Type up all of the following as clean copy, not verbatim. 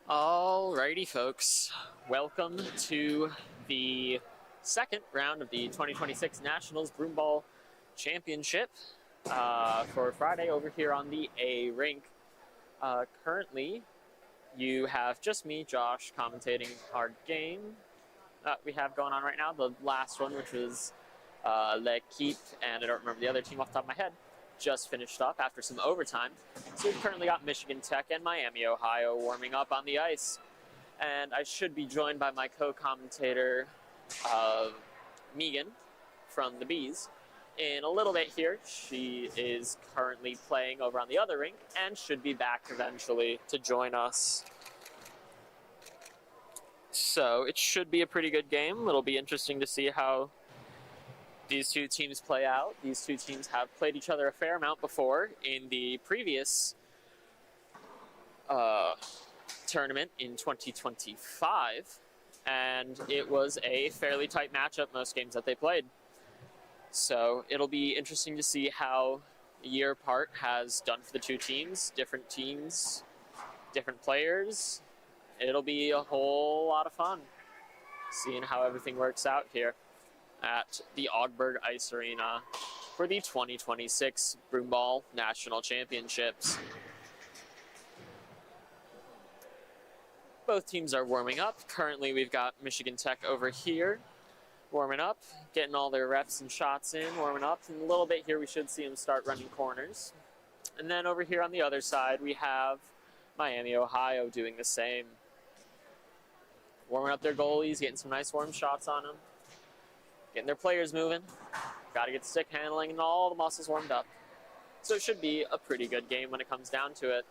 Alrighty, folks. Welcome to the second round of the 2026 Nationals Broomball Championship for Friday over here on the Rink. Currently, you have just me, Josh, commentating our game that we have going on right now. The last one, which was L'Equipe, and I don't remember the other team off the top of my head, just finished up after some overtime. So we've currently got Michigan Tech and Miami, Ohio warming up on the ice. And I should be joined by my co-commentator, Megan, from the Bees, in a little bit here. She is currently playing over on the other rink and should be back eventually to join us. So it should be a pretty good game. It'll be interesting to see how these two teams play out. These two teams have played each other a fair amount before in the previous tournament in 2025, and it was a fairly tight matchup most games that they played. So it'll be interesting to see how a year apart has done for the two teams, different players. It'll be a whole lot of fun seeing how everything works out here at the Augsburg Ice Arena for the 2026 Broomball National Championships. Both teams are warming up. Currently, we've got Michigan Tech over here warming up, getting all their reps and shots in, warming up. In a little bit here, we should see them start running corners. And then over here on the other side, we have Miami, Ohio doing the same. Warming up their goalies, getting some nice warm shots on them. Getting their players moving. Got to get stick handling and all the muscles warmed up. So it should be a pretty good game when it comes down to it.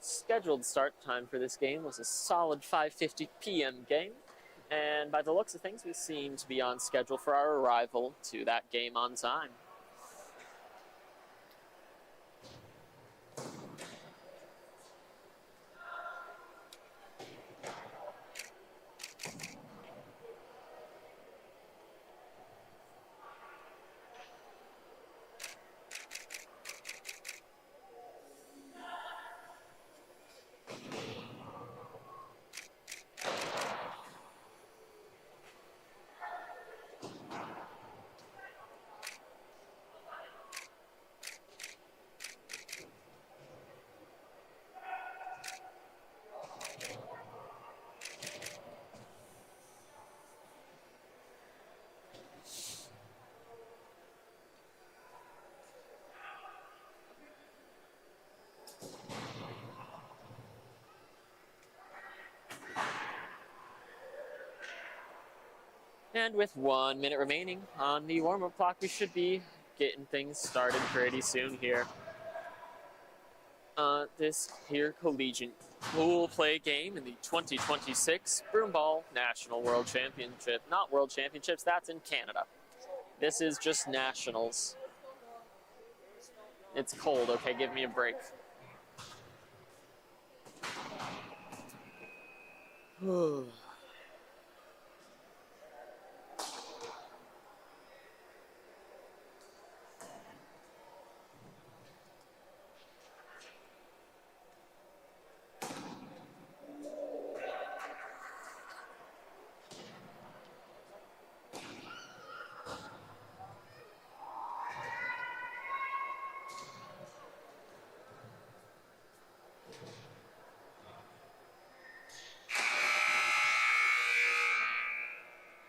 Scheduled start time for this game was a solid 5:50 p.m. game. And by the looks of things, we seem to be on schedule for our arrival to that game on time. And with 1 minute remaining on the warm-up clock, we should be getting things started pretty soon here. This here collegiate pool play game in the 2026 Broomball National World Championship. Not World Championships, that's in Canada. This is just Nationals. It's cold, okay, give me a break.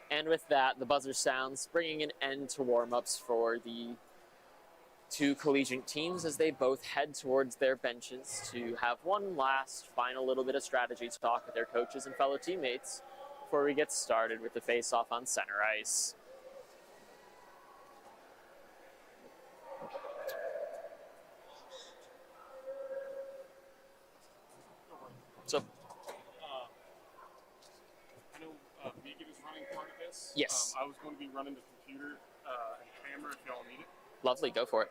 And with that, the buzzer sounds, bringing an end to warm-ups for the two collegiate teams as they both head towards their benches to have one last final little bit of strategy talk with their coaches and fellow teammates before we get started with the face-off on center ice. So, I know Megan is running part of this. Yes. I was going to be running the computer and camera if y'all need it. Lovely, go for it.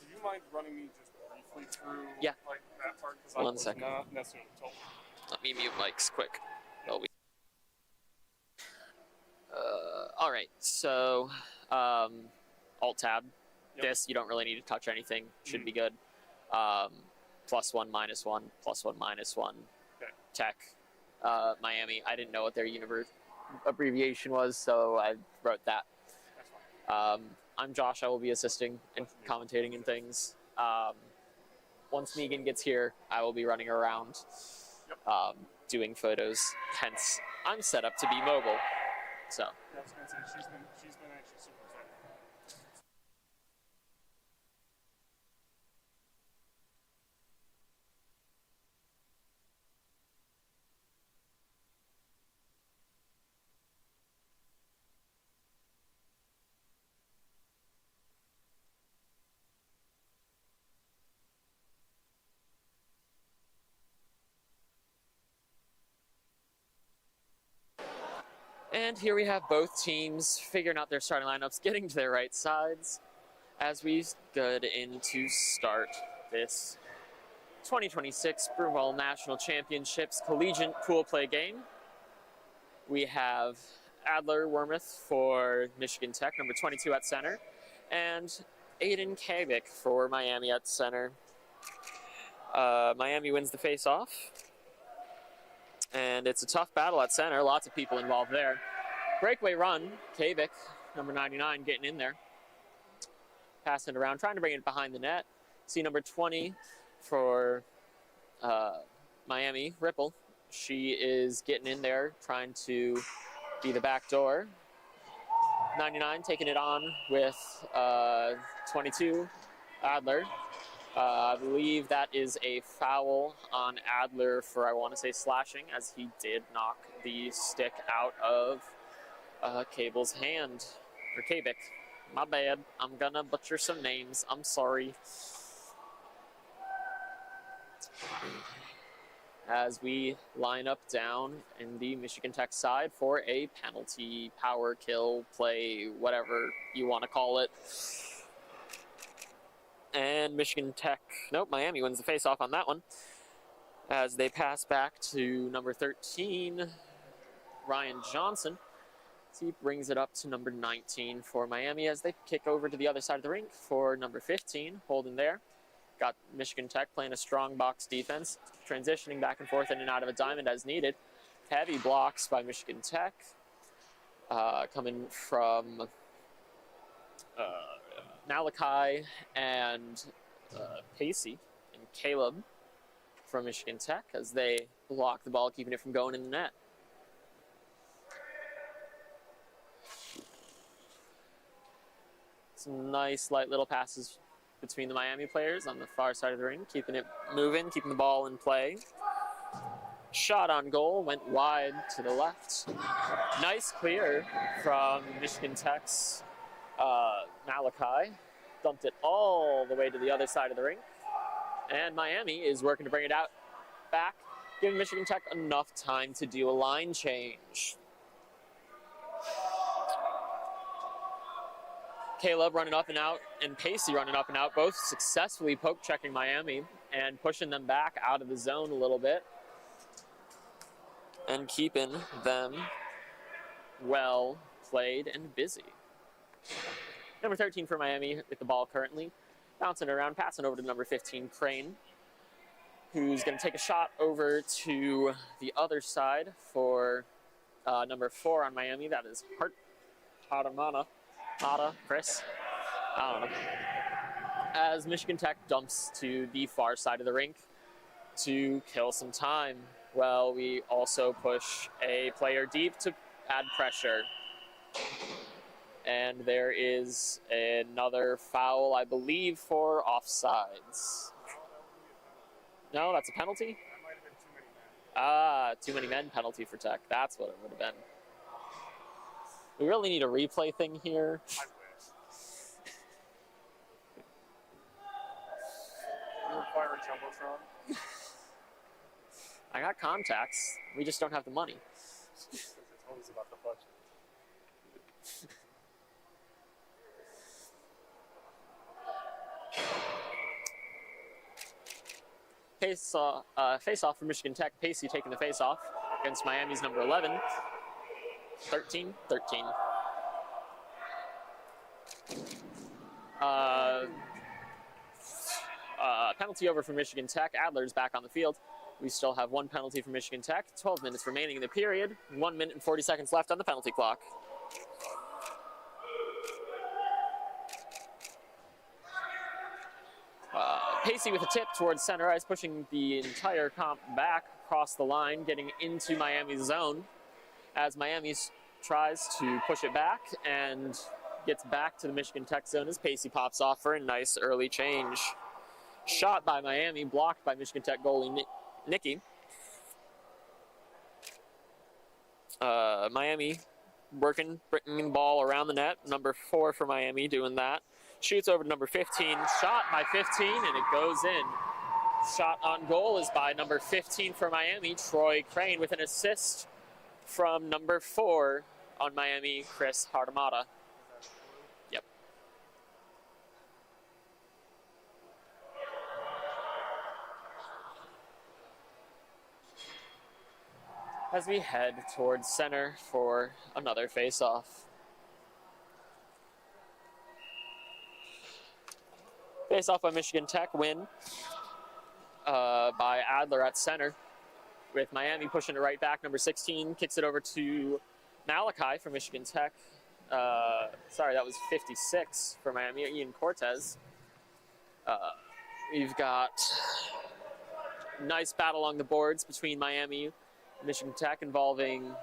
Do you mind running me just briefly briefly through Yeah. like that part because I One was second. not necessarily told. Let me mute mics quick. All right, so Alt-Tab. Yep. This, you don't really need to touch anything. Should be good. +1, -1, +1, -1. Okay. Tech. Miami. I didn't know what their universe abbreviation was, so I wrote that. That's fine. I'm Josh. I will be assisting and commentating and things. Once Megan gets here, I will be running around doing photos. Hence, I'm set up to be mobile. So. Yeah, I was gonna say she's been actually super excited. And here we have both teams figuring out their starting lineups, getting to their right sides as we get in to start this 2026 Broomball National Championships Collegiate Pool Play game. We have Adler Wormuth for Michigan Tech, number 22 at center, and Aiden Kabik for Miami at center. Miami wins the face-off. And it's a tough battle at center. Lots of people involved there. Breakaway run. Kabik, number 99, getting in there. Passing it around, trying to bring it behind the net. See number 20 for Miami, Ripple. She is getting in there, trying to be the back door. 99 taking it on with 22, Adler. I believe that is a foul on Adler for, I want to say, slashing, as he did knock the stick out of Cable's hand, or Kabik. My bad. I'm gonna butcher some names. I'm sorry. As we line up down in the Michigan Tech side for a penalty, power kill, play, whatever you want to call it. And Michigan Tech, nope, Miami wins the face-off on that one. As they pass back to number 13, Ryan Johnson. He brings it up to number 19 for Miami as they kick over to the other side of the rink for number 15, holding there. Got Michigan Tech playing a strong box defense, transitioning back and forth in and out of a diamond as needed. Heavy blocks by Michigan Tech, coming from Malachi and Pacey and Caleb from Michigan Tech as they block the ball, keeping it from going in the net. Some nice light little passes between the Miami players on the far side of the ring, keeping it moving, keeping the ball in play. Shot on goal, went wide to the left. Nice clear from Michigan Tech's Malachi. Dumped it all the way to the other side of the rink. And Miami is working to bring it out back, giving Michigan Tech enough time to do a line change. Caleb running up and out and Pacey running up and out, both successfully poke checking Miami and pushing them back out of the zone a little bit and keeping them well played and busy. Number 13 for Miami with the ball currently, bouncing around, passing over to number 15, Crane, who's going to take a shot over to the other side for number 4 on Miami. That is Chris. I don't know. As Michigan Tech dumps to the far side of the rink to kill some time. Well, we also push a player deep to add pressure. And there is another foul, I believe, for offsides. No, that's a penalty? That might have been too many men. Too many men penalty for Tech. That's what it would have been. We really need a replay thing here. I wish. You require a jumbotron? I got contacts. We just don't have the money. It's always about the budget. face-off for Michigan Tech. Pacey taking the face-off against Miami's number 11. 13-13. Penalty over for Michigan Tech. Adler's back on the field. We still have one penalty for Michigan Tech. 12 minutes remaining in the period. 1 minute and 40 seconds left on the penalty clock. Pacey with a tip towards center ice, pushing the entire comp back across the line, getting into Miami's zone as Miami tries to push it back and gets back to the Michigan Tech zone as Pacey pops off for a nice early change. Shot by Miami, blocked by Michigan Tech goalie Nicky. Miami bringing the ball around the net. Number 4 for Miami doing that. Shoots over to number 15. Shot by 15, and it goes in. Shot on goal is by number 15 for Miami, Troy Crane, with an assist from number 4 on Miami, Chris Hardamata. Yep. As we head towards center for another face-off. Face-off by Michigan Tech, win by Adler at center, with Miami pushing it right back. Number 16 kicks it over to Malachi for Michigan Tech. Sorry, that was 56 for Miami, Ian Cortez. We've got nice battle along the boards between Miami and Michigan Tech, involving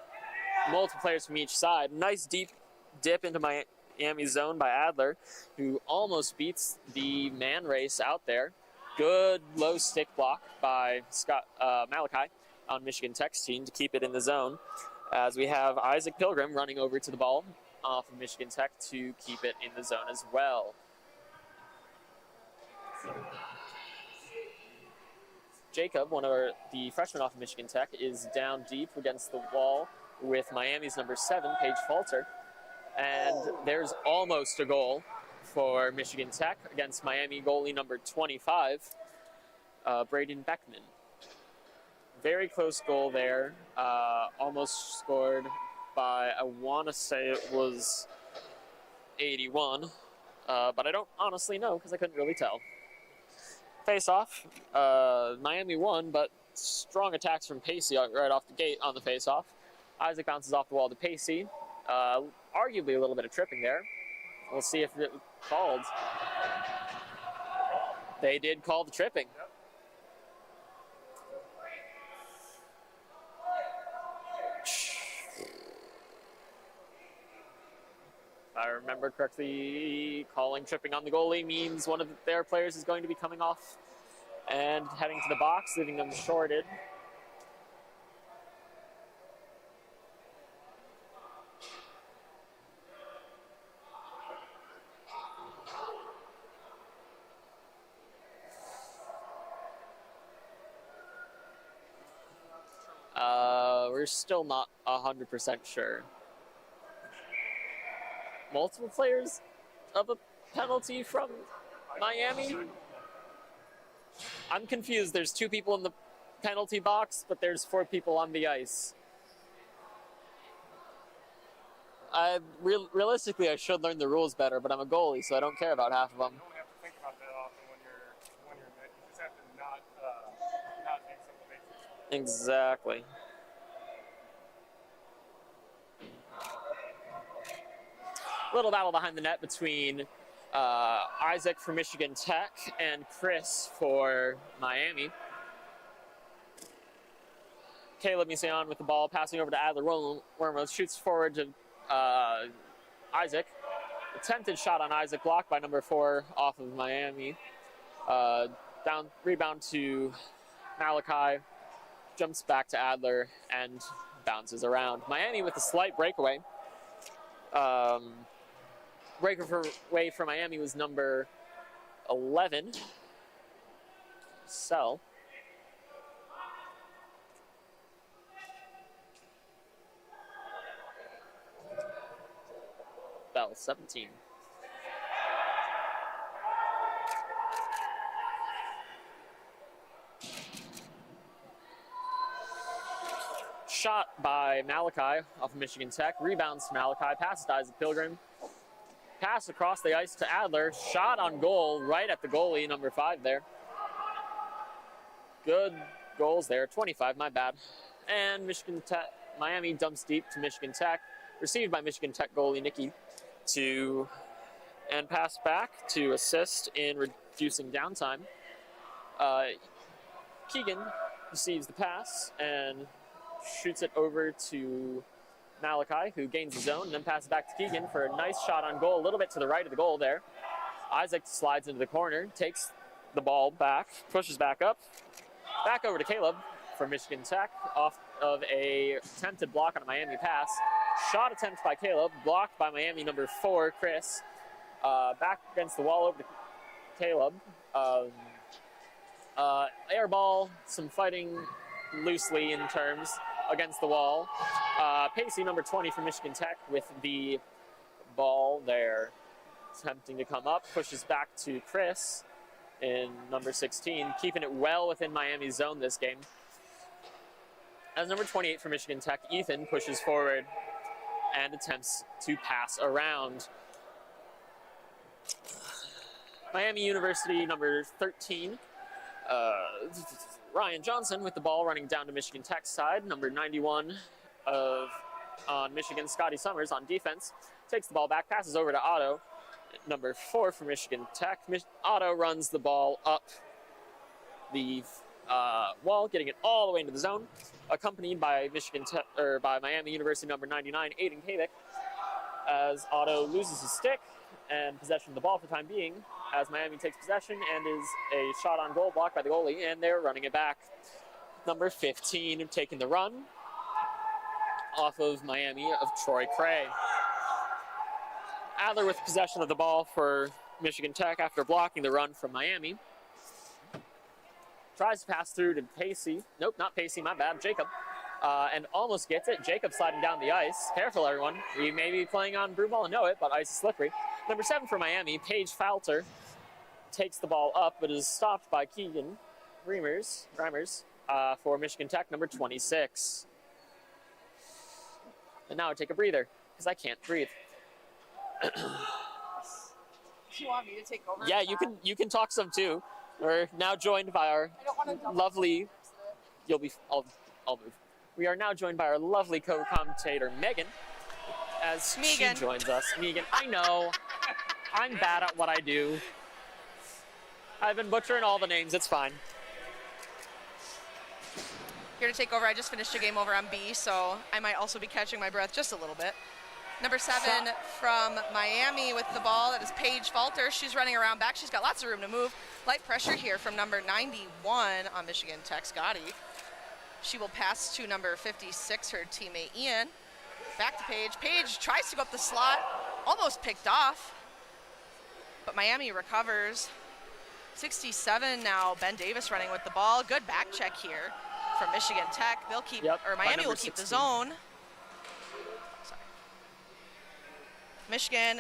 multiple players from each side. Nice deep dip into Miami zone by Adler, who almost beats the man race out there. Good low stick block by Malachi on Michigan Tech's team to keep it in the zone, as we have Isaac Pilgrim running over to the ball off of Michigan Tech to keep it in the zone as well. Jacob, one of the freshmen off of Michigan Tech, is down deep against the wall with Miami's number 7, Paige Falter. And there's almost a goal for Michigan Tech against Miami goalie number 25, Braden Beckman. Very close goal there. Almost scored by, I want to say it was 81, but I don't honestly know because I couldn't really tell. Face-off, Miami won, but strong attacks from Pacey right off the gate on the face-off. Isaac bounces off the wall to Pacey. Arguably a little bit of tripping there. We'll see if it was called. They did call the tripping. If I remember correctly, calling tripping on the goalie means one of their players is going to be coming off and heading to the box, leaving them shorted. We're still not 100% sure. Multiple players of a penalty from Miami? I'm confused. There's 2 people in the penalty box, but there's 4 people on the ice. Realistically, I should learn the rules better, but I'm a goalie, so I don't care about half of them. You don't have to think about that often when you're in it. You just have to not make something basic. Exactly. Little battle behind the net between Isaac for Michigan Tech and Chris for Miami. Caleb Mision with the ball, passing over to Adler Wormrose, shoots forward to Isaac. Attempted shot on Isaac, blocked by number 4 off of Miami. Rebound to Malachi, jumps back to Adler and bounces around. Miami with a slight breakaway. Breakaway for Miami was number 11, Sell. Bell, 17. shot by Malachi off of Michigan Tech. Rebounds to Malachi. Passes to Isaac Pilgrim. Pass across the ice to Adler. Shot on goal right at the goalie, number 5 there. Good goals there. 25, my bad. And Michigan Tech, Miami dumps deep to Michigan Tech. Received by Michigan Tech goalie Nicky and pass back to assist in reducing downtime. Keegan receives the pass and shoots it over to Malachi, who gains the zone, and then passes back to Keegan for a nice shot on goal, a little bit to the right of the goal there. Isaac slides into the corner, takes the ball back, pushes back up, back over to Caleb from Michigan Tech, off of a attempted block on a Miami pass. Shot attempt by Caleb, blocked by Miami number 4, Chris. Back against the wall over to Caleb. Air ball, some fighting loosely in terms against the wall. Pacey, number 20 from Michigan Tech, with the ball there, attempting to come up, pushes back to Chris in number 16, keeping it well within Miami's zone this game. As number 28 for Michigan Tech, Ethan pushes forward and attempts to pass around. Miami University, number 13, Ryan Johnson with the ball running down to Michigan Tech's side. Number 91 on Michigan, Scotty Summers on defense. Takes the ball back, passes over to Otto, number 4 for Michigan Tech. Otto runs the ball up the wall, getting it all the way into the zone, accompanied by by Miami University number 99, Aiden Kavik, as Otto loses his stick and possession of the ball for the time being, as Miami takes possession and is a shot on goal blocked by the goalie, and they're running it back. Number 15 taking the run off of Miami of Troy Cray. Adler with possession of the ball for Michigan Tech after blocking the run from Miami. Tries to pass through to Pacey. Nope, not Pacey, my bad, Jacob. And almost gets it. Jacob sliding down the ice. Careful, everyone. We may be playing on Broomball and know it, but ice is slippery. Number 7 for Miami, Paige Falter, takes the ball up, but is stopped by Keegan Reimers for Michigan Tech, number 26. And now I take a breather, because I can't breathe. Do you want me to take over? Yeah, you can talk some too. We're now joined by our lovely. I'll move. We are now joined by our lovely co-commentator Megan, as she joins us. Megan, I know, I'm bad at what I do. I've been butchering all the names. It's fine. Here to take over. I just finished a game over on B, so I might also be catching my breath just a little bit. Number 7 from Miami with the ball. That is Paige Falter. She's running around back. She's got lots of room to move. Light pressure here from number 91 on Michigan Tech, Scotty. She will pass to number 56, her teammate Ian. Back to Paige. Paige tries to go up the slot. Almost picked off. But Miami recovers. 67 now, Ben Davis running with the ball. Good back check here from Michigan Tech. They'll keep, or Miami will keep 16. The zone. Sorry. Michigan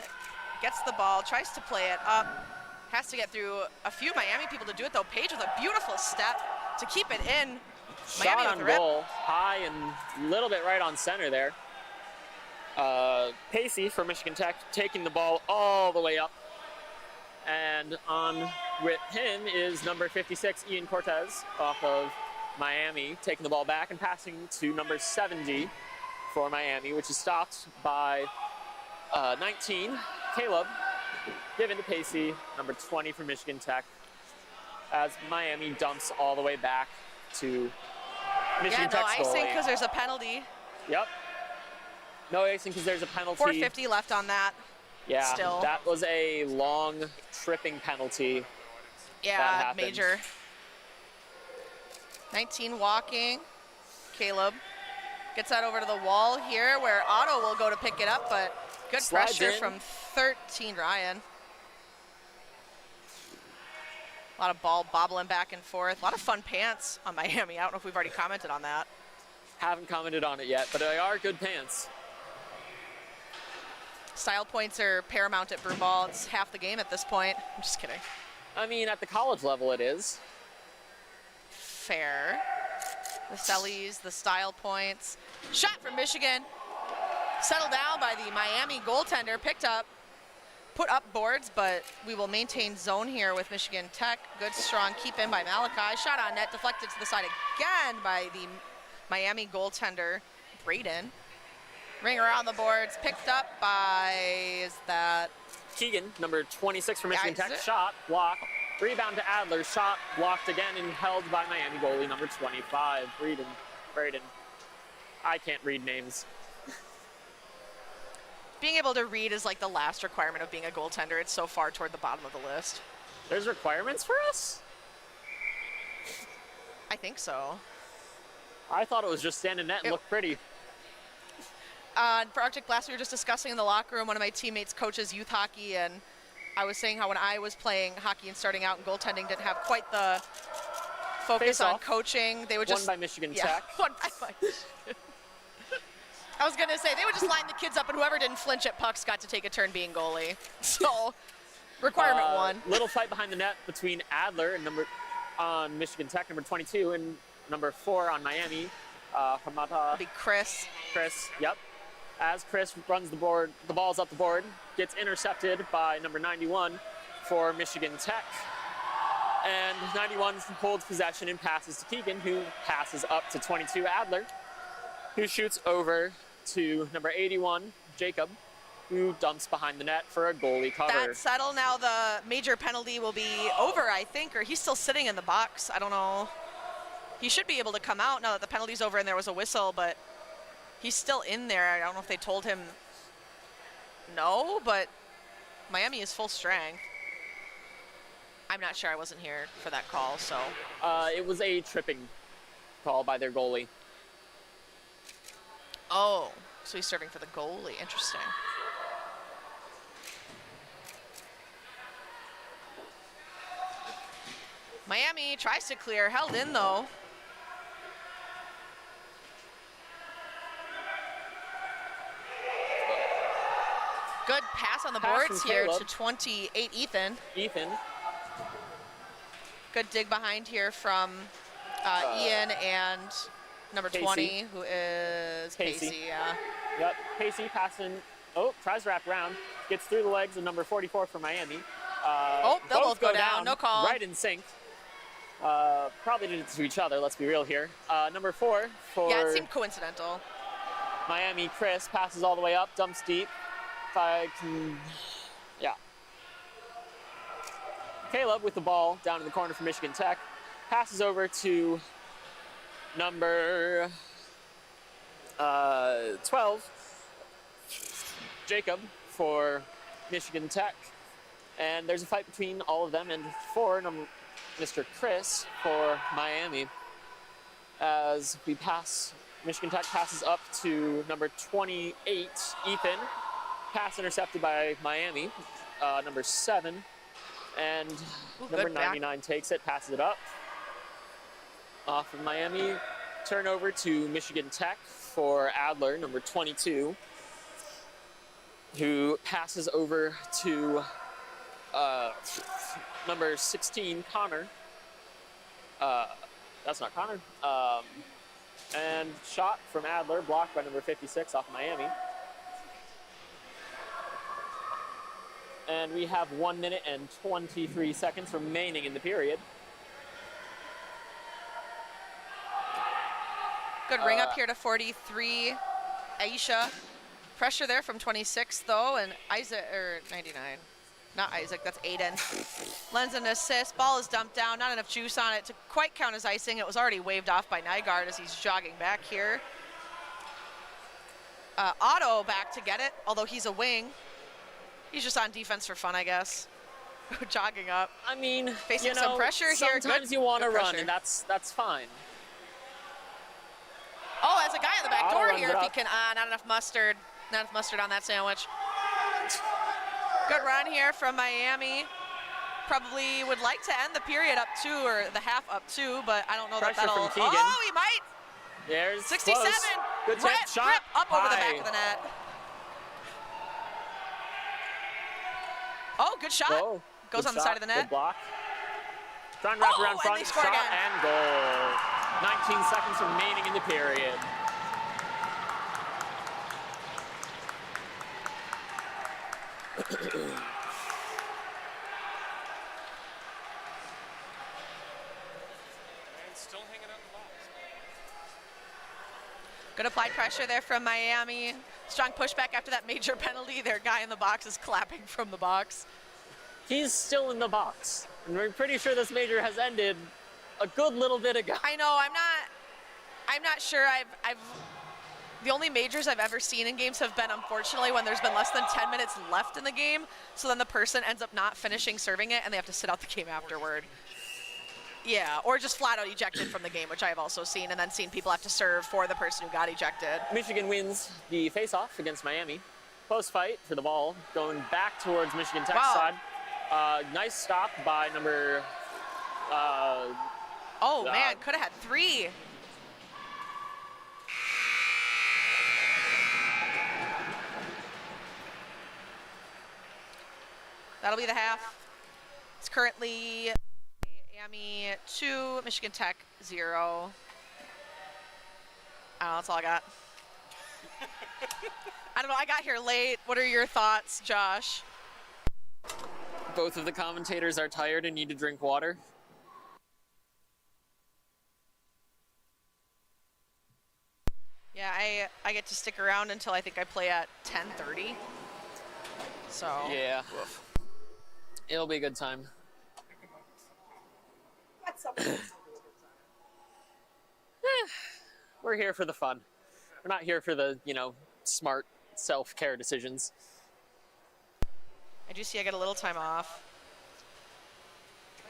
gets the ball, tries to play it up. Has to get through a few Miami people to do it though. Paige with a beautiful step to keep it in. Shot Miami on goal, high and a little bit right on center there. Pacey for Michigan Tech taking the ball all the way up. And on with him is number 56, Ian Cortez, off of Miami, taking the ball back and passing to number 70 for Miami, which is stopped by 19, Caleb, given to Pacey, number 20 for Michigan Tech, as Miami dumps all the way back to Michigan Tech's goalie. Yeah, no icing because there's a penalty. Yep. No icing because there's a penalty. 4:50 left on that. Yeah, still. That was a long tripping penalty. Yeah, major. 19 walking. Caleb gets that over to the wall here where Otto will go to pick it up, but good Slides pressure in from 13 Ryan. A lot of ball bobbling back and forth. A lot of fun pants on Miami. I don't know if we've already commented on that. Haven't commented on it yet, but they are good pants. Style points are paramount at Broomball. It's half the game at this point. I'm just kidding. I mean, at the college level it is. Fair. The Sellies, the style points. Shot from Michigan. Settled down by the Miami goaltender. Picked up, put up boards, but we will maintain zone here with Michigan Tech. Good, strong keep in by Malachi. Shot on net, deflected to the side again by the Miami goaltender, Braden. Ring around the boards, picked up by, is that? Keegan, number 26 for Michigan Yeah, Tech, shot, block, rebound to Adler, shot, blocked again, and held by Miami goalie number 25, Braden. I can't read names. Being able to read is like the last requirement of being a goaltender. It's so far toward the bottom of the list. There's requirements for us? I think so. I thought it was just stand in net and look pretty. For Arctic Blast, we were just discussing in the locker room, one of my teammates coaches youth hockey, and I was saying how when I was playing hockey and starting out in goaltending, didn't have quite the focus on coaching. They would just won by Michigan Tech. Won by I was gonna say they would just line the kids up, and whoever didn't flinch at pucks got to take a turn being goalie. So, requirement one. Little fight behind the net between Adler and on Michigan Tech, number 22, and number 4 on Miami. Hamata. Be Chris. Yep. As Chris runs the ball's up the board, gets intercepted by number 91 for Michigan Tech. And 91 holds possession and passes to Keegan, who passes up to 22 Adler, who shoots over to number 81, Jacob, who dumps behind the net for a goalie cover. That's settled. Now the major penalty will be over, I think, or he's still sitting in the box. I don't know. He should be able to come out now that the penalty's over and there was a whistle, but he's still in there. I don't know if they told him no, but Miami is full strength. I'm not sure. I wasn't here for that call, so. It was a tripping call by their goalie. Oh, so he's serving for the goalie. Interesting. Miami tries to clear, held in though. Good pass on the boards here to 28, Ethan. Good dig behind here from Ian and number Casey. 20, who is Casey. Yeah. Yep, Casey passing, tries to wrap around, gets through the legs of number 44 for Miami. They'll both go down, no call. Right in sync. Probably did it to each other, let's be real here. Number 4 for Yeah, it seemed coincidental. Miami, Chris, passes all the way up, dumps deep. Caleb with the ball down in the corner for Michigan Tech. Passes over to number 12, Jacob for Michigan Tech. And there's a fight between all of them and Mr. Chris for Miami. As we pass, Michigan Tech passes up to number 28, Ethan. Pass intercepted by Miami, number 7. And number 99 takes it, passes it up. Off of Miami, turnover to Michigan Tech for Adler, number 22, who passes over to number 16, Connor. That's not Connor. And shot from Adler, blocked by number 56 off Miami. And we have 1 minute and 23 seconds remaining in the period. Good ring up here to 43, Aisha. Pressure there from 26 though, and Isaac, or 99. Not Isaac, that's Aiden. Lends an assist, ball is dumped down, not enough juice on it to quite count as icing. It was already waved off by Nygaard as he's jogging back here. Otto back to get it, although he's a wing. He's just on defense for fun, I guess. Jogging up. I mean, facing some pressure here. Sometimes you want to run, and that's fine. Oh, there's a guy on the back door here. If he can, not enough mustard. Not enough mustard on that sandwich. Good run here from Miami. Probably would like to end the period up 2 or the half up 2, but I don't know that that'll. Oh, he might. There's 67. Close. Good tip, shot. Rip up over the back of the net. Oh, good shot. Whoa. Goes Good on the shot. side of the net. Good block. Trying to wrap around front. And they score shot again. and goal. 19 seconds remaining in the period. And still hanging out in the box. Good applied pressure there from Miami. Strong pushback after that major penalty. Their guy in the box is clapping from the box. He's still in the box. And we're pretty sure this major has ended a good little bit ago. I know, I'm not sure. The only majors I've ever seen in games have been, unfortunately, when there's been less than 10 minutes left in the game, so then the person ends up not finishing serving it and they have to sit out the game afterward. Yeah, or just flat out ejected from the game, which I have also seen, and then seen people have to serve for the person who got ejected. Michigan wins the face-off against Miami. Post-fight for the ball, going back towards Michigan Tech's side. Nice stop by number... oh, man, could have had 3. That'll be the half. It's currently Miami 2, Michigan Tech 0. I don't know, that's all I got. I don't know, I got here late. What are your thoughts, Josh? Both of the commentators are tired and need to drink water. Yeah, I get to stick around until I think I play at 10:30. So. Yeah. It'll be a good time. We're here for the fun. We're not here for the, smart self-care decisions. I do see I get a little time off.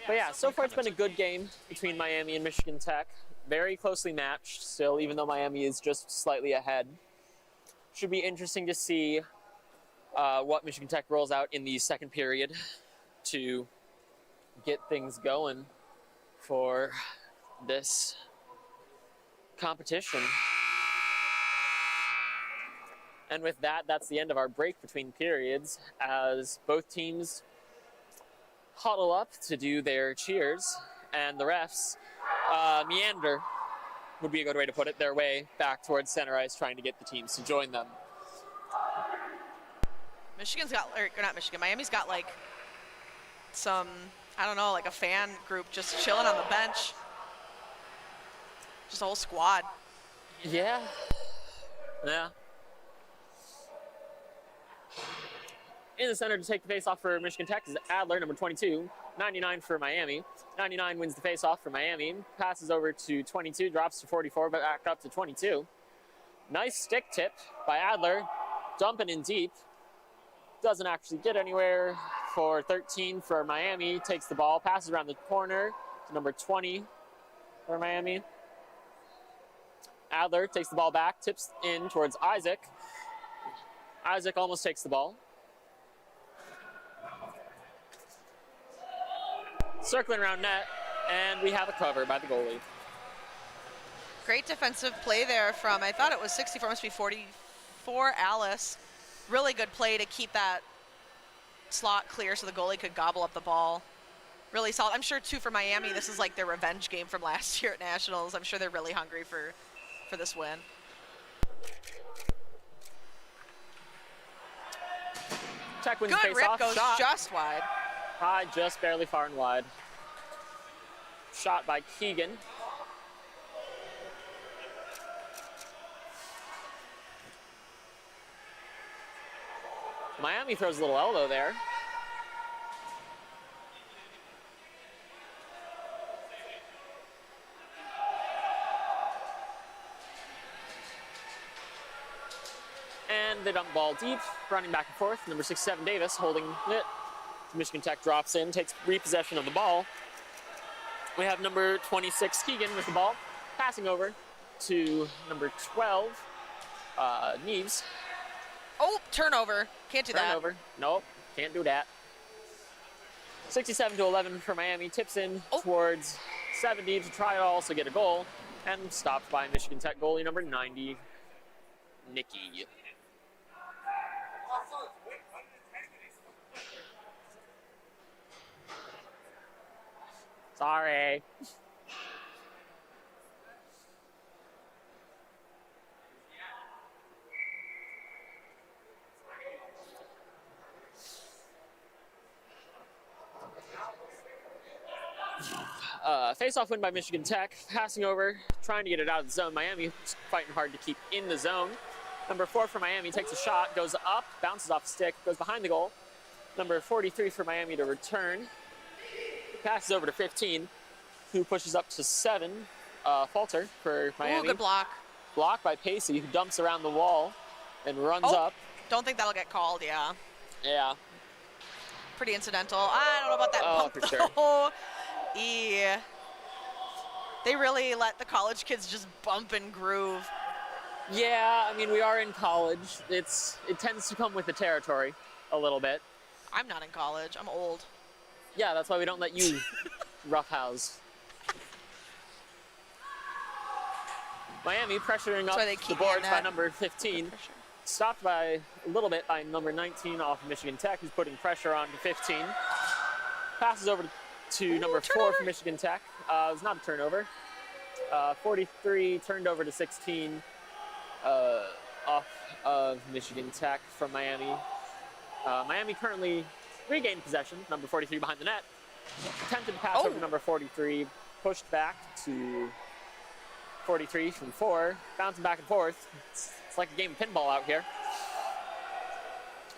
But yeah, so far it's been a good game between Miami and Michigan Tech. Very closely matched still, even though Miami is just slightly ahead. Should be interesting to see what Michigan Tech rolls out in the second period to get things going for this competition. And with that, that's the end of our break between periods as both teams huddle up to do their cheers and the refs meander, would be a good way to put it, their way back towards center ice trying to get the teams to join them. Miami's got like some, I don't know, like a fan group just chilling on the bench. Just a whole squad. Yeah. In the center to take the face-off for Michigan Tech is Adler, number 22. 99 for Miami. 99 wins the face-off for Miami. Passes over to 22, drops to 44, but back up to 22. Nice stick tip by Adler. Dumping in deep. Doesn't actually get anywhere for 13 for Miami. Takes the ball, passes around the corner to number 20 for Miami. Adler takes the ball back, tips in towards Isaac. Isaac almost takes the ball. Circling around net, and we have a cover by the goalie. Great defensive play there from, I thought it was 64, must be 44, Alice. Really good play to keep that slot clear so the goalie could gobble up the ball. Really solid. I'm sure, too, for Miami, this is like their revenge game from last year at Nationals. I'm sure they're really hungry for this win. Tech wins Good rip, face-off. goes Shot just wide. high, just barely far and wide. Shot by Keegan. Miami throws a little elbow there. And they dump the ball deep, running back and forth. Number 6'7" Davis holding it. Michigan Tech drops in, takes repossession of the ball. We have number 26 Keegan with the ball, passing over to number 12 Neves. Oh, turnover. Can't do that. Turnover. Nope, can't do that. 67-11 for Miami. Tips in towards 70 to try to also get a goal. And stopped by Michigan Tech goalie number 90, Nikki. Sorry. Face-off win by Michigan Tech. Passing over, trying to get it out of the zone. Miami fighting hard to keep in the zone. Number 4 for Miami takes a shot, goes up, bounces off the stick, goes behind the goal. Number 43 for Miami to return. Passes over to 15, who pushes up to 7. Falter for Miami. Ooh, good block. Blocked by Pacey, who dumps around the wall and runs up. Don't think that'll get called, yeah. Yeah. Pretty incidental. I don't know about that bump, for sure. though. Yeah. They really let the college kids just bump and groove. Yeah, I mean, we are in college. It tends to come with the territory a little bit. I'm not in college. I'm old. Yeah, that's why we don't let you roughhouse. Miami pressuring up the boards by number 15. Stopped by a little bit by number 19 off of Michigan Tech, who's putting pressure on to 15. Passes over to number 4 for Michigan Tech. It was not a turnover. 43 turned over to 16 off of Michigan Tech from Miami. Miami currently regained possession, number 43 behind the net. Attempted to pass over to number 43, pushed back to 43 from 4, bouncing back and forth. It's like a game of pinball out here.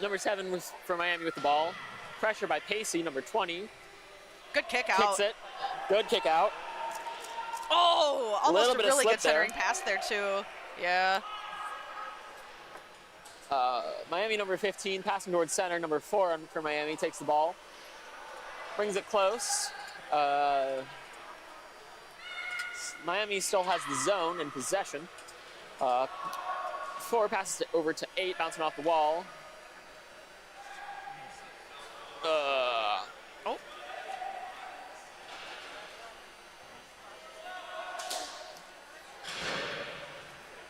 Number 7 was for Miami with the ball. Pressure by Pacey, number 20. Good kick out. Kicks it. Good kick out. Oh, almost a really good centering there. pass there, too. Yeah. Miami number 15 passing towards center. Number 4 for Miami takes the ball. Brings it close. Miami still has the zone in possession. 4 passes it over to 8, bouncing off the wall.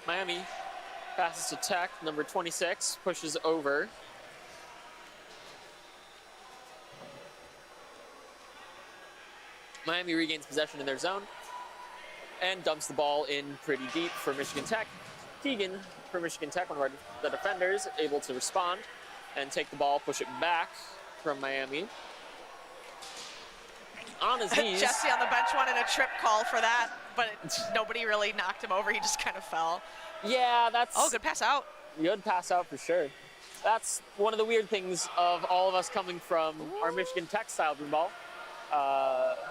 Miami passes to Tech, number 26, pushes over. Miami regains possession in their zone and dumps the ball in pretty deep for Michigan Tech. Keegan for Michigan Tech, one of the defenders, able to respond and take the ball, push it back from Miami. On his knees. Jesse on the bench wanted a trip call for that, but nobody really knocked him over. He just kind of fell. Yeah, that's... Oh, good pass out. Good pass out for sure. That's one of the weird things of all of us coming from our Michigan Tech style Broomball.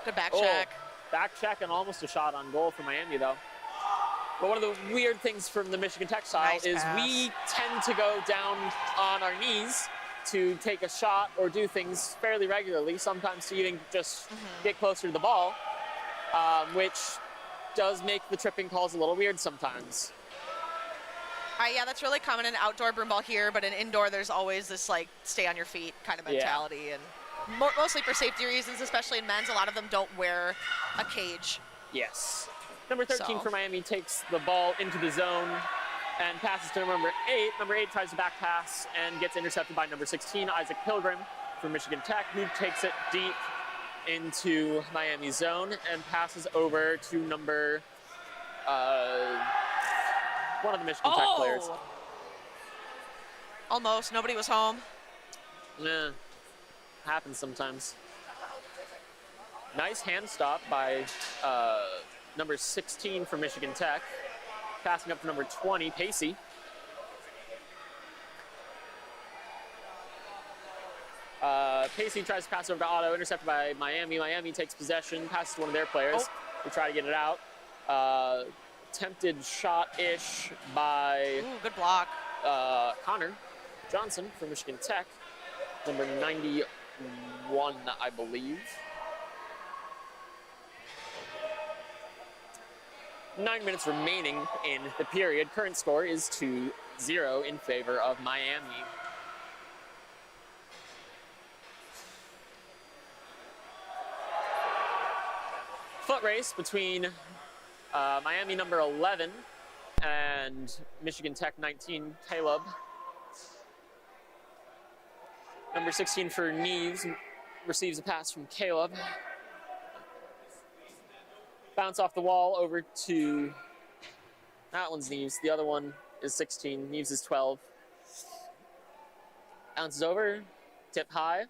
Good back check. Back check and almost a shot on goal for Miami, though. But one of the weird things from the Michigan Tech style is we tend to go down on our knees to take a shot or do things fairly regularly, sometimes to even just get closer to the ball, which does make the tripping calls a little weird sometimes. Yeah, that's really common in outdoor Broomball here, but in indoor there's always this like stay on your feet kind of mentality, and mostly for safety reasons, especially in men's. A lot of them don't wear a cage. Yes. Number 13 for Miami takes the ball into the zone and passes to number 8. Number 8 tries to back pass and gets intercepted by number 16, Isaac Pilgrim from Michigan Tech, who takes it deep into Miami's zone and passes over to number one of the Michigan Tech players. Almost. Nobody was home. Yeah. Happens sometimes. Nice hand stop by number 16 for Michigan Tech. Passing up to number 20, Pacey. Pacey tries to pass over to Otto, intercepted by Miami. Miami takes possession, passes to one of their players. They try to get it out. Attempted shot-ish by good block. Connor Johnson from Michigan Tech, number 91, I believe. 9 minutes remaining in the period. Current score is 2-0 in favor of Miami. Foot race between Miami number 11 and Michigan Tech 19, Caleb. Number 16 for Neves receives a pass from Caleb. Bounce off the wall over to, that one's Neves. The other one is 16. Neves is 12. Bounces over, tip high.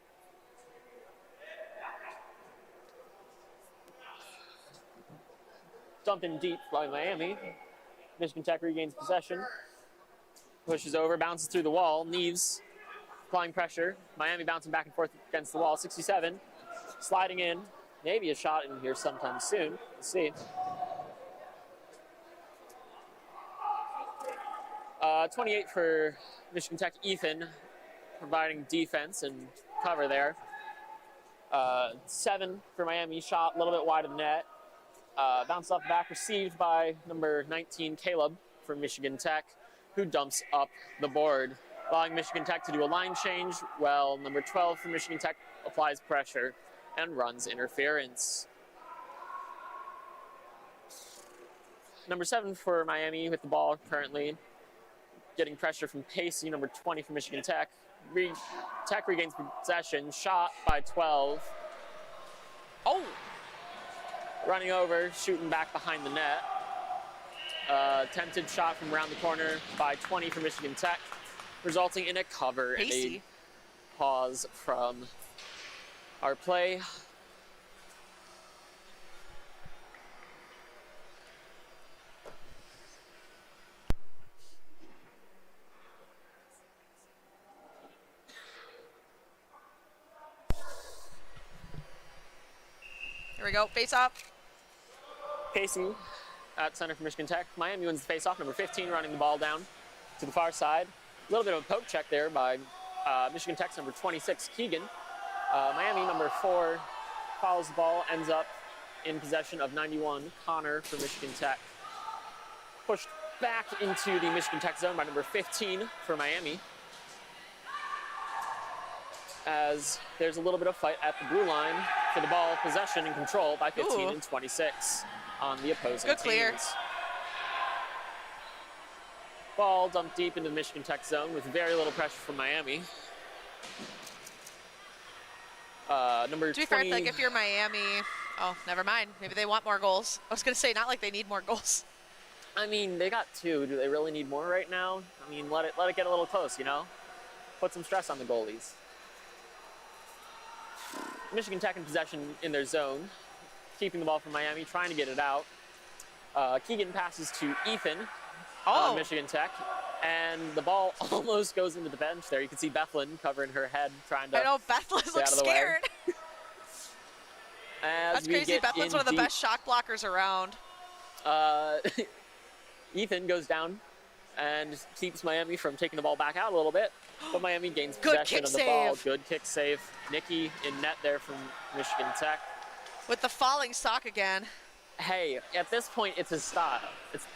dumped in deep by Miami. Michigan Tech regains possession. Pushes over, bounces through the wall. Neves applying pressure. Miami bouncing back and forth against the wall. 67, sliding in. Maybe a shot in here sometime soon. Let's see. 28 for Michigan Tech. Ethan providing defense and cover there. 7 for Miami. Shot a little bit wide of the net. Bounced off the back, received by number 19, Caleb from Michigan Tech, who dumps up the board, allowing Michigan Tech to do a line change. Well, number 12 from Michigan Tech applies pressure and runs interference. Number 7 for Miami with the ball currently, getting pressure from Pacey, number 20 for Michigan Tech. Tech regains possession, shot by 12. Oh! Running over, shooting back behind the net. Attempted shot from around the corner by 20 for Michigan Tech, resulting in a cover and a pause from our play. Here we go, face off. Pacey at center for Michigan Tech. Miami wins the face-off. Number 15 running the ball down to the far side. A little bit of a poke check there by Michigan Tech's number 26, Keegan. Miami, number 4, follows the ball, ends up in possession of 91, Connor for Michigan Tech. Pushed back into the Michigan Tech zone by number 15 for Miami, as there's a little bit of fight at the blue line for the ball, possession and control by 15 and 26 on the opposing Good clear. teams. Ball dumped deep into the Michigan Tech zone with very little pressure from Miami. Number 20. To be fair, like if you're Miami, oh, never mind. Maybe they want more goals. I was going to say, not like they need more goals. I mean, they got 2. Do they really need more right now? I mean, let it get a little close, you know? Put some stress on the goalies. Michigan Tech in possession in their zone, keeping the ball from Miami, trying to get it out. Keegan passes to Ethan on Michigan Tech, and the ball almost goes into the bench there. You can see Bethlyn covering her head, trying to. I know, Bethlyn looks scared. That's crazy. Bethlyn's one of the best shot blockers around. Ethan goes down and keeps Miami from taking the ball back out a little bit, but Miami gains possession of the ball. Good kick save. Nikki in net there from Michigan Tech. With the falling sock again. Hey, at this point, it's his style.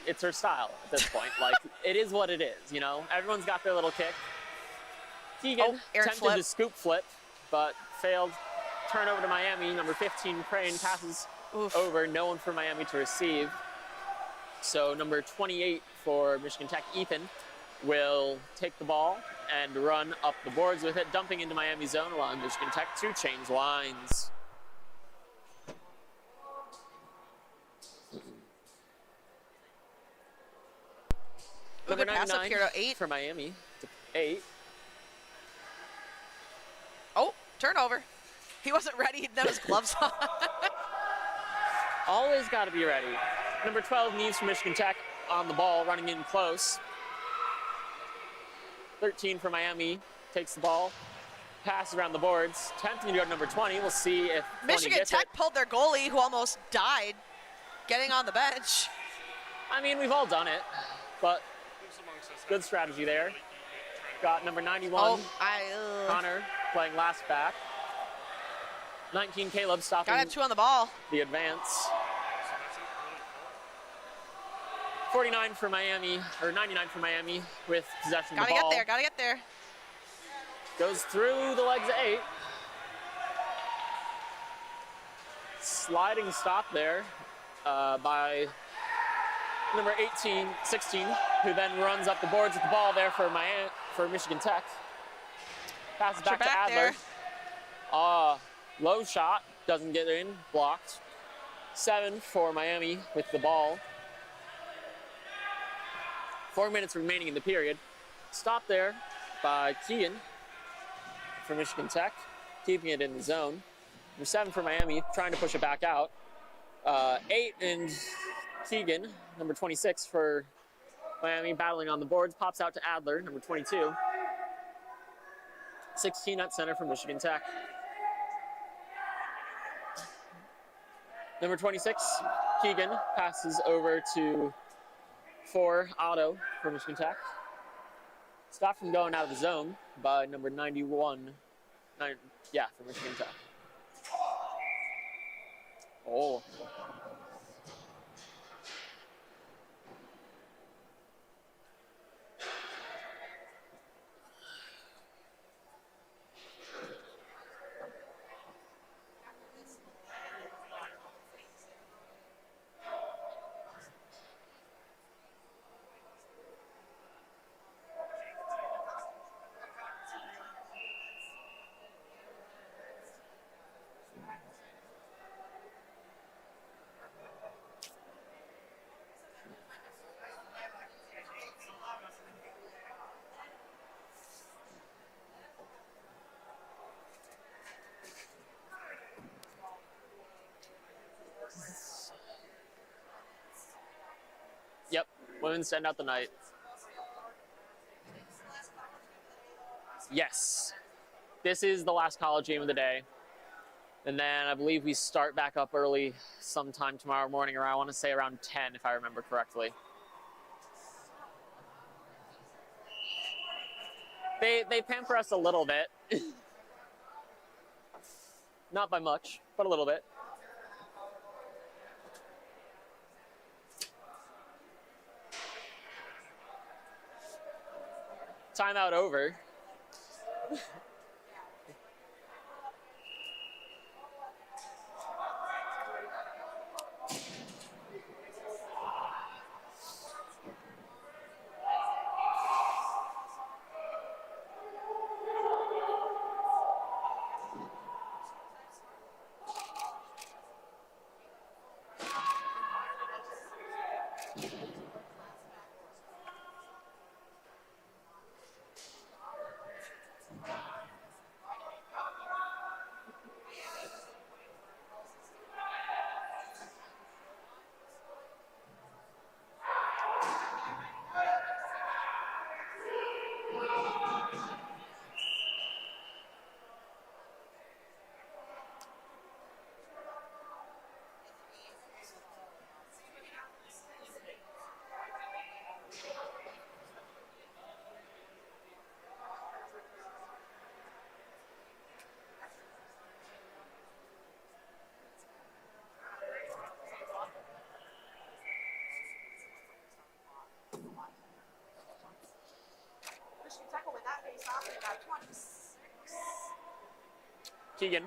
It's her style at this point. Like, it is what it is, you know? Everyone's got their little kick. Keegan attempted to scoop flip, but failed. Turnover to Miami. Number 15, Crane, passes over. No one for Miami to receive. So number 28 for Michigan Tech, Ethan, will take the ball and run up the boards with it, dumping into Miami zone, allowing Michigan Tech to change lines. Number 99 here to 8 for Miami, to 8. Oh, turnover. He wasn't ready, he didn't have his gloves on. Always got to be ready. Number 12, Neves from Michigan Tech on the ball, running in close. 13 for Miami, takes the ball, passes around the boards, attempting to go to number 20. We'll see if Michigan Tech pulled their goalie, who almost died, getting on the bench. I mean, we've all done it, but good strategy there. Got number 91, Connor, playing last back. 19, Caleb, stopping. Gotta have 2 on the ball. The advance. 49 for Miami, or 99 for Miami with possession of the ball. Gotta get there. Goes through the legs of 8. Sliding stop there by number 16, who then runs up the boards with the ball there for Michigan Tech. Passes back to Adler. Low shot, doesn't get in, blocked. 7 for Miami with the ball. 4 minutes remaining in the period. Stop there by Keegan for Michigan Tech, keeping it in the zone. Number 7 for Miami, trying to push it back out. 8 and Keegan, number 26 for Miami, battling on the boards, pops out to Adler, number 22. 16 at center for Michigan Tech. Number 26, Keegan, passes over to 4, Otto for Michigan Tech. Stopped from going out of the zone by number 91, for Michigan Tech. Oh. Yep, women's end out the night. Yes, this is the last college game of the day. And then I believe we start back up early sometime tomorrow morning, around, I want to say around 10, if I remember correctly. They pamper us a little bit. Not by much, but a little bit. Timeout over. Keegan.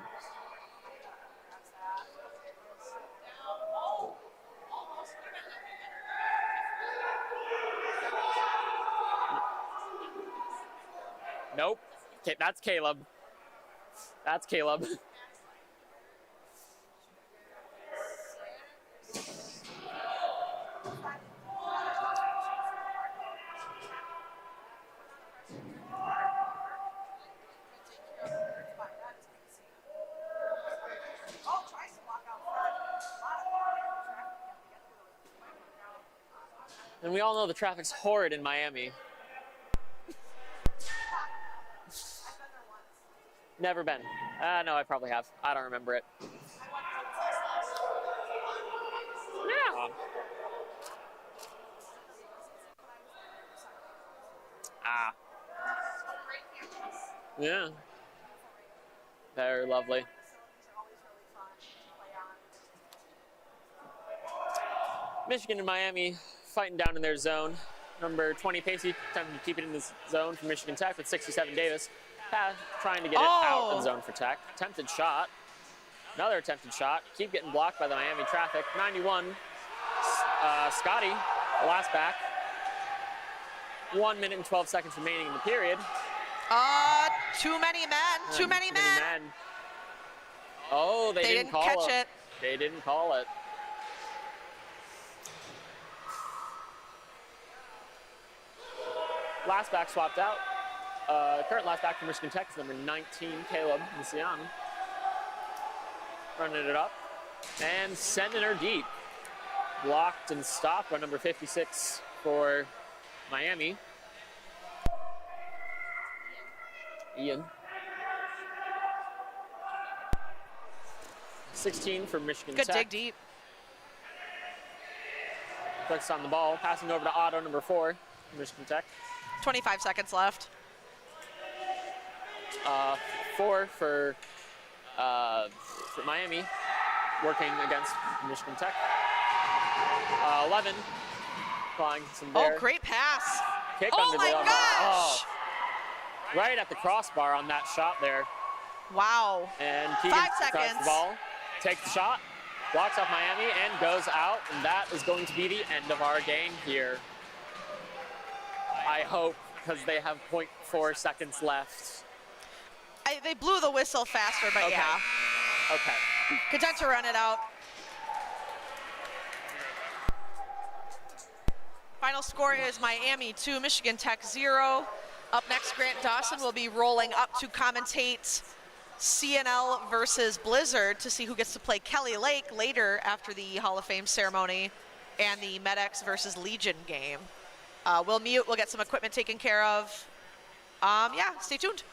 Nope. Okay, that's Caleb. That's Caleb. And we all know the traffic's horrid in Miami. Never been. No, I probably have. I don't remember it. Yeah. Ah. Yeah. Very lovely. Michigan and Miami fighting down in their zone. Number 20, Pacey, attempting to keep it in the zone for Michigan Tech with 67, Davis. Trying to get it out of the zone for Tech. Attempted shot. Another attempted shot. Keep getting blocked by the Miami traffic. 91, Scotty, the last back. 1 minute and 12 seconds remaining in the period. Too many men. Too many men. Oh, they didn't call catch it. They didn't call it. Last back swapped out. Current last back for Michigan Tech is number 19, Caleb Messian. Running it up and sending her deep. blocked and stopped by number 56 for Miami. Ian. 16 for Michigan Good Tech. dig deep. Clicks on the ball, passing over to Otto, number 4, Michigan Tech. 25 seconds left. 4 for Miami, working against Michigan Tech. 11, applying some there. Oh, great pass. Kick Oh under my the elbow. gosh. Oh, right at the crossbar on that shot there. Wow. And Keegan 5 grabs seconds. the ball, takes the shot, blocks off Miami, and goes out. And that is going to be the end of our game here. I hope, because they have 0.4 seconds left. They blew the whistle faster, but Okay. yeah. Okay. Content to run it out. Final score is Miami 2, Michigan Tech 0. Up next, Grant Dawson will be rolling up to commentate CNL versus Blizzard to see who gets to play Kelly Lake later after the Hall of Fame ceremony and the MedX versus Legion game. We'll mute, we'll get some equipment taken care of. Yeah, stay tuned.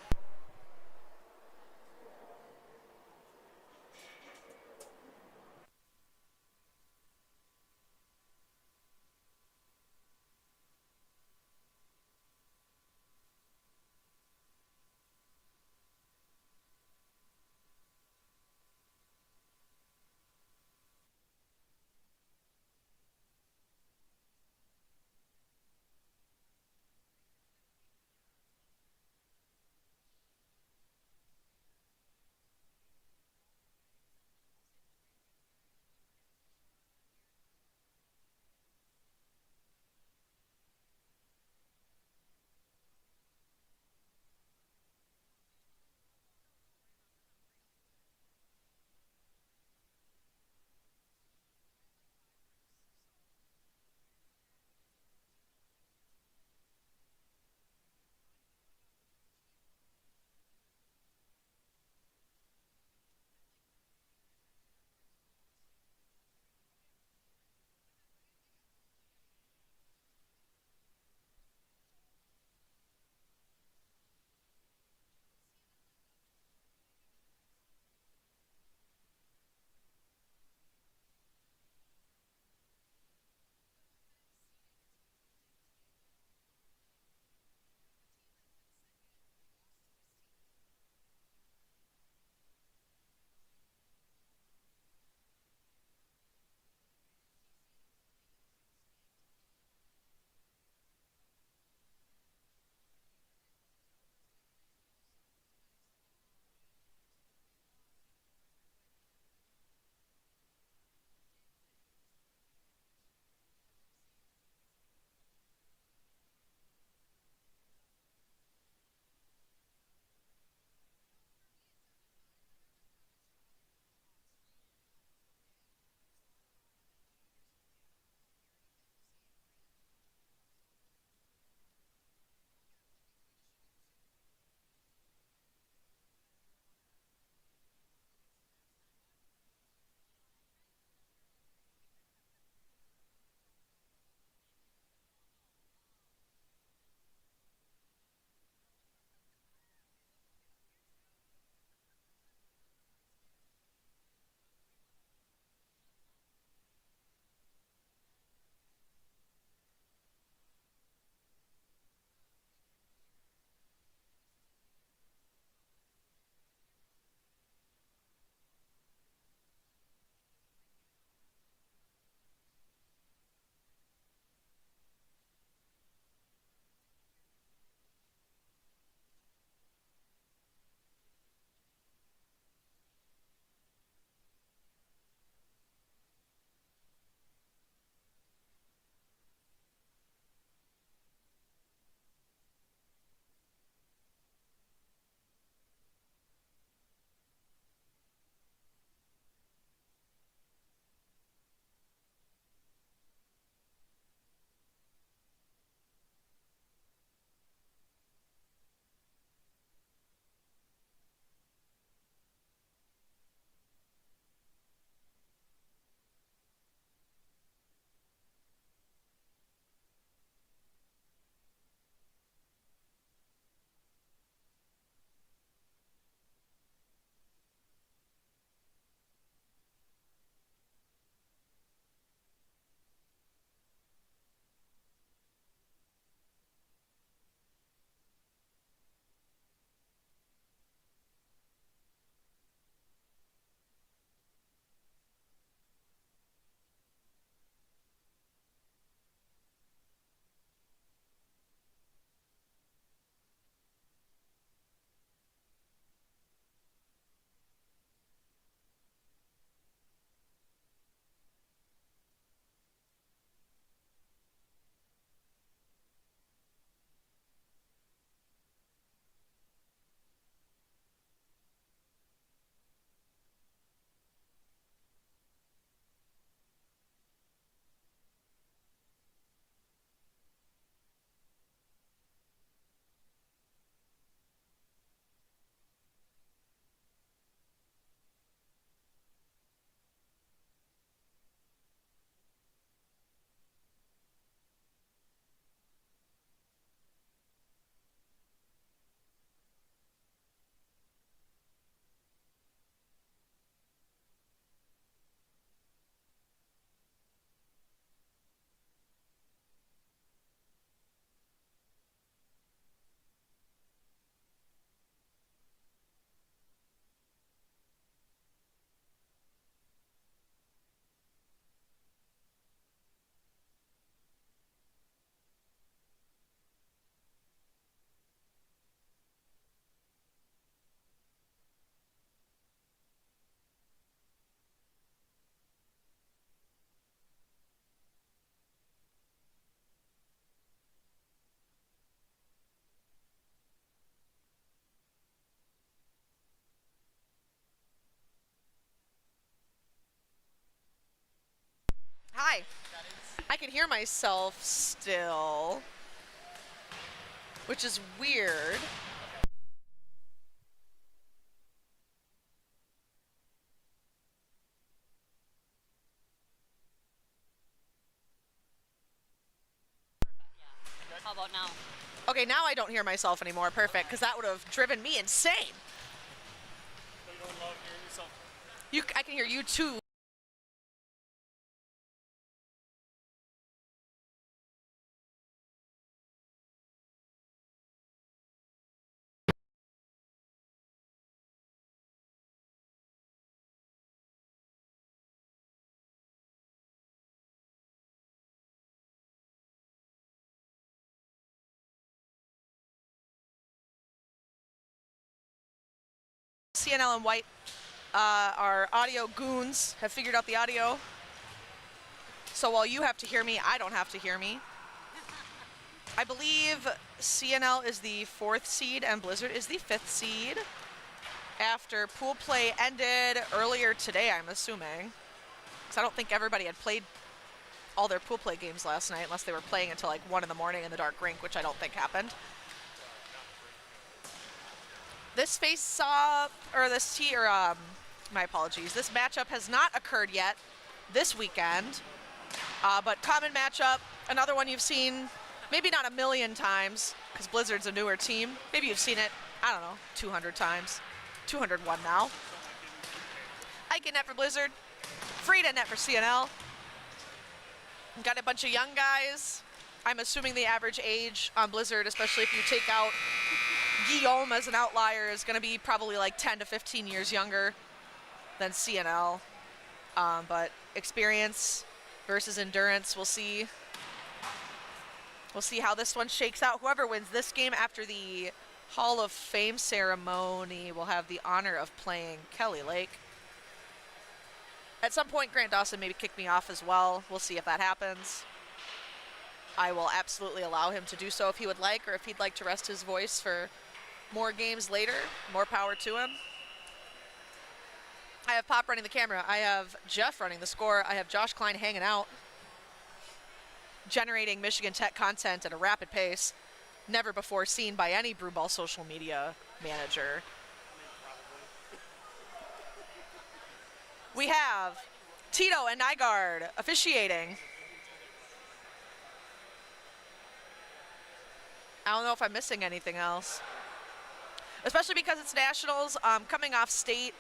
why. I can hear myself still, which is weird. How about now? Okay, now I don't hear myself anymore. Perfect, because that would have driven me insane. So you don't love hearing yourself? I can hear you too. CNL and White, our audio goons, have figured out the audio. So while you have to hear me, I don't have to hear me. I believe CNL is the 4th seed and Blizzard is the 5th seed. After pool play ended earlier today, I'm assuming. Because I don't think everybody had played all their pool play games last night, unless they were playing until like 1 in the morning in the dark rink, which I don't think happened. This face-off, or this my apologies, this matchup has not occurred yet this weekend, but common matchup, another one you've seen, maybe not a million times, because Blizzard's a newer team. Maybe you've seen it, I don't know, 200 times, 201 now. Ike and net for Blizzard, Frida net for CNL. Got a bunch of young guys. I'm assuming the average age on Blizzard, especially if you take out Guillaume as an outlier, is going to be probably like 10 to 15 years younger than CNL. But experience versus endurance, we'll see. We'll see how this one shakes out. Whoever wins this game after the Hall of Fame ceremony will have the honor of playing Kelly Lake. At some point, Grant Dawson maybe kick me off as well. We'll see if that happens. I will absolutely allow him to do so if he would like, or if he'd like to rest his voice for more games later. More power to him. I have Pop running the camera. I have Jeff running the score. I have Josh Klein hanging out, generating Michigan Tech content at a rapid pace, never before seen by any Broomball social media manager. We have Tito and Nygaard officiating. I don't know if I'm missing anything else. Especially because it's nationals, coming off state,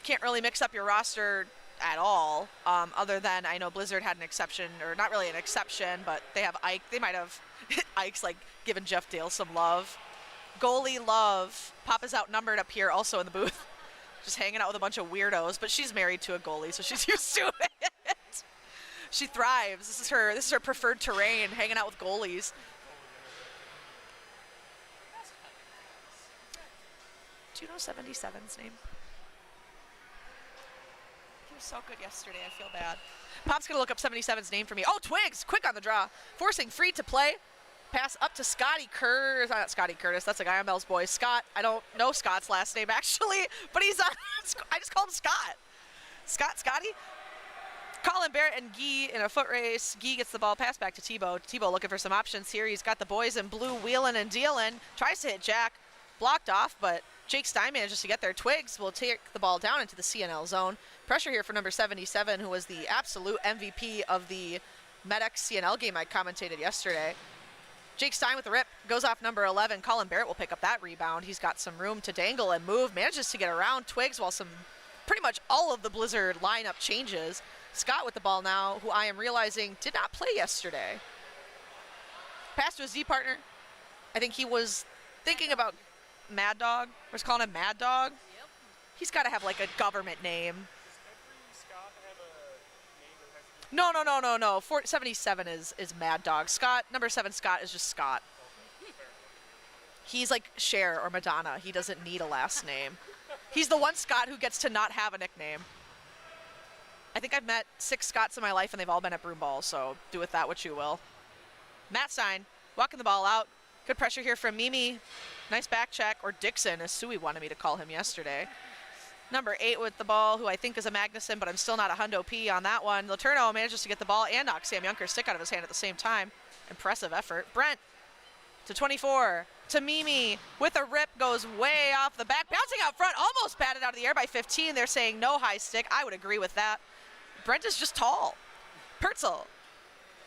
can't really mix up your roster at all, other than I know Blizzard had an exception, or not really an exception, but they have Ike. They might have Ike's like giving Jeff Dale some love. Goalie Love, Papa's outnumbered up here also in the booth, just hanging out with a bunch of weirdos, but she's married to a goalie, so she's used to it. She thrives. This is her preferred terrain, hanging out with goalies. Do you know 77's name? He was so good yesterday, I feel bad. Pop's gonna look up 77's name for me. Oh, Twigs, quick on the draw. Forcing Free to play. Pass up to Scotty Curtis. Not Scotty Curtis, that's a guy on Mel's Boys. Scott, I don't know Scott's last name actually, but he's on, I just call him Scott. Scotty? Colin Barrett and Guy in a foot race. Guy gets the ball, pass back to Tebow. Tebow looking for some options here. He's got the boys in blue wheeling and dealing. Tries to hit Jack. Blocked off, but Jake Stein manages to get there. Twigs will take the ball down into the CNL zone. Pressure here for number 77, who was the absolute MVP of the Medex CNL game I commentated yesterday. Jake Stein with the rip, goes off number 11. Colin Barrett will pick up that rebound. He's got some room to dangle and move, manages to get around Twigs while pretty much all of the Blizzard lineup changes. Scott with the ball now, who I am realizing did not play yesterday. Pass to his Z partner. I think he was thinking about Mad Dog. We're calling him Mad Dog. Yep. He's got to have like a government name. Does every Scott have a name that has to be... No. 77 is Mad Dog. Scott, number 7 Scott is just Scott. He's like Cher or Madonna. He doesn't need a last name. He's the one Scott who gets to not have a nickname. I think I've met 6 Scotts in my life and they've all been at Broomball, so do with that what you will. Matt Stein walking the ball out. Good pressure here from Mimi. Nice back check, or Dixon, as Suey wanted me to call him yesterday. Number 8 with the ball, who I think is a Magnuson, but I'm still not a Hundo P on that one. Letourneau manages to get the ball and knock Sam Junker's stick out of his hand at the same time. Impressive effort. Brent to 24, to Mimi with a rip, goes way off the back, bouncing out front, almost batted out of the air by 15. They're saying no high stick. I would agree with that. Brent is just tall. Pertzel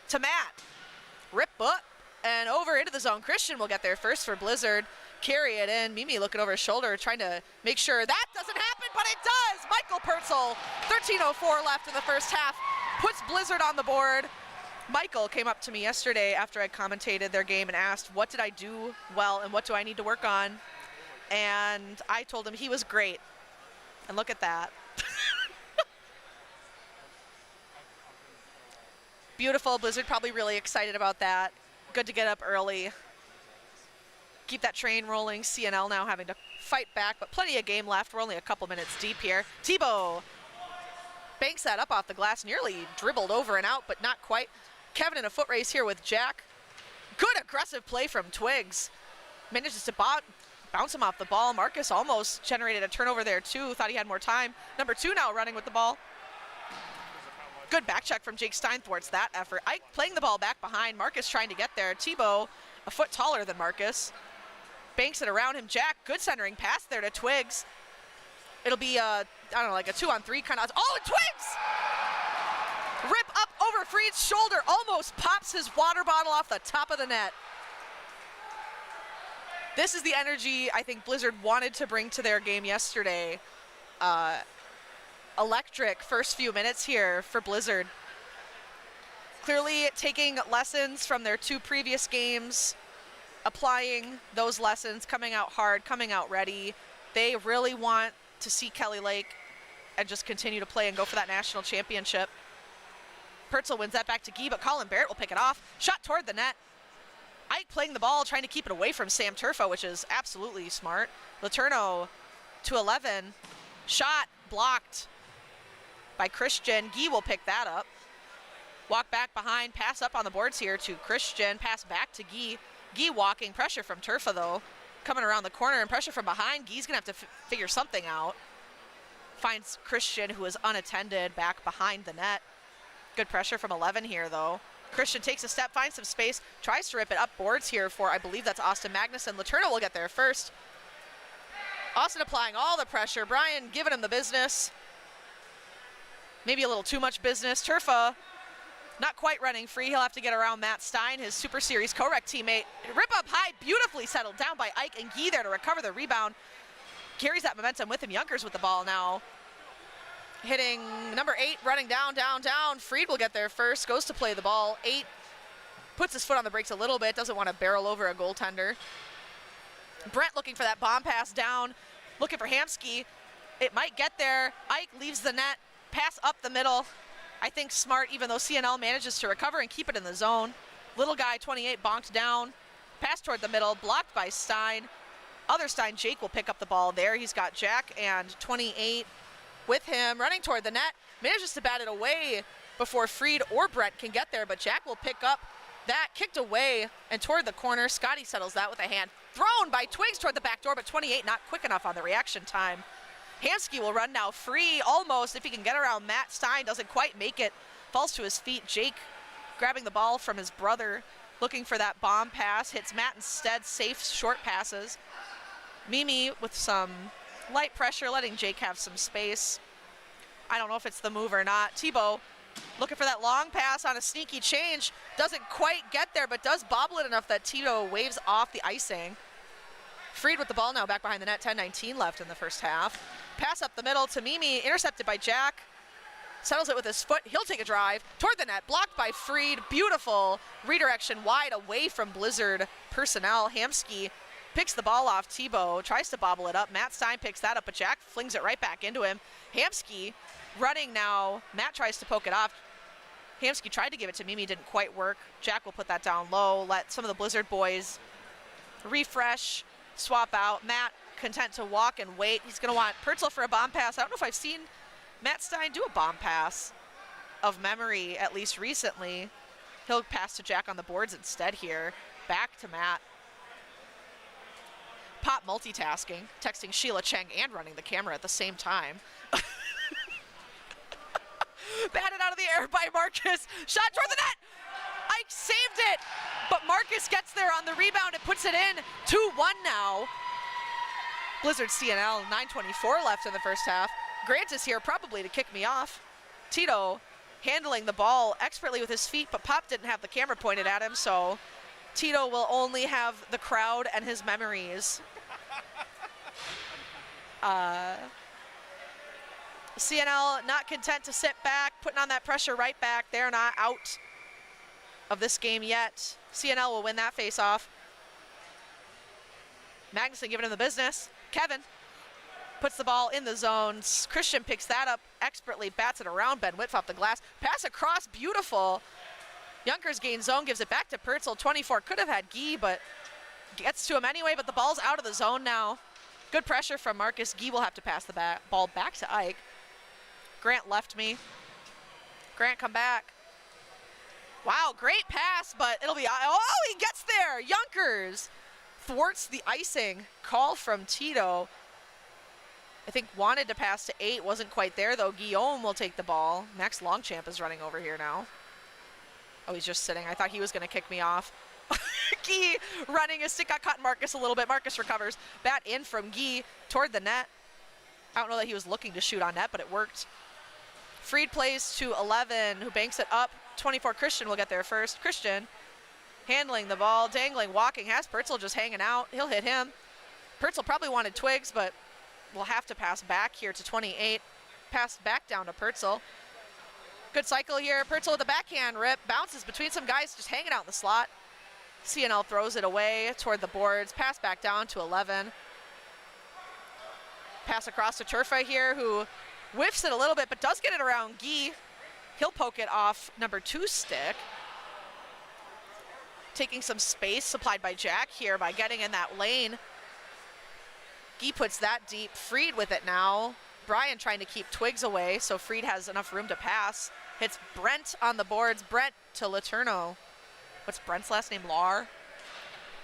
to Matt. Rip up and over into the zone. Christian will get there first for Blizzard. Carry it in. Mimi looking over his shoulder, trying to make sure that doesn't happen, but it does! Michael Pertzel, 13:04 left in the first half, puts Blizzard on the board. Michael came up to me yesterday after I commentated their game and asked, what did I do well and what do I need to work on? And I told him he was great. And look at that. Beautiful. Blizzard probably really excited about that. Good to get up early. Keep that train rolling. CNL now having to fight back, but plenty of game left. We're only a couple minutes deep here. Tebow banks that up off the glass, nearly dribbled over and out, but not quite. Kevin in a foot race here with Jack. Good aggressive play from Twigs. Manages to bounce him off the ball. Marcus almost generated a turnover there too. Thought he had more time. Number 2 now running with the ball. Good back check from Jake Stein thwarts that effort. Ike playing the ball back behind. Marcus trying to get there. Tebow a foot taller than Marcus. Banks it around him. Jack, good centering pass there to Twigs. It'll be, I don't know, like a 2-on-3 kind of. Oh, and Twigs! Rip up over Freed's shoulder. Almost pops his water bottle off the top of the net. This is the energy I think Blizzard wanted to bring to their game yesterday. Electric first few minutes here for Blizzard. Clearly taking lessons from their 2 previous games, applying those lessons, coming out hard, coming out ready. They really want to see Kelly Lake and just continue to play and go for that national championship. Pertzel wins that back to Guy, but Colin Barrett will pick it off. Shot toward the net. Ike playing the ball, trying to keep it away from Sam Turfo, which is absolutely smart. Letourneau to 11. Shot blocked by Christian. Guy will pick that up. Walk back behind, pass up on the boards here to Christian, pass back to Guy. Guy walking, pressure from Turfa though. Coming around the corner and pressure from behind. Guy's gonna have to figure something out. Finds Christian, who is unattended, back behind the net. Good pressure from 11 here though. Christian takes a step, finds some space, tries to rip it up boards here for, I believe that's Austin Magnuson. Letourneau will get there first. Austin applying all the pressure. Brian giving him the business. Maybe a little too much business. Turfa not quite running free. He'll have to get around Matt Stein, his Super Series co-rec teammate. Rip up high, beautifully settled down by Ike, and Guy there to recover the rebound. Carries that momentum with him. Junkers with the ball now. Hitting number 8, running down, down, down. Freed will get there first, goes to play the ball. 8 puts his foot on the brakes a little bit, doesn't want to barrel over a goaltender. Brent looking for that bomb pass down, looking for Hamsky. It might get there. Ike leaves the net, pass up the middle. I think smart, even though CNL manages to recover and keep it in the zone. Little guy, 28, bonked down. Pass toward the middle, blocked by Stein. Other Stein, Jake will pick up the ball there. He's got Jack and 28 with him, running toward the net. Manages to bat it away before Freed or Brent can get there, but Jack will pick up that, kicked away and toward the corner. Scotty settles that with a hand. Thrown by Twigs toward the back door, but 28 not quick enough on the reaction time. Hamsky will run now free, almost, if he can get around Matt Stein, doesn't quite make it. Falls to his feet. Jake grabbing the ball from his brother, looking for that bomb pass, hits Matt instead, safe short passes. Mimi with some light pressure, letting Jake have some space. I don't know if it's the move or not. Tebow looking for that long pass on a sneaky change. Doesn't quite get there, but does bobble it enough that Tebow waves off the icing. Freed with the ball now back behind the net, 10:19 left in the first half. Pass up the middle to Mimi, intercepted by Jack. Settles it with his foot. He'll take a drive toward the net, blocked by Freed. Beautiful redirection wide away from Blizzard personnel. Hamsky picks the ball off Tebow, tries to bobble it up. Matt Stein picks that up, but Jack flings it right back into him. Hamsky running now. Matt tries to poke it off. Hamsky tried to give it to Mimi, didn't quite work. Jack will put that down low, let some of the Blizzard boys refresh, swap out. Matt content to walk and wait. He's going to want Pertzel for a bomb pass. I don't know if I've seen Matt Stein do a bomb pass of memory, at least recently. He'll pass to Jack on the boards instead here. Back to Matt. Pop multitasking, texting Sheila Cheng and running the camera at the same time. Batted out of the air by Marcus. Shot toward the net. Ike saved it, but Marcus gets there on the rebound and puts it in. 2-1 now. Blizzard CNL, 9:24 left in the first half. Grant is here probably to kick me off. Tito handling the ball expertly with his feet, but Pop didn't have the camera pointed at him, so Tito will only have the crowd and his memories. CNL not content to sit back, putting on that pressure right back. They're not out of this game yet. CNL will win that face-off. Magnuson giving him the business. Kevin puts the ball in the zones. Christian picks that up expertly, bats it around Ben Whitf off the glass. Pass across, beautiful. Yonkers gains zone, gives it back to Pertzel. 24 could have had Guy, but gets to him anyway, but the ball's out of the zone now. Good pressure from Marcus. Guy will have to pass the ball back to Ike. Grant left me. Grant, come back. Wow, great pass, but it'll be, oh, he gets there. Yonkers thwarts the icing. Call from Tito. I think wanted to pass to 8, wasn't quite there though. Guillaume will take the ball. Max Longchamp is running over here now. Oh, he's just sitting. I thought he was gonna kick me off. Guy running, his stick got caught in Marcus a little bit. Marcus recovers. Bat in from Guy toward the net. I don't know that he was looking to shoot on net, but it worked. Freed plays to 11, who banks it up. 24, Christian will get there first. Christian handling the ball, dangling, walking, has Pertzel just hanging out. He'll hit him. Pertzel probably wanted Twigs, but will have to pass back here to 28. Pass back down to Pertzel. Good cycle here. Pertzel with a backhand rip. Bounces between some guys just hanging out in the slot. CNL throws it away toward the boards. Pass back down to 11. Pass across to Turfa here, who whiffs it a little bit, but does get it around Guy. He'll poke it off number 2 stick. Taking some space supplied by Jack here by getting in that lane. Guy puts that deep. Freed with it now. Brian trying to keep Twigs away, so Freed has enough room to pass. Hits Brent on the boards. Brent to Letourneau. What's Brent's last name? Lar?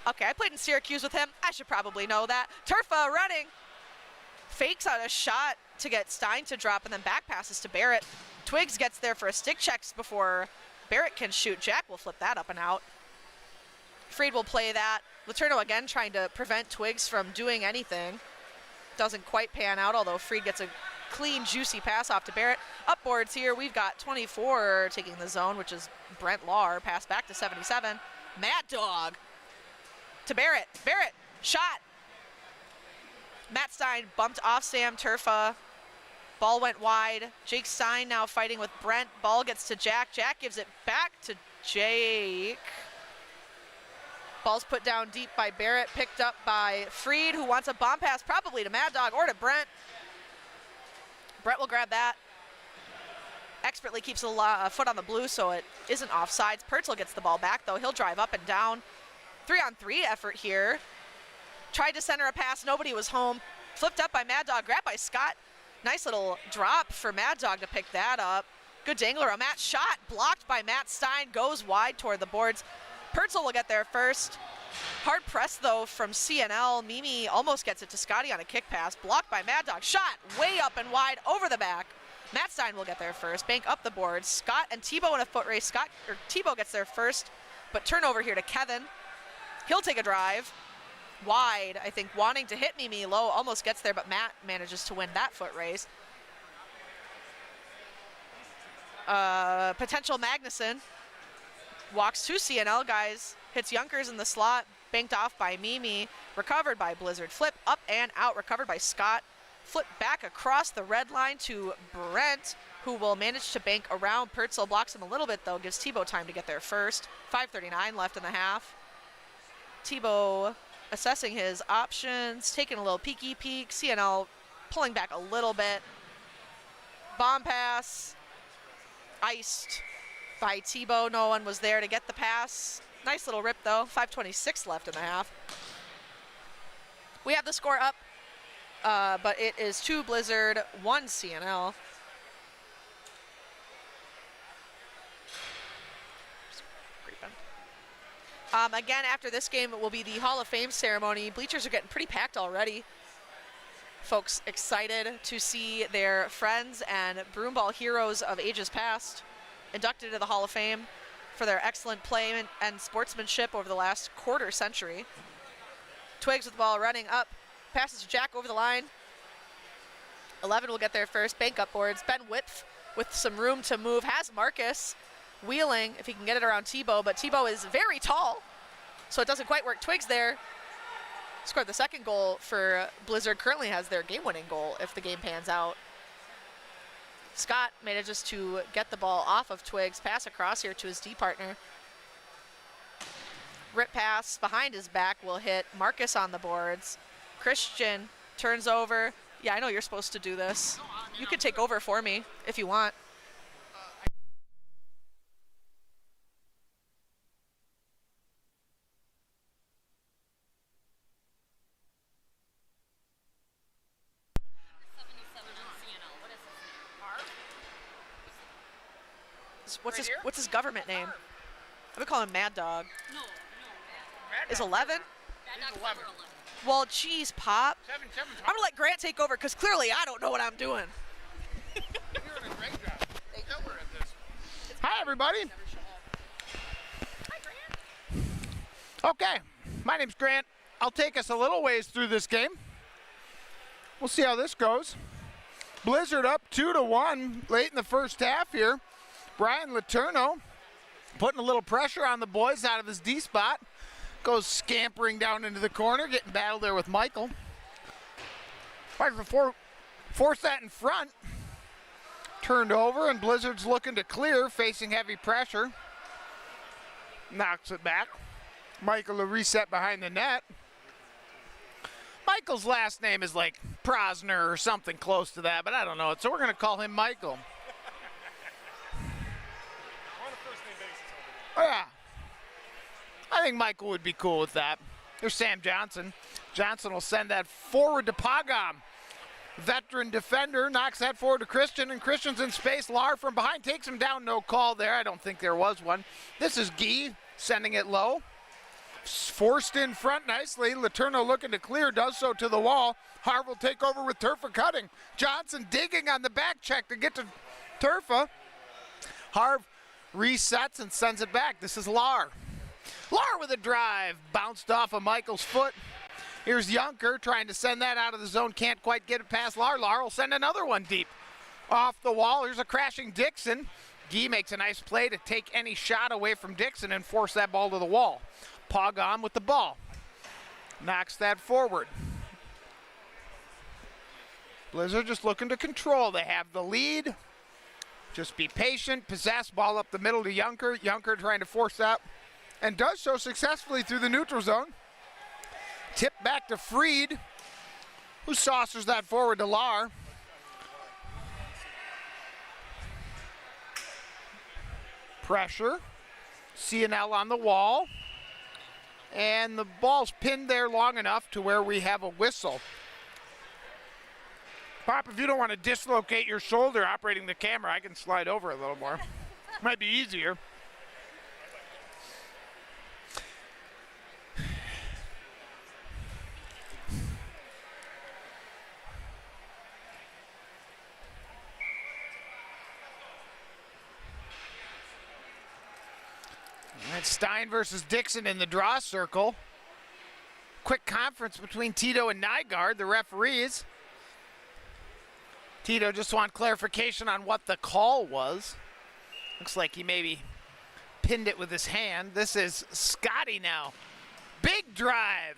Okay, I played in Syracuse with him. I should probably know that. Turfa running. Fakes out a shot to get Stein to drop and then back passes to Barrett. Twigs gets there for a stick checks before Barrett can shoot. Jack will flip that up and out. Freed will play that. Letourneau again trying to prevent Twigs from doing anything. Doesn't quite pan out, although Freed gets a clean, juicy pass off to Barrett. Up boards here, we've got 24 taking the zone, which is Brent Lahr. Pass back to 77. Mad Dog to Barrett. Barrett, shot. Matt Stein bumped off Sam Turfa. Ball went wide. Jake Stein now fighting with Brent. Ball gets to Jack. Jack gives it back to Jake. Ball's put down deep by Barrett, picked up by Freed, who wants a bomb pass probably to Mad Dog or to Brent. Brent will grab that. Expertly keeps a foot on the blue so it isn't offsides. Pertzel gets the ball back though. He'll drive up and down. 3-on-3 effort here. Tried to center a pass, nobody was home. Flipped up by Mad Dog, grabbed by Scott. Nice little drop for Mad Dog to pick that up. Good dangler, a Matt shot, blocked by Matt Stein, goes wide toward the boards. Pertzel will get there first. Hard press though from CNL. Mimi almost gets it to Scotty on a kick pass, blocked by Mad Dog. Shot way up and wide over the back. Matt Stein will get there first, bank up the boards. Scott and Tebow in a foot race. Tebow gets there first, but turnover here to Kevin. He'll take a drive. Wide, I think, wanting to hit Mimi low, almost gets there, but Matt manages to win that foot race. Potential Magnuson walks to CNL, guys, hits Yonkers in the slot, banked off by Mimi, recovered by Blizzard. Flip up and out, recovered by Scott. Flip back across the red line to Brent, who will manage to bank around. Pertzel blocks him a little bit, though, gives Tebow time to get there first. 5:39 left in the half. Tebow assessing his options, taking a little peeky peek. CNL pulling back a little bit. Bomb pass. Iced by Tebow. No one was there to get the pass. Nice little rip, though. 5:26 left in the half. We have the score up, but it is 2 Blizzard, 1 CNL. Again, after this game, it will be the Hall of Fame ceremony. Bleachers are getting pretty packed already. Folks excited to see their friends and broomball heroes of ages past inducted into the Hall of Fame for their excellent play and sportsmanship over the last quarter century. Twigs with the ball running up, passes to Jack over the line. 11 will get there first, bank up boards. Ben Whitf with some room to move, has Marcus wheeling if he can get it around Tebow, but Tebow is very tall, so it doesn't quite work. Twigs there scored the second goal for Blizzard, currently has their game-winning goal if the game pans out. Scott manages to get the ball off of Twigs, pass across here to his D partner. Rip pass behind his back will hit Marcus on the boards. Christian turns over. Yeah, I know you're supposed to do this. You can take over for me if you want. What's his government name? I've been calling him Mad Dog. No. Is 11? He's 11. Well, geez, Pop. 7. I'm gonna let Grant take over because clearly I don't know what I'm doing. You're doing a great job. Take over at this. Hi, everybody. Hi, Grant. Okay, my name's Grant. I'll take us a little ways through this game. We'll see how this goes. Blizzard up 2-1 late in the first half here. Brian Letourneau putting a little pressure on the boys out of his D spot. Goes scampering down into the corner, getting battled there with Michael. Right for force that in front. Turned over, and Blizzard's looking to clear, facing heavy pressure. Knocks it back. Michael a reset behind the net. Michael's last name is like Prosner or something close to that, but I don't know it, so we're going to call him Michael. Oh, yeah. I think Michael would be cool with that. There's Sam Johnson. Johnson will send that forward to Pregame. Veteran defender knocks that forward to Christian, and Christian's in space. Lar from behind takes him down. No call there. I don't think there was one. This is Guy sending it low. Forced in front nicely. Letourneau looking to clear, does so to the wall. Harv will take over with Turfa cutting. Johnson digging on the back check to get to Turfa. Harv resets and sends it back. This is Lar. Lar with a drive. Bounced off of Michael's foot. Here's Junker trying to send that out of the zone. Can't quite get it past Lar. Lar will send another one deep. Off the wall. Here's a crashing Dixon. Guy makes a nice play to take any shot away from Dixon and force that ball to the wall. Pregame with the ball. Knocks that forward. Blizzard just looking to control. They have the lead. Just be patient. Possess ball up the middle to Junker. Junker trying to force that and does so successfully through the neutral zone. Tip back to Freed, who saucers that forward to Lar. Pressure. CNL on the wall. And the ball's pinned there long enough to where we have a whistle. Pop, if you don't want to dislocate your shoulder operating the camera, I can slide over a little more. Might be easier. And Stein versus Dixon in the draw circle. Quick conference between Tito and Nygaard, the referees. Tito just want clarification on what the call was. Looks like he maybe pinned it with his hand. This is Scotty now. Big drive.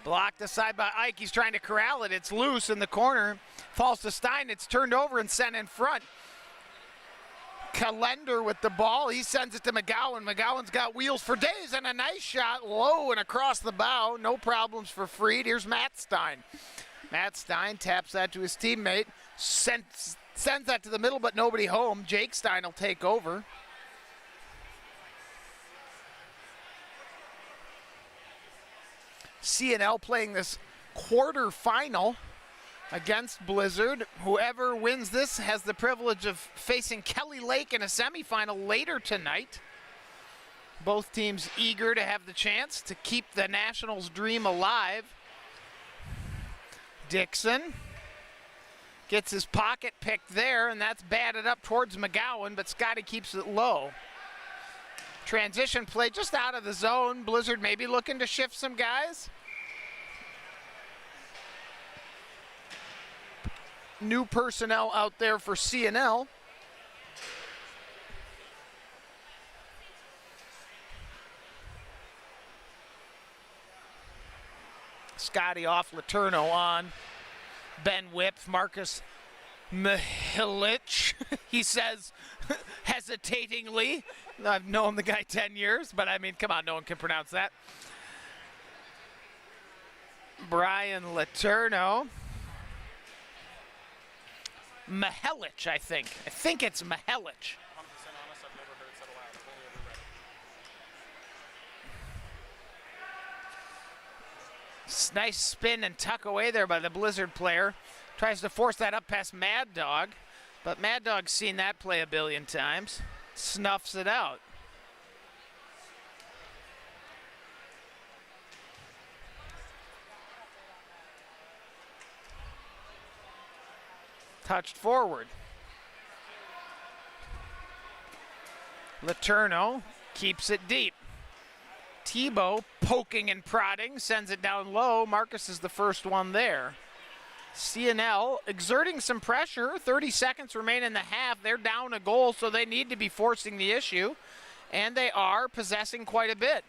Blocked aside by Ike. He's trying to corral it. It's loose in the corner. Falls to Stein. It's turned over and sent in front. Calendar with the ball. He sends it to McGowan. McGowan's got wheels for days and a nice shot low and across the bow. No problems for Freed. Here's Matt Stein. Matt Stein taps that to his teammate. Sends that to the middle, but nobody home. Jake Stein will take over. CNL playing this quarterfinal against Blizzard. Whoever wins this has the privilege of facing Kelly Lake in a semifinal later tonight. Both teams eager to have the chance to keep the Nationals' dream alive. Dixon gets his pocket picked there, and that's batted up towards McGowan, but Scotty keeps it low. Transition play just out of the zone. Blizzard maybe looking to shift some guys. New personnel out there for CNL. Scotty off, Letourneau on. Ben Whip, Marcus Mihalic, he says hesitatingly. I've known the guy 10 years, but I mean, come on, no one can pronounce that. Brian Letourneau. Mihalic, I think. I think it's Mihalic. 100% honest, I've never heard it said aloud. I've only ever read it. Nice spin and tuck away there by the Blizzard player. Tries to force that up past Mad Dog, but Mad Dog's seen that play a billion times. Snuffs it out. Touched forward. Letourneau keeps it deep. Tebow poking and prodding, sends it down low. Marcus is the first one there. CNL exerting some pressure. 30 seconds remain in the half. They're down a goal, so they need to be forcing the issue. And they are possessing quite a bit.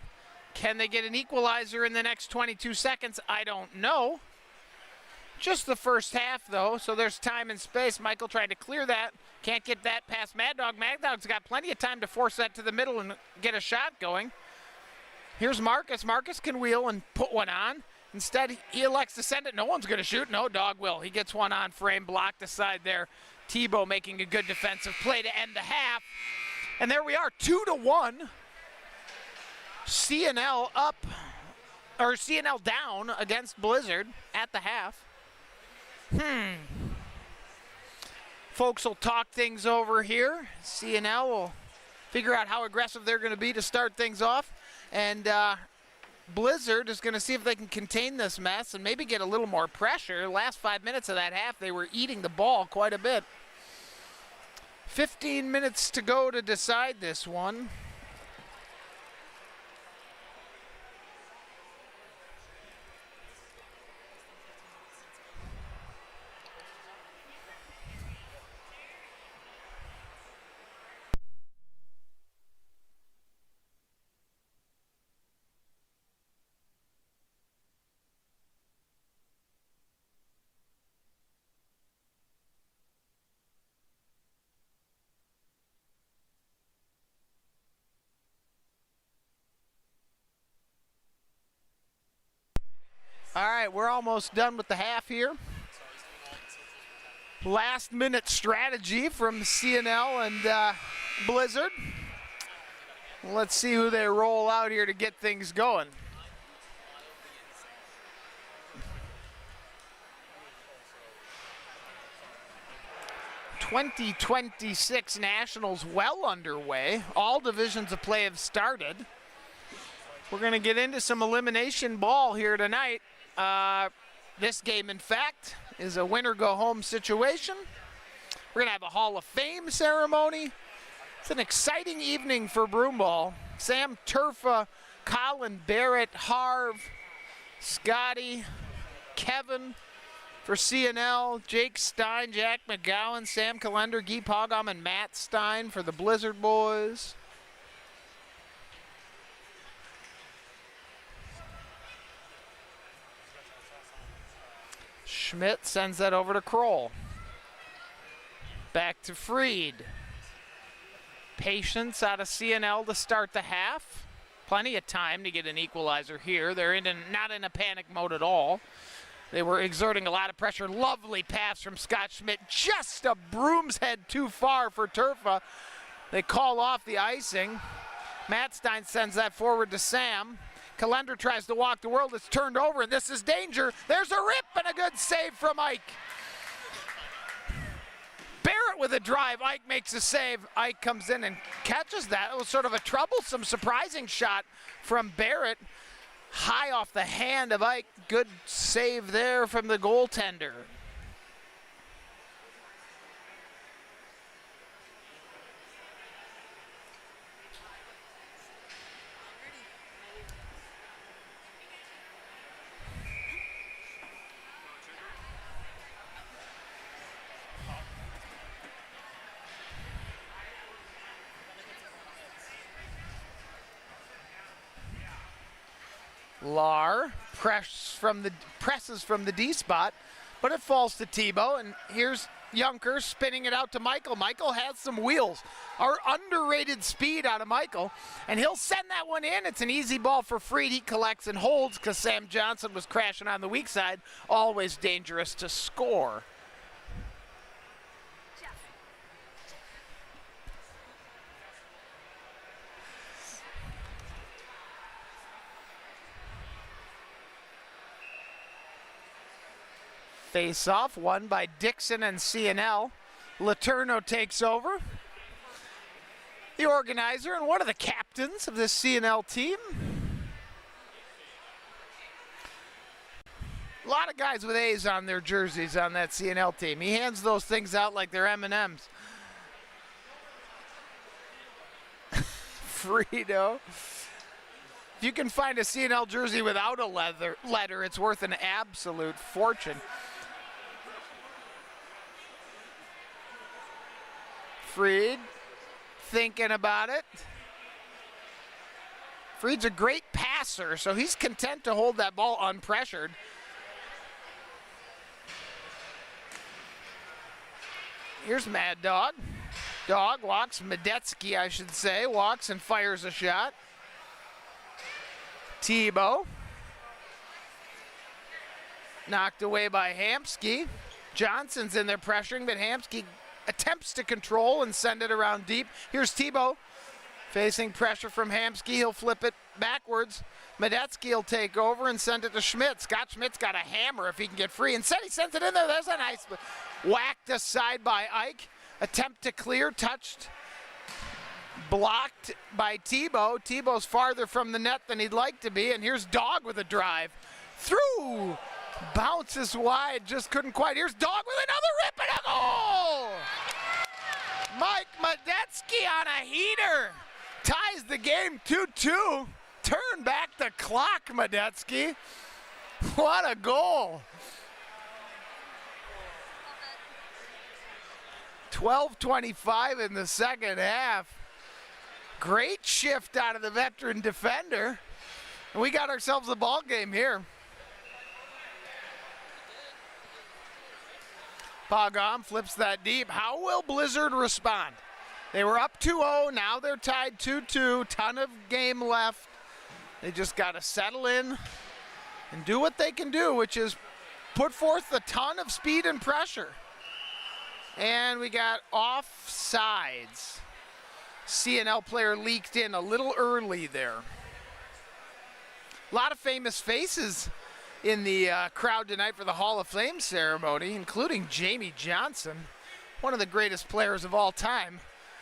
Can they get an equalizer in the next 22 seconds? I don't know. Just the first half, though, so there's time and space. Michael tried to clear that. Can't get that past Mad Dog. Mad Dog's got plenty of time to force that to the middle and get a shot going. Here's Marcus. Marcus can wheel and put one on. Instead, he elects to send it. No one's going to shoot. No, Dog will. He gets one on frame, blocked aside there. Tebow making a good defensive play to end the half. And there we are, 2-1. CNL up, or CNL down against Blizzard at the half. Folks will talk things over here. CNL will figure out how aggressive they're going to be to start things off. And Blizzard is going to see if they can contain this mess and maybe get a little more pressure. Last 5 minutes of that half, they were eating the ball quite a bit. 15 minutes to go to decide this one. All right, we're almost done with the half here. Last minute strategy from CNL and Blizzard. Let's see who they roll out here to get things going. '26 Nationals well underway. All divisions of play have started. We're going to get into some elimination ball here tonight. This game, in fact, is a winner-go-home situation. We're going to have a Hall of Fame ceremony. It's an exciting evening for Broomball. Sam Turfa, Colin Barrett, Harv, Scotty, Kevin for CNL, Jake Stein, Jack McGowan, Sam Calendar, Guy Pogom, and Matt Stein for the Blizzard boys. Schmidt sends that over to Kroll. Back to Freed. Patience out of CNL to start the half. Plenty of time to get an equalizer here. They're not in a panic mode at all. They were exerting a lot of pressure. Lovely pass from Scott Schmidt. Just a broom's head too far for Turfa. They call off the icing. Matt Stein sends that forward to Sam. Calendar tries to walk the world. It's turned over, and this is danger. There's a rip and a good save from Ike. Barrett with a drive. Ike makes a save. Ike comes in and catches that. It was sort of a troublesome, surprising shot from Barrett. High off the hand of Ike. Good save there from the goaltender. Lar presses from the D spot, but it falls to Tebow, and here's Junker spinning it out to Michael. Michael has some wheels. Our underrated speed out of Michael, and he'll send that one in. It's an easy ball for Freed. He collects and holds because Sam Johnson was crashing on the weak side. Always dangerous to score. Face-off won by Dixon and CNL. Letourneau takes over. The organizer and one of the captains of this CNL team. A lot of guys with A's on their jerseys on that CNL team. He hands those things out like they're M&Ms. Frito. If you can find a CNL jersey without a letter, it's worth an absolute fortune. Freed thinking about it. Freed's a great passer, so he's content to hold that ball unpressured. Here's Mad Dog. Dog walks, Medetsky, I should say, walks and fires a shot. Tebow. Knocked away by Hamsky. Johnson's in there pressuring, but Hamsky attempts to control and send it around deep. Here's Tebow facing pressure from Hamsky. He'll flip it backwards. Medetsky will take over and send it to Schmidt. Scott Schmidt's got a hammer if he can get free. Instead, he sends it in there. There's a nice whacked aside by Ike. Attempt to clear, touched, blocked by Tebow. Tebow's farther from the net than he'd like to be. And here's Dog with a drive. Through. Bounces wide, just couldn't quite. Here's Dog with another rip and a goal! Mike Medetsky on a heater. Ties the game 2-2. Turn back the clock, Medetsky. What a goal. 12:25 in the second half. Great shift out of the veteran defender. And we got ourselves a ball game here. Pregame flips that deep. How will Blizzard respond? They were up 2-0. Now they're tied 2-2. Ton of game left. They just got to settle in and do what they can do, which is put forth a ton of speed and pressure. And we got offsides. CNL player leaked in a little early there. A lot of famous faces in the crowd tonight for the Hall of Fame ceremony, including Jamie Johnson, one of the greatest players of all time,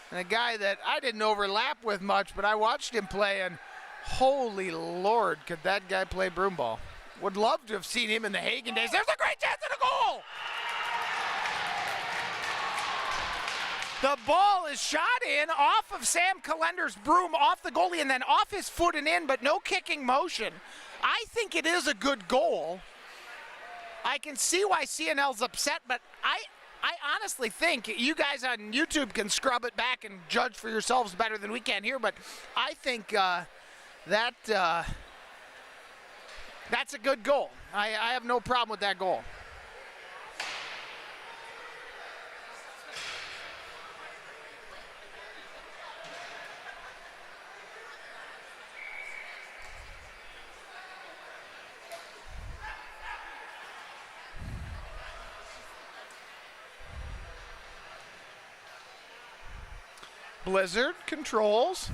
and a guy that I didn't overlap with much, but I watched him play, and holy Lord, could that guy play broomball. Would love to have seen him in the Hagen days. There's a great chance at a goal! The ball is shot in off of Sam Calendar's broom, off the goalie, and then off his foot and in, but no kicking motion. I think it is a good goal. I can see why CNL's upset, but I honestly think you guys on YouTube can scrub it back and judge for yourselves better than we can here, but I think that's a good goal. I have no problem with that goal. Blizzard controls,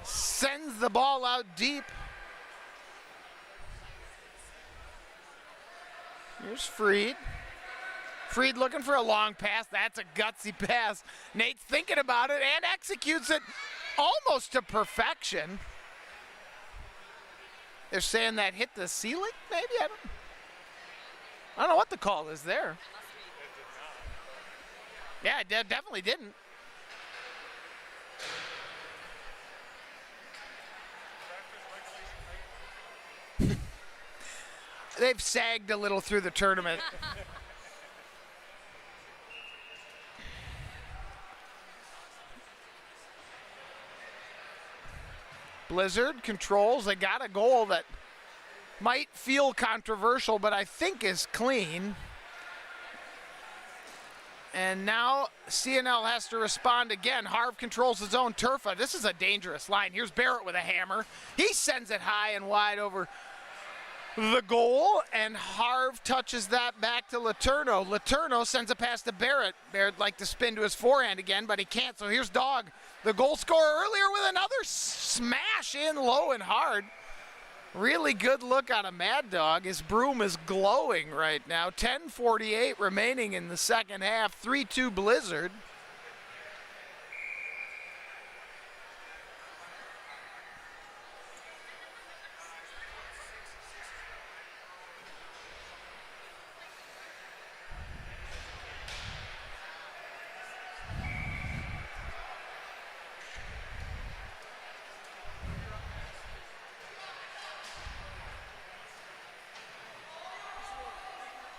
sends the ball out deep. Here's Freed. Freed looking for a long pass. That's a gutsy pass. Nate's thinking about it and executes it almost to perfection. They're saying that hit the ceiling, maybe? I don't know what the call is there. Yeah, it definitely didn't. They've sagged a little through the tournament. Blizzard controls. They got a goal that might feel controversial, but I think is clean. And now CNL has to respond again. Harv controls his own turf. This is a dangerous line. Here's Barrett with a hammer. He sends it high and wide over the goal, and Harv touches that back to Letourneau. Letourneau sends a pass to Barrett. Barrett like to spin to his forehand again, but he can't. So here's Dog, the goal scorer earlier, with another smash in low and hard. Really good look out of Mad Dog. His broom is glowing right now. 10:48 remaining in the second half. 3-2 Blizzard.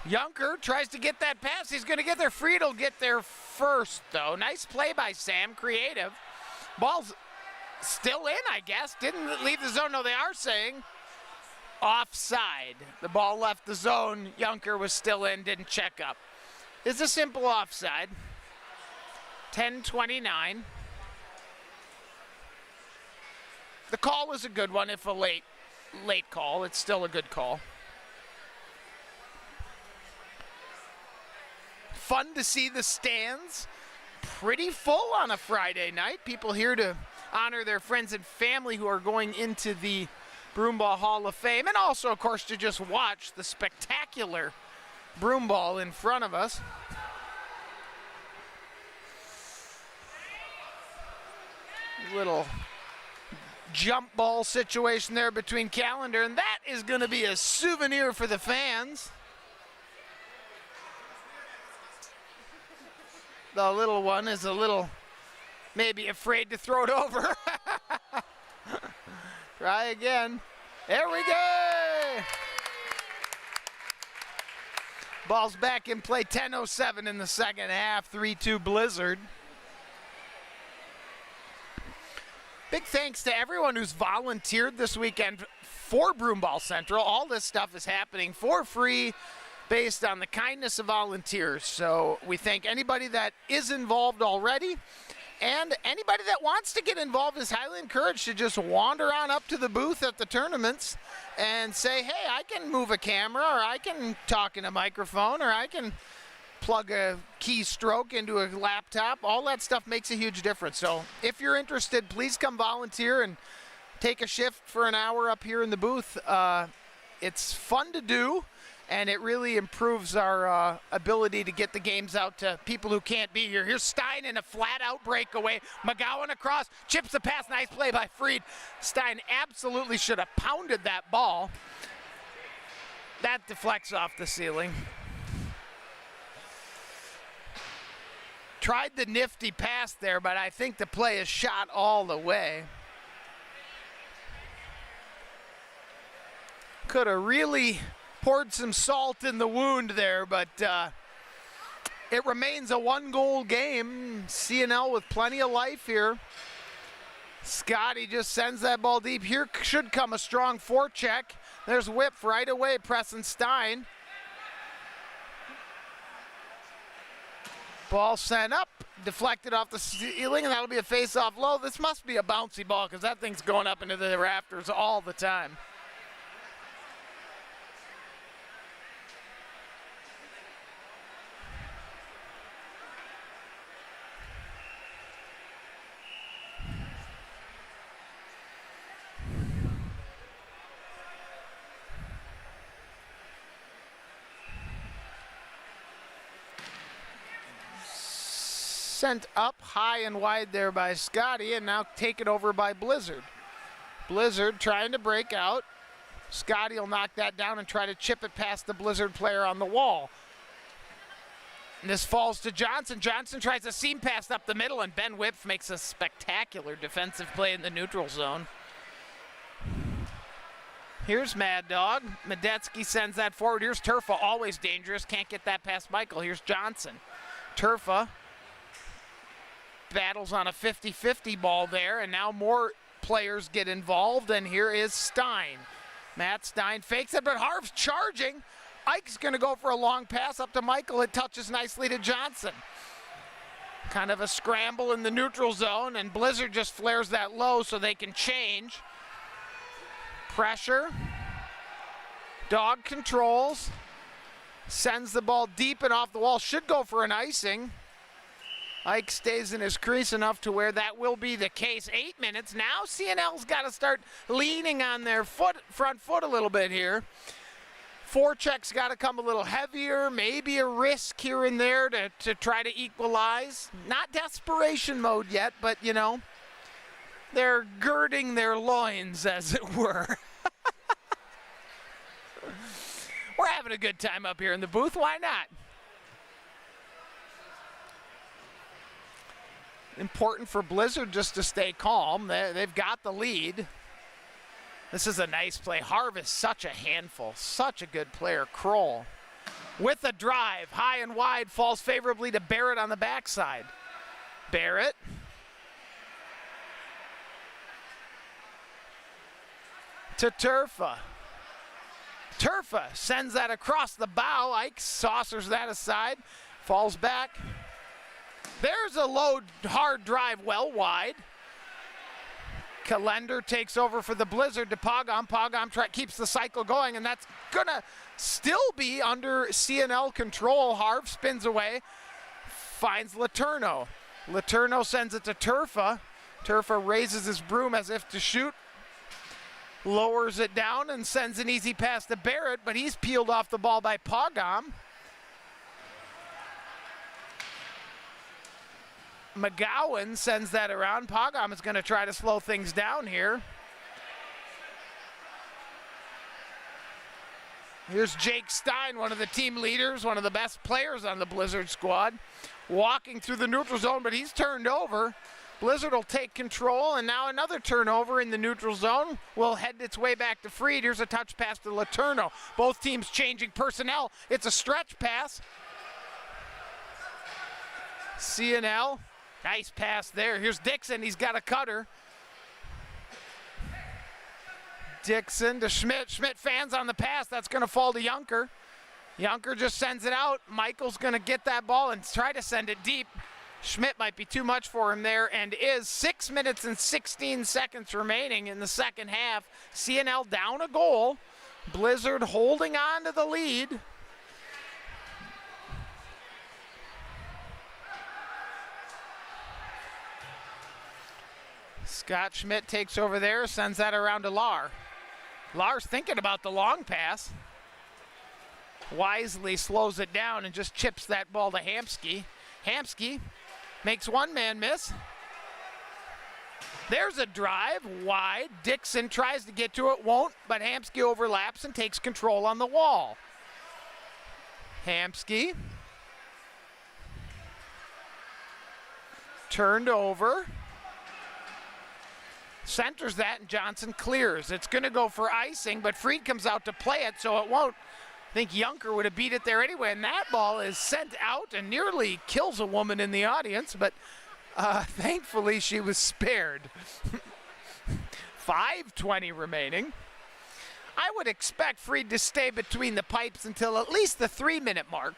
Junker tries to get that pass. He's going to get there. Fried will get there first, though. Nice play by Sam. Creative. Ball's still in, I guess. Didn't leave the zone. No, they are saying offside. The ball left the zone. Junker was still in. Didn't check up. It's a simple offside. 10:29. The call was a good one. If a late call, it's still a good call. Fun to see the stands pretty full on a Friday night. People here to honor their friends and family who are going into the Broomball Hall of Fame, and also, of course, to just watch the spectacular Broomball in front of us. Little jump ball situation there between Callender, and that is going to be a souvenir for the fans. The little one is a little maybe afraid to throw it over. Try again. There we go. Ball's back in play. 10:07 in the second half. 3-2 Blizzard. Big thanks to everyone who's volunteered this weekend for Broomball Central. All this stuff is happening for free, based on the kindness of volunteers. So we thank anybody that is involved already, and anybody that wants to get involved is highly encouraged to just wander on up to the booth at the tournaments and say, hey, I can move a camera, or I can talk in a microphone, or I can plug a keystroke into a laptop. All that stuff makes a huge difference. So if you're interested, please come volunteer and take a shift for an hour up here in the booth. It's fun to do, and it really improves our ability to get the games out to people who can't be here. Here's Stein in a flat-out breakaway. McGowan across, chips the pass. Nice play by Freed. Stein absolutely should have pounded that ball. That deflects off the ceiling. Tried the nifty pass there, but I think the play is shot all the way. Could have really poured some salt in the wound there, but it remains a one-goal game. CNL with plenty of life here. Scotty just sends that ball deep. Here should come a strong forecheck. There's whip right away, pressing Stein. Ball sent up, deflected off the ceiling, and that'll be a face-off low. This must be a bouncy ball because that thing's going up into the rafters all the time. sent up high and wide there by Scotty, and now taken over by Blizzard. Blizzard trying to break out. Scotty will knock that down and try to chip it past the Blizzard player on the wall. And this falls to Johnson. Johnson tries a seam pass up the middle, and Ben Whipf makes a spectacular defensive play in the neutral zone. Here's Mad Dog. Medetzky sends that forward. Here's Turfa, always dangerous. Can't get that past Michael. Here's Johnson. Turfa battles on a 50-50 ball there, and now more players get involved, and here is Stein. Matt Stein fakes it, but Harv's charging. Ike's going to go for a long pass up to Michael. It touches nicely to Johnson. Kind of a scramble in the neutral zone, and Blizzard just flares that low so they can change. Pressure. Dog controls. Sends the ball deep and off the wall. Should go for an icing. Ike stays in his crease enough to where that will be the case. 8 minutes. Now CNL's got to start leaning on their front foot a little bit here. Forecheck's got to come a little heavier, maybe a risk here and there to try to equalize. Not desperation mode yet, but, you know, they're girding their loins, as it were. We're having a good time up here in the booth. Why not? Important for Blizzard just to stay calm. They've got the lead. This is a nice play. Harv is such a handful, such a good player. Kroll with a drive, high and wide, falls favorably to Barrett on the backside. Barrett. To Turfa. Turfa sends that across the bow. Ike saucers that aside, falls back. There's a low, hard drive well wide. Kalender takes over for the Blizzard to Pogom. Pogom keeps the cycle going, and that's going to still be under CNL control. Harv spins away, finds Letourneau. Letourneau sends it to Turfa. Turfa raises his broom as if to shoot. Lowers it down and sends an easy pass to Barrett, but he's peeled off the ball by Pogom. McGowan sends that around. Pogom is going to try to slow things down here. Here's Jake Stein, one of the team leaders, one of the best players on the Blizzard squad, walking through the neutral zone, but he's turned over. Blizzard will take control, and now another turnover in the neutral zone will head its way back to Freed. Here's a touch pass to Letourneau. Both teams changing personnel. It's a stretch pass. CNL. Nice pass there. Here's Dixon. He's got a cutter. Dixon to Schmidt. Schmidt fans on the pass. That's going to fall to Junker. Junker just sends it out. Michael's going to get that ball and try to send it deep. Schmidt might be too much for him there, and is 6 minutes and 16 seconds remaining in the second half. CNL down a goal. Blizzard holding on to the lead. Scott Schmidt takes over there, sends that around to Lahr. Lahr's thinking about the long pass. Wisely slows it down and just chips that ball to Hamsky. Hamsky makes one man miss. There's a drive wide. Dixon tries to get to it, won't, but Hamsky overlaps and takes control on the wall. Hamsky. Turned over. Centers that, and Johnson clears. It's going to go for icing, but Freed comes out to play it, so it won't. I think Junker would have beat it there anyway, and that ball is sent out and nearly kills a woman in the audience, but thankfully she was spared. 5:20 remaining. I would expect Freed to stay between the pipes until at least the 3-minute mark,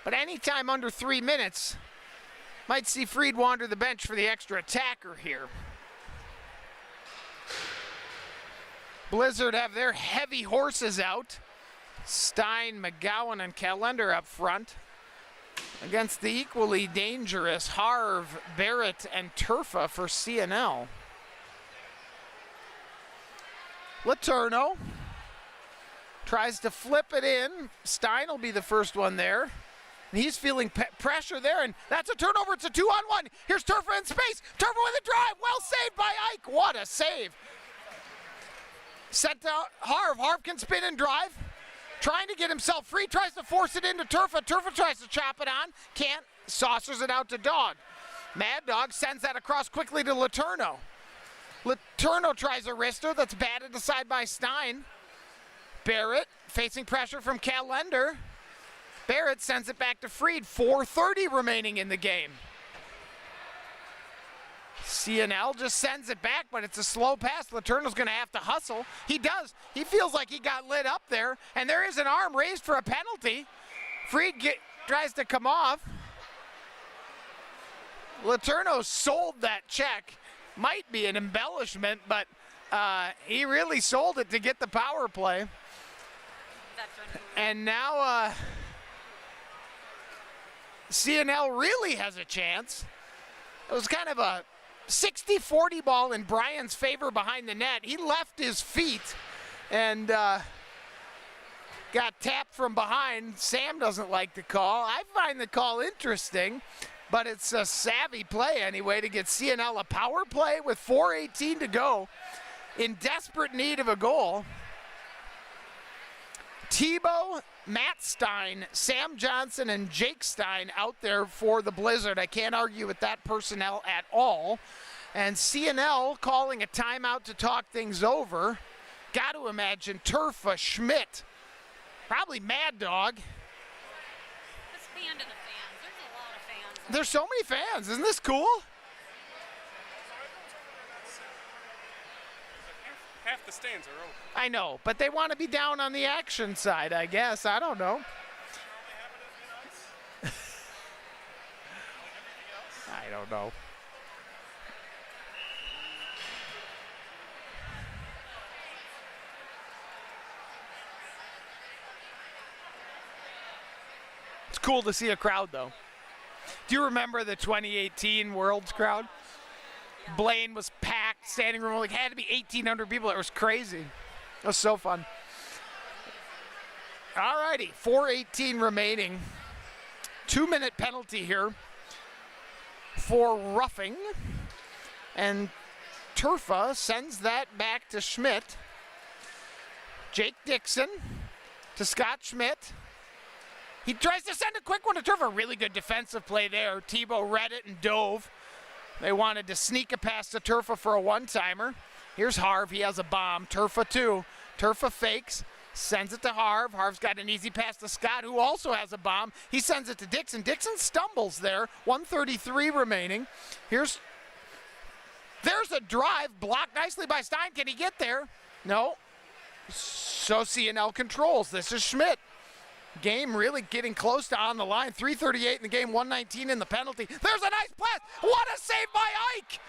but anytime under 3 minutes, might see Freed wander the bench for the extra attacker here. Blizzard have their heavy horses out. Stein, McGowan, and Kalender up front against the equally dangerous Harv, Barrett, and Turfa for CNL. Letourneau tries to flip it in. Stein will be the first one there. And he's feeling pressure there, and that's a turnover. It's a 2-on-1. Here's Turfa in space. Turfa with a drive. Well saved by Ike. What a save. Sent to Harv. Harv can spin and drive. Trying to get himself free. Tries to force it into Turfa. Turfa tries to chop it on. Can't. Saucers it out to Dog. Mad Dog sends that across quickly to Letourneau. Letourneau tries a wrister that's batted aside by Stein. Barrett facing pressure from Calendar. Barrett sends it back to Freed. 4:30 remaining in the game. CNL just sends it back, but it's a slow pass. Letourneau's going to have to hustle. He does. He feels like he got lit up there, and there is an arm raised for a penalty. Freed tries to come off. Letourneau sold that check. Might be an embellishment, but he really sold it to get the power play. And now CNL really has a chance. It was kind of a 60-40 ball in Brian's favor behind the net. He left his feet and got tapped from behind. Sam doesn't like the call. I find the call interesting, but it's a savvy play anyway to get CNL a power play with 4:18 to go, in desperate need of a goal. Tebow, Matt Stein, Sam Johnson, and Jake Stein out there for the Blizzard. I can't argue with that personnel at all. And CNL calling a timeout to talk things over. Got to imagine Turfa, Schmidt, probably Mad Dog. Let's band of the fans. There's a lot of fans. There's so many fans. Isn't this cool? Half the stands are open. I know, but they want to be down on the action side, I guess. I don't know. I don't know. It's cool to see a crowd, though. Do you remember the 2018 Worlds crowd? Blaine was packed, standing room, like had to be 1,800 people. It was crazy. It was so fun. All righty, 4:18 remaining. 2-minute penalty here for roughing. And Turfa sends that back to Schmidt. Jake Dixon to Scott Schmidt. He tries to send a quick one to Turfa. Really good defensive play there. Tebow read it and dove. They wanted to sneak a pass to Turfa for a one-timer. Here's Harv. He has a bomb. Turfa too. Turfa fakes. Sends it to Harv. Harv's got an easy pass to Scott, who also has a bomb. He sends it to Dixon. Dixon stumbles there. 1:33 remaining. There's a drive blocked nicely by Stein. Can he get there? No. So CNL controls. This is Schmidt. Game really getting close to on the line. 3:38 in the game, 1:19 in the penalty. There's a nice pass. What a save by Ike.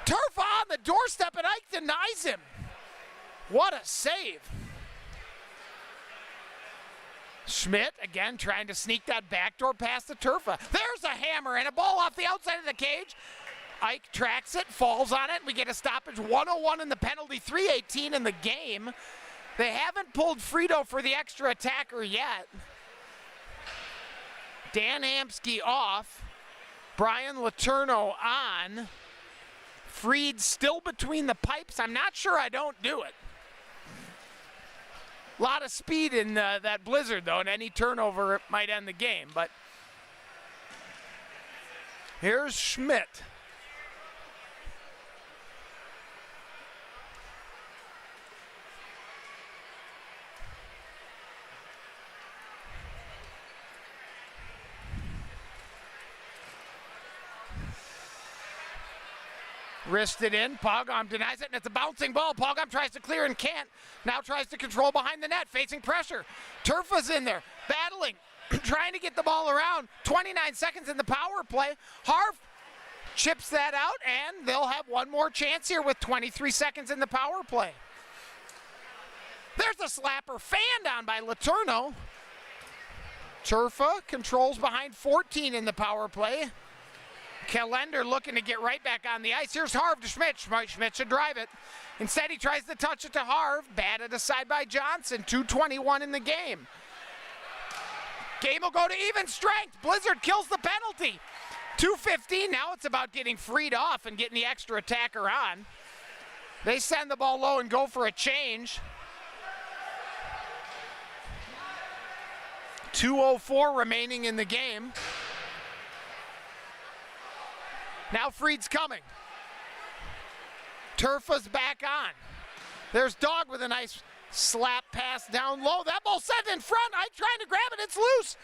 Turfa on the doorstep, and Ike denies him. What a save. Schmidt, again, trying to sneak that backdoor pass to Turfa. There's a hammer and a ball off the outside of the cage. Ike tracks it, falls on it. We get a stoppage. 1:01 in the penalty, 3:18 in the game. They haven't pulled Frito for the extra attacker yet. Dan Hamsky off. Brian Letourneau on. Freed still between the pipes. I'm not sure I don't do it. A lot of speed in that Blizzard, though, and any turnover might end the game. But here's Schmidt. Wristed in, Pogrom denies it, and it's a bouncing ball. Pogrom tries to clear and can't. Now tries to control behind the net, facing pressure. Turfa's in there, battling, trying to get the ball around. 29 seconds in the power play. Harv chips that out, and they'll have one more chance here with 23 seconds in the power play. There's a slapper, fanned on by Letourneau. Turfa controls behind 14 in the power play. Calendar looking to get right back on the ice. Here's Harv to Schmidt. Schmidt should drive it. Instead, he tries to touch it to Harv. Batted aside by Johnson. 2:21 in the game. Game will go to even strength. Blizzard kills the penalty. 2:15, now it's about getting freed off and getting the extra attacker on. They send the ball low and go for a change. 2:04 remaining in the game. Now Freed's coming. Turfa's back on. There's Dog with a nice slap pass down low. That ball sent in front. Ike trying to grab it. It's loose.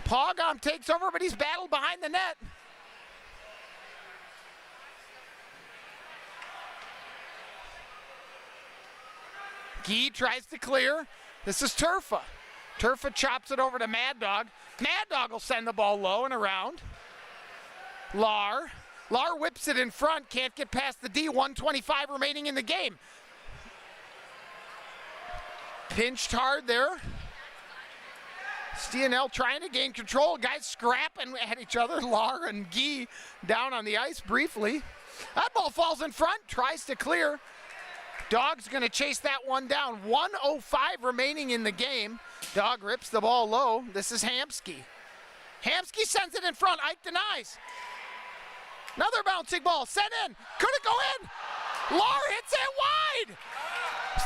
Pregame takes over, but he's battled behind the net. Gee tries to clear. This is Turfa. Turfa chops it over to Mad Dog. Mad Dog will send the ball low and around. Lar whips it in front, can't get past the D. 1:25 remaining in the game. Pinched hard there. STNL trying to gain control. Guys scrapping at each other. Lar and Guy down on the ice briefly. That ball falls in front, tries to clear. Dog's going to chase that one down. 1:05 remaining in the game. Dog rips the ball low. This is Hamsky. Hamsky sends it in front. Ike denies. Another bouncing ball sent in. Could it go in? Lar hits it wide.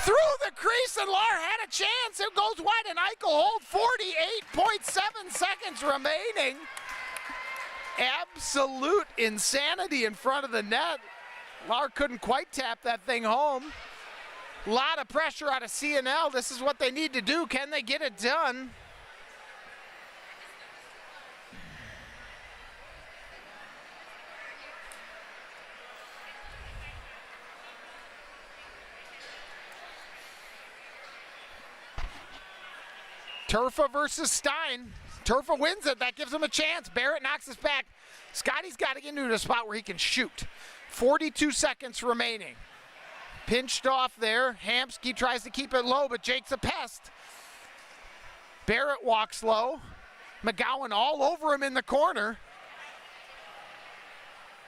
Through the crease, and Lar had a chance. It goes wide, and Ike will hold. 48.7 seconds remaining. Absolute insanity in front of the net. Lar couldn't quite tap that thing home. A lot of pressure out of CNL. This is what they need to do. Can they get it done? Turfa versus Stein. Turfa wins it. That gives him a chance. Barrett knocks us back. Scotty's got to get into a spot where he can shoot. 42 seconds remaining. Pinched off there. Hamsky tries to keep it low, but Jake's a pest. Barrett walks low. McGowan all over him in the corner.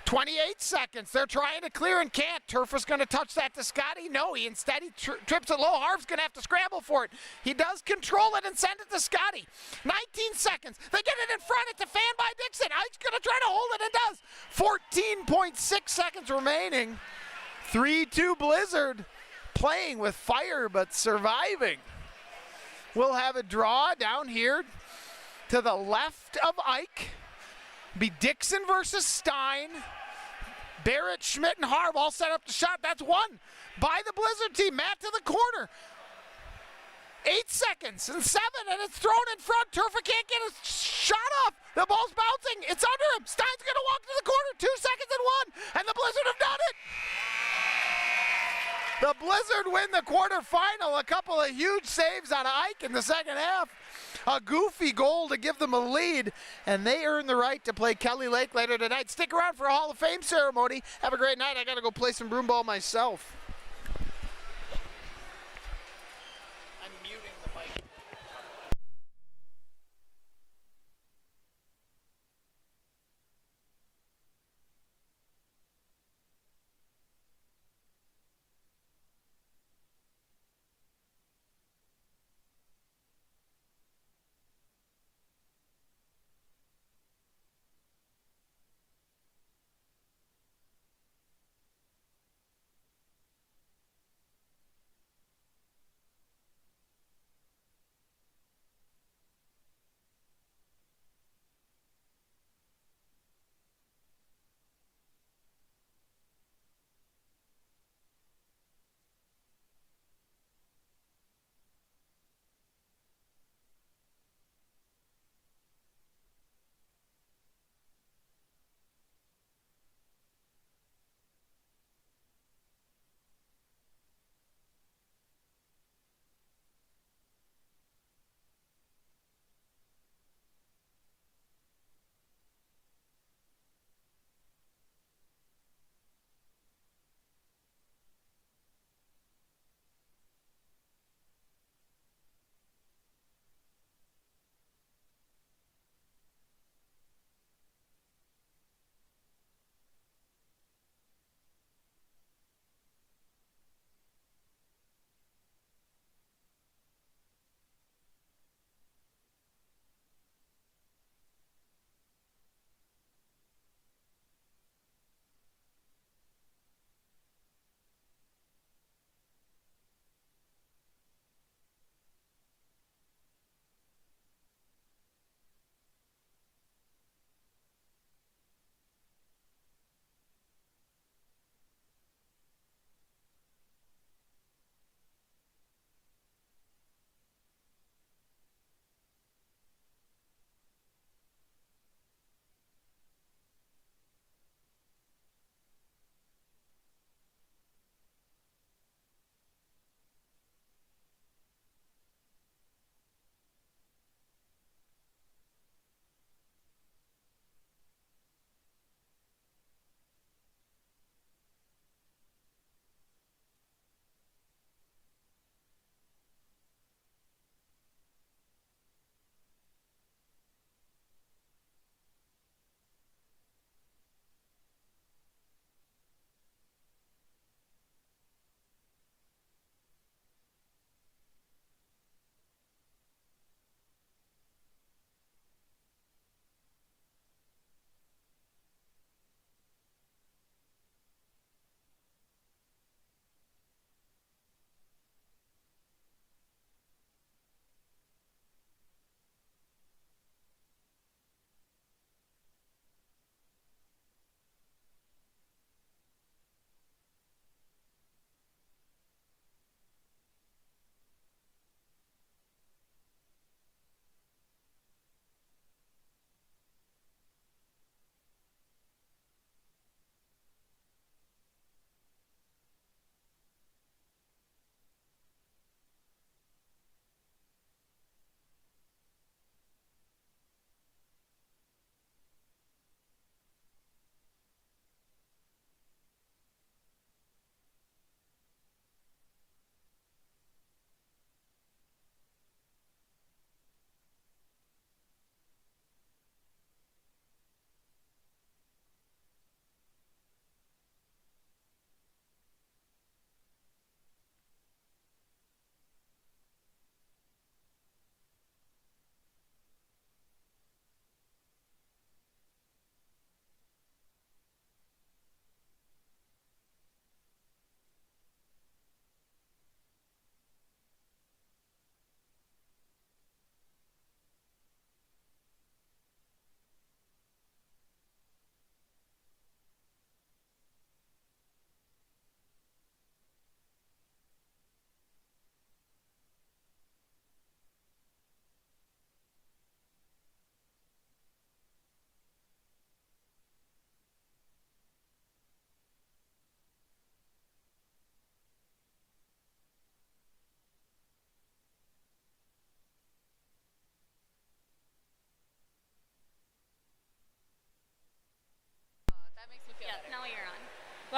28 seconds. They're trying to clear and can't. Turfa's going to touch that to Scotty. No, he trips it low. Harv's going to have to scramble for it. He does control it and send it to Scotty. 19 seconds. They get it in front. It's a fan by Dixon. Ike's going to try to hold it and does. 14.6 seconds remaining. 3-2 Blizzard. Playing with fire but surviving. We'll have a draw down here to the left of Ike. Be Dixon versus Stein. Barrett, Schmidt, and Harv all set up the shot. That's one by the Blizzard team. Matt to the corner. 8 seconds and 7, and it's thrown in front. Turfa can't get a shot off. The ball's bouncing. It's under him. Stein's going to walk to the corner. 2 seconds and 1, and the Blizzard have done it. The Blizzard win the quarterfinal. A couple of huge saves out of Ike in the second half. A goofy goal to give them a lead, and they earn the right to play Kelly Lake later tonight. Stick around for a Hall of Fame ceremony. Have a great night. I got to go play some broomball myself. I'm muting the mic.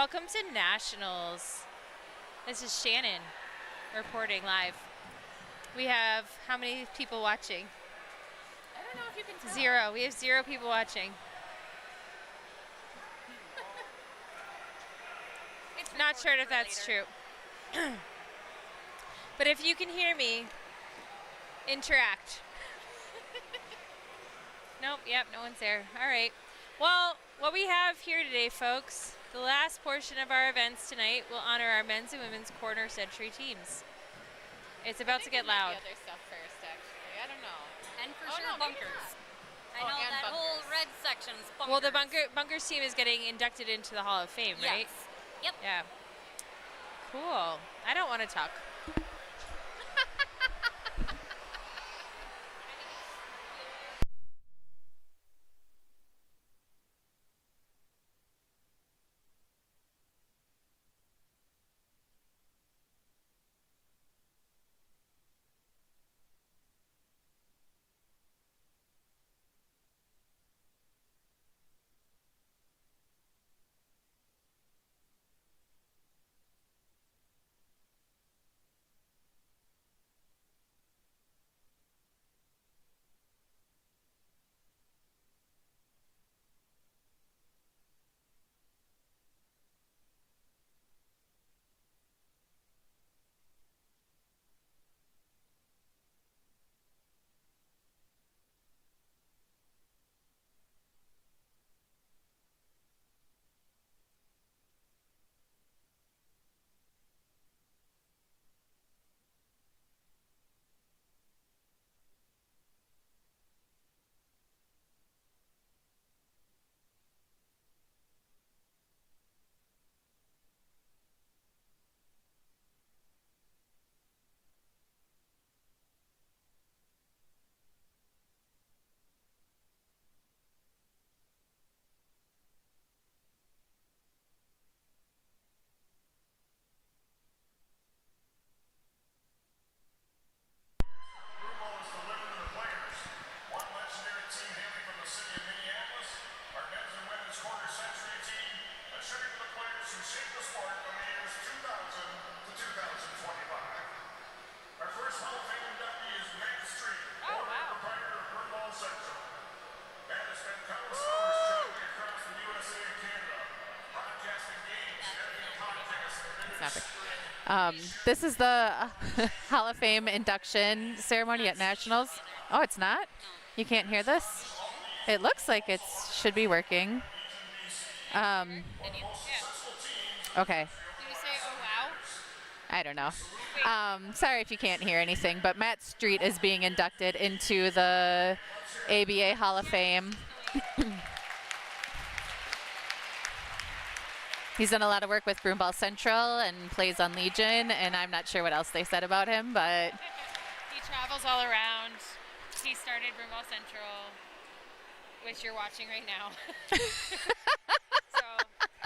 Welcome to Nationals. This is Shannon reporting live. We have how many people watching? I don't know if you can tell. 0. We have 0 people watching. It's Not sure recorded if for that's later. true. But if you can hear me, interact. Nope, yep, no one's there. All right. Well, what we have here today, folks, the last portion of our events tonight will honor our men's and women's corner century teams. It's about to get loud. The other stuff first, actually. I don't know. And for Oh, sure no, maybe bunkers. not. I know and that whole bunkers. red section's bunkers. Well, the bunkers team is getting inducted into the Hall of Fame, right? Yes. Yep. Yeah. Cool. I don't want to talk. This is the Hall of Fame induction ceremony at Nationals. Oh, it's not? You can't hear this? It looks like it should be working. Okay. Did you say, oh, wow? I don't know. Sorry if you can't hear anything, but Matt Street is being inducted into the ABA Hall of Fame. He's done a lot of work with Broomball Central and plays on Legion, and I'm not sure what else they said about him, but He travels all around. He started Broomball Central, which you're watching right now. So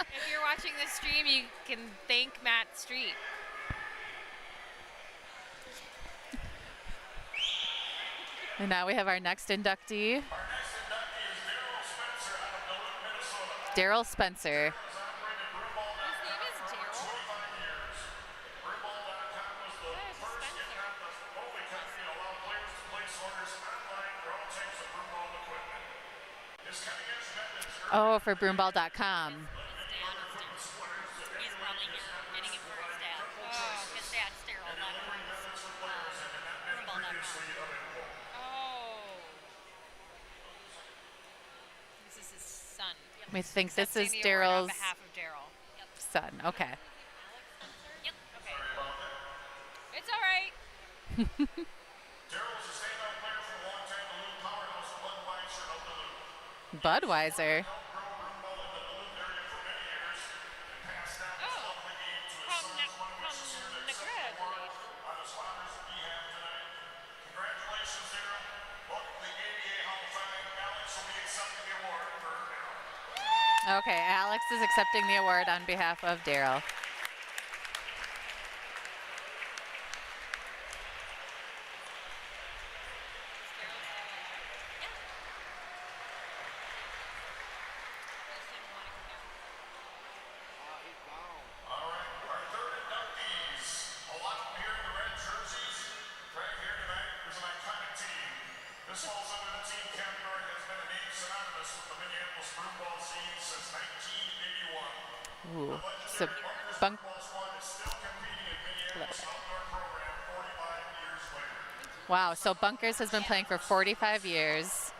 if you're watching this stream, you can thank Matt Street. and now we have our next inductee. Daryl Spencer. His name is Daryl. Oh, for Broomball.com. His dad is Daryl. He's probably here getting it for his dad. Oh, his dad's Daryl. That runs Broomball.com. Oh. This is his son. We think this is Accepting the award on Daryl's behalf of Daryl. son. Okay. Yep. Okay. It's all right. Budweiser. Okay, Alex is accepting the award on behalf of Daryl. Wow, so Bunkers has been playing for 45 years.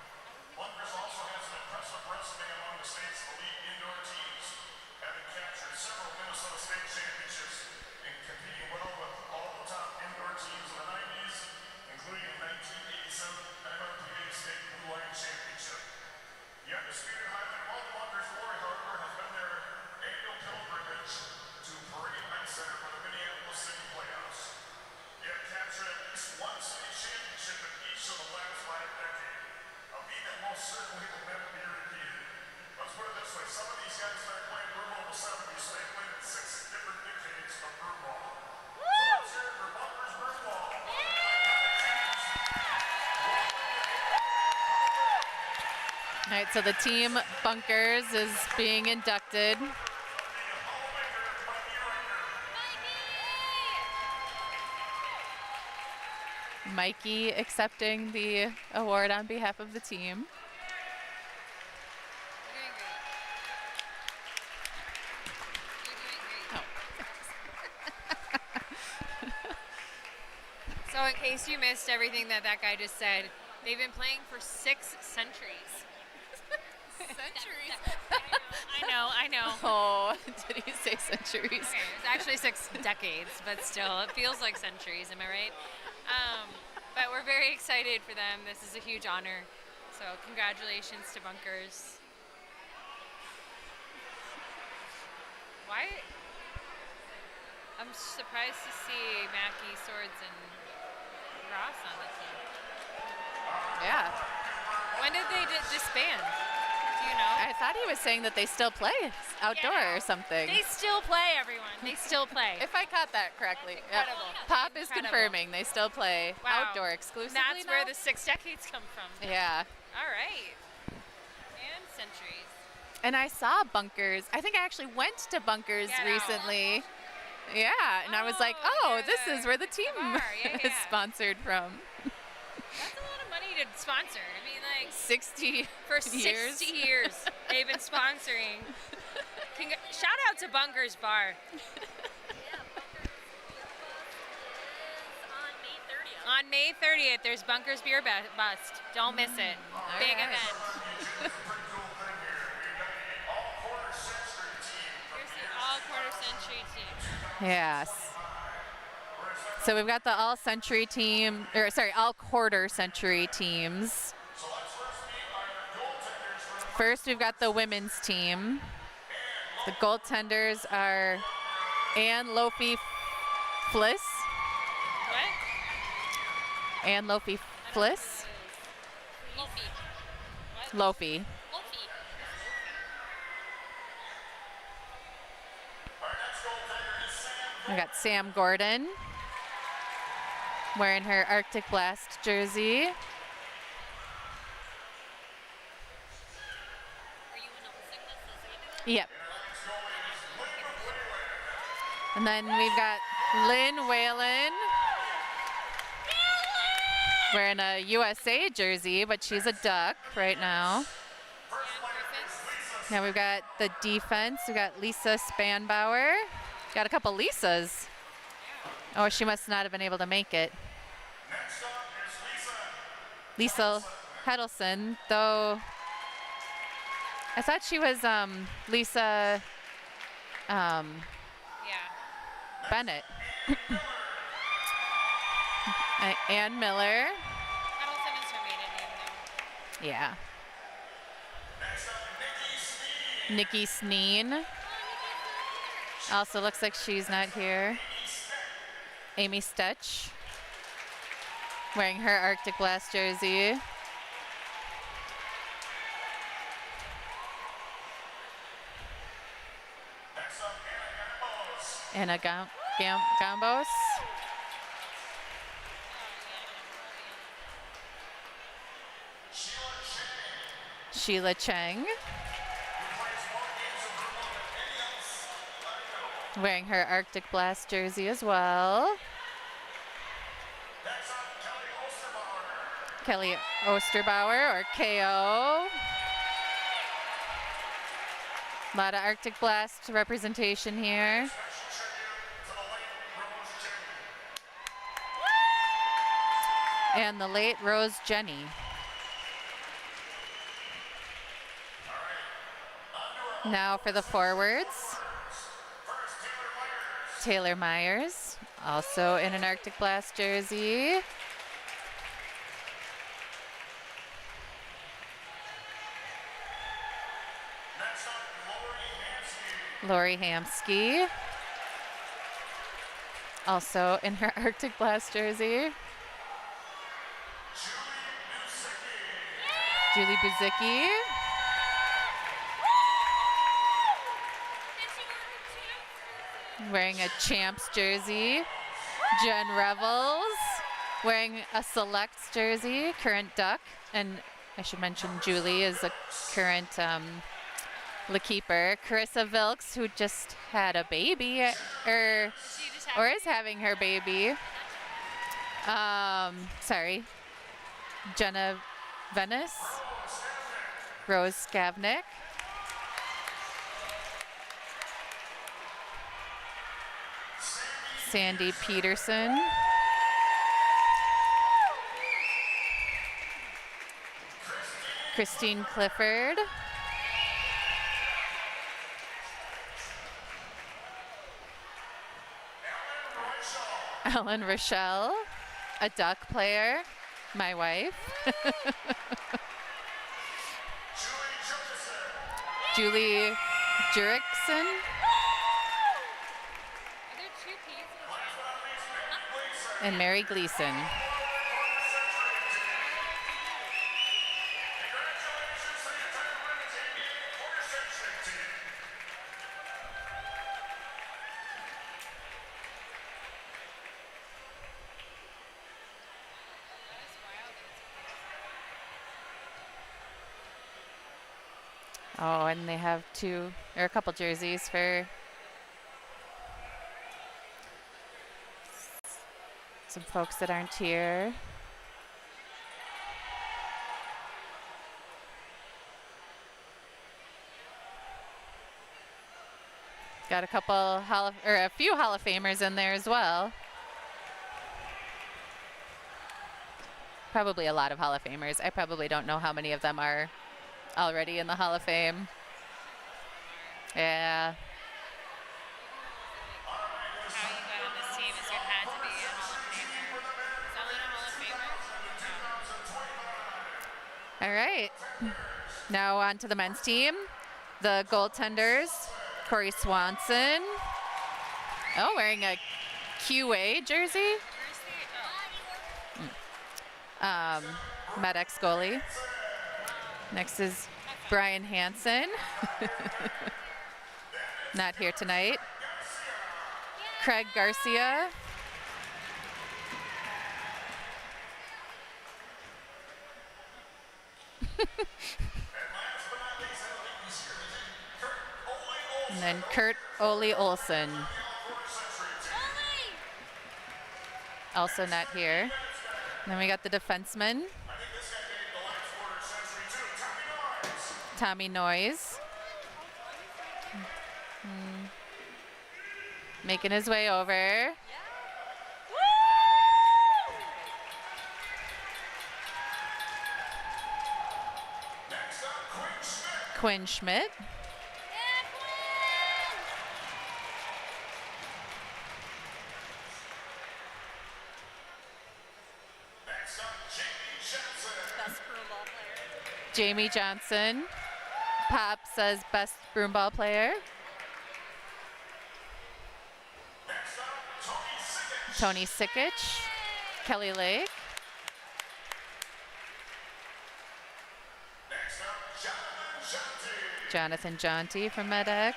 Bunkers also has an impressive resume among the state's elite indoor teams, having captured several Minnesota State championships and competing well with all the top indoor teams in the 90s, including the 1987 MLPA State Blue Line Championship. The undisputed highlight of all the Bunkers' glory, however, has been their annual pilgrimage to Pregame Center for the Minneapolis City playoffs. They have captured at least one state championship in each of the last 5 decades. A feat that most certainly will never be repeated. Let's put it this way, some of these guys started playing Broomball in the 70s, so they played in 6 different decades of Broomball. So let's hear it for Bunkers Broomball. All right, so the team Bunkers is being inducted. Mikey accepting the award on behalf of the team. So in case you missed everything that guy just said, they've been playing for 6 centuries. Centuries. I know. Oh, did he say centuries? Okay, it's actually 6 decades, but still, it feels like centuries, am I right? But we're very excited for them. This is a huge honor. So congratulations to Bunkers. Why? I'm surprised to see Mackie, Swords, and Ross on the team. Yeah. When did they disband? Do you know? I thought he was saying that they still play outdoor or something. They still play, everyone. They still play. If I caught that correctly. Yep. Incredible. Pop is Incredible. confirming they still play Wow. outdoor exclusively That's now? where the 6 decades come from. Yeah. All right. And centuries. And I saw Bunkers. I think I actually went to Bunkers Get out. recently. Yeah, and I was like, Oh, oh, this is where the team bar. Yeah, is yeah. sponsored from. That's a lot of money to sponsor. I mean, like, 60 for 60 years. years, they've been sponsoring. Shout out to Bunkers Bar. On May 30th, there's Bunkers Beer Bust. Don't miss it. Big right. event. Here's the all quarter century team. Yes. So we've got the all century team, or sorry, all quarter century teams. First, we've got the women's team. The goaltenders are Ann Lofi Fliss. What? Ann Lofi Fliss. Lofi. We got Sam Gordon wearing her Arctic Blast jersey. Yep. And then we've got Lynn Whalen wearing a USA jersey, but she's a Duck right now. Now we've got the defense. We've got Lisa Spanbauer. Got a couple Lisas. Oh, she must not have been able to make it. Lisa Hedelson, though I thought she was Lisa Yeah. Bennett. Ann Miller. Hedelson is her maiden name, though. Yeah. Nikki Sneen. Also looks like she's not here. Amy Stetch. Wearing her Arctic Blast jersey. Anna Gambos. Sheila Cheng. Wearing her Arctic Blast jersey as well. Kelly Osterbauer, or KO. A lot of Arctic Blast representation here. and the late Rose Jenny. Now for the forwards. Taylor Myers, also in an Arctic Blast jersey. Lori Hamsky, also in her Arctic Blast jersey. Julie Buzicki. Wearing a Champs jersey. Jen Revels wearing a Selects jersey, current Duck. And I should mention Julie is a current LaKeeper. Carissa Vilks, who just had a baby, or is having her baby. Sorry. Jenna Venice. Rose Skavnik. Sandy Peterson. Christine Clifford. Ellen Rochelle, a Duck player, my wife. Julie Jurickson. And Mary Gleason. Oh, and they have a couple jerseys for some folks that aren't here. Got a few Hall of Famers in there as well. Probably a lot of Hall of Famers. I probably don't know how many of them are already in the Hall of Fame. Yeah. How you got on this team is you had to be a Hall of Famer. Is Ellen a Hall of Famer? All right. Now on to the men's team. The goaltenders, Corey Swanson. Oh, wearing a QA jersey. Medex goalie. Next is Brian Hansen. Not here tonight. Craig Garcia. And then Kurt Ole Olsen. Also not here. And then we got the defenseman. Tommy Noyes. Making his way over. Quinn Schmidt. Jamie Johnson. Pop says best broomball player. Tony Sikic. Kelly Lake. Jonathan Jonty from MedX.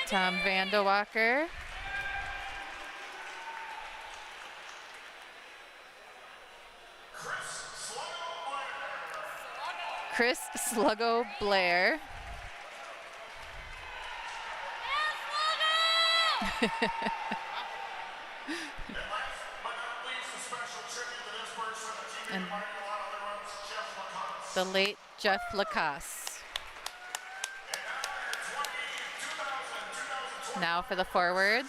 Tom Vandewalker. Chris Sluggo Blair. And the late Jeff Lacasse. Now for the forwards.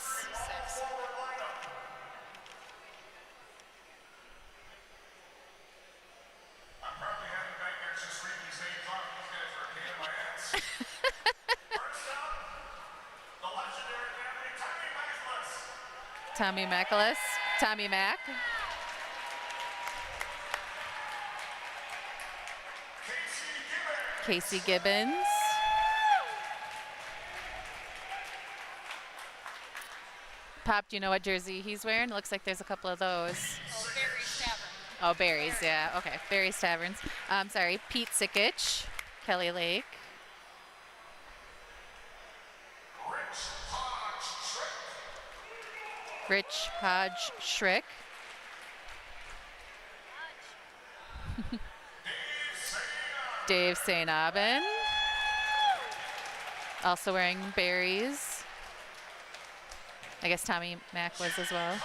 I'm probably having nightmares just reading these names off. These guys are a pain in my ass. First up, the legendary family, Tommy Mackles. Tommy Mack. Casey Gibbons. Pop, do you know what jersey he's wearing? Looks like there's a couple of those. Oh, Barry's Tavern. Oh, Barry's, yeah. Okay, Barry's Taverns. Sorry, Pete Sikich, Kelly Lake. Rich Hodge Schrick. Dave St. Aubin. Also wearing Barry's. I guess Tommy Mack was as well.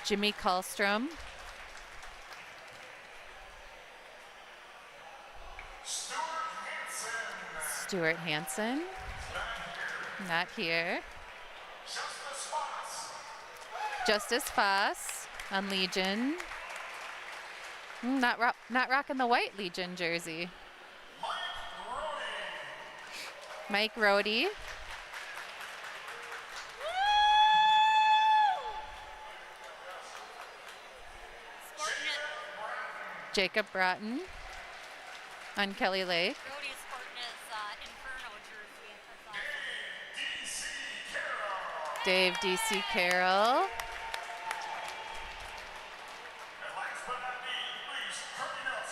Jimmy Kallstrom. Stuart Hansen. Not here. Justice Foss on Legion. Not rocking the white Legion jersey. Mike Rohde. Jacob Broughton on Kelly Lake. Brody's sporting his Inferno jersey. That's awesome. Dave D.C. Carroll.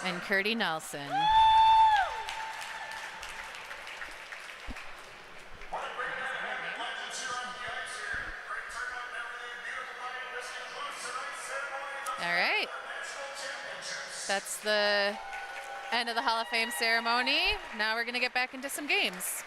And Curdy Nelson. All right. That's the end of the Hall of Fame ceremony. Now we're going to get back into some games.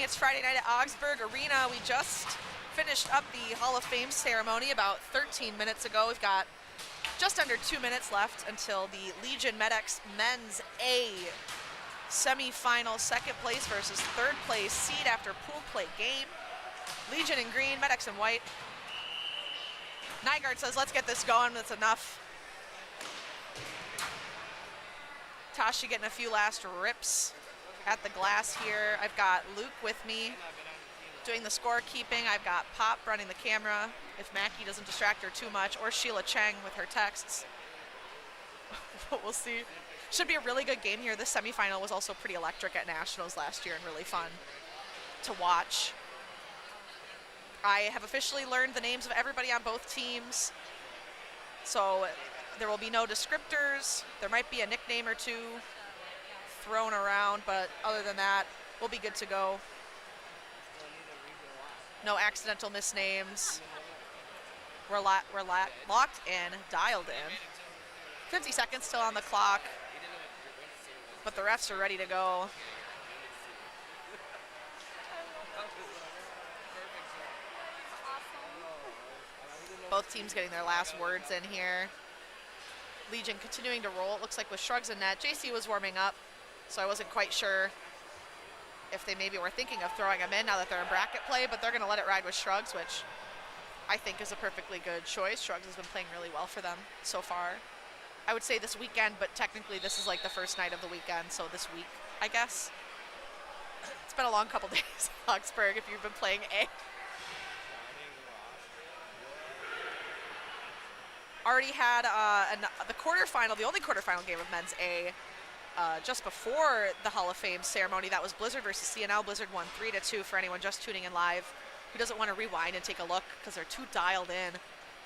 It's Friday night at Augsburg Arena. We just finished up the Hall of Fame ceremony about 13 minutes ago. We've got just under 2 minutes left until the Legion Med-X Men's A semifinal, second place versus third place seed after pool play game. Legion in green, Med-X in white. Nygaard says, let's get this going, that's enough. Tashi getting a few last rips at the glass here. I've got Luke with me doing the scorekeeping. I've got Pop running the camera if Mackie doesn't distract her too much, or Sheila Cheng with her texts. We'll see. Should be a really good game here. This semifinal was also pretty electric at Nationals last year and really fun to watch. I have officially learned the names of everybody on both teams, so there will be no descriptors. There might be a nickname or two thrown around, but other than that, we'll be good to go. No accidental misnames. We're locked in, dialed in. 50 seconds still on the clock, but the refs are ready to go. Both teams getting their last words in here. Legion continuing to roll, it looks like with shrugs in net. JC was warming up, so I wasn't quite sure if they maybe were thinking of throwing him in now that they're in bracket play, but they're going to let it ride with shrugs, which I think is a perfectly good choice. Shrugs has been playing really well for them so far. I would say this weekend, but technically this is like the first night of the weekend, so this week, I guess. It's been a long couple days in Augsburg if you've been playing A. Already had the quarterfinal, the only quarterfinal game of Men's A just before the Hall of Fame ceremony. That was Blizzard versus CNL. Blizzard won 3-2 for anyone just tuning in live who doesn't want to rewind and take a look because they're too dialed in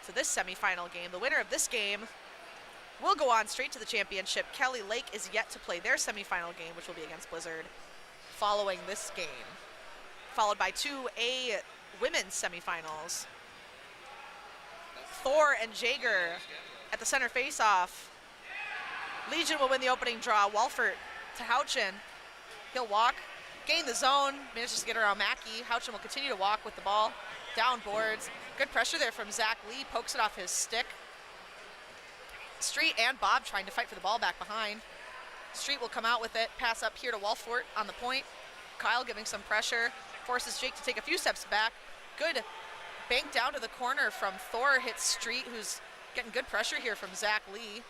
to this semifinal game. The winner of this game will go on straight to the championship. Kelly Lake is yet to play their semifinal game, which will be against Blizzard following this game, followed by 2 A women's semifinals. Thor and Jaeger at the center face-off. Legion will win the opening draw. Walford to Houchin. He'll walk, gain the zone, manages to get around Mackey. Houchin will continue to walk with the ball. Down boards. Good pressure there from Zach Lee. Pokes it off his stick. Street and Bob trying to fight for the ball back behind. Street will come out with it. Pass up here to Walford on the point. Kyle giving some pressure. Forces Jake to take a few steps back. Good bank down to the corner from Thor, hits Street, who's getting good pressure here from Zach Lee.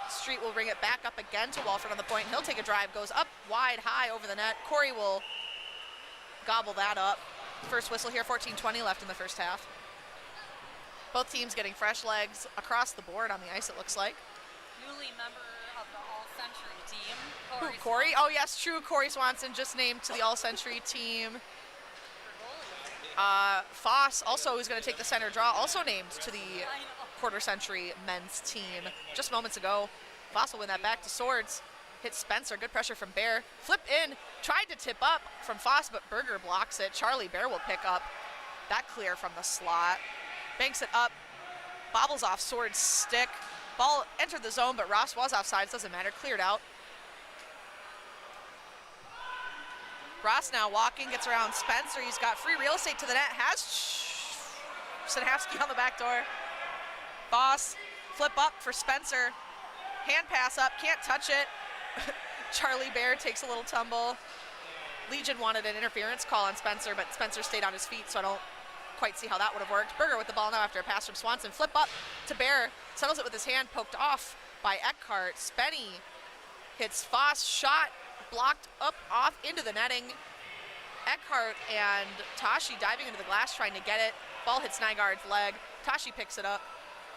Street will bring it back up again to Walford on the point. He'll take a drive, goes up wide, high over the net. Corey will gobble that up. First whistle here, 14:20 left in the first half. Both teams getting fresh legs across the board on the ice, it looks like. Newly member of the All-Century team. Who, Corey? Oh yes, true, Corey Swanson just named to the All-Century team. Foss also, who's going to take the center draw, also named to the quarter century men's team just moments ago. Foss will win that back to Swords. Hits Spencer, good pressure from Bear. Flip in, tried to tip up from Foss, but Berger blocks it. Charlie Bear will pick up that clear from the slot. Banks it up, bobbles off Swords' stick. Ball entered the zone, but Ross was offside, doesn't matter, cleared out. Ross now walking, gets around Spencer. He's got free real estate to the net. Has Sanhafsky on the back door. Boss, flip up for Spencer. Hand pass up, can't touch it. Charlie Bear takes a little tumble. Legion wanted an interference call on Spencer, but Spencer stayed on his feet, so I don't quite see how that would have worked. Berger with the ball now after a pass from Swanson. Flip up to Bear, settles it with his hand, poked off by Eckhart. Spenny hits Foss, shot blocked up off into the netting. Eckhart and Tashi diving into the glass trying to get it. Ball hits Nygaard's leg. Tashi picks it up,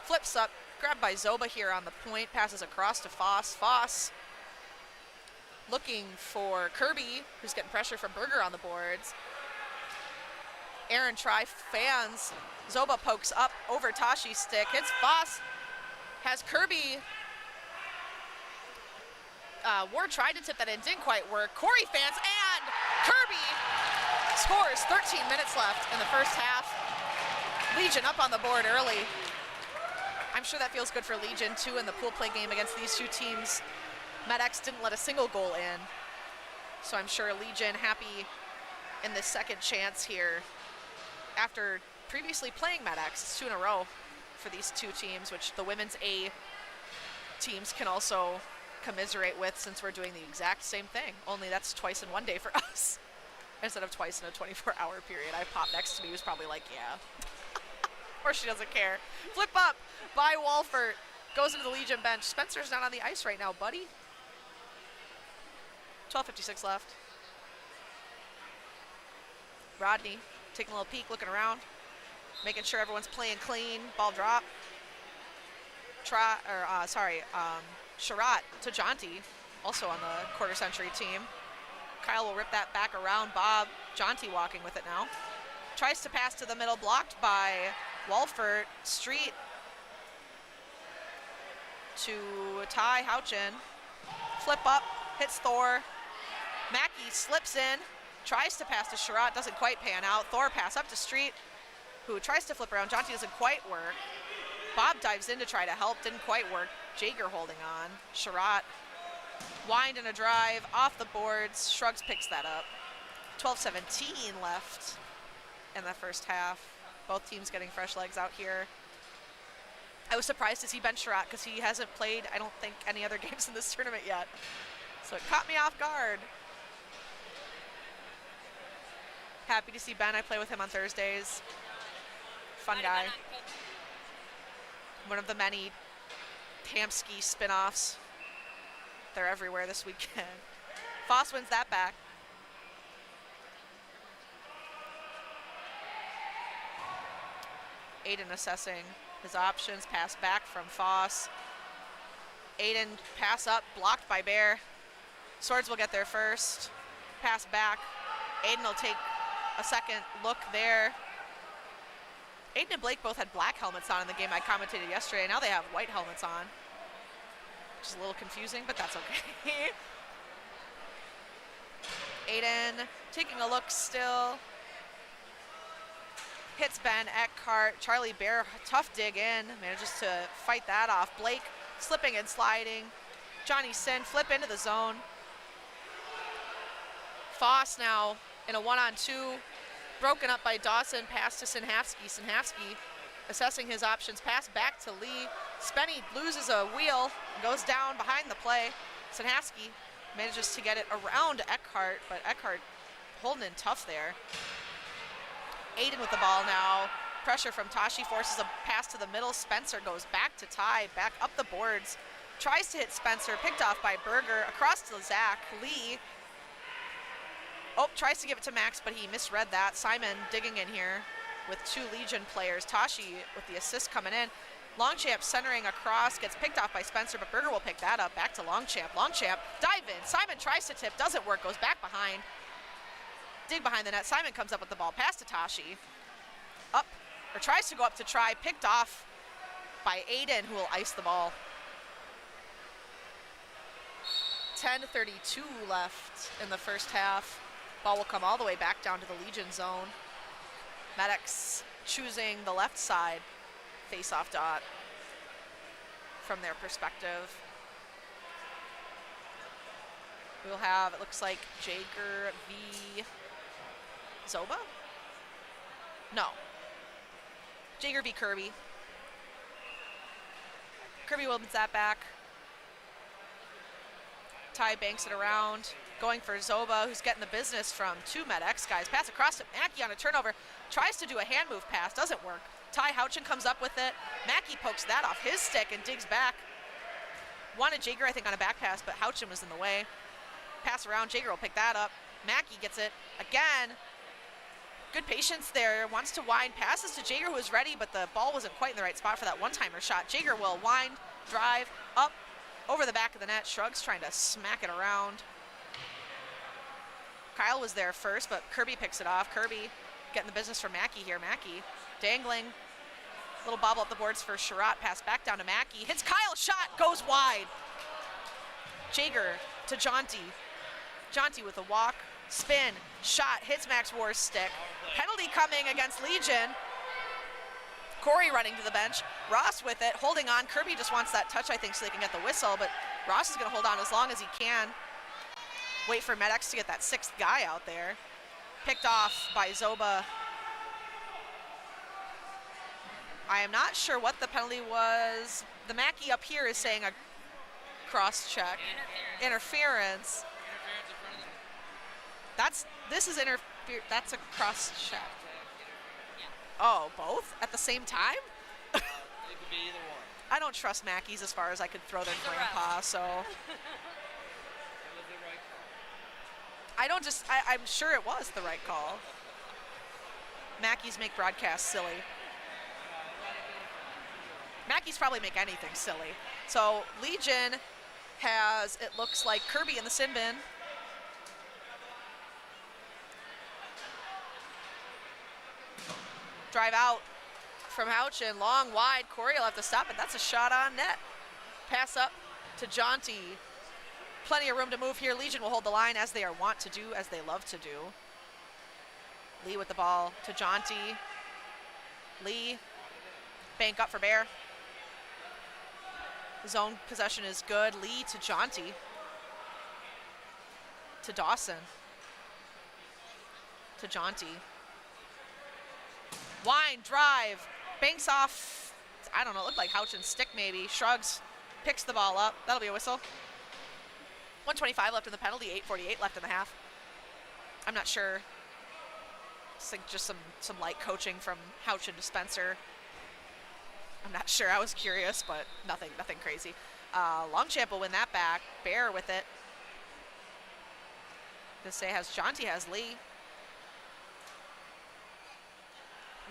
flips up, grabbed by Zoba here on the point, passes across to Foss. Foss looking for Kirby, who's getting pressure from Berger on the boards. Aaron Tri fans. Zoba pokes up over Tashi's stick, hits Foss, has Kirby. Ward tried to tip that in, didn't quite work. Corey fans, and Kirby scores. 13 minutes left in the first half. Legion up on the board early. I'm sure that feels good for Legion too in the pool play game against these two teams. Med-X didn't let a single goal in. So I'm sure Legion happy in this second chance here after previously playing MedX. It's 2 in a row for these two teams, which the women's A teams can also commiserate with since we're doing the exact same thing. Only that's twice in one day for us instead of twice in a 24-hour period. I popped next to me was probably like, yeah. Or she doesn't care. Flip up by Walford. Goes into the Legion bench. Spencer's not on the ice right now, buddy. 12:56 left. Rodney taking a little peek, looking around, making sure everyone's playing clean. Ball drop. Sherratt to Jonty, also on the quarter century team. Kyle will rip that back around. Bob, Jonty walking with it now. Tries to pass to the middle, blocked by Walford. Street to Ty Houchin. Flip up, hits Thor. Mackey slips in, tries to pass to Sherratt, doesn't quite pan out. Thor pass up to Street, who tries to flip around. Jonty doesn't quite work. Bob dives in to try to help, didn't quite work. Jaeger holding on. Sherratt, wind and a drive, off the boards. Shrugs picks that up. 12:17 left in the first half. Both teams getting fresh legs out here. I was surprised to see Ben Sherratt because he hasn't played, I don't think, any other games in this tournament yet. So it caught me off guard. Happy to see Ben. I play with him on Thursdays. Fun guy. One of the many Hamsky spin-offs. They're everywhere this weekend. Foss wins that back. Aiden assessing his options. Pass back from Foss. Aiden pass up, blocked by Bear. Swords will get there first. Pass back. Aiden will take a second look there. Aiden and Blake both had black helmets on in the game I commentated yesterday. Now they have white helmets on, which is a little confusing, but that's okay. Aiden taking a look still. Hits Ben Eckhart. Charlie Bear, tough dig in. Manages to fight that off. Blake slipping and sliding. Johnny Sin flip into the zone. Foss now in a 1-on-2. Broken up by Dawson. Pass to Sinhavsky. Sinhavsky assessing his options. Pass back to Lee. Spenny loses a wheel. Goes down behind the play. Sinhavsky manages to get it around Eckhart, but Eckhart holding in tough there. Aiden with the ball now. Pressure from Tashi forces a pass to the middle. Spencer goes back to Ty, back up the boards. Tries to hit Spencer, picked off by Berger. Across to Zach. Lee. Oh, tries to give it to Max, but he misread that. Simon digging in here with two Legion players. Tashi with the assist coming in. Longchamp centering across, gets picked off by Spencer, but Berger will pick that up. Back to Longchamp. Longchamp, dive in. Simon tries to tip, doesn't work, goes back behind. Dig behind the net. Simon comes up with the ball. Pass to Tashi. Up, or tries to go up to try. Picked off by Aiden, who will ice the ball. 10:32 left in the first half. Ball will come all the way back down to the Legion zone. Medics choosing the left side face-off dot from their perspective. We'll have, it looks like, Jaeger v. Zoba? No. Jaeger v. Kirby. Kirby wins that back. Ty banks it around. Going for Zoba, who's getting the business from two MedX guys. Pass across to Mackey on a turnover. Tries to do a hand move pass, doesn't work. Ty Houchin comes up with it. Mackey pokes that off his stick and digs back. Wanted Jaeger, I think, on a back pass, but Houchin was in the way. Pass around, Jaeger will pick that up. Mackey gets it again. Good patience there. Wants to wind. Passes to Jaeger, who is ready, but the ball wasn't quite in the right spot for that one-timer shot. Jaeger will wind, drive, up, over the back of the net. Shrugs trying to smack it around. Kyle was there first, but Kirby picks it off. Kirby getting the business from Mackey here. Mackey dangling. Little bobble up the boards for Sherratt. Pass back down to Mackey. Hits Kyle. Shot goes wide. Jaeger to Jonty. Jonty with a walk. Spin. Shot. Hits Max War's stick. Penalty coming against Legion. Corey running to the bench. Ross with it. Holding on. Kirby just wants that touch, I think, so they can get the whistle, but Ross is going to hold on as long as he can. Wait for MedX to get that 6th guy out there. Picked off by Zoba. I am not sure what the penalty was. The Mackey up here is saying a cross check. Interference. That's a cross check. Oh, both at the same time? It could be either one. I don't trust Mackeys as far as I could throw their grandpa, so. It was the right call. I'm sure it was the right call. Mackeys make broadcasts silly. Mackeys probably make anything silly. So Legion has, it looks like, Kirby in the sin bin. Drive out from Houchin, long, wide. Corey will have to stop it. That's a shot on net. Pass up to Jaunty. Plenty of room to move here. Legion will hold the line as they are wont to do, as they love to do. Lee with the ball to Jaunty. Lee, bank up for Bear. Zone possession is good. Lee to Jaunty. To Dawson. To Jaunty. Wind, drive, banks off, I don't know, it looked like Houchin's stick maybe. Shrugs, picks the ball up. That'll be a whistle. 1:25 left in the penalty, 8:48 left in the half. I'm not sure. It's like just some light coaching from Houchin to Spencer. I'm not sure, I was curious, but nothing crazy. Longchamp will win that back. Bear with it. This say has Jaunty, has Lee.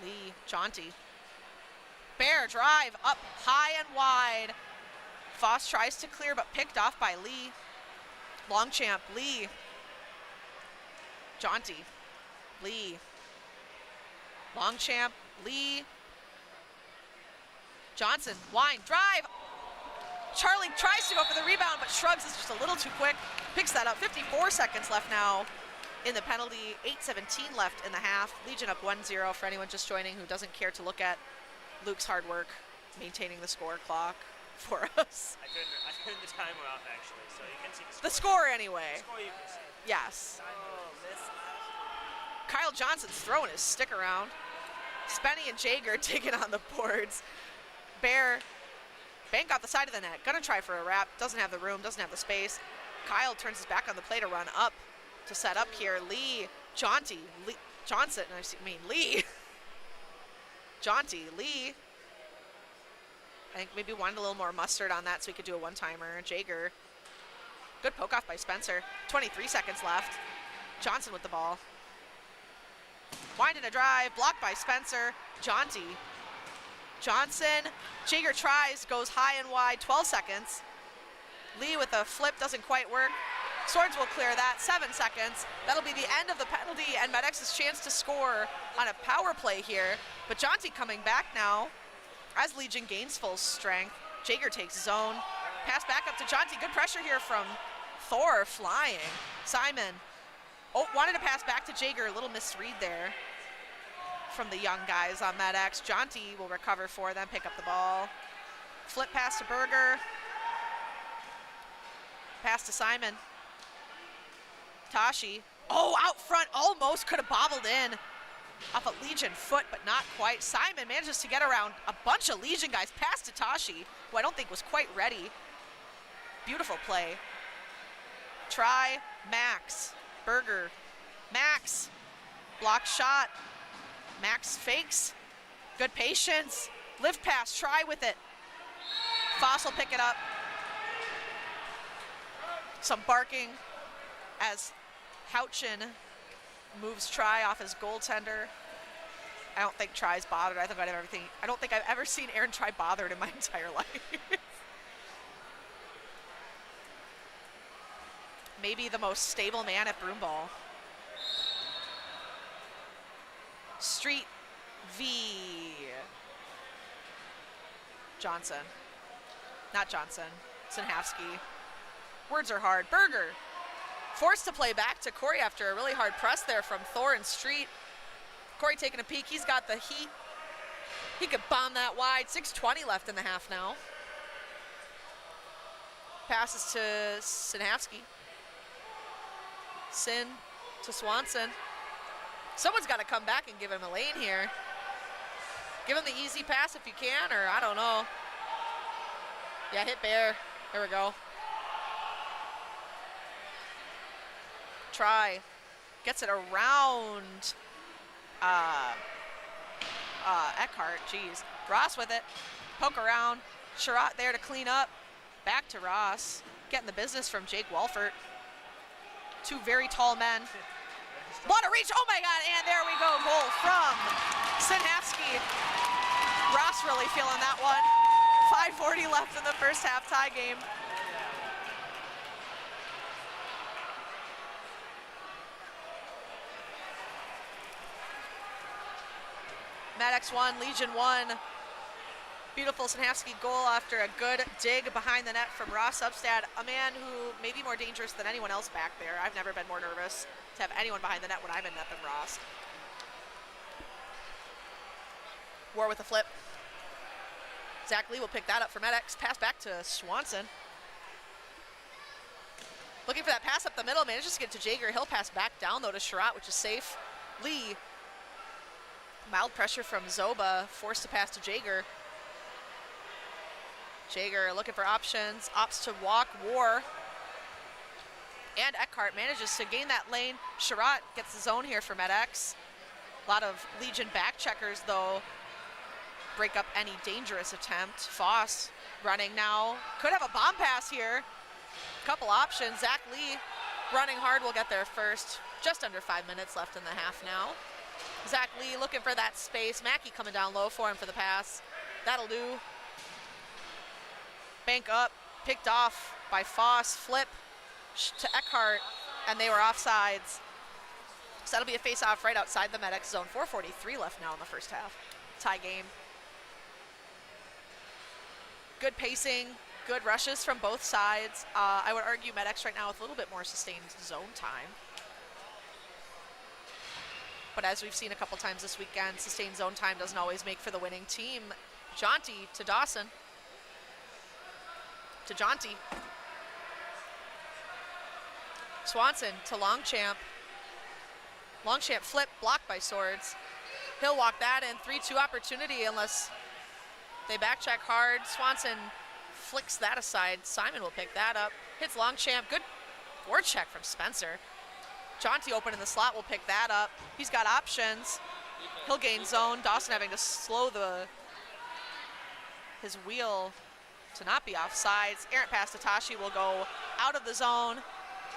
Lee, Jaunty. Bear drive up high and wide. Foss tries to clear but picked off by Lee. Longchamp, Lee. Jaunty, Lee. Longchamp, Lee. Johnson, wind, drive. Charlie tries to go for the rebound but shrugs, it's just a little too quick. Picks that up, 54 seconds left now in the penalty, 8:17 left in the half. Legion up 1-0 for anyone just joining who doesn't care to look at Luke's hard work maintaining the score clock for us. I turned the timer off actually, so you can see The score anyway. The score you can see. Yes. Oh, miss. Kyle Johnson's throwing his stick around. Spenny and Jager taking on the boards. Bear, bank off the side of the net. Gonna try for a wrap. Jaunty have the room, doesn't have the space. Kyle turns his back on the play to run up. To set up here, Lee, Jaunty, Lee, Johnson, Lee. Jaunty, Lee. I think maybe wanted a little more mustard on that so he could do a one-timer. Jager. Good poke off by Spencer. 23 seconds left. Johnson with the ball. Wind in a drive, blocked by Spencer. Jaunty. Johnson, Jager tries, goes high and wide, 12 seconds. Lee with a flip, doesn't quite work. Swords will clear that, 7 seconds. That'll be the end of the penalty and MedX's chance to score on a power play here. But Jaunty coming back now as Legion gains full strength. Jager takes zone. Pass back up to Jaunty. Good pressure here from Thor flying. Simon, wanted to pass back to Jager. A little misread there from the young guys on MedX. Jaunty will recover for them, pick up the ball. Flip pass to Berger. Pass to Simon. Tashi, out front, almost could have bobbled in off a Legion foot, but not quite. Simon manages to get around a bunch of Legion guys, past to Tashi, who I don't think was quite ready. Beautiful play. Try, Max, Berger, Max, block shot. Max fakes, good patience. Lift pass, try with it. Foss will pick it up. Some barking as Houchin moves Try off his goaltender. I don't think Try's bothered. I don't think I've ever seen Aaron Try bothered in my entire life. Maybe the most stable man at Broomball. Street v. Johnson. Not Johnson. Sinhavsky. Words are hard. Berger. Forced to play back to Corey after a really hard press there from Thor and Street. Corey taking a peek. He's got the heat. He could bomb that wide. 6:20 left in the half now. Passes to Sinhavsky. Sin to Swanson. Someone's got to come back and give him a lane here. Give him the easy pass if you can, or I don't know. Yeah, hit Bear. There we go. Try. Gets it around Eckhart. Jeez. Ross with it. Poke around. Sherratt there to clean up. Back to Ross. Getting the business from Jake Walfert. Two very tall men. Want to reach. Oh my God. And there we go. Goal from Sinhafsky. Ross really feeling that one. 5:40 left in the first half, tie game. Maddox 1, Legion 1. Beautiful Sinhafsky goal after a good dig behind the net from Ross Upstad, a man who may be more dangerous than anyone else back there. I've never been more nervous to have anyone behind the net when I'm in net than Ross. War with a flip. Zach Lee will pick that up for Maddox. Pass back to Swanson. Looking for that pass up the middle, manages to get to Jager. He'll pass back down though to Sherratt, which is safe. Lee. Mild pressure from Zoba, forced to pass to Jager. Jager looking for options, opts to walk. War. And Eckhart manages to gain that lane. Sherratt gets the zone here for MedX. A lot of Legion back checkers though. Break up any dangerous attempt. Foss running now. Could have a bomb pass here. Couple options. Zach Lee running hard will get there first. Just under 5 minutes left in the half now. Zach Lee looking for that space. Mackey coming down low for him for the pass. That'll do. Bank up. Picked off by Foss. Flip to Eckhart. And they were offsides. So that'll be a face-off right outside the MedX zone. 4:43 left now in the first half. Tie game. Good pacing, good rushes from both sides. I would argue MedX right now with a little bit more sustained zone time. But as we've seen a couple times this weekend, sustained zone time doesn't always make for the winning team. Jaunty to Dawson. To Jaunty. Swanson to Longchamp. Longchamp flip, blocked by Swords. He'll walk that in. 3-2 opportunity unless they back check hard. Swanson flicks that aside. Simon will pick that up. Hits Longchamp. Good board check from Spencer. Jaunty open in the slot will pick that up. He's got options. He'll gain zone. Dawson having to slow his wheel to not be offsides. Errant pass to Tashi will go out of the zone.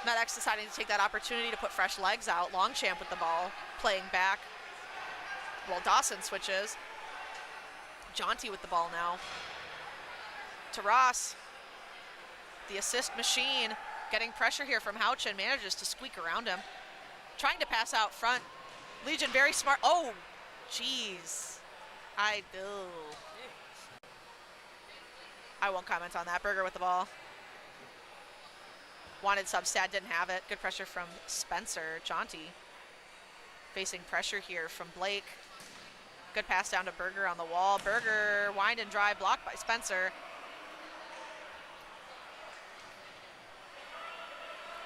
MedX deciding to take that opportunity to put fresh legs out. Longchamp with the ball, playing back. Well, Dawson switches. Jaunty with the ball now. To Ross. The assist machine. Getting pressure here from Houchin. Manages to squeak around him. Trying to pass out front. Legion very smart. Oh, jeez. I won't comment on that. Berger with the ball. Wanted Substat, didn't have it. Good pressure from Spencer. Jaunty facing pressure here from Blake. Good pass down to Berger on the wall. Berger, wind and drive, blocked by Spencer.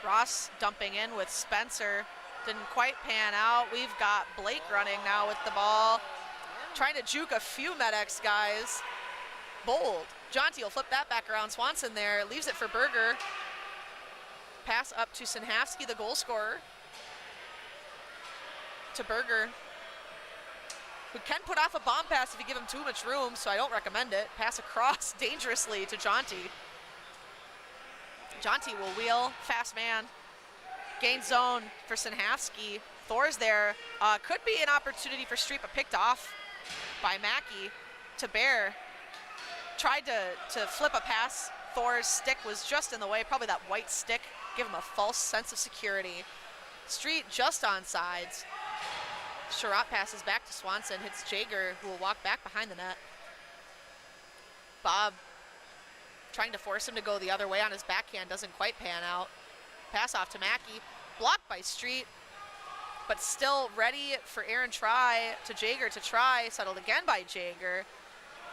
Ross dumping in with Spencer. Didn't quite pan out. We've got Blake running now with the ball. Trying to juke a few MedX guys. Bold. Jaunty will flip that back around. Swanson there, leaves it for Berger. Pass up to Sinhafsky, the goal scorer. To Berger, who can put off a bomb pass if you give him too much room, so I don't recommend it. Pass across dangerously to Jaunty. Jaunty will wheel, fast man. Gain zone for Sinhafsky. Thor's there. Could be an opportunity for Street, but picked off by Mackey to Bear. Tried to flip a pass. Thor's stick was just in the way, probably that white stick. Give him a false sense of security. Street just on sides. Sherratt passes back to Swanson, hits Jager, who will walk back behind the net. Bob trying to force him to go the other way on his backhand, doesn't quite pan out. Pass off to Mackey, blocked by Street, but still ready for Aaron Try to Jager to try, settled again by Jager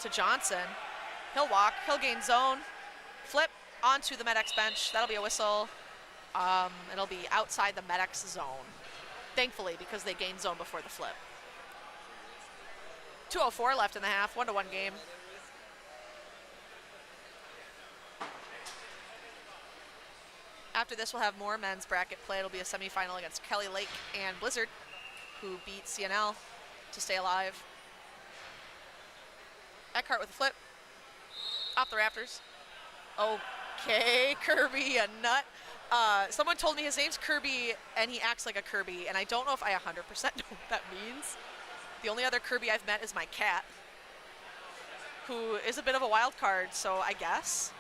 to Johnson. He'll walk, he'll gain zone, flip onto the MedX bench, that'll be a whistle. It'll be outside the Medics zone, thankfully, because they gained zone before the flip. 2:04 left in the half, 1-1 game. After this, we'll have more men's bracket play. It'll be a semifinal against Kelly Lake and Blizzard, who beat CNL to stay alive. Eckhart with a flip. Off the rafters. Okay, Kirby, a nut. Someone told me his name's Kirby, and he acts like a Kirby, and I don't know if I 100% know what that means. The only other Kirby I've met is my cat, who is a bit of a wild card, so I guess.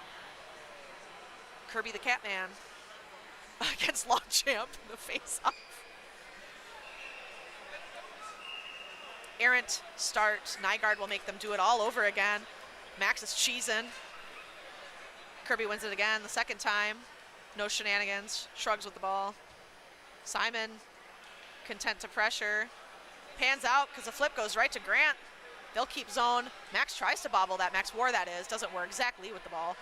Kirby the Catman against Longchamp in the face-off. Errant start. Nygaard will make them do it all over again. Max is cheesing. Kirby wins it again the second time. No shenanigans. Shrugs with the ball. Simon content to pressure. Pans out because the flip goes right to Grant. They'll keep zone. Max tries to bobble that. Max War, that is. Doesn't work exactly with the ball.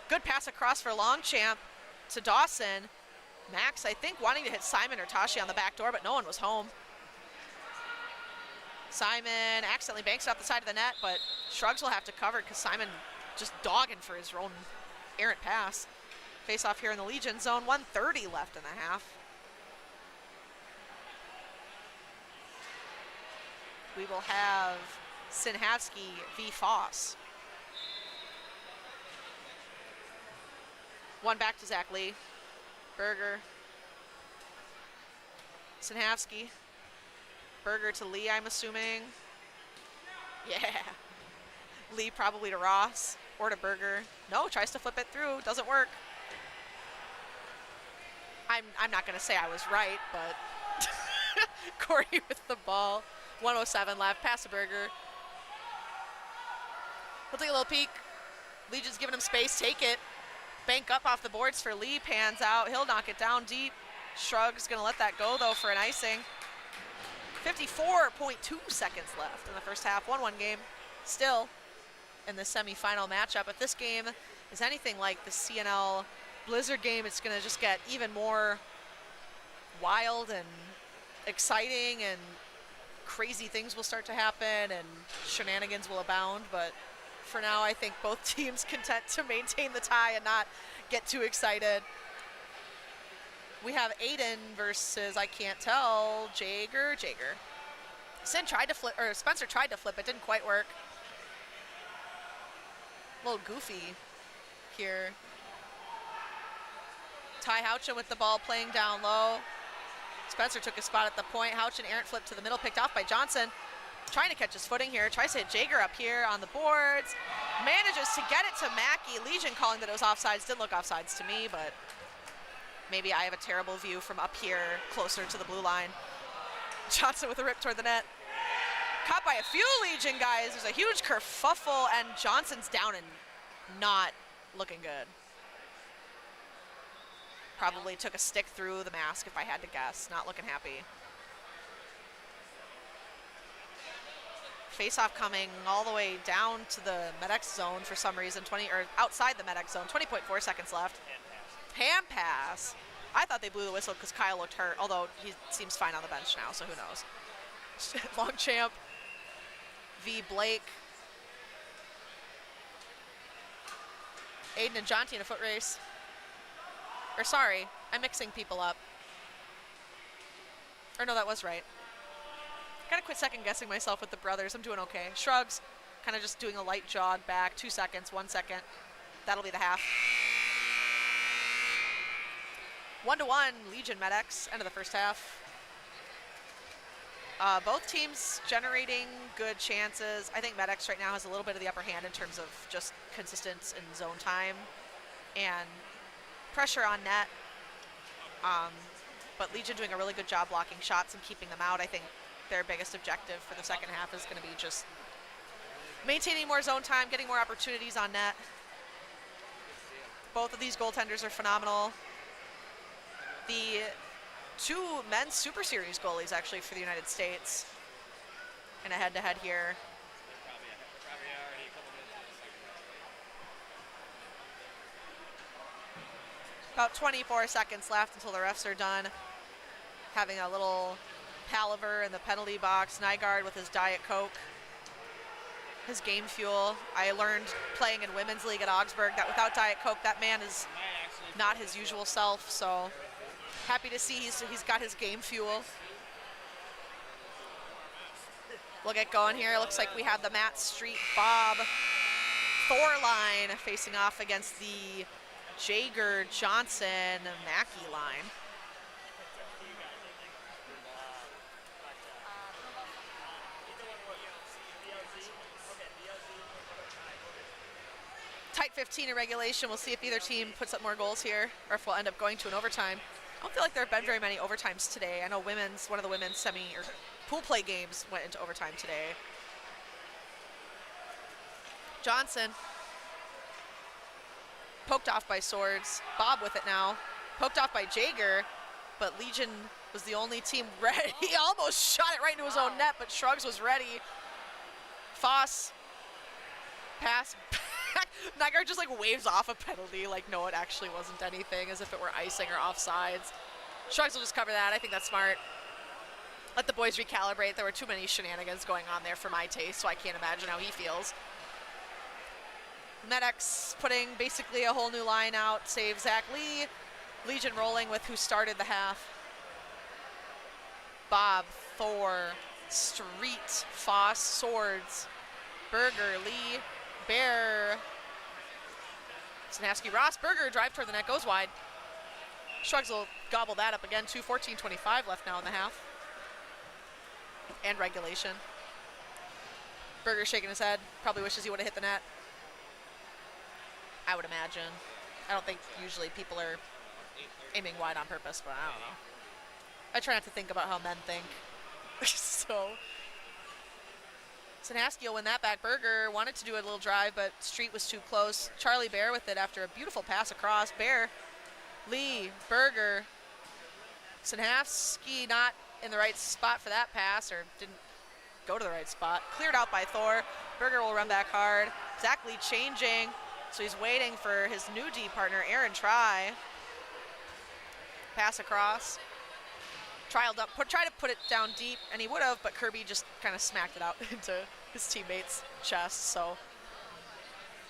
Good pass across for Longchamp to Dawson. Max, I think, wanting to hit Simon or Tashi on the back door, but no one was home. Simon accidentally banks it off the side of the net, but Shrugs will have to cover because Simon just dogging for his own errant pass. Face off here in the Legion zone, 1:30 left in the half. We will have Sinhavsky v. Foss. One back to Zach Lee. Berger. Sinhavsky. Berger to Lee, I'm assuming. Yeah. Lee probably to Ross or to Berger. No, tries to flip it through. Doesn't work. I'm not going to say I was right, but Corey with the ball. 1:07 left. Pass to Berger. We'll take a little peek. Legion's giving him space. Take it. Bank up off the boards for Lee. Pans out. He'll knock it down deep. Shrugs going to let that go, though, for an icing. 54.2 seconds left in the first half. 1-1 game. Still in the semifinal matchup. If this game is anything like the CNL Blizzard game, it's going to just get even more wild and exciting, and crazy things will start to happen and shenanigans will abound. But for now, I think both teams content to maintain the tie and not get too excited. We have Aiden versus, I can't tell, Jaeger. Sin tried to flip, or Spencer tried to flip, it didn't quite work. A little goofy here. Ty Houchin with the ball playing down low. Spencer took a spot at the point. Houchin errant flip to the middle, picked off by Johnson. Trying to catch his footing here. Tries to hit Jaeger up here on the boards. Manages to get it to Mackey. Legion calling that it was offsides. Didn't look offsides to me, but maybe I have a terrible view from up here closer to the blue line. Johnson with a rip toward the net. Caught by a few Legion guys. There's a huge kerfuffle, and Johnson's down and not looking good. Probably took a stick through the mask if I had to guess. Not looking happy. Face-off coming all the way down to the Medex zone for some reason. Or outside the Medex zone. 20.4 seconds left. Hand pass. I thought they blew the whistle because Kyle looked hurt, although he seems fine on the bench now, so who knows. Longchamp v. Blake. Aiden and Jonty in a foot race. Or sorry, I'm mixing people up. Or no, that was right. Gotta quit second guessing myself with the brothers. I'm doing okay. Shrugs, kind of just doing a light jog back. 2 seconds, 1 second. That'll be the half. 1-1 Legion Medex, end of the first half. Both teams generating good chances. I think Medex right now has a little bit of the upper hand in terms of just consistency in zone time and pressure on net. But Legion doing a really good job blocking shots and keeping them out. I think their biggest objective for the second half is going to be just maintaining more zone time, getting more opportunities on net. Both of these goaltenders are phenomenal. The two men's Super Series goalies actually for the United States in a head-to-head here. About 24 seconds left until the refs are done. Having a little palaver in the penalty box. Nygaard with his Diet Coke. His game fuel. I learned playing in women's league at Augsburg that without Diet Coke, that man is not his usual self. So happy to see he's got his game fuel. We'll get going here. Looks like we have the Matt Street Bob Thor line facing off against the Jager Johnson Mackey line. Tight 15 in regulation. We'll see if either team puts up more goals here or if we'll end up going to an overtime. I don't feel like there have been very many overtimes today. I know one of the women's semi or pool play games went into overtime today. Johnson poked off by Swords. Bob with it now. Poked off by Jager, but Legion was the only team ready. He almost shot it right into his own net, but Shrugs was ready. Foss pass back. Nygaard just like waves off a penalty like no, it actually wasn't anything, as if it were icing or offsides. Shrugs will just cover that. I think that's smart. Let the boys recalibrate. There were too many shenanigans going on there for my taste, so I can't imagine how he feels. Medex putting basically a whole new line out, save Zach Lee. Legion rolling with who started the half. Bob, Thor, Street, Foss, Swords, Berger, Lee, Bear, Snavsky, Ross, Berger, drive toward the net, goes wide. Shrugs will gobble that up again, 2:14:25 left now in the half. And regulation. Berger shaking his head, probably wishes he would have hit the net. I would imagine. I don't think usually people are aiming wide on purpose, but I don't know. I try not to think about how men think. So, Sanaski will win that back. Berger wanted to do a little drive, but Street was too close. Charlie Bear with it after a beautiful pass across. Bear, Lee, Berger. Sanhafsky not in the right spot for that pass, or didn't go to the right spot. Cleared out by Thor. Berger will run back hard. Zach Lee changing, so he's waiting for his new D partner, Aaron Try. Pass across. Try to put it down deep, and he would have, but Kirby just kind of smacked it out into his teammate's chest. So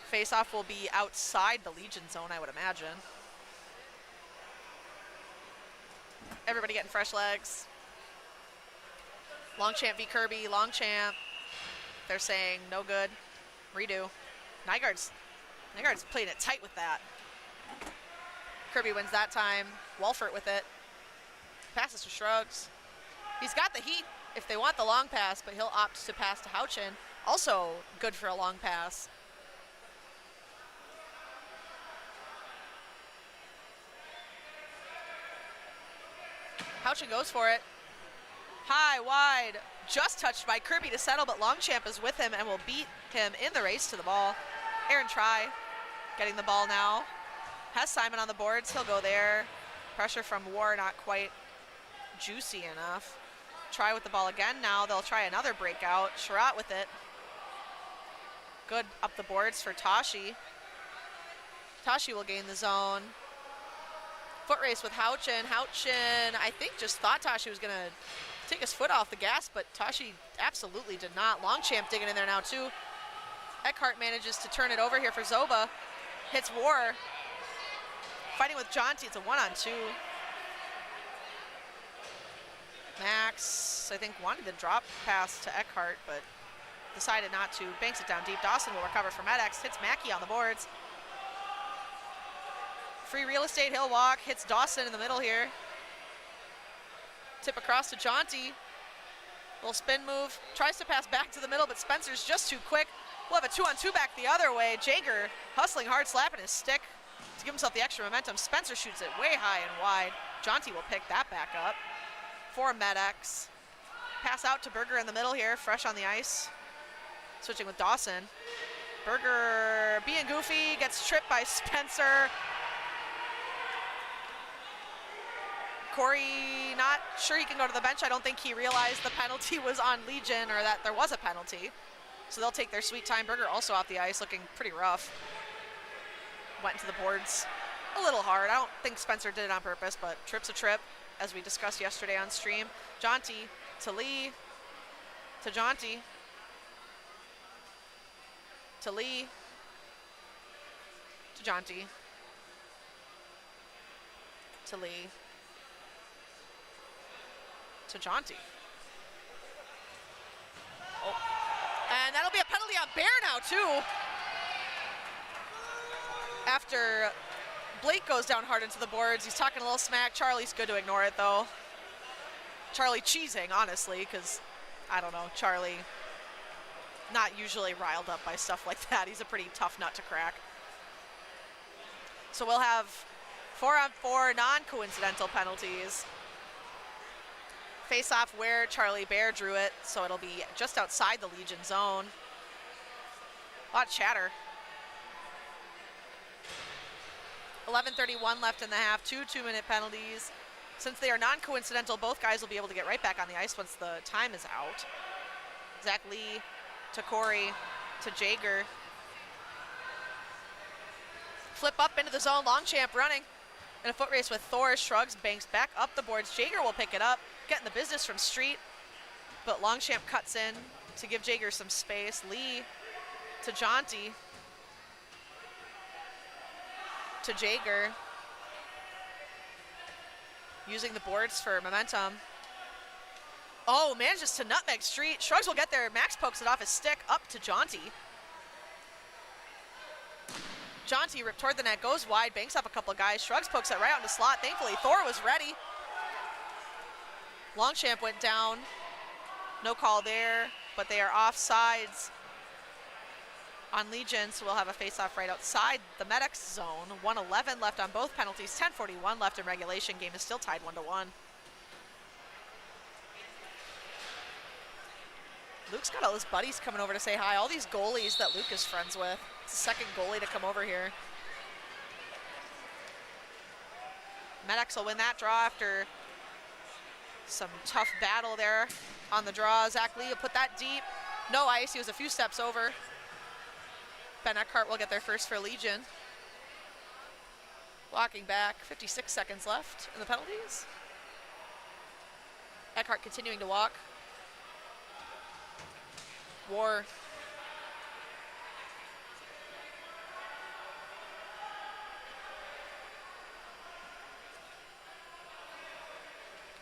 face-off will be outside the Legion zone, I would imagine. Everybody getting fresh legs. Longchamp v. Kirby, Longchamp. They're saying no good. Redo. Nygaard's playing it tight with that. Kirby wins that time. Walfert with it. Passes to Shrugs. He's got the heat if they want the long pass, but he'll opt to pass to Houchin. Also good for a long pass. Houchin goes for it. High, wide, just touched by Kirby to settle, but Longchamp is with him and will beat him in the race to the ball. Aaron Try getting the ball now. Has Simon on the boards, he'll go there. Pressure from War, not quite juicy enough. Try with the ball again now. They'll try another breakout. Sherratt with it. Good up the boards for Tashi. Tashi will gain the zone. Foot race with Houchin. Houchin, I think, just thought Tashi was going to take his foot off the gas, but Tashi absolutely did not. Longchamp digging in there now, too. Eckhart manages to turn it over here for Zoba. Hits War. Fighting with Jonty. It's a 1-on-2. Max, I think, wanted the drop pass to Eckhart, but decided not to. Banks it down deep. Dawson will recover from Medex. Hits Mackey on the boards. Free real estate, he'll walk. Hits Dawson in the middle here. Tip across to Jonty. Little spin move. Tries to pass back to the middle, but Spencer's just too quick. We'll have a 2-on-2 back the other way. Jager hustling hard, slapping his stick to give himself the extra momentum. Spencer shoots it way high and wide. Jonty will pick that back up for Medex. Pass out to Berger in the middle here, fresh on the ice. Switching with Dawson. Berger being goofy, gets tripped by Spencer. Corey not sure he can go to the bench. I don't think he realized the penalty was on Legion, or that there was a penalty. So they'll take their sweet time. Berger also off the ice, looking pretty rough. Went into the boards a little hard. I don't think Spencer did it on purpose, but trip's a trip, as we discussed yesterday on stream. Jaunty to Lee, to Jaunty, to Lee, to Jaunty, to Lee, to Jaunty. Oh. And that'll be a penalty on Bear now, too. After Blake goes down hard into the boards, he's talking a little smack. Charlie's good to ignore it, though. Charlie cheesing, honestly, because, I don't know, Charlie not usually riled up by stuff like that. He's a pretty tough nut to crack. So we'll have 4-on-4 non-coincidental penalties. Face off where Charlie Bear drew it, so it'll be just outside the Legion zone. A lot of chatter. 11:31 left in the half, 2 2-minute penalties. Since they are non-coincidental, both guys will be able to get right back on the ice once the time is out. Zach Lee to Corey to Jager. Flip up into the zone, Longchamp running. In a foot race with Thor, shrugs, banks back up the boards. Jager will pick it up, getting the business from Street, but Longchamp cuts in to give Jager some space. Lee to Jaunty, to Jager, using the boards for momentum. Oh, manages to nutmeg Street. Shrugs will get there. Max pokes it off his stick up to Jaunty. Jaunty ripped toward the net, goes wide, banks up a couple of guys. Shrugs pokes it right out in the slot. Thankfully, Thor was ready. Longchamp went down. No call there, but they are offsides on Legion, so we'll have a face-off right outside the medics zone. 1:11 left on both penalties, 10:41 left in regulation. Game is still tied 1-1. Luke's got all his buddies coming over to say hi. All these goalies that Luke is friends with. It's the second goalie to come over here. Medics will win that draw after some tough battle there on the draw. Zach Lee will put that deep. No ice, he was a few steps over. Ben Eckhart will get there first for Legion. Walking back, 56 seconds left in the penalties. Eckhart continuing to walk. War.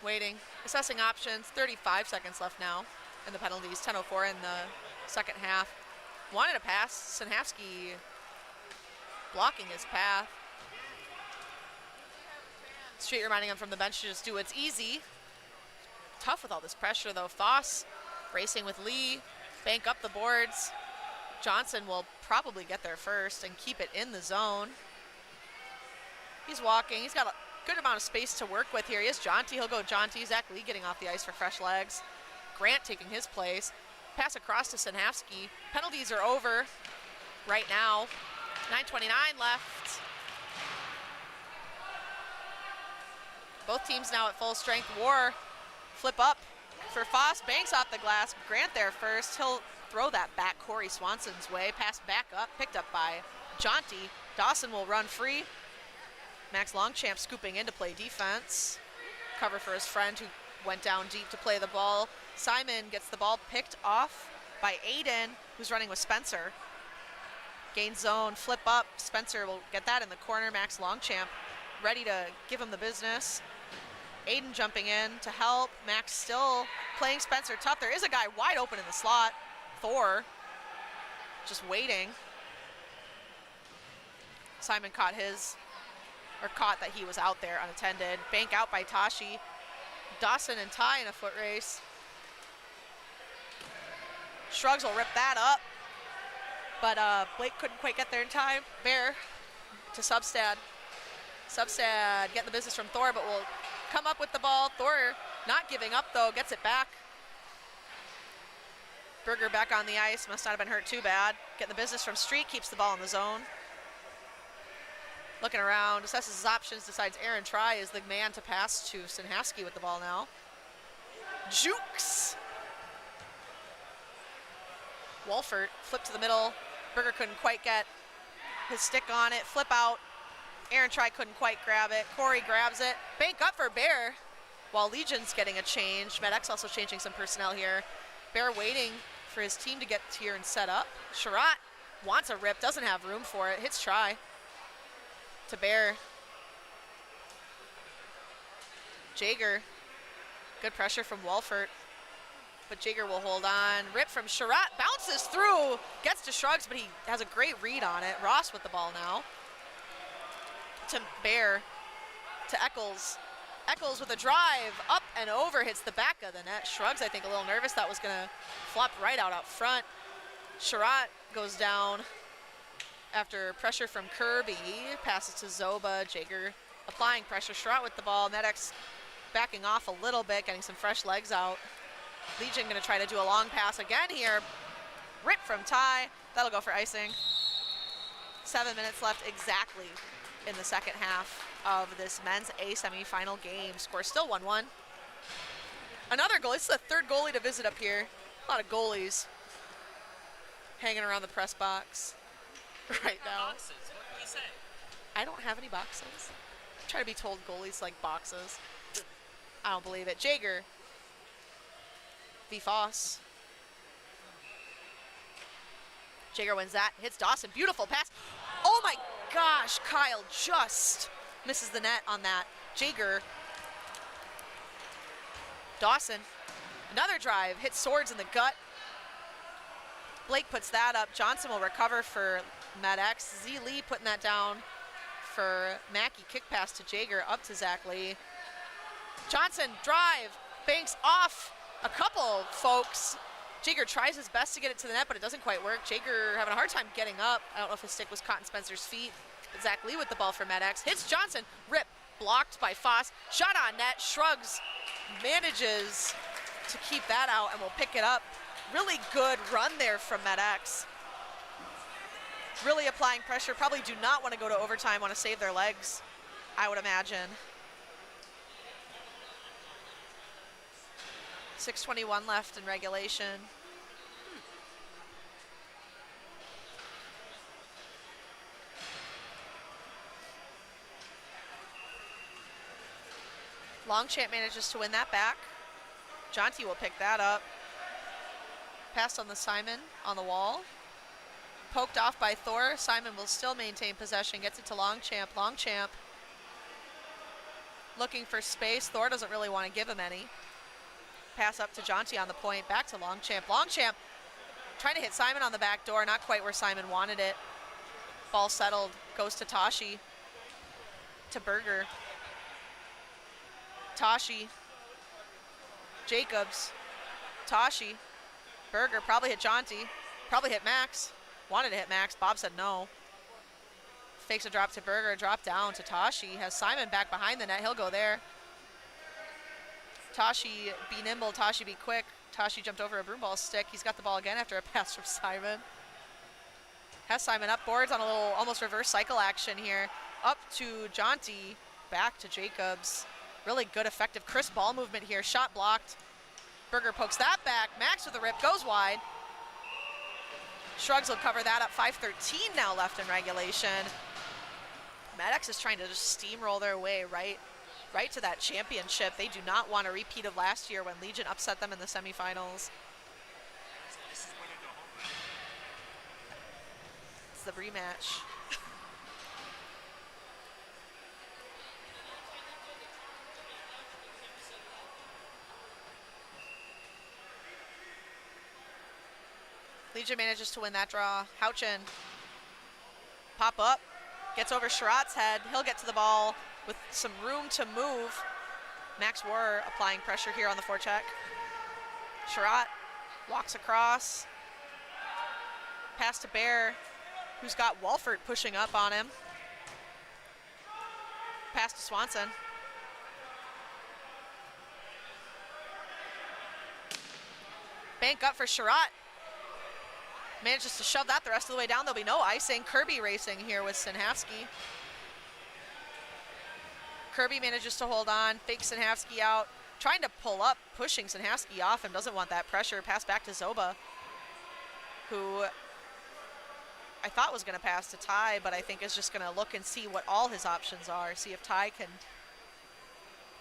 Waiting, assessing options, 35 seconds left now in the penalties, 10:04 in the second half. Wanted a pass, Sinhavsky blocking his path. Street reminding him from the bench to just do what's easy. Tough with all this pressure though. Foss racing with Lee, bank up the boards. Johnson will probably get there first and keep it in the zone. He's walking, he's got a good amount of space to work with here. He has Jaunty, he'll go Jaunty. Zach Lee getting off the ice for fresh legs. Grant taking his place. Pass across to Sinhavsky. Penalties are over right now. 9:29 left. Both teams now at full strength. War, flip up for Foss, banks off the glass. Grant there first. He'll throw that back Corey Swanson's way. Pass back up, picked up by Jaunty. Dawson will run free. Max Longchamp scooping in to play defense. Cover for his friend who went down deep to play the ball. Simon gets the ball picked off by Aiden, who's running with Spencer. Gain zone, flip up. Spencer will get that in the corner. Max Longchamp ready to give him the business. Aiden jumping in to help. Max still playing Spencer tough. There is a guy wide open in the slot. Thor just waiting. Simon caught that he was out there unattended. Bank out by Tashi. Dawson and Ty in a foot race. Shrugs will rip that up, but Blake couldn't quite get there in time. Bear to Substad. Substad getting the business from Thor, but will come up with the ball. Thor not giving up though, gets it back. Berger back on the ice, must not have been hurt too bad. Getting the business from Street, keeps the ball in the zone. Looking around, assesses his options, decides Aaron Try is the man to pass to Sinhavsky with the ball now. Jukes! Wolfert, flip to the middle. Berger couldn't quite get his stick on it. Flip out Aaron Try couldn't quite grab it. Corey grabs it. Bank up for Bear while Legion's getting a change. MedX also changing some personnel here. Bear waiting for his team to get here and set up. Sherratt wants a rip, doesn't have room for it. Hits Try to Bear. Jaeger, good pressure from Walford, but Jaeger will hold on. Rip from Sherratt, bounces through, gets to Shrugs, but he has a great read on it. Ross with the ball now. To Bear, to Eccles. Eccles with a drive, up and over, hits the back of the net. Shrugs, I think, a little nervous. That was gonna flop right out front. Sherratt goes down after pressure from Kirby. Passes to Zoba. Jaeger applying pressure. Sherratt with the ball. MedX backing off a little bit, getting some fresh legs out. Legion gonna try to do a long pass again here. Rip from Ty. That'll go for icing. 7 minutes left exactly in the second half of this men's A semifinal game. Score still 1-1. Another goal. This is the third goalie to visit up here. A lot of goalies hanging around the press box right now. Boxes. What can we say? I don't have any boxes. I try to be told goalies like boxes. I don't believe it. Jaeger v. Foss. Jaeger wins that, hits Dawson. Beautiful pass. Oh my gosh, Kyle just misses the net on that. Jaeger. Dawson. Another drive, hits Swords in the gut. Blake puts that up. Johnson will recover for MedX. Z Lee putting that down for Mackey. Kick pass to Jaeger, up to Zach Lee. Johnson, drive, banks off a couple folks. Jaeger tries his best to get it to the net, but it doesn't quite work. Jaeger having a hard time getting up. I don't know if his stick was caught in Spencer's feet. But Zach Lee with the ball for MedX. Hits Johnson, rip, blocked by Foss. Shot on net, Shrugs, manages to keep that out and will pick it up. Really good run there from MedX. Really applying pressure. Probably do not want to go to overtime, want to save their legs, I would imagine. 6:21 left in regulation. Longchamp manages to win that back. Jonty will pick that up. Pass on the Simon on the wall. Poked off by Thor. Simon will still maintain possession. Gets it to Longchamp. Longchamp looking for space. Thor doesn't really want to give him any. Pass up to Jonty on the point. Back to Longchamp. Longchamp trying to hit Simon on the back door. Not quite where Simon wanted it. Ball settled. Goes to Tashi. To Berger. Tashi. Jacobs. Tashi. Berger probably hit Jonty. Probably hit Max. Wanted to hit Max. Bob said no. Fakes a drop to Berger. Drop down to Tashi. Has Simon back behind the net. He'll go there. Tashi be nimble. Tashi be quick. Tashi jumped over a Broomball stick. He's got the ball again after a pass from Simon. Has Simon up. Boards on a little almost reverse cycle action here. Up to Jonty. Back to Jacobs. Really good, effective, crisp ball movement here. Shot blocked. Berger pokes that back. Max with a rip, goes wide. Shrugs will cover that up. 5:13 now left in regulation. MedX is trying to just steamroll their way right to that championship. They do not want a repeat of last year when Legion upset them in the semifinals. It's the rematch. Legion manages to win that draw. Houchin, pop up, gets over Sherratt's head. He'll get to the ball with some room to move. Max War applying pressure here on the forecheck. Sherratt walks across. Pass to Bear, who's got Walford pushing up on him. Pass to Swanson. Bank up for Sherratt. Manages to shove that the rest of the way down. There'll be no icing. Kirby racing here with Sinhavsky. Kirby manages to hold on, fakes Sinhavsky out, trying to pull up, pushing Sinhavsky off him, doesn't want that pressure. Pass back to Zoba, who I thought was going to pass to Ty, but I think is just going to look and see what all his options are, see if Ty can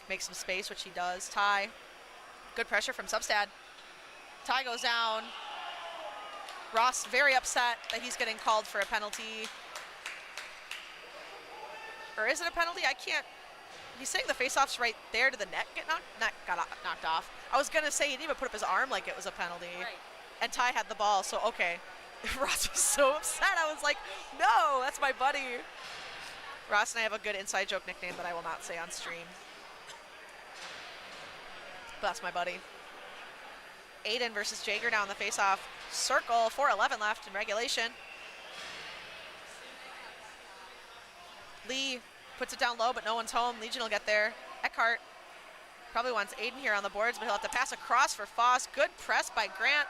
make some space, which he does. Ty, good pressure from Substad. Ty goes down. Ross very upset that he's getting called for a penalty. Or is it a penalty? I can't. He's saying the faceoff's right there to the net got knocked off. I was going to say he didn't even put up his arm like it was a penalty. Right. And Ty had the ball, so okay. Ross was so upset. I was like, no, that's my buddy. Ross and I have a good inside joke nickname that I will not say on stream. But that's my buddy. Aiden versus Jager now in the faceoff circle. 4:11 left in regulation. Lee puts it down low, but no one's home. Legion will get there. Eckhart probably wants Aiden here on the boards, but he'll have to pass across for Foss. Good press by Grant.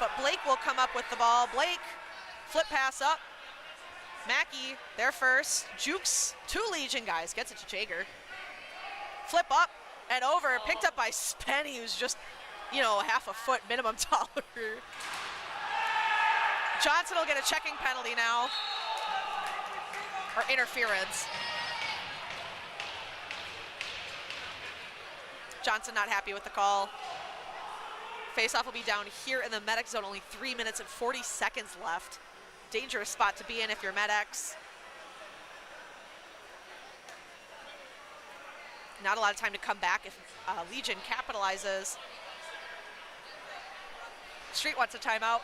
But Blake will come up with the ball. Blake, flip pass up. Mackey, there first. Jukes, 2 Legion guys, gets it to Jager. Flip up and over, picked up by Spenny, who's just, you know, half a foot minimum taller. Johnson will get a checking penalty now. Or interference. Johnson not happy with the call. Faceoff will be down here in the medic zone, only 3 minutes and 40 seconds left. Dangerous spot to be in if you're medics. Not a lot of time to come back if Legion capitalizes. Street wants a timeout.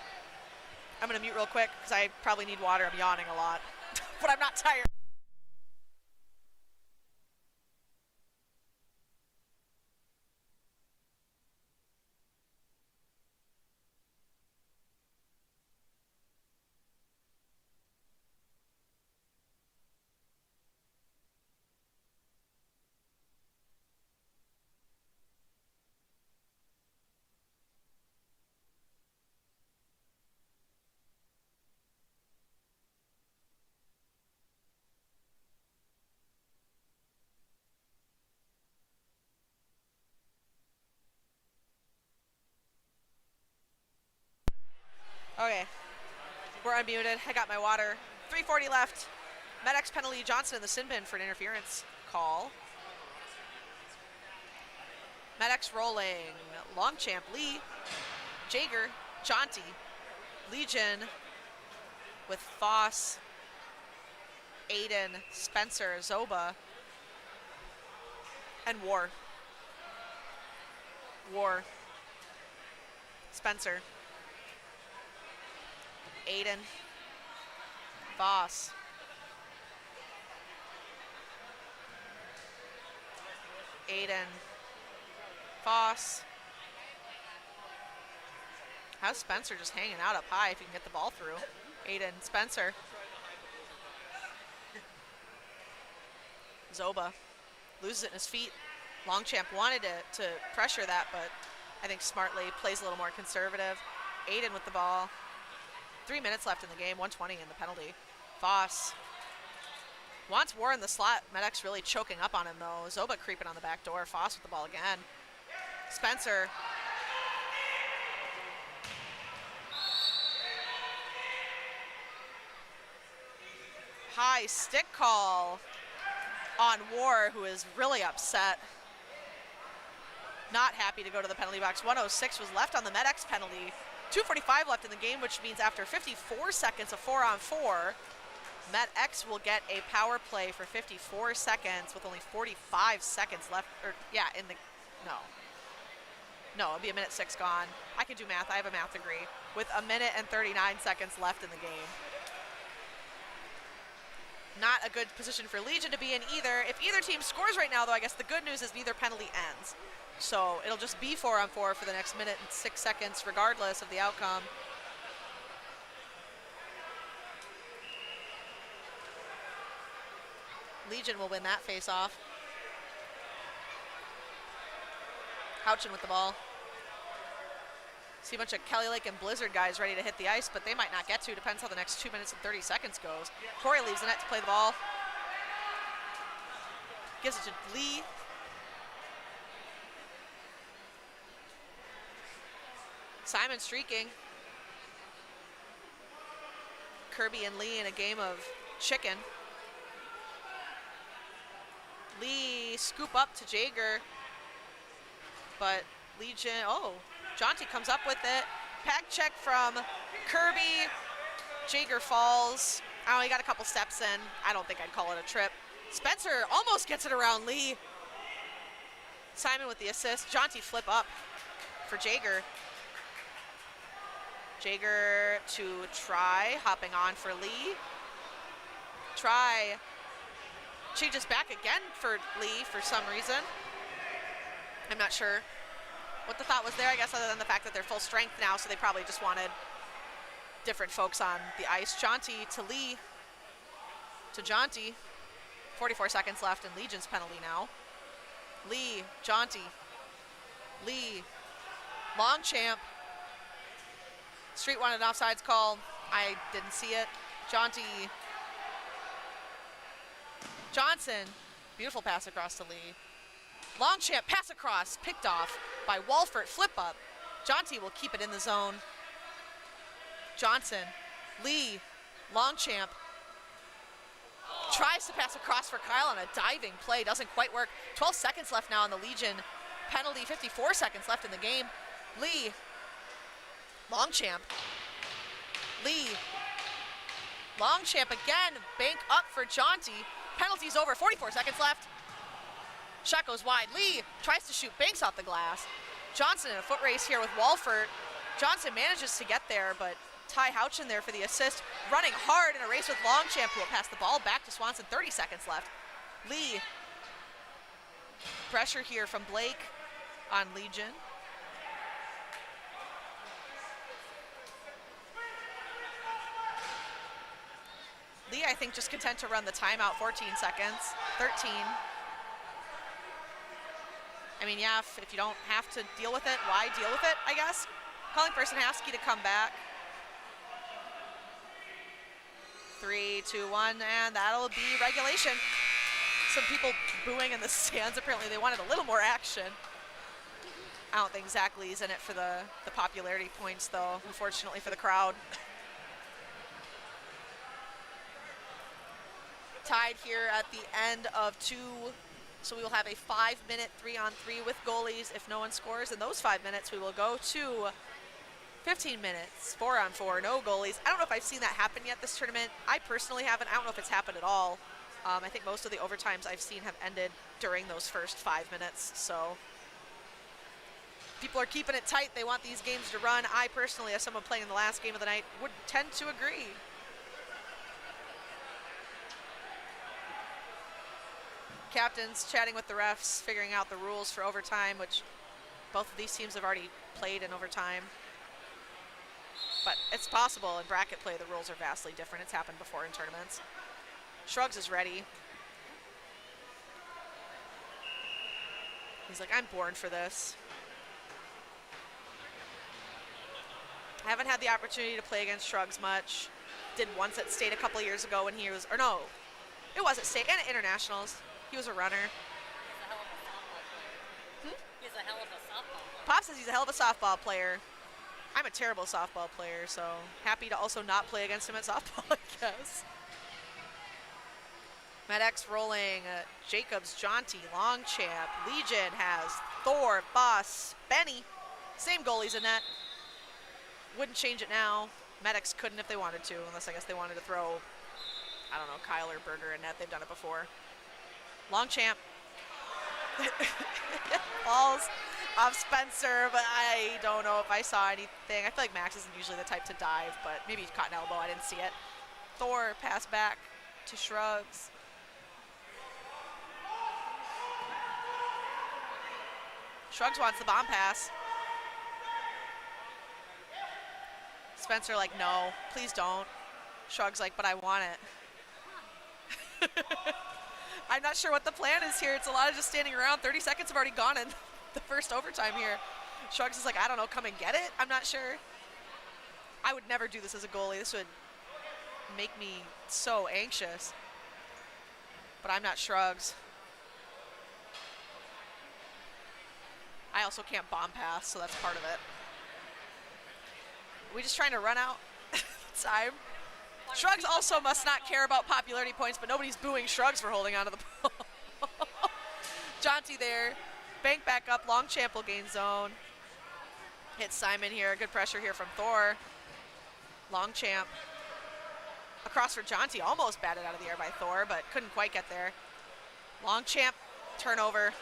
I'm gonna mute real quick because I probably need water. I'm yawning a lot, but I'm not tired. Okay, we're unmuted. I got my water. 3:40 left. Medex penalty, Johnson in the sin bin for an interference call. Medex rolling. Longchamp, Lee, Jager, Jaunty, Legion with Foss, Aiden, Spencer, Zoba, and War. War, Spencer, Aiden, Voss, Aiden, Voss. How's Spencer just hanging out up high if he can get the ball through? Aiden, Spencer. Zoba loses it in his feet. Longchamp wanted to pressure that, but I think smartly plays a little more conservative. Aiden with the ball. 3 minutes left in the game, 1:20 in the penalty. Voss wants War in the slot. Medex really choking up on him though. Zoba creeping on the back door. Voss with the ball again. Spencer. High stick call on War, who is really upset. Not happy to go to the penalty box. 1:06 was left on the Medex penalty. 2:45 left in the game, which means after 54 seconds of 4-on-4, Medex will get a power play for 54 seconds with only 45 seconds left. Or yeah, no, it'll be 1:06 gone. I can do math. I have a math degree. With 1 and 39 seconds left in the game. Not a good position for Legion to be in either. If either team scores right now, though, I guess the good news is neither penalty ends. So it'll just be 4-on-4 for the next 1 and 6 seconds, regardless of the outcome. Legion will win that face-off. Houchin with the ball. See a bunch of Kelly Lake and Blizzard guys ready to hit the ice, but they might not get to. Depends how the next 2 minutes and 30 seconds goes. Corey leaves the net to play the ball. Gives it to Lee. Simon streaking. Kirby and Lee in a game of chicken. Lee scoop up to Jaeger, but Legion, Jonty comes up with it. Peg check from Kirby. Jaeger falls. Oh, he got a couple steps in. I don't think I'd call it a trip. Spencer almost gets it around Lee. Simon with the assist. Jonty flip up for Jaeger. Jaeger to try, hopping on for Lee. Try changes back again for Lee for some reason. I'm not sure what the thought was there, I guess, other than the fact that they're full strength now, so they probably just wanted different folks on the ice. Jonty to Lee, to Jonty. 44 seconds left, and Legion's penalty now. Lee, Jonty, Lee, Longchamp. Street wanted an offsides call. I didn't see it. Jonty, Johnson, beautiful pass across to Lee. Longchamp, pass across, picked off by Walford, flip up. Jonty will keep it in the zone. Johnson, Lee, Longchamp, tries to pass across for Kyle on a diving play, doesn't quite work. 12 seconds left now on the Legion penalty, 54 seconds left in the game. Lee, Longchamp, Lee, Longchamp again, bank up for Jonty. Penalty's over, 44 seconds left. Shot goes wide. Lee tries to shoot, banks off the glass. Johnson in a foot race here with Walford. Johnson manages to get there, but Ty Houchin there for the assist. Running hard in a race with Longchamp, who will pass the ball back to Swanson. 30 seconds left. Lee. Pressure here from Blake on Legion. Lee, I think, just content to run the timeout. 14 seconds. 13. I mean, yeah, if you don't have to deal with it, why deal with it, I guess? Calling for Sanhafsky to come back. 3, 2, 1, and that'll be regulation. Some people booing in the stands. Apparently they wanted a little more action. I don't think Zach Lee's in it for the popularity points, though, unfortunately for the crowd. Tied here at the end of 2. So we will have a 5-minute 3-on-3 with goalies. If no one scores in those 5 minutes, we will go to 15 minutes, 4-on-4, no goalies. I don't know if I've seen that happen yet this tournament. I personally haven't. I don't know if it's happened at all. I think most of the overtimes I've seen have ended during those first 5 minutes. So people are keeping it tight. They want these games to run. I personally, as someone playing in the last game of the night, would tend to agree. Captains chatting with the refs, figuring out the rules for overtime, which both of these teams have already played in overtime. But it's possible in bracket play the rules are vastly different. It's happened before in tournaments. Shrugs is ready. He's like, I'm born for this. I haven't had the opportunity to play against Shrugs much. Did once at State a couple years ago when he was, or no, it was at State and at Internationals. He was a runner. He's a hell of a softball player. Pop says he's a hell of a softball player. I'm a terrible softball player, so happy to also not play against him at softball, I guess. MedX rolling. Jacobs, Jonty, Longchamp. Legion has Thor, Boss, Benny. Same goalies in net. Wouldn't change it now. MedX couldn't if they wanted to, unless I guess they wanted to throw, I don't know, Kyle or Berger in net. They've done it before. Longchamp. Balls off Spencer, but I don't know if I saw anything. I feel like Max isn't usually the type to dive, but maybe he caught an elbow. I didn't see it. Thor pass back to Shrugs. Shrugs wants the bomb pass. Spencer like, no, please don't. Shrugs like, but I want it. I'm not sure what the plan is here. It's a lot of just standing around. 30 seconds have already gone in the first overtime here. Shrugs is like, I don't know, come and get it? I'm not sure. I would never do this as a goalie. This would make me so anxious. But I'm not Shrugs. I also can't bomb pass, so that's part of it. We just trying to run out time Shrugs also must not care about popularity points, but nobody's booing Shrugs for holding onto the ball. Jonty there. Bank back up. Longchamp will gain zone. Hits Simon here. Good pressure here from Thor. Longchamp. Across for Jonty. Almost batted out of the air by Thor, but couldn't quite get there. Longchamp. Turnover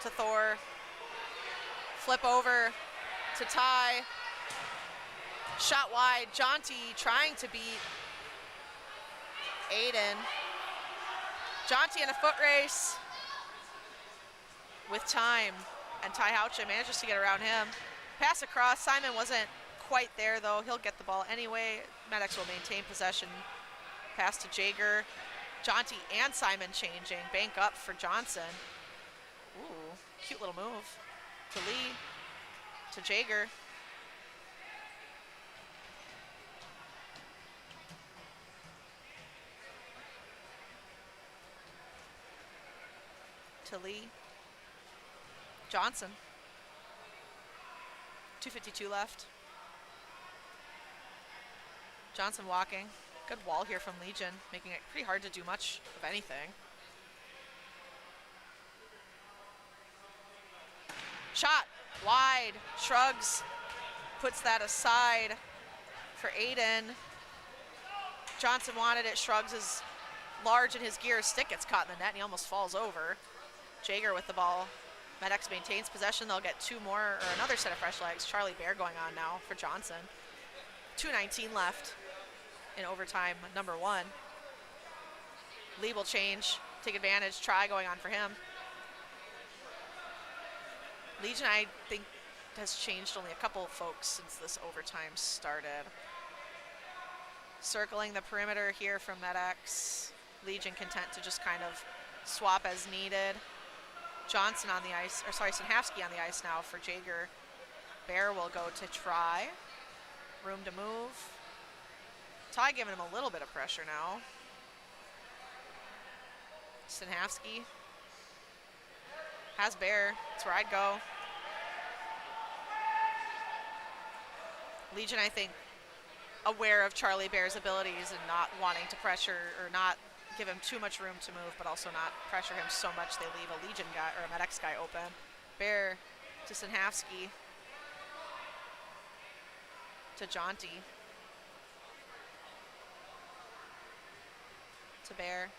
to Thor. Flip over to Ty. Shot wide. Jonty trying to beat Aiden. Jonty in a foot race with time, and Ty Houcha manages to get around him. Pass across. Simon wasn't quite there, though. He'll get the ball anyway. Medics will maintain possession. Pass to Jager. Jonty and Simon changing. Bank up for Johnson. Ooh, cute little move. To Lee. To Jager. To Lee. Johnson. 2:52 left. Johnson walking. Good wall here from Legion, making it pretty hard to do much of anything. Shot wide. Shrugs puts that aside for Aiden. Johnson wanted it. Shrugs is large in his gear. Stick gets caught in the net and he almost falls over. Jager with the ball. Medex maintains possession. They'll get two more, or another set of fresh legs. Charlie Bear going on now for Johnson. 2:19 left in overtime, number 1. Lee will change, take advantage, try going on for him. Legion, I think, has changed only a couple of folks since this overtime started. Circling the perimeter here from Medex. Legion content to just kind of swap as needed. Johnson on the ice, or sorry, Sinhavsky on the ice now for Jager. Bear will go to try. Room to move. Ty giving him a little bit of pressure now. Sinhavsky has Bear. That's where I'd go. Legion, I think, aware of Charlie Bear's abilities and not wanting to pressure or not give him too much room to move, but also not pressure him so much they leave a Legion guy or a Medex guy open. Bear to Sinhavsky. To Jonty. To Bear.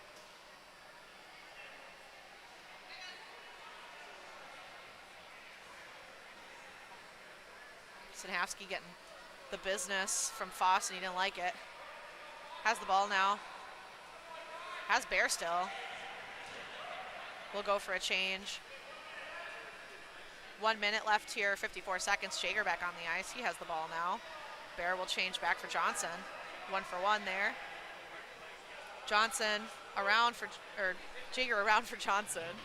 Sinhavsky getting the business from Foss, and he didn't like it. Has the ball now. Has Bear still. We'll go for a change. 1 minute left here, 54 seconds. Jager back on the ice. He has the ball now. Bear will change back for Johnson. 1-for-1 there. Johnson around for, or Jager around for Johnson.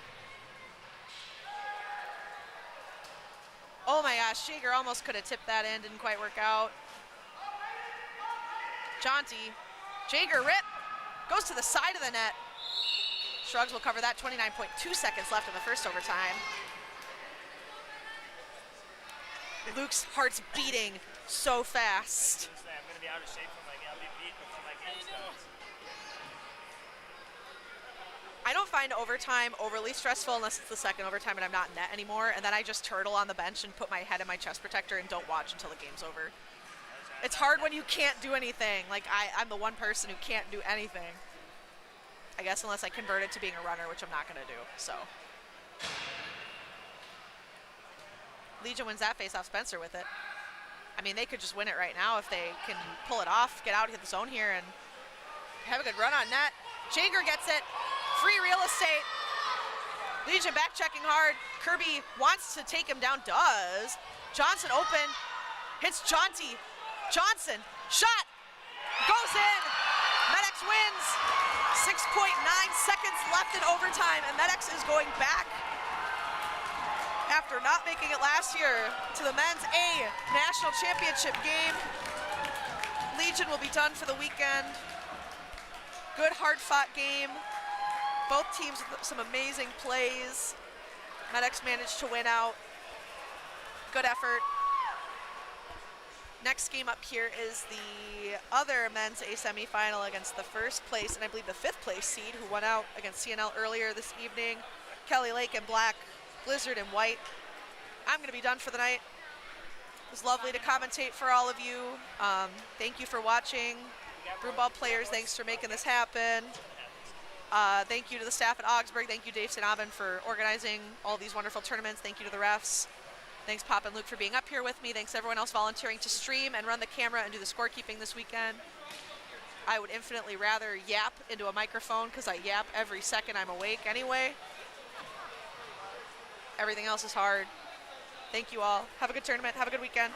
Oh my gosh, Jager almost could have tipped that in, didn't quite work out. Jonty, Jager rip, goes to the side of the net. Shrugs will cover that, 29.2 seconds left in the first overtime. Luke's heart's beating so fast. I'm gonna be out of shape for my game. I'll be beat before my game starts. I don't find overtime overly stressful unless it's the second overtime and I'm not in net anymore, and then I just turtle on the bench and put my head in my chest protector and don't watch until the game's over. It's hard when you can't do anything. Like, I'm the one person who can't do anything. I guess unless I convert it to being a runner, which I'm not going to do, so. Legion wins that face-off. Spencer with it. I mean, they could just win it right now if they can pull it off, get out, hit the zone here, and have a good run on net. Jager gets it. Free real estate. Legion back checking hard. Kirby wants to take him down, does. Johnson open, hits Jonty. Johnson, shot, goes in. Medex wins. 6.9 seconds left in overtime, and Medex is going back after not making it last year to the men's A national championship game. Legion will be done for the weekend. Good hard-fought game. Both teams with some amazing plays. Medex managed to win out. Good effort. Next game up here is the other men's A semifinal against the first place and I believe the 5th place seed who won out against CNL earlier this evening. Kelly Lake in black, Blizzard in white. I'm going to be done for the night. It was lovely to commentate for all of you. Thank you for watching. Broomball players, thanks for making this happen. Thank you to the staff at Augsburg. Thank you, Dave St. Aubin, for organizing all these wonderful tournaments. Thank you to the refs. Thanks, Pop and Luke, for being up here with me. Thanks, everyone else volunteering to stream and run the camera and do the scorekeeping this weekend. I would infinitely rather yap into a microphone because I yap every second I'm awake anyway. Everything else is hard. Thank you all. Have a good tournament. Have a good weekend.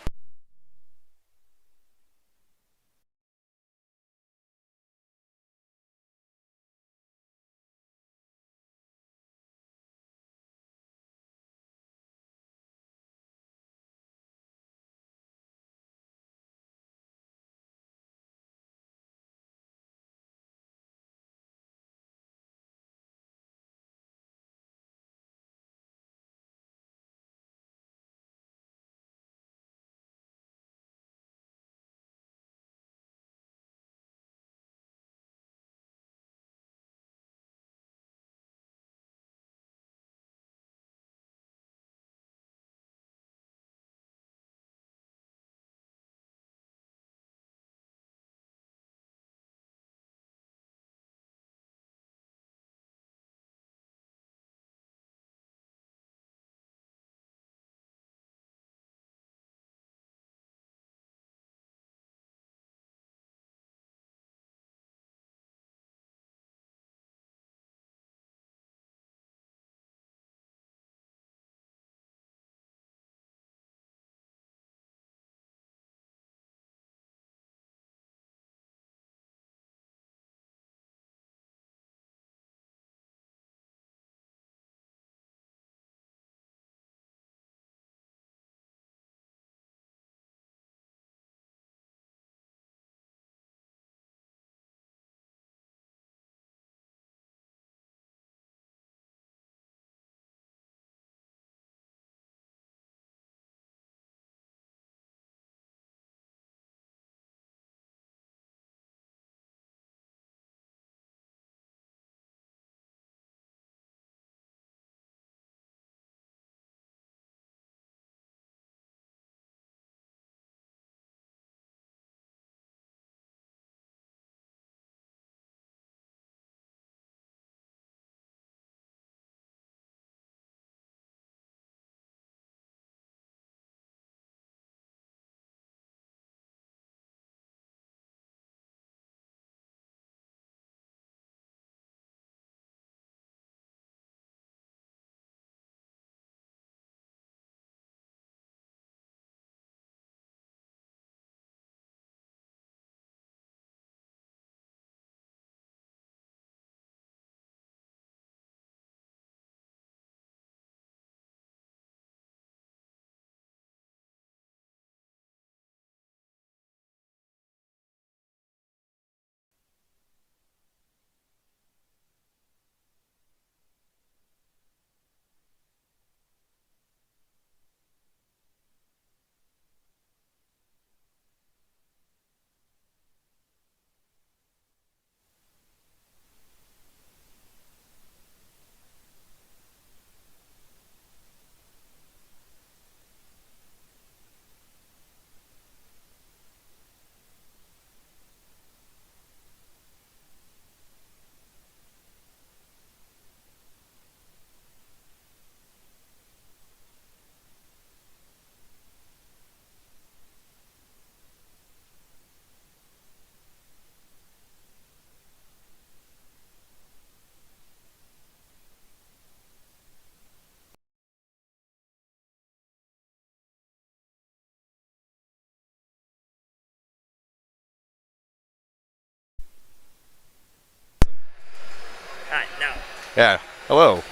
Hi, now. Yeah. Hello.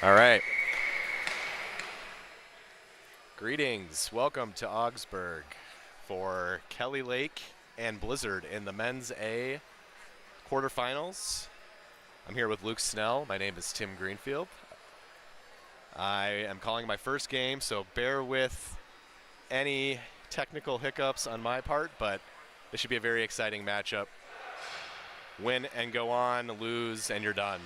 All right. Greetings. Welcome to Augsburg for Kelly Lake and Blizzard in the men's A quarterfinals. I'm here with Luke Snell. My name is Tim Greenfield. I am calling my first game, so bear with any technical hiccups on my part, but this should be a very exciting matchup. Win and go on, lose and you're done.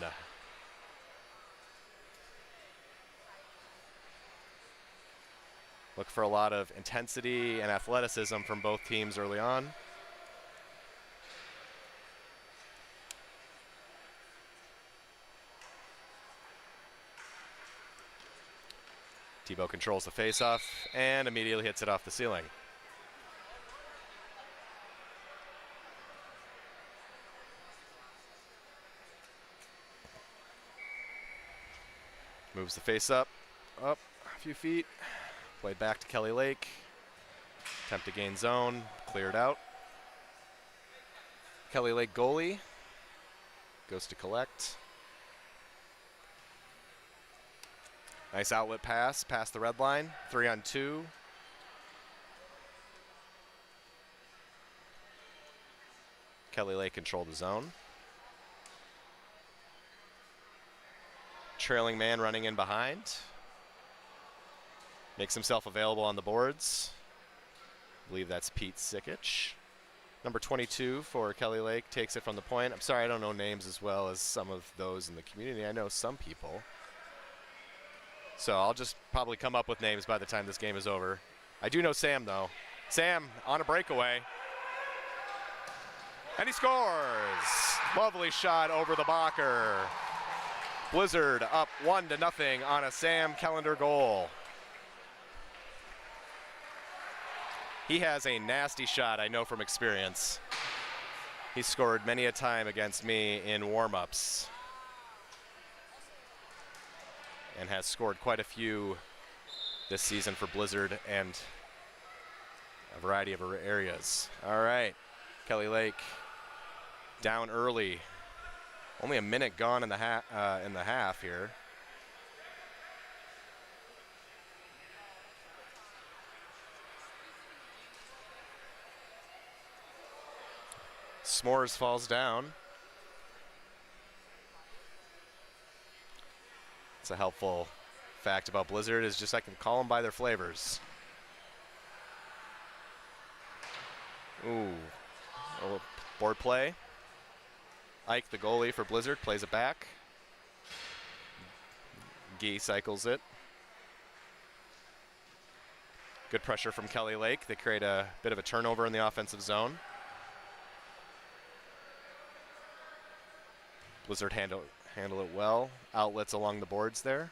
Look for a lot of intensity and athleticism from both teams early on. Tebow controls the face-off and immediately hits it off the ceiling. Moves the face up a few feet. Played back to Kelly Lake. Attempt to gain zone, cleared out. Kelly Lake goalie goes to collect. Nice outlet pass, past the red line, 3-on-2. Kelly Lake controlled the zone. Trailing man running in behind. Makes himself available on the boards. I believe that's Pete Sikic. Number 22 for Kelly Lake takes it from the point. I'm sorry, I don't know names as well as some of those in the community. I know some people. So I'll just probably come up with names by the time this game is over. I do know Sam, though. Sam on a breakaway. And he scores! Lovely shot over the blocker. Blizzard up 1-0 on a Sam Kellender goal. He has a nasty shot, I know from experience. He's scored many a time against me in warm-ups. And has scored quite a few this season for Blizzard and a variety of areas. All right, Kelly Lake down early. Only a minute gone in the half here. S'mores falls down. It's a helpful fact about Blizzard is just I can call them by their flavors. Ooh, a little board play. Ike, the goalie for Blizzard, plays it back. Gee cycles it. Good pressure from Kelly Lake. They create a bit of a turnover in the offensive zone. Blizzard handle it well. Outlets along the boards there.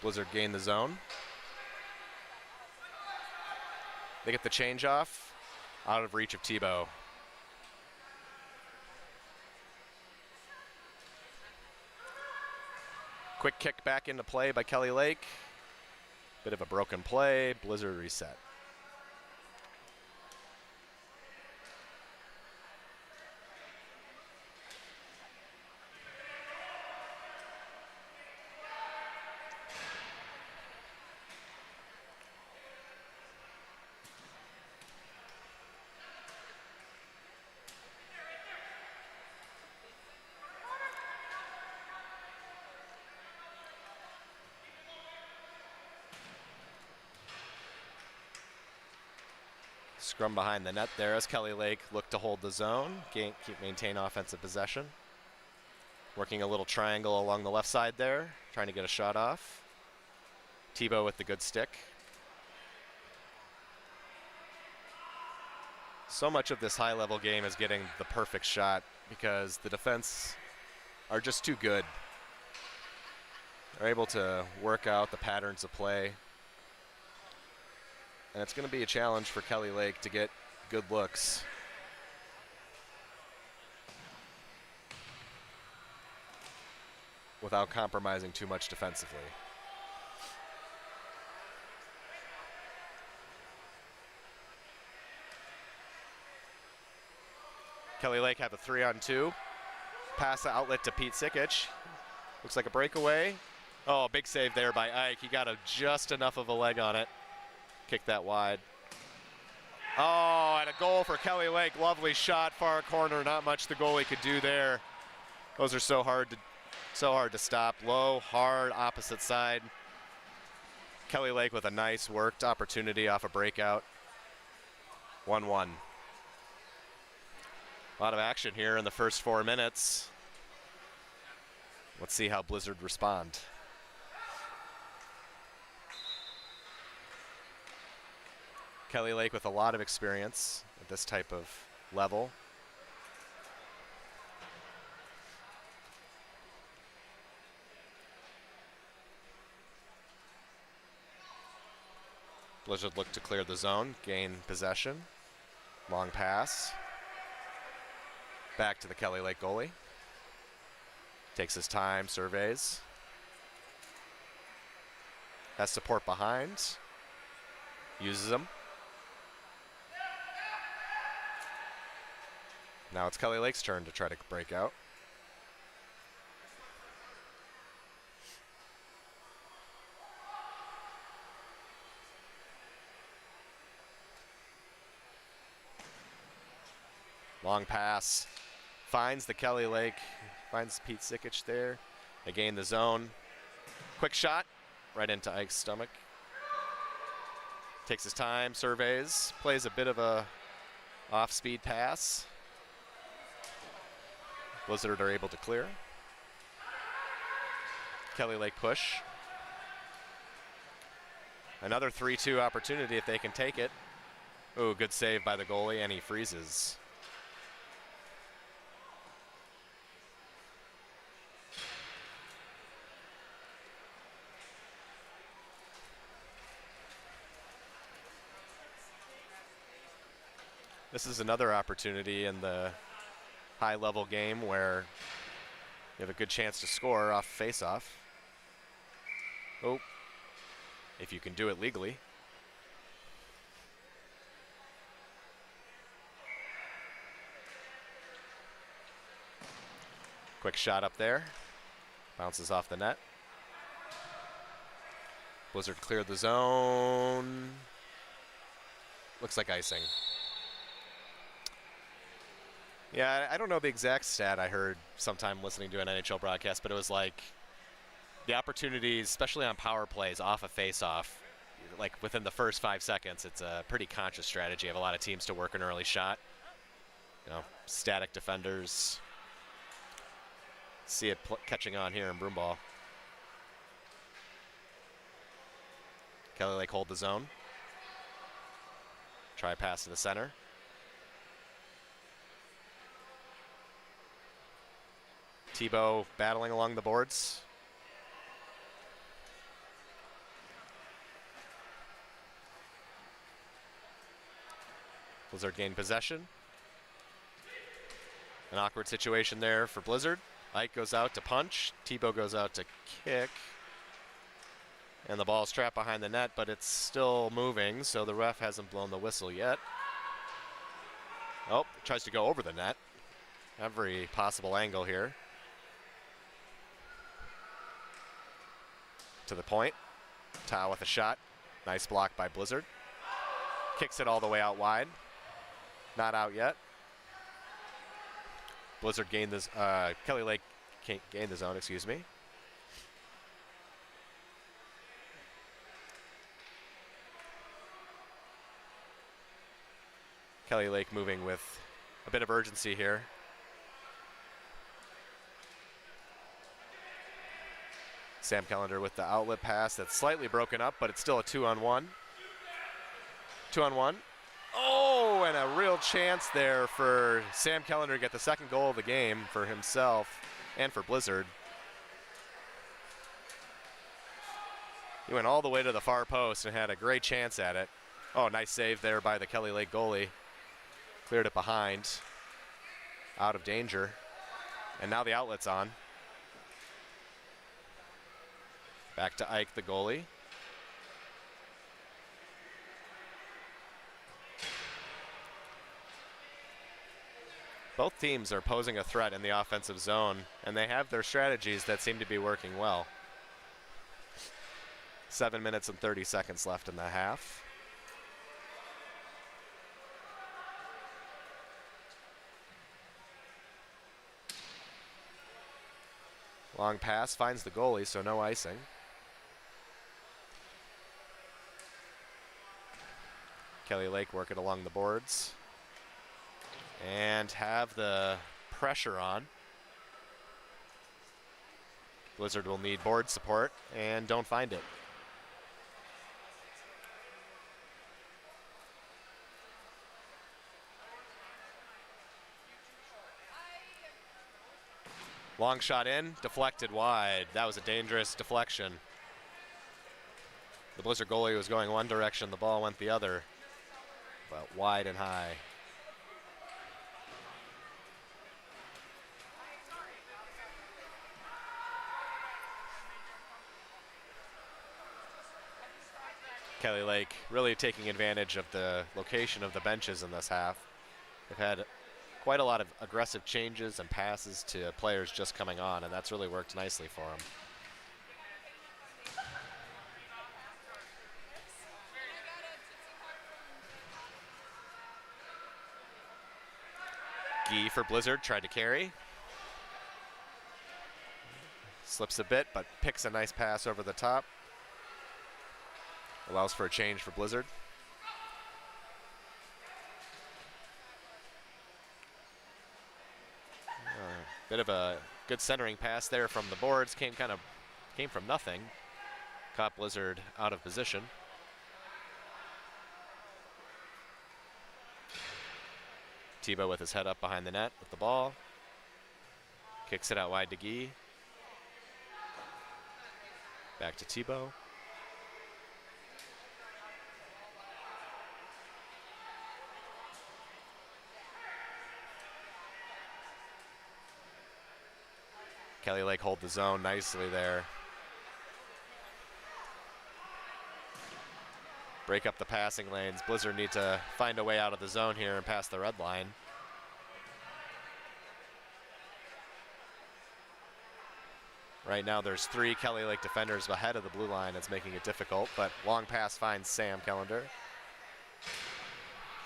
Blizzard gain the zone. They get the change off, out of reach of Tebow. Quick kick back into play by Kelly Lake. Bit of a broken play, Blizzard reset. Scrum behind the net there as Kelly Lake looked to hold the zone, maintain offensive possession. Working a little triangle along the left side there, trying to get a shot off. Tebow with the good stick. So much of this high-level game is getting the perfect shot because the defense are just too good. They're able to work out the patterns of play. And it's going to be a challenge for Kelly Lake to get good looks. Without compromising too much defensively. Kelly Lake have a 3-on-2. Pass the outlet to Pete Sikic. Looks like a breakaway. Oh, big save there by Ike. He got just enough of a leg on it. Kicked that wide. Oh, and a goal for Kelly Lake. Lovely shot, far corner. Not much the goalie could do there. Those are so hard to stop. Low, hard, opposite side. Kelly Lake with a nice worked opportunity off a breakout. 1-1. A lot of action here in the first 4 minutes. Let's see how Blizzard respond. Kelly Lake with a lot of experience at this type of level. Blizzard look to clear the zone, gain possession. Long pass. Back to the Kelly Lake goalie. Takes his time, surveys. Has support behind. Uses them. Now it's Kelly Lake's turn to try to break out. Long pass. Finds the Kelly Lake. Finds Pete Sikich there. They gain the zone. Quick shot. Right into Ike's stomach. Takes his time, surveys. Plays a bit of a off-speed pass. Blizzard are able to clear. Kelly Lake push. Another 3-2 opportunity if they can take it. Ooh, good save by the goalie, and he freezes. This is another opportunity in the high-level game where you have a good chance to score off face-off. Oh, if you can do it legally. Quick shot up there. Bounces off the net. Blizzard cleared the zone. Looks like icing. Yeah, I don't know the exact stat I heard sometime listening to an NHL broadcast, but it was like the opportunities, especially on power plays off a face-off, like within the first 5 seconds, it's a pretty conscious strategy of a lot of teams to work an early shot. You know, static defenders. See it catching on here in Broomball. Kelly Lake hold the zone. Try pass to the center. Tebow battling along the boards. Blizzard gained possession. An awkward situation there for Blizzard. Ike goes out to punch. Tebow goes out to kick. And the ball's trapped behind the net, but it's still moving, so the ref hasn't blown the whistle yet. Oh, tries to go over the net. Every possible angle here. To the point. Tao with a shot. Nice block by Blizzard. Kicks it all the way out wide. Not out yet. Blizzard gained this. Kelly Lake gained the zone, excuse me. Kelly Lake moving with a bit of urgency here. Sam Kellender with the outlet pass that's slightly broken up, but it's still a 2-on-1. 2-on-1. Oh, and a real chance there for Sam Kellender to get the second goal of the game for himself and for Blizzard. He went all the way to the far post and had a great chance at it. Oh, nice save there by the Kelly Lake goalie. Cleared it behind. Out of danger. And now the outlet's on. Back to Ike, the goalie. Both teams are posing a threat in the offensive zone, and they have their strategies that seem to be working well. 7 minutes and 30 seconds left in the half. Long pass finds the goalie, so no icing. Kelly Lake working along the boards. And have the pressure on. Blizzard will need board support and don't find it. Long shot in, deflected wide. That was a dangerous deflection. The Blizzard goalie was going one direction, the ball went the other, but wide and high. Kelly Lake really taking advantage of the location of the benches in this half. They've had quite a lot of aggressive changes and passes to players just coming on, and that's really worked nicely for them. Gee for Blizzard, tried to carry. Slips a bit, but picks a nice pass over the top. Allows for a change for Blizzard. Bit of a good centering pass there from the boards. Came from nothing. Caught Blizzard out of position. Tebow with his head up behind the net with the ball. Kicks it out wide to Gee. Back to Tebow. Kelly Lake hold the zone nicely there. Break up the passing lanes. Blizzard need to find a way out of the zone here and pass the red line. Right now there's 3 Kelly Lake defenders ahead of the blue line. It's making it difficult, but long pass finds Sam Kellender.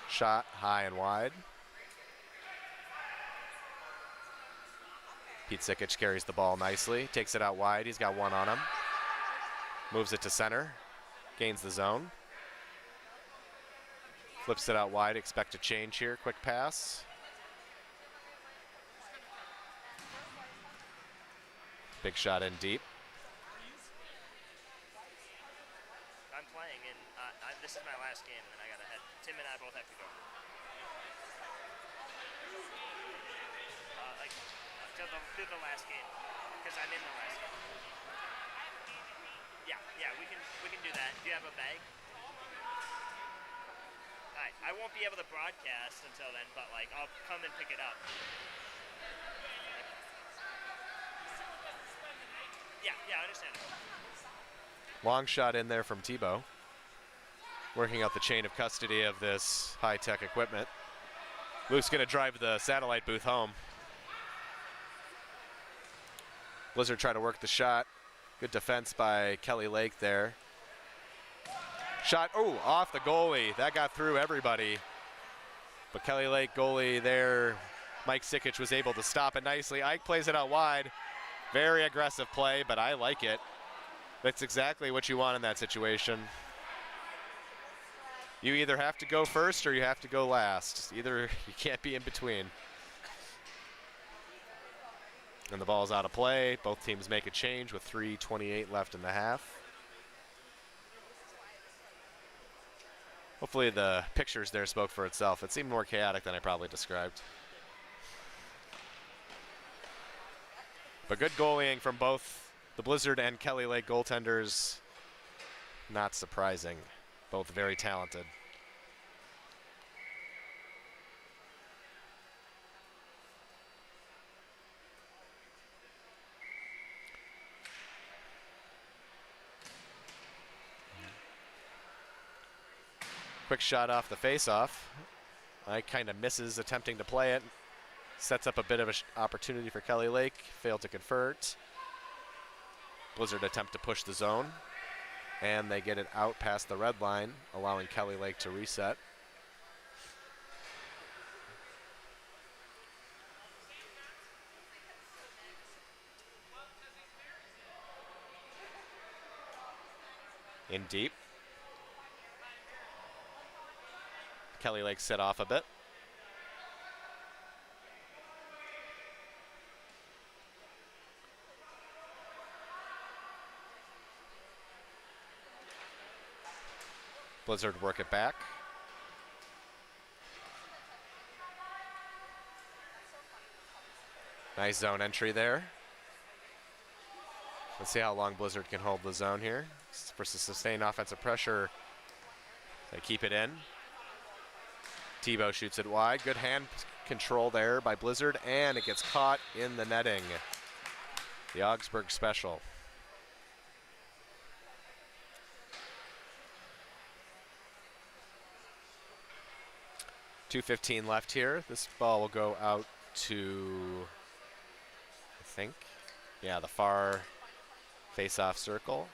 Shot high and wide. Pete Sikic carries the ball nicely, takes it out wide. He's got one on him. Moves it to center, gains the zone. Flips it out wide, expect a change here, quick pass. Big shot in deep. I'm playing, and this is my last game, and I gotta head. Tim and I both have to go. Do the last game, because I'm in the last game. Yeah, we can do that. Do you have a bag? Alright, I won't be able to broadcast until then, but like I'll come and pick it up. Yeah, I understand. Long shot in there from Tebow. Working out the chain of custody of this high-tech equipment. Luke's gonna drive the satellite booth home. Blizzard try to work the shot. Good defense by Kelly Lake there. Shot, off the goalie. That got through everybody. But Kelly Lake goalie there, Mike Sikic, was able to stop it nicely. Ike plays it out wide. Very aggressive play, but I like it. That's exactly what you want in that situation. You either have to go first or you have to go last. Either you can't be in between. And the ball's out of play. Both teams make a change with 3:28 left in the half. Hopefully the pictures there spoke for itself. It seemed more chaotic than I probably described. But good goalieing from both the Blizzard and Kelly Lake goaltenders. Not surprising. Both very talented. Quick shot off the face-off. Ike kind of misses attempting to play it. Sets up a bit of an opportunity for Kelly Lake. Failed to convert. Blizzard attempt to push the zone. And they get it out past the red line, allowing Kelly Lake to reset. In deep. Kelly Lake set off a bit. Blizzard work it back. Nice zone entry there. Let's see how long Blizzard can hold the zone here. For sustained offensive pressure, they keep it in. Tebow shoots it wide. Good hand control there by Blizzard, and it gets caught in the netting. The Augsburg special. .2:15 left here. This ball will go out to, I think, yeah, the far face-off circle.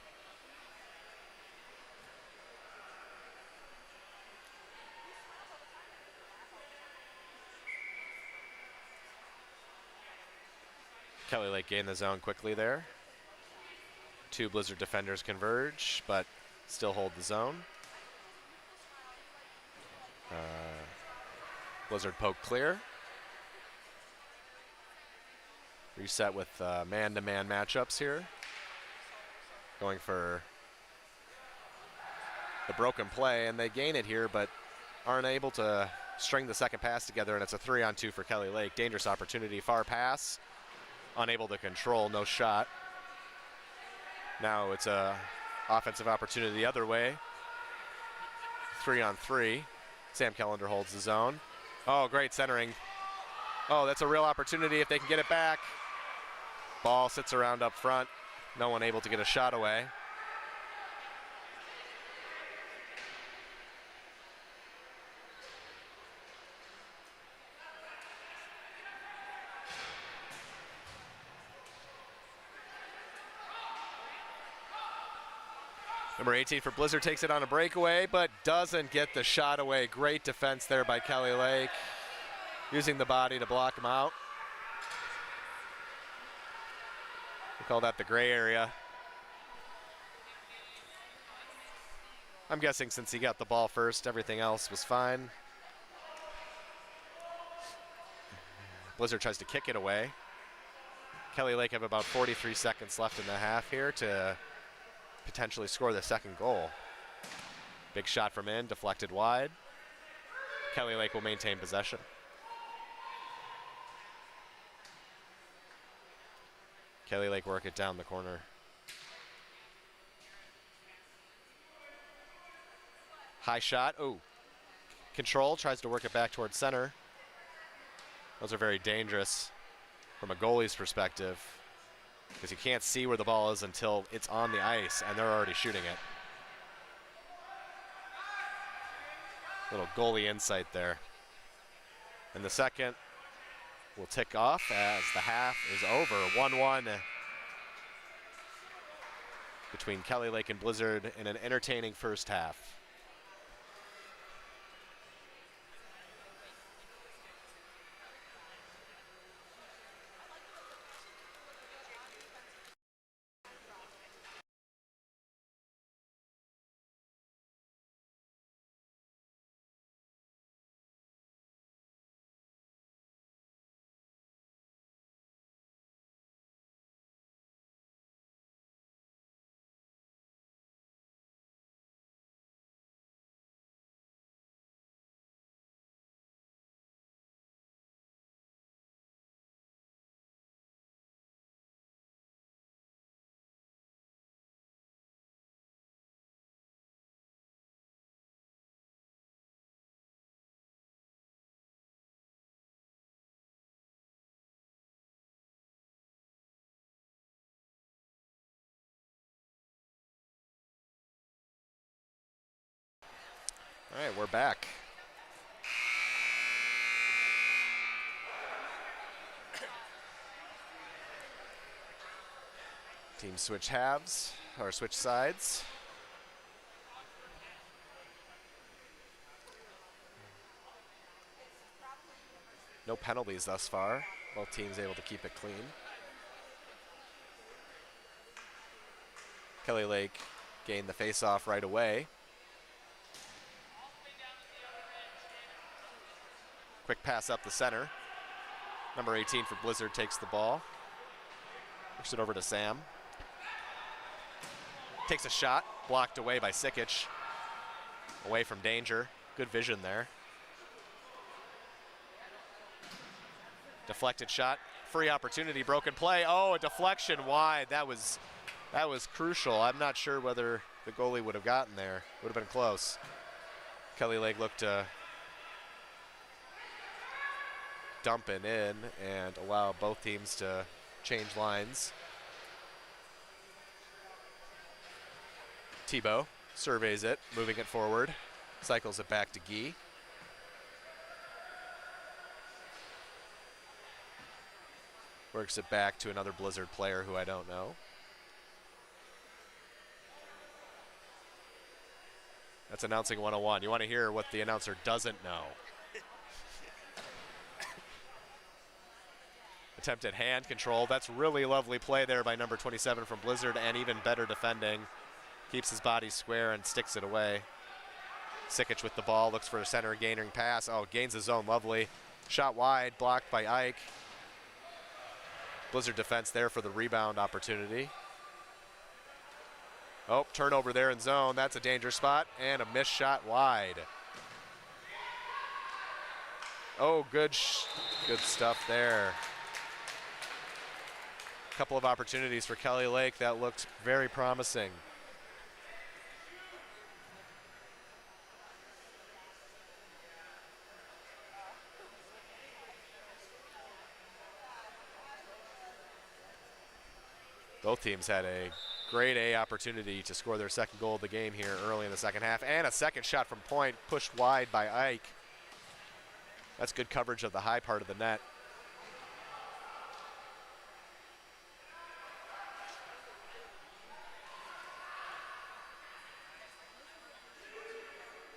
Kelly Lake gained the zone quickly there. Two Blizzard defenders converge, but still hold the zone. Blizzard poke clear. Reset with man-to-man matchups here. Going for the broken play, and they gain it here, but aren't able to string the second pass together, and it's a 3-on-2 for Kelly Lake. Dangerous opportunity, far pass. Unable to control, no shot. Now it's a offensive opportunity the other way. 3-on-3. Sam Kellender holds the zone. Oh, great centering. Oh, that's a real opportunity if they can get it back. Ball sits around up front. No one able to get a shot away. Number 18 for Blizzard takes it on a breakaway, but doesn't get the shot away. Great defense there by Kelly Lake, using the body to block him out. We call that the gray area. I'm guessing since he got the ball first, everything else was fine. Blizzard tries to kick it away. Kelly Lake have about 43 seconds left in the half here to potentially score the second goal. Big shot from in, deflected wide. Kelly Lake will maintain possession. Kelly Lake work it down the corner. High shot, oh. Control, tries to work it back towards center. Those are very dangerous from a goalie's perspective, because you can't see where the ball is until it's on the ice, and they're already shooting it. Little goalie insight there. And the second will tick off as the half is over. 1-1 between Kelly Lake and Blizzard in an entertaining first half. All right, we're back. Teams switch halves, or switch sides. No penalties thus far. Both teams able to keep it clean. Kelly Lake gained the face-off right away. Quick pass up the center. Number 18 for Blizzard takes the ball. Works it over to Sam. Takes a shot, blocked away by Sikic. Away from danger. Good vision there. Deflected shot, free opportunity, broken play. Oh, a deflection wide. That was crucial. I'm not sure whether the goalie would have gotten there. Would have been close. Kelly Lake looked to dump it in and allow both teams to change lines. Tebow surveys it, moving it forward, cycles it back to Guy. Works it back to another Blizzard player who I don't know. That's announcing 101. You want to hear what the announcer doesn't know. Attempted hand control. That's really lovely play there by number 27 from Blizzard, and even better defending. Keeps his body square and sticks it away. Sikic with the ball, looks for a center gaining pass. Oh, gains his own, lovely. Shot wide, blocked by Ike. Blizzard defense there for the rebound opportunity. Oh, turnover there in zone. That's a dangerous spot, and a missed shot wide. Oh, good stuff there. Couple of opportunities for Kelly Lake that looked very promising. Both teams had a grade A opportunity to score their second goal of the game here early in the second half, and a second shot from point pushed wide by Ike. That's good coverage of the high part of the net.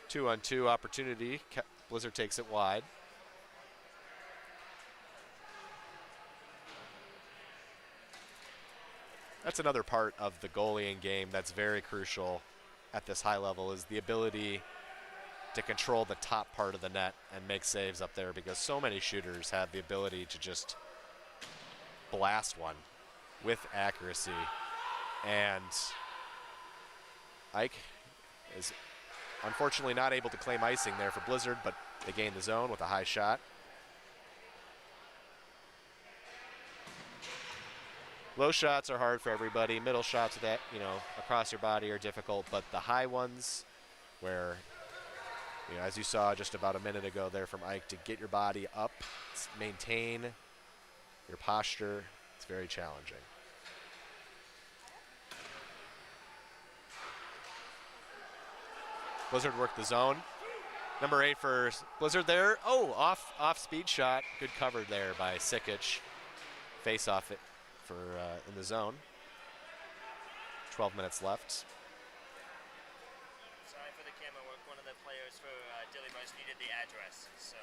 Two-on-two opportunity. Blizzard takes it wide. That's another part of the goalieing game that's very crucial at this high level, is the ability to control the top part of the net and make saves up there, because so many shooters have the ability to just blast one with accuracy. And Ike is unfortunately not able to claim icing there for Blizzard, but they gain the zone with a high shot. Low shots are hard for everybody. Middle shots that, across your body are difficult, but the high ones where, as you saw just about a minute ago there from Ike, to get your body up, maintain your posture, it's very challenging. Blizzard worked the zone. Number 8 for Blizzard there. Oh, off speed shot. Good cover there by Sikic. Face off it for in the zone. 12 minutes left. Sorry for the camera work. One of the players for Dilly Buzz needed the address, so.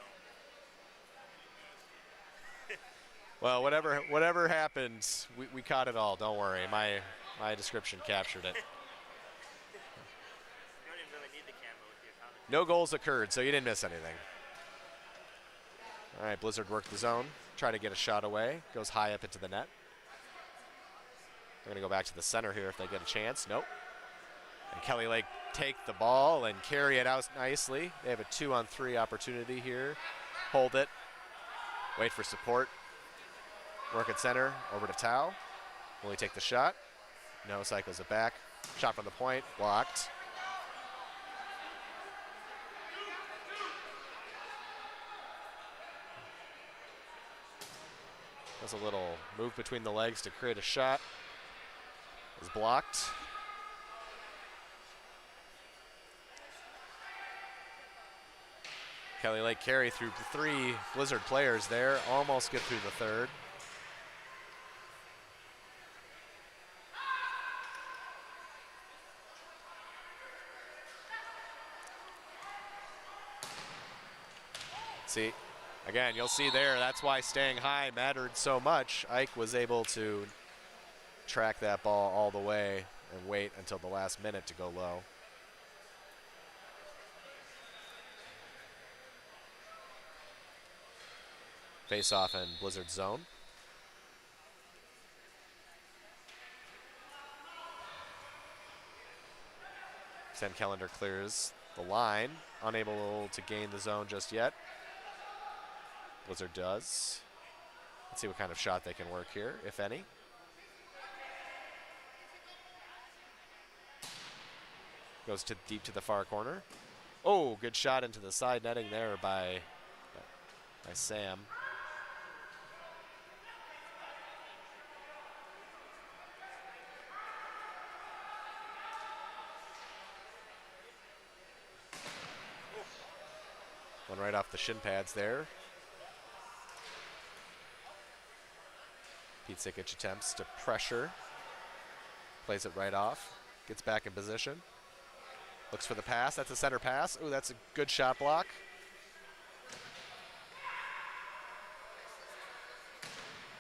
Well, whatever happened, we caught it all. Don't worry. My description captured it. No goals occurred, so you didn't miss anything. All right, Blizzard worked the zone. Try to get a shot away. Goes high up into the net. They're going to go back to the center here if they get a chance. Nope. And Kelly Lake take the ball and carry it out nicely. They have a 2-on-3 opportunity here. Hold it. Wait for support. Work at center. Over to Tao. Will he take the shot? No, cycles it back. Shot from the point. Blocked. Does a little move between the legs to create a shot. Is blocked. Kelly Lake carry through 3 Blizzard players there. Almost get through the third. See, Again, you'll see there, that's why staying high mattered so much. Ike was able to track that ball all the way and wait until the last minute to go low. Face off in Blizzard zone. Sam Kellender clears the line, unable to gain the zone just yet. Blizzard does. Let's see what kind of shot they can work here, if any. Goes to deep to the far corner. Oh, good shot into the side netting there by Sam. One right off the shin pads there. Pete Sikic attempts to pressure. Plays it right off. Gets back in position. Looks for the pass. That's a center pass. Ooh, that's a good shot block.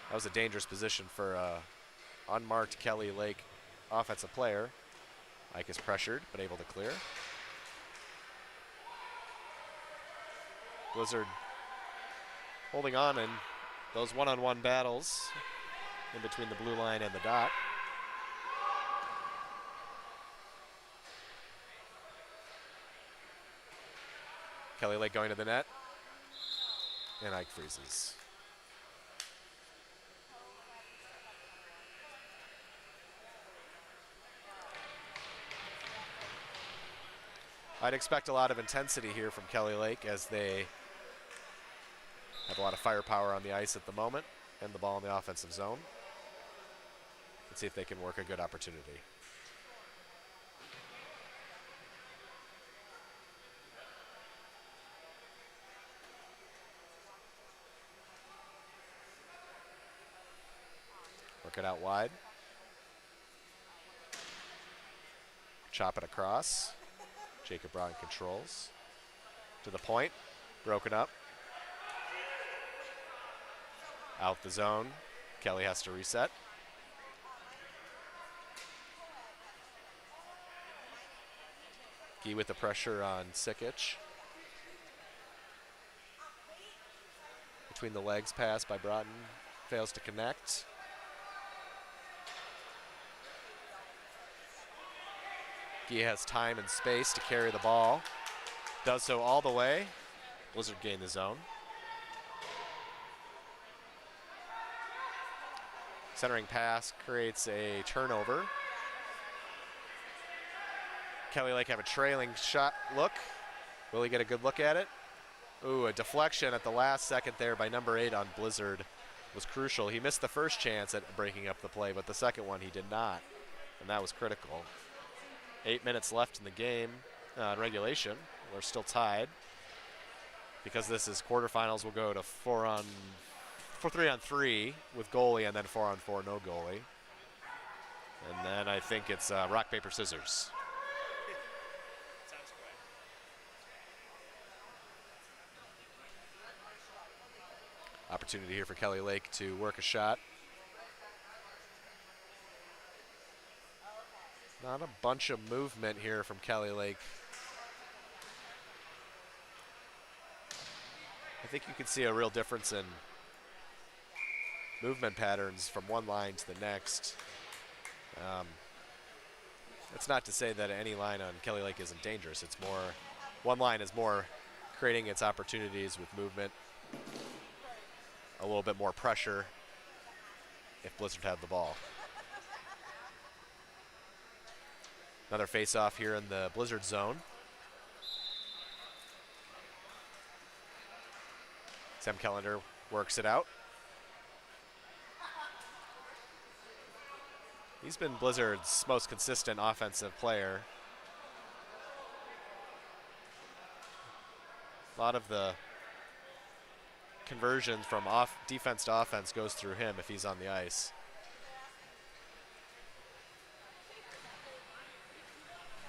That was a dangerous position for unmarked Kelly Lake offensive player. Ike is pressured, but able to clear. Blizzard holding on in those one-on-one battles in between the blue line and the dot. Kelly Lake going to the net, and Ike freezes. I'd expect a lot of intensity here from Kelly Lake as they have a lot of firepower on the ice at the moment and the ball in the offensive zone. Let's see if they can work a good opportunity. Work it out wide. Chop it across. Jacob Brown controls. To the point. Broken up. Out the zone. Kelly has to reset. Gee with the pressure on Sikic. Between the legs pass by Broughton. Fails to connect. Gee has time and space to carry the ball. Does so all the way. Blizzard gain the zone. Centering pass creates a turnover. Kelly Lake have a trailing shot look. Will he get a good look at it? Ooh, a deflection at the last second there by number 8 on Blizzard was crucial. He missed the first chance at breaking up the play, but the second one he did not, and that was critical. 8 minutes left in the game in regulation. We're still tied. Because this is quarterfinals, we'll go to 3-on-3 with goalie, and then 4-on-4 no goalie. And then I think it's rock, paper, scissors. Sounds good. Opportunity here for Kelly Lake to work a shot. Not a bunch of movement here from Kelly Lake. I think you can see a real difference in movement patterns from one line to the next. It's not to say that any line on Kelly Lake isn't dangerous. It's more, one line is more creating its opportunities with movement, a little bit more pressure if Blizzard had the ball. Another face-off here in the Blizzard zone. Sam Kellender works it out. He's been Blizzard's most consistent offensive player. A lot of the conversions from defense to offense goes through him if he's on the ice.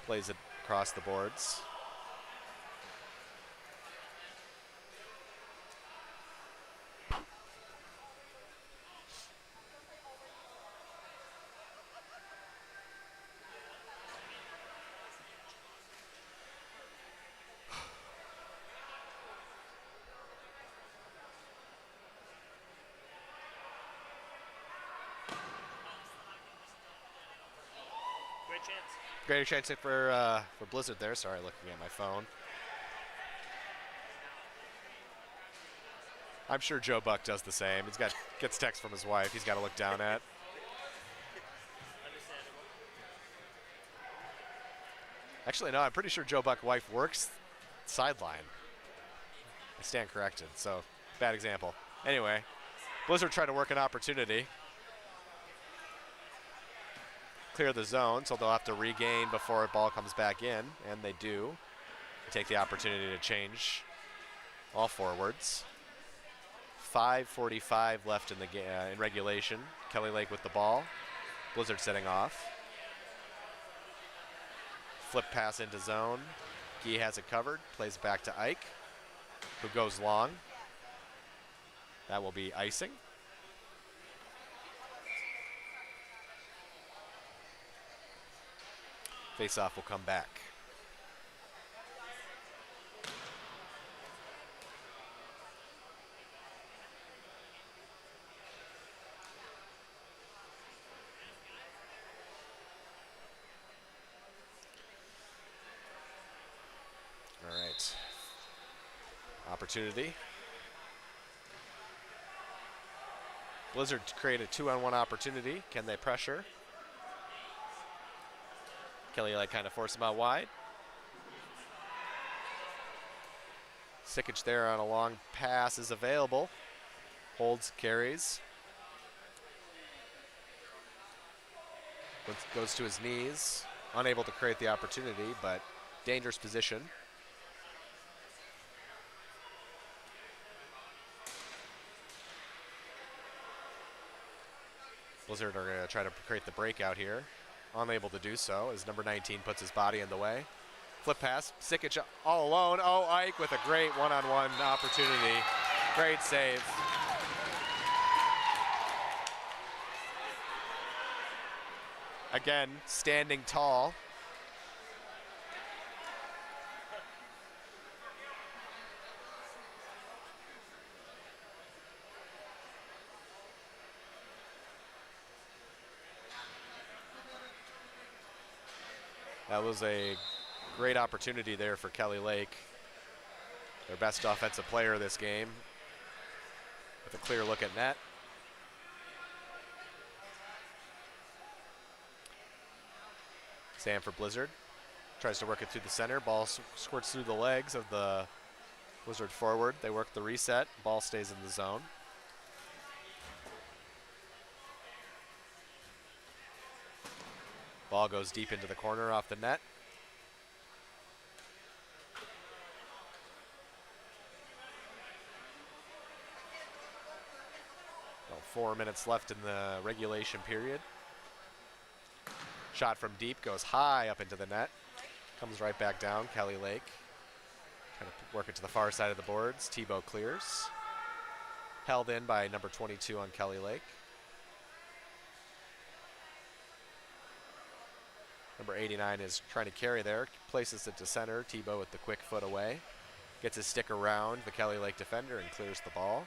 Plays it across the boards. great chance. Greater chance for Blizzard there. Sorry, looking at my phone. I'm sure Joe Buck does the same. Gets text from his wife. He's got to look down at. Understandable. Actually, no. I'm pretty sure Joe Buck's wife works sideline. I stand corrected. So bad example. Anyway, Blizzard tried to work an opportunity. Clear the zone, so they'll have to regain before a ball comes back in, and they do. Take the opportunity to change all forwards. 5:45 left in the in regulation. Kelly Lake with the ball. Blizzard setting off. Flip pass into zone. Gee has it covered. Plays back to Ike, who goes long. That will be icing. Face-off will come back. All right. Opportunity. Blizzard create a 2-on-1 opportunity. Can they pressure? Kelly Lake kind of force him out wide. Sikic there on a long pass is available. Holds, carries. Goes to his knees. Unable to create the opportunity, but dangerous position. Blizzard are going to try to create the breakout here. Unable to do so as number 19 puts his body in the way. Flip pass, Sikic all alone. Oh, Ike with a great one-on-one opportunity. Great save. Again, standing tall. That was a great opportunity there for Kelly Lake. Their best offensive player this game. With a clear look at net. Sam for Blizzard. Tries to work it through the center. Ball squirts through the legs of the Blizzard forward. They work the reset. Ball stays in the zone. Ball goes deep into the corner off the net. About 4 minutes left in the regulation period. Shot from deep goes high up into the net. Comes right back down. Kelly Lake trying to work it to the far side of the boards. Tebow clears. Held in by number 22 on Kelly Lake. Number 89 is trying to carry there. Places it to center. Tebow with the quick foot away. Gets his stick around the Kelly Lake defender and clears the ball.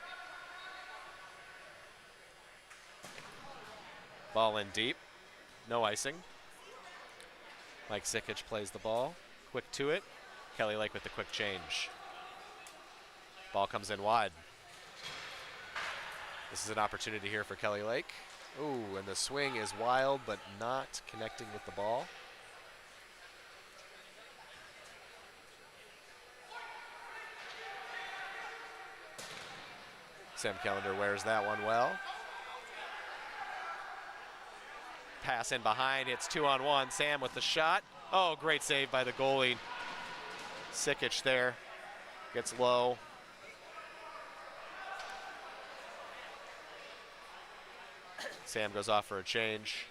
Ball in deep. No icing. Mike Sikic plays the ball. Quick to it. Kelly Lake with the quick change. Ball comes in wide. This is an opportunity here for Kelly Lake. Ooh, and the swing is wild, but not connecting with the ball. Sam Kellender wears that one well. Pass in behind, it's 2-on-1. Sam with the shot. Oh, great save by the goalie. Sikic there, gets low. Sam goes off for a change.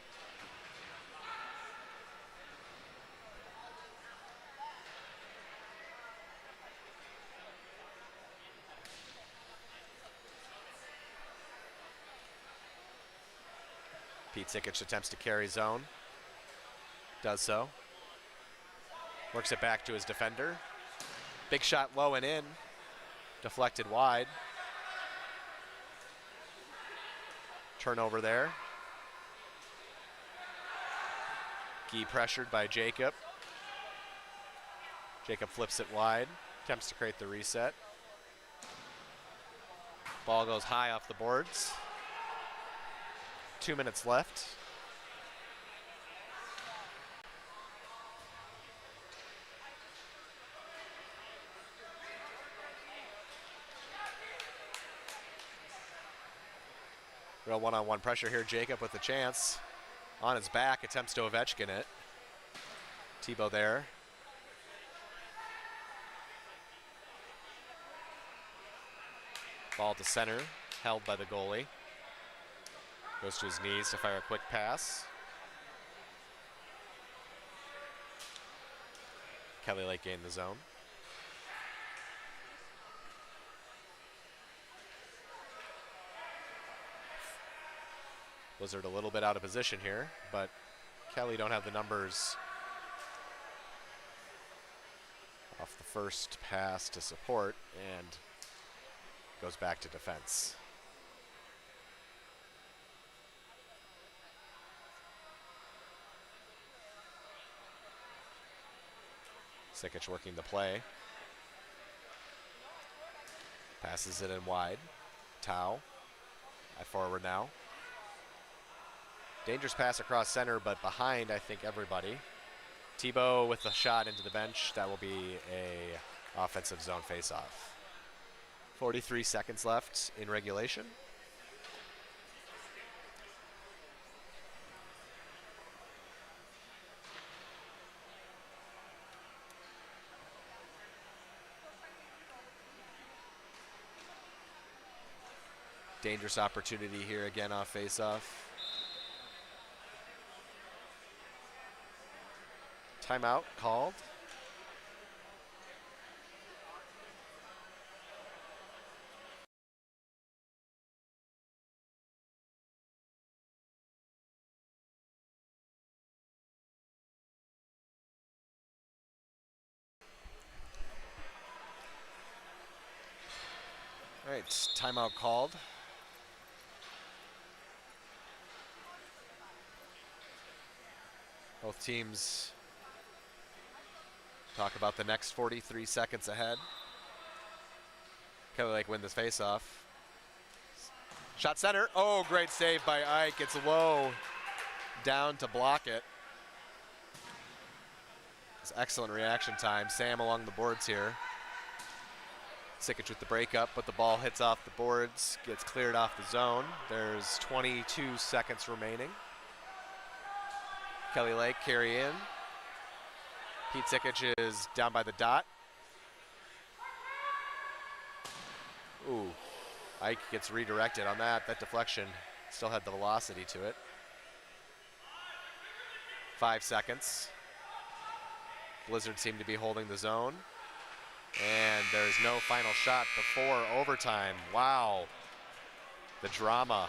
Pete Sikic attempts to carry zone. Does so. Works it back to his defender. Big shot low and in. Deflected wide. Turnover there. Gee pressured by Jacob. Jacob flips it wide, attempts to create the reset. Ball goes high off the boards. 2 minutes left. Real one-on-one pressure here. Jacob with the chance. On his back, attempts to Ovechkin it. Tebow there. Ball to center, held by the goalie. Goes to his knees to fire a quick pass. Kelly Lake gained the zone. Blizzard a little bit out of position here, but Kelly don't have the numbers off the first pass to support, and goes back to defense. Sikic working the play. Passes it in wide. Tau at forward now. Dangerous pass across center, but behind, I think, everybody. Tebow with the shot into the bench. That will be a offensive zone faceoff. 43 seconds left in regulation. Dangerous opportunity here again off faceoff. Timeout called. All right, timeout called. Both teams talk about the next 43 seconds ahead. Kelly Lake win this faceoff. Shot center. Oh, great save by Ike. It's low down to block it. It's excellent reaction time. Sam along the boards here. Sikic with the breakup, but the ball hits off the boards, gets cleared off the zone. There's 22 seconds remaining. Kelly Lake carry in. Pete Sikic is down by the dot. Ooh, Ike gets redirected on that. That deflection still had the velocity to it. 5 seconds. Blizzard seem to be holding the zone. And there's no final shot before overtime. Wow, the drama.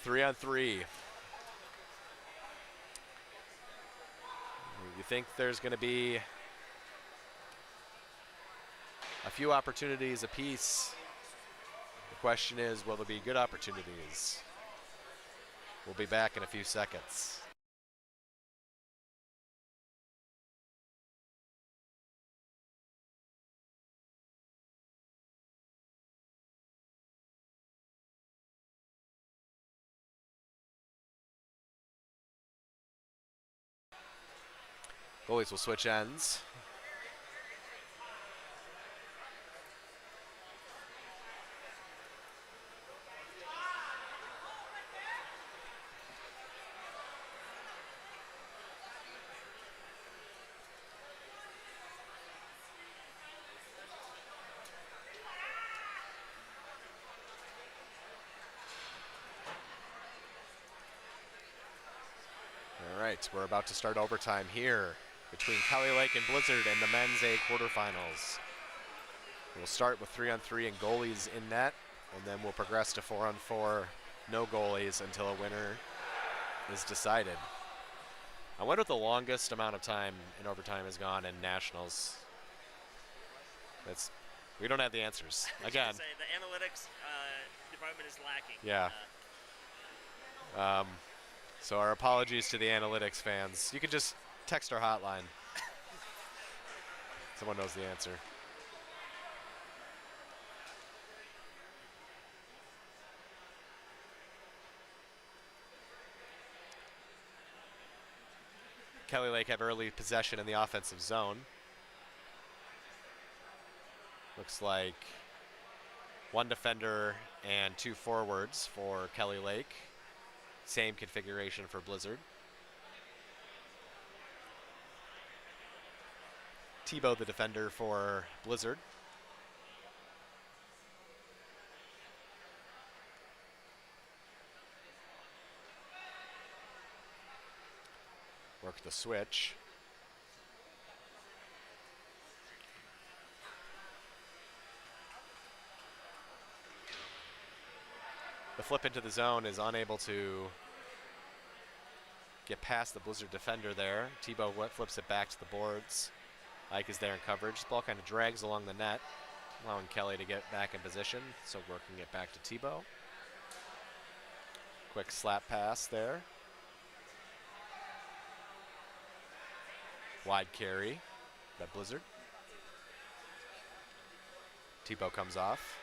3-on-3. You think there's going to be a few opportunities apiece. The question is, will there be good opportunities? We'll be back in a few seconds. Goalies will switch ends. All right, we're about to start overtime here between Kelly Lake and Blizzard in the men's A quarterfinals. We'll start with 3-on-3 and goalies in net, and then we'll progress to 4-on-4, no goalies until a winner is decided. I wonder what the longest amount of time in overtime has gone in nationals. We don't have the answers. Again, the analytics department is lacking. Yeah. So our apologies to the analytics fans. You can just text our hotline. Someone knows the answer. Kelly Lake have early possession in the offensive zone. Looks like one defender and 2 forwards for Kelly Lake. Same configuration for Blizzard. Tebow, the defender for Blizzard. Work the switch. The flip into the zone is unable to get past the Blizzard defender there. Tebow flips it back to the boards. Ike is there in coverage. The ball kind of drags along the net, allowing Kelly to get back in position, so working it back to Tebow. Quick slap pass there. Wide carry by Blizzard. Tebow comes off.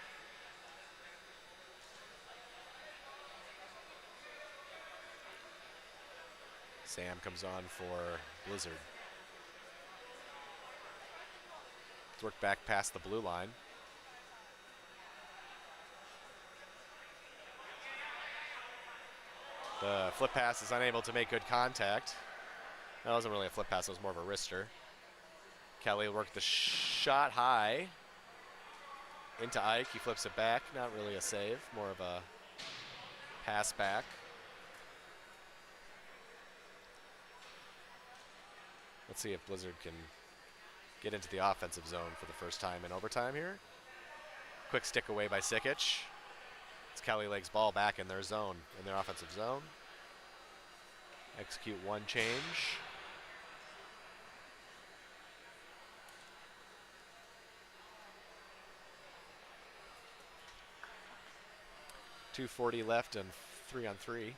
Sam comes on for Blizzard. Let's work back past the blue line. The flip pass is unable to make good contact. That wasn't really a flip pass, it was more of a wrister. Kelly worked the shot high into Ike. He flips it back. Not really a save, more of a pass back. Let's see if Blizzard can get into the offensive zone for the first time in overtime here. Quick stick away by Sikic. It's Kelly Lake's ball back in their zone, in their offensive zone. Execute one change. .240 left and 3-on-3.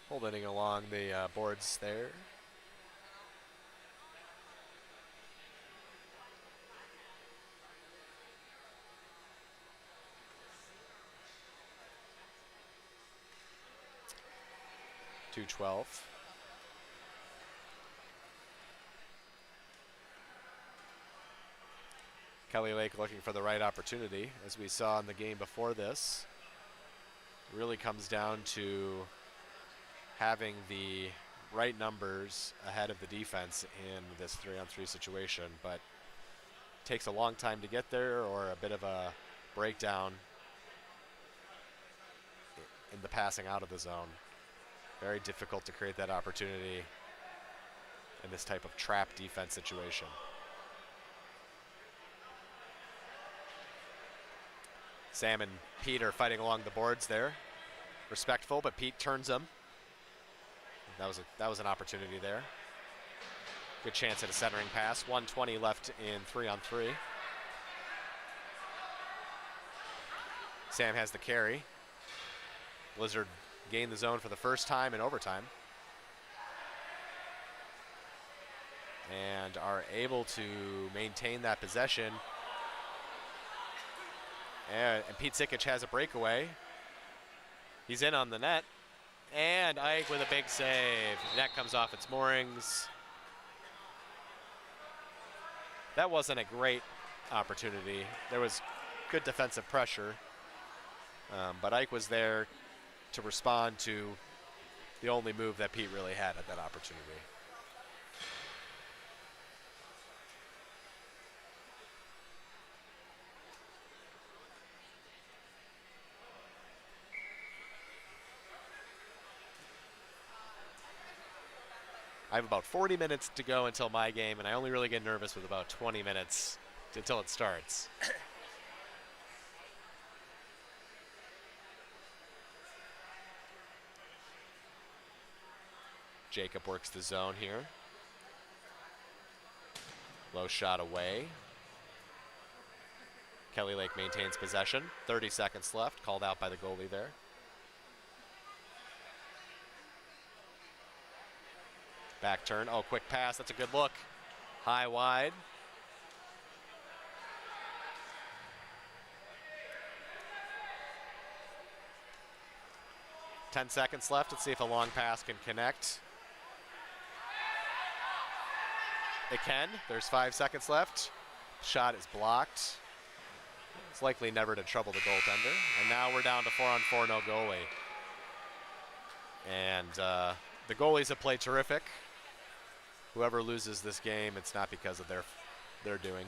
Holding along the boards there. .212. Kelly Lake looking for the right opportunity, as we saw in the game before this. Really comes down to having the right numbers ahead of the defense in this 3-on-3 situation, but takes a long time to get there, or a bit of a breakdown in the passing out of the zone. Very difficult to create that opportunity in this type of trap defense situation. Sam and Pete are fighting along the boards there. Respectful, but Pete turns them. That was an opportunity there. Good chance at a centering pass. 1:20 left in 3-on-3. Sam has the carry. Blizzard gained the zone for the first time in overtime. And are able to maintain that possession. And Pete Sikic has a breakaway. He's in on the net. And Ike with a big save. Net comes off its moorings. That wasn't a great opportunity. There was good defensive pressure. But Ike was there to respond to the only move that Pete really had at that opportunity. I have about 40 minutes to go until my game, and I only really get nervous with about 20 minutes until it starts. Jacob works the zone here. Low shot away. Kelly Lake maintains possession. 30 seconds left, called out by the goalie there. Back turn, oh, quick pass, that's a good look. High wide. Ten seconds left, let's see if a long pass can connect. It can, there's 5 seconds left. Shot is blocked. It's likely never to trouble the goaltender. And now we're down to 4-on-4, no goalie. And the goalies have played terrific. Whoever loses this game, it's not because of their doing.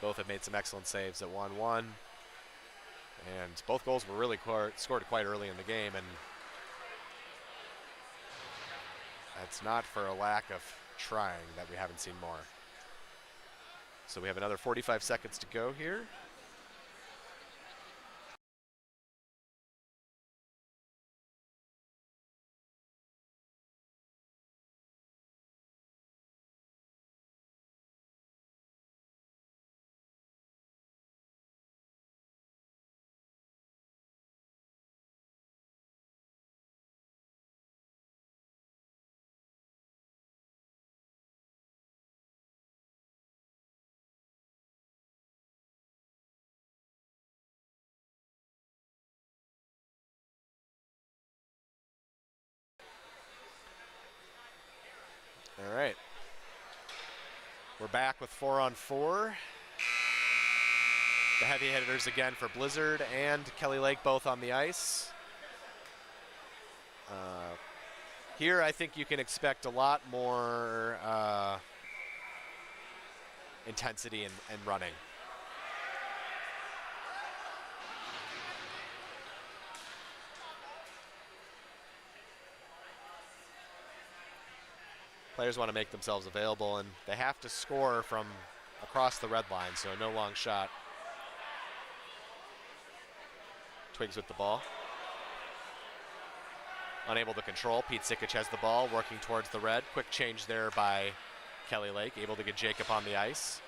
Both have made some excellent saves at 1-1. And both goals were really scored quite early in the game. And that's not for a lack of trying that we haven't seen more. So we have another 45 seconds to go here. All right. We're back with 4-on-4. The heavy hitters again for Blizzard and Kelly Lake both on the ice. Here I think you can expect a lot more intensity and running. Players want to make themselves available, and they have to score from across the red line, so no long shot. Twigs with the ball. Unable to control. Pete Sikic has the ball, working towards the red. Quick change there by Kelly Lake, able to get Jacob on the ice.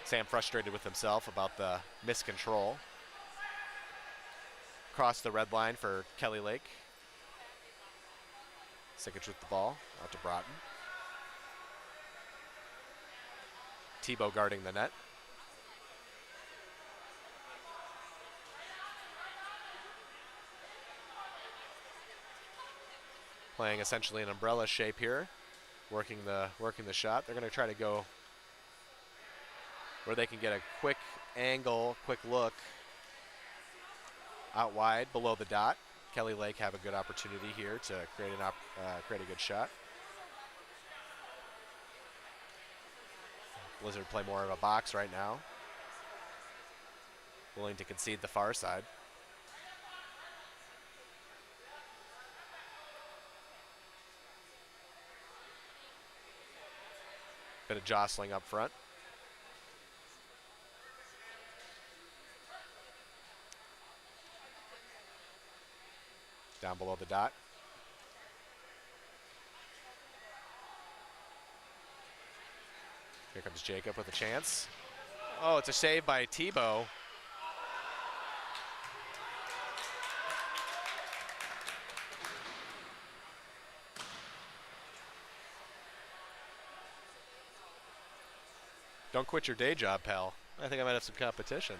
Sam frustrated with himself about the miscontrol. Across the red line for Kelly Lake. Sikic with the ball, out to Broughton. Tebow guarding the net. Playing essentially an umbrella shape here, working the shot. They're going to try to go where they can get a quick angle, quick look out wide below the dot. Kelly Lake have a good opportunity here to create a good shot. Blizzard play more of a box right now. Willing to concede the far side. Bit of jostling up front. Down below the dot. Here comes Jacob with a chance. Oh, it's a save by Tebow. Don't quit your day job, pal. I think I might have some competition.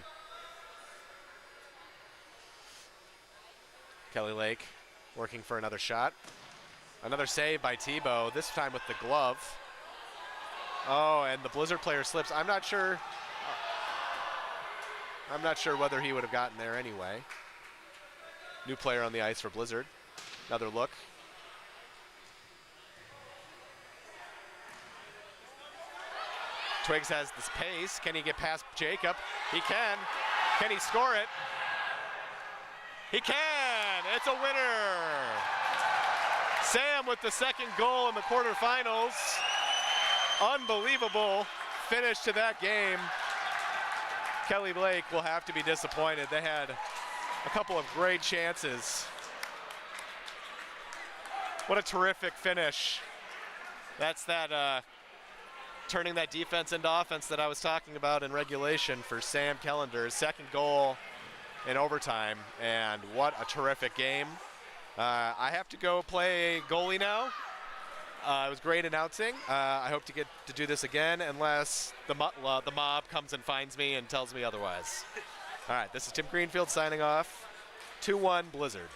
Kelly Lake working for another shot. Another save by Tebow, this time with the glove. Oh, and the Blizzard player slips. I'm not sure whether he would have gotten there anyway. New player on the ice for Blizzard. Another look. Twigs has this pace. Can he get past Jacob? He can. Can he score it? He can. It's a winner. Sam with the second goal in the quarterfinals. Unbelievable finish to that game. Kelly Lake will have to be disappointed. They had a couple of great chances. What a terrific finish. That's that turning that defense into offense that I was talking about in regulation for Sam Kellender's second goal in overtime, and what a terrific game. I have to go play goalie now. It was great announcing. I hope to get to do this again unless the mob comes and finds me and tells me otherwise. All right, this is Tim Greenfield signing off. 2-1 Blizzard.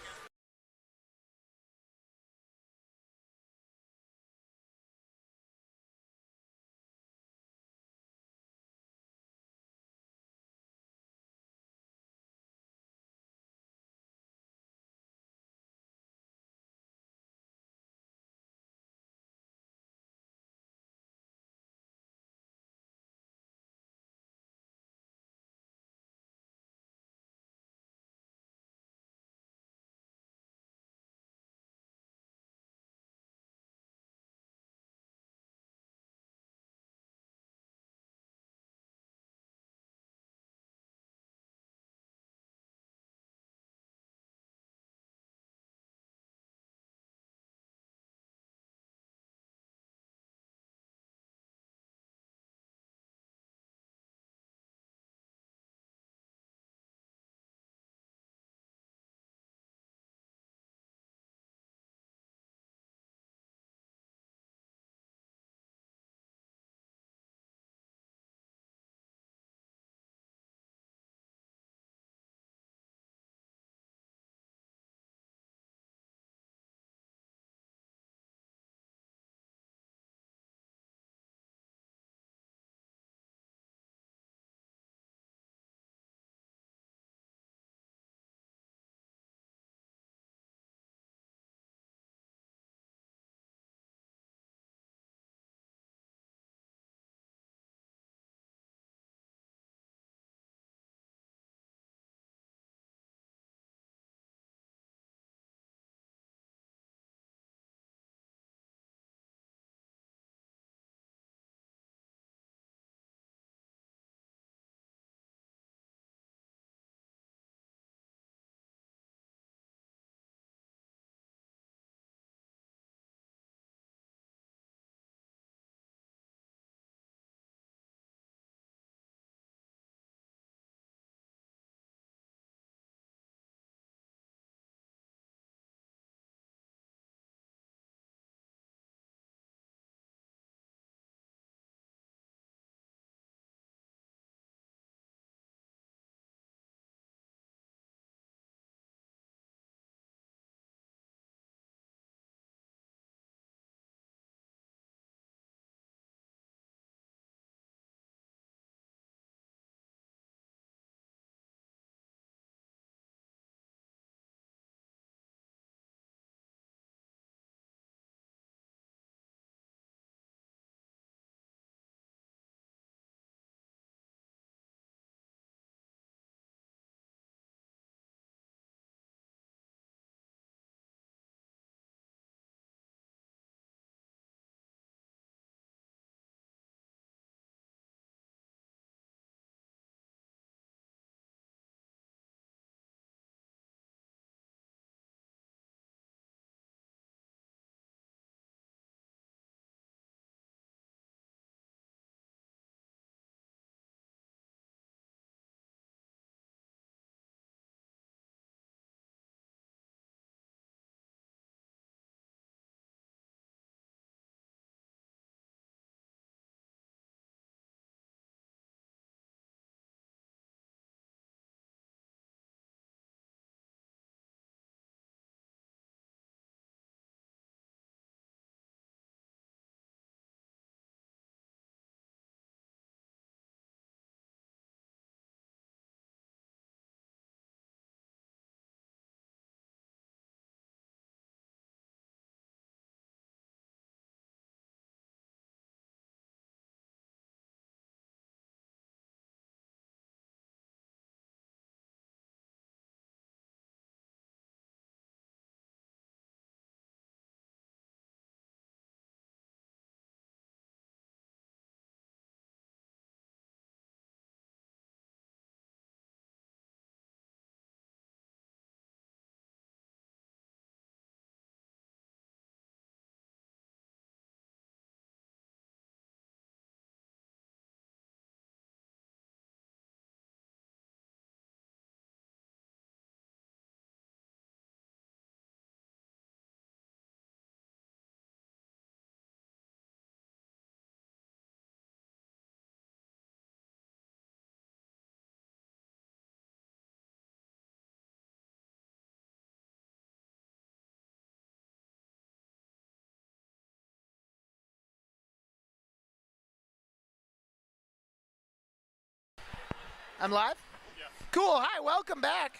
I'm live? Yeah. Cool. Hi, welcome back.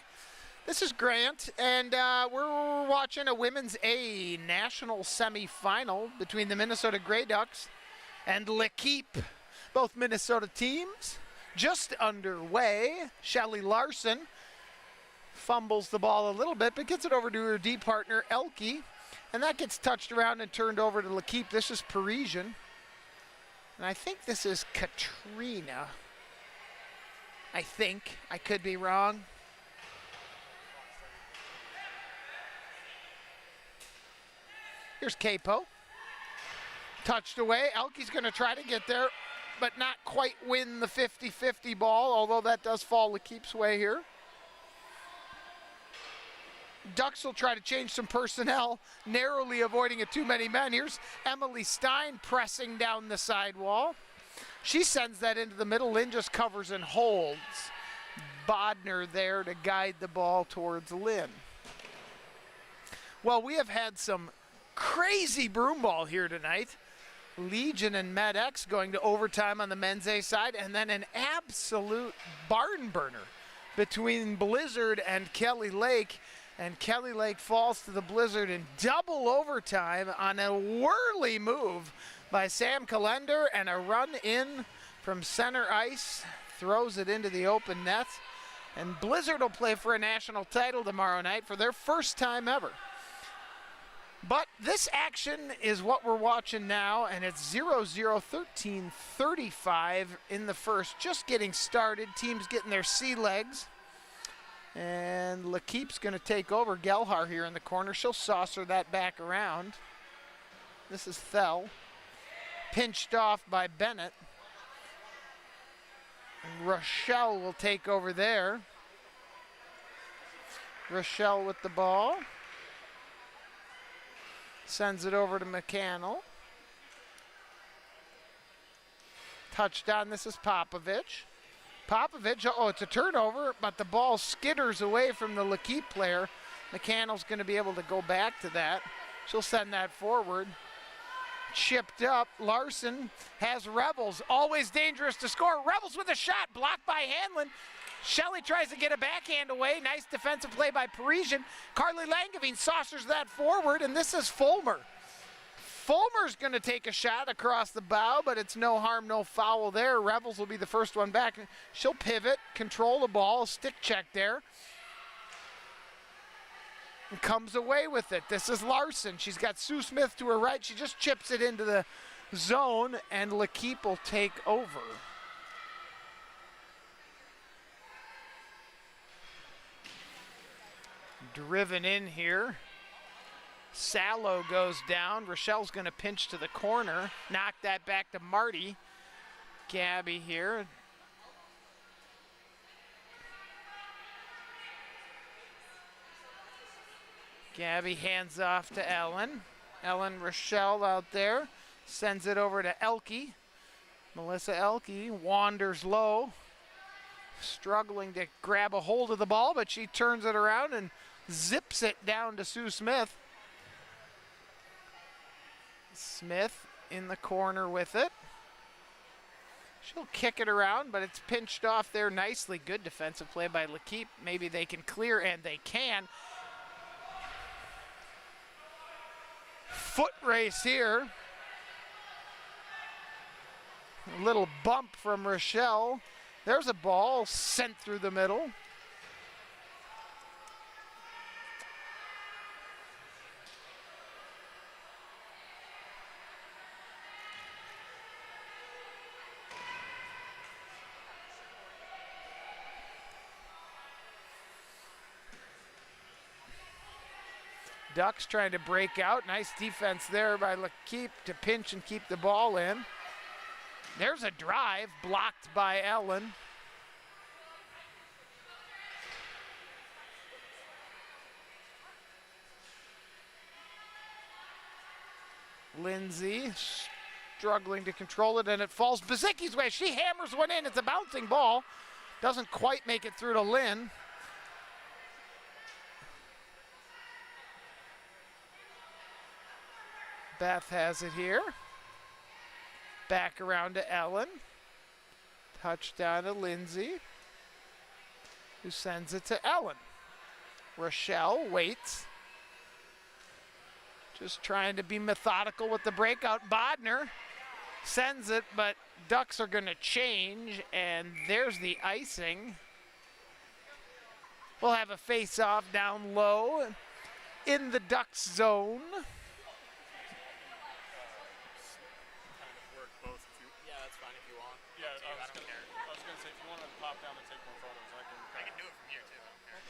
This is Grant, and we're watching a Women's A national semifinal between the Minnesota Grey Ducks and L'Equipe, both Minnesota teams. Just underway. Shelly Larson fumbles the ball a little bit, but gets it over to her D partner, Elke, and that gets touched around and turned over to L'Equipe. This is Parisian, and I think this is Katrina. I think. I could be wrong. Here's Capo. Touched away. Elke's going to try to get there, but not quite win the 50-50 ball, although that does fall L'Equipe's way here. Ducks will try to change some personnel, narrowly avoiding a too many men. Here's Emily Stein pressing down the sidewall. She sends that into the middle. Lynn just covers and holds. Bodner there to guide the ball towards Lynn. Well, we have had some crazy broomball here tonight. Legion and MedX going to overtime on the men's A side, and then an absolute barn burner between Blizzard and Kelly Lake. And Kelly Lake falls to the Blizzard in double overtime on a whirly move by Sam Calendar, and a run in from center ice throws it into the open net. And Blizzard will play for a national title tomorrow night for their first time ever. But this action is what we're watching now, and it's 0-0, 13-35 in the first. Just getting started. Teams getting their sea legs. And L'Equipe's going to take over. Gelhar here in the corner. She'll saucer that back around. This is Thel. Pinched off by Bennett. And Rochelle will take over there. Rochelle with the ball. Sends it over to McCannell. Touchdown, this is Popovich. Popovich, oh, it's a turnover, but the ball skitters away from the L'Equipe player. McCannell's going to be able to go back to that. She'll send that forward. Chipped up. Larson has Rebels. Always dangerous to score. Rebels with a shot. Blocked by Hanlon. Shelley tries to get a backhand away. Nice defensive play by Parisian. Carly Langevin saucers that forward, and this is Fulmer. Fulmer's going to take a shot across the bow, but it's no harm, no foul there. Rebels will be the first one back. She'll pivot, control the ball, stick check there. And comes away with it. This is Larson. She's got Sue Smith to her right. She just chips it into the zone, and L'Equipe will take over. Driven in here. Sallow goes down. Rochelle's going to pinch to the corner. Knock that back to Marty. Gabby here. Gabby hands off to Ellen. Ellen Rochelle out there. Sends it over to Elke. Melissa Elke wanders low. Struggling to grab a hold of the ball, but she turns it around and zips it down to Sue Smith. Smith in the corner with it. She'll kick it around, but it's pinched off there nicely. Good defensive play by L'Equipe. Maybe they can clear, and they can. Foot race here. A little bump from Rochelle. There's a ball sent through the middle. Ducks trying to break out. Nice defense there by L'Equipe to pinch and keep the ball in. There's a drive blocked by Ellen. Lindsay struggling to control it, and it falls Bazicki's way. She hammers one in. It's a bouncing ball. Doesn't quite make it through to Lynn. Beth has it here. Back around to Ellen. Touchdown to Lindsay. who sends it to Ellen. Rochelle waits. Just trying to be methodical with the breakout. Bodner sends it, but Ducks are going to change, and there's the icing. We'll have a face-off down low in the Ducks zone. Kind of work both if you. Yeah, that's fine if you want. Yeah, Up to you, I don't care. I was gonna say if you want to pop down and take more photos, I can do it from here too. I don't care.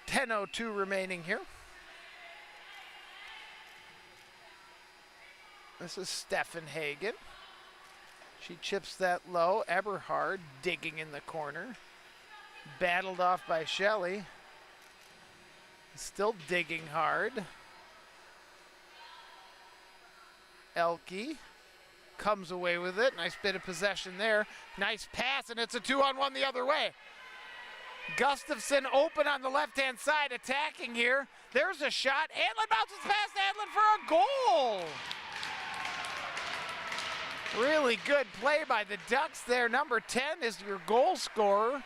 10:02 remaining here. This is Stefan Hagen. She chips that low. Eberhard digging in the corner. Battled off by Shelley. Still digging hard. Elke comes away with it. Nice bit of possession there. Nice pass, and it's a 2-on-1 the other way. Gustafson open on the left-hand side, attacking here. There's a shot. Anlin bounces past Anlin for a goal. Really good play by the Ducks there. Number 10 is your goal scorer.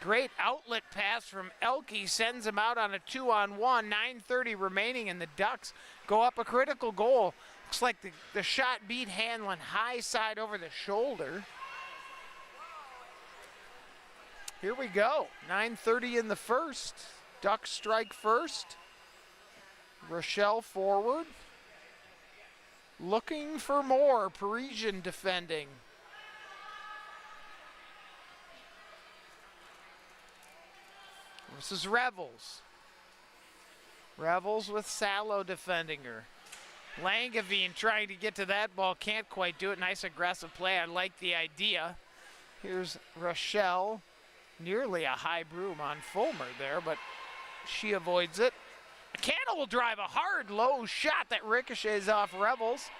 Great outlet pass from Elke, sends him out on a 2-on-1. 9:30 remaining, and the Ducks go up a critical goal. Looks like the shot beat Hanlon high side over the shoulder. Here we go. 9:30 in the first. Ducks strike first. Rochelle forward. Looking for more. Parisian defending. This is Revels. Revels with Salo defending her. Langeveen trying to get to that ball. Can't quite do it. Nice aggressive play. I like the idea. Here's Rochelle. Nearly a high broom on Fulmer there, but she avoids it. Cannell will drive a hard, low shot that ricochets off Revels.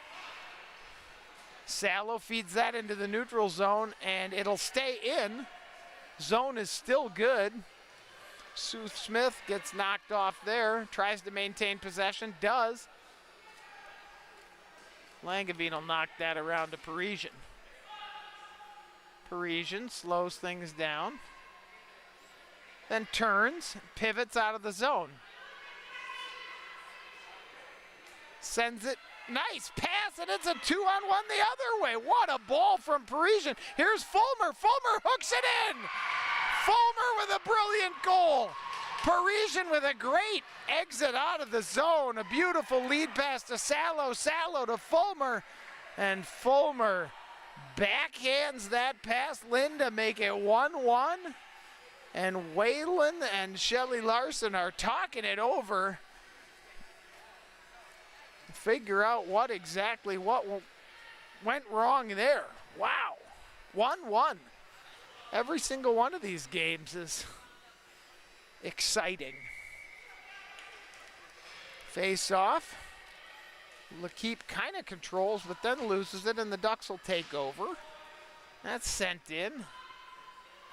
Salo feeds that into the neutral zone, and it'll stay in. Zone is still good. Sue Smith gets knocked off there, tries to maintain possession, does. Langeveen will knock that around to Parisian. Parisian slows things down. Then turns, pivots out of the zone. Sends it, nice pass, and it's a 2-on-1 the other way. What a ball from Parisian. Here's Fulmer, Fulmer hooks it in. Fulmer with a brilliant goal. Parisian with a great exit out of the zone. A beautiful lead pass to Salo, Salo to Fulmer, and Fulmer backhands that pass. Linda make it 1-1. And Whalen and Shelley Larson are talking it over. Figure out what went wrong there. Wow. 1-1. Every single one of these games is exciting. Face off. L'Equipe kind of controls, but then loses it, and the Ducks will take over. That's sent in.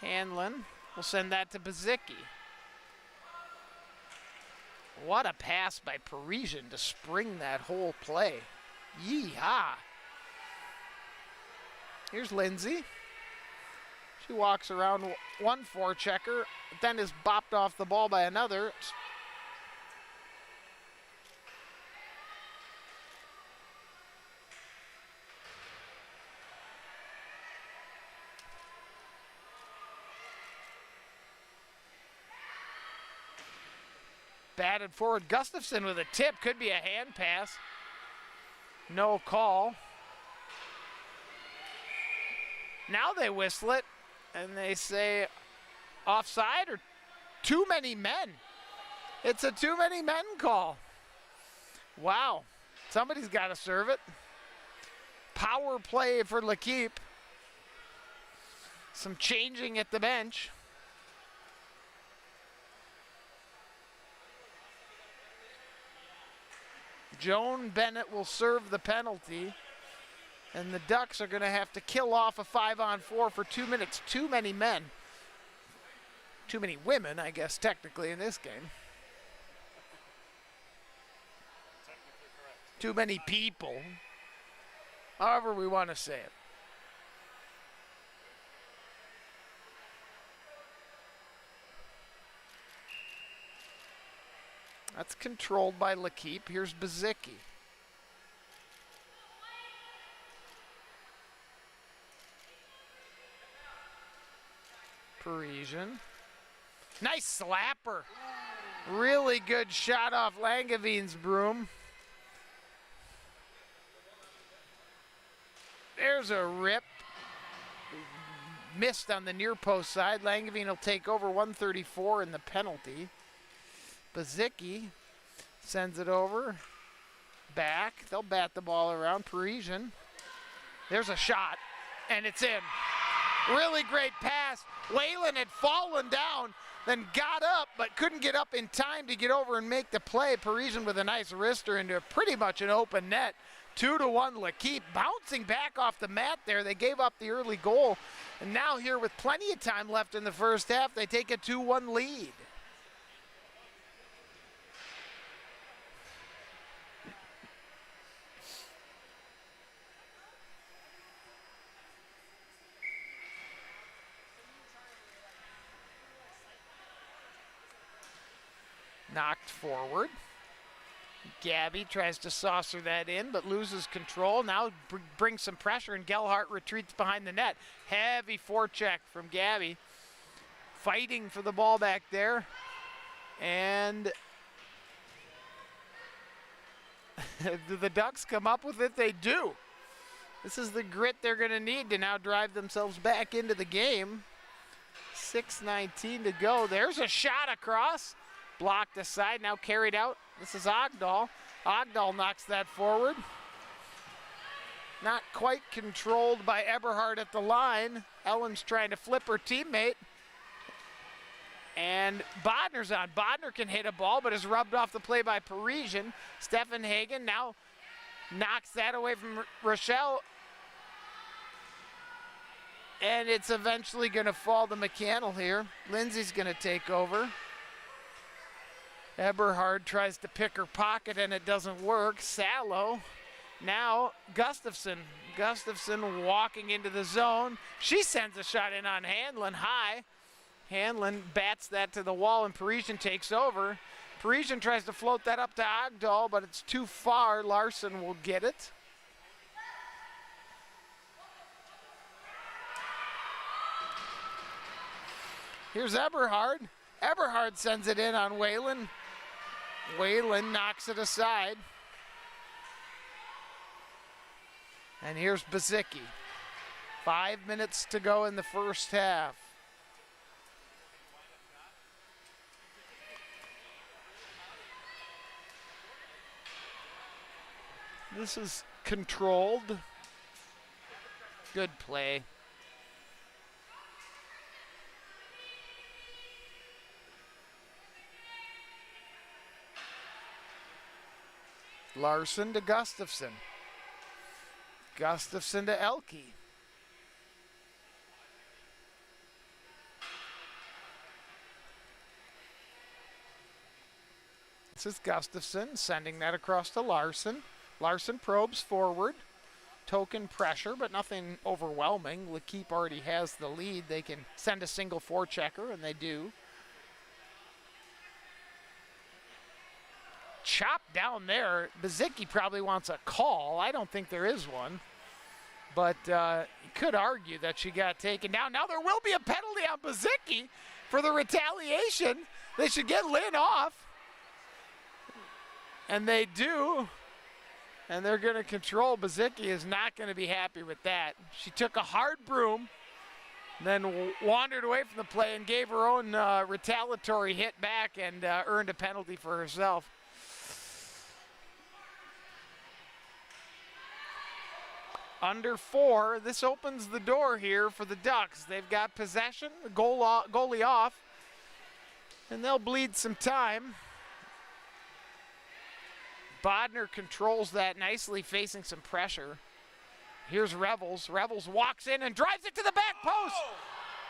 Hanlon will send that to Bazicki. What a pass by Parisian to spring that whole play. Yee-haw. Here's Lindsay. She walks around one forechecker, then is bopped off the ball by another. Batted forward. Gustafson with a tip. Could be a hand pass. No call. Now they whistle it, and they say offside or too many men. It's a too many men call. Wow. Somebody's got to serve it. Power play for L'Equipe. Some changing at the bench. Joan Bennett will serve the penalty, and the Ducks are going to have to kill off a 5-on-4 for 2 minutes. Too many men. Too many women, I guess, technically, in this game. Too many people. However we want to say it. That's controlled by Lakeep. Here's Bazicki. Parisian. Nice slapper. Really good shot off Langevine's broom. There's a rip. Missed on the near post side. Langevine will take over 134 in the penalty. Bazicki sends it over. Back. They'll bat the ball around. Parisian. There's a shot, and it's in. Really great pass. Whalen had fallen down, then got up, but couldn't get up in time to get over and make the play. Parisian with a nice wrister into pretty much an open net. 2-1 Lakeep. Bouncing back off the mat there. They gave up the early goal. And now here with plenty of time left in the first half, they take a 2-1 lead. Knocked forward. Gabby tries to saucer that in, but loses control. Now brings some pressure, and Gellhardt retreats behind the net. Heavy forecheck from Gabby. Fighting for the ball back there. And do the Ducks come up with it? They do. This is the grit they're going to need to now drive themselves back into the game. 6:19 to go. There's a shot across. Blocked aside, now carried out. This is Ogdahl. Ogdahl knocks that forward. Not quite controlled by Eberhard at the line. Ellen's trying to flip her teammate. And Bodner's on. Bodner can hit a ball, but is rubbed off the play by Parisian. Stefan Hagen now knocks that away from Rochelle. And it's eventually going to fall to McCannell here. Lindsay's going to take over. Eberhard tries to pick her pocket and it doesn't work. Sallow. Now Gustafson. Gustafson walking into the zone. She sends a shot in on Hanlon high. Hanlon bats that to the wall and Parisian takes over. Parisian tries to float that up to Ogdahl, but it's too far. Larson will get it. Here's Eberhard. Eberhard sends it in on Whalen. Whalen knocks it aside. And here's Bazicki. 5 minutes to go in the first half. This is controlled. Good play. Larson to Gustafson. Gustafson to Elke. This is Gustafson sending that across to Larson. Larson probes forward. Token pressure, but nothing overwhelming. Lakeep already has the lead. They can send a single forechecker, and they do. Chop down there. Bazicki probably wants a call. I don't think there is one. But you could argue that she got taken down. Now there will be a penalty on Bazicki for the retaliation. They should get Lynn off. And they do. And they're going to control. Bazicki is not going to be happy with that. She took a hard broom, then wandered away from the play and gave her own retaliatory hit back and earned a penalty for herself. Under 4, this opens the door here for the Ducks. They've got possession, the goalie off, and they'll bleed some time. Bodner controls that nicely, facing some pressure. Here's Revels. Revels walks in and drives it to the back post.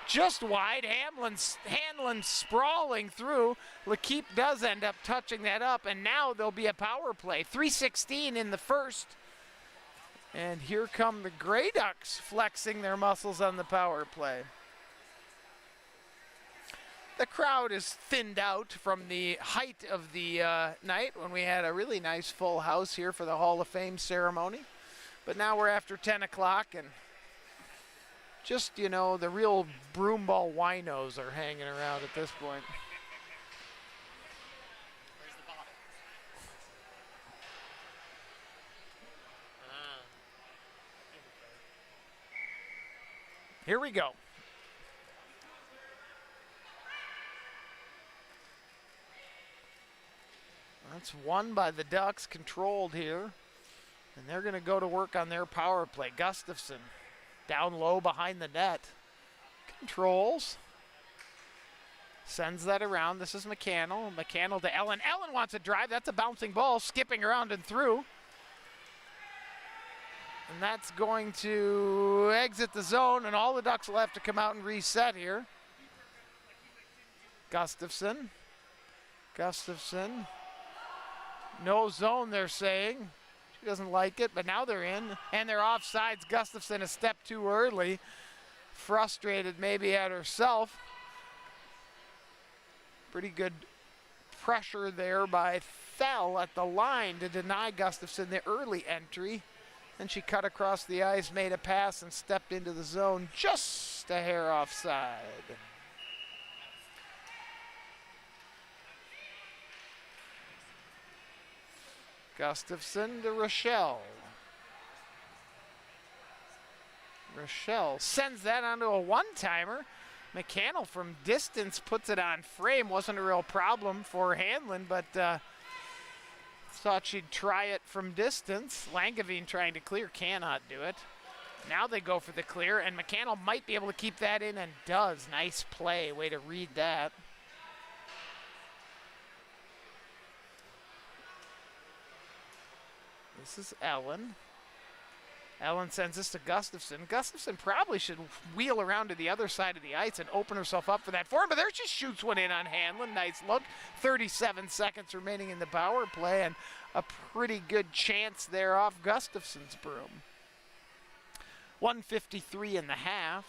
just wide. Hanlon sprawling through. L'Keep does end up touching that up, and now there'll be a power play. 3:16 in the first. And here come the Grey Ducks flexing their muscles on the power play. The crowd is thinned out from the height of the night when we had a really nice full house here for the Hall of Fame ceremony. But now we're after 10 o'clock and just, you know, the real Broomball winos are hanging around at this point. Where's the bottle? Here we go. That's won by the Ducks, controlled here. And they're going to go to work on their power play. Gustafson down low behind the net. Controls. Sends that around. This is McCannell. McCannell to Ellen. Ellen wants a drive. That's a bouncing ball, skipping around and through. And that's going to exit the zone, and all the Ducks will have to come out and reset here. Gustafson. Gustafson. No zone, they're saying. She doesn't like it, but now they're in, and they're offsides. Gustafson a step too early. Frustrated maybe at herself. Pretty good pressure there by Thel at the line to deny Gustafson the early entry. Then she cut across the ice, made a pass, and stepped into the zone just a hair offside. Gustafson to Rochelle. Rochelle sends that onto a one-timer. McCannell from distance puts it on frame. Wasn't a real problem for Hanlon, but thought she'd try it from distance. Langevin trying to clear, cannot do it. Now they go for the clear, and McCannell might be able to keep that in, and does. Nice play, way to read that. This is Ellen. Ellen sends this to Gustafson. Gustafson probably should wheel around to the other side of the ice and open herself up for that for him, but there she shoots one in on Hanlon. Nice look. 37 seconds remaining in the power play, and a pretty good chance there off Gustafson's broom. 1:53 in the half.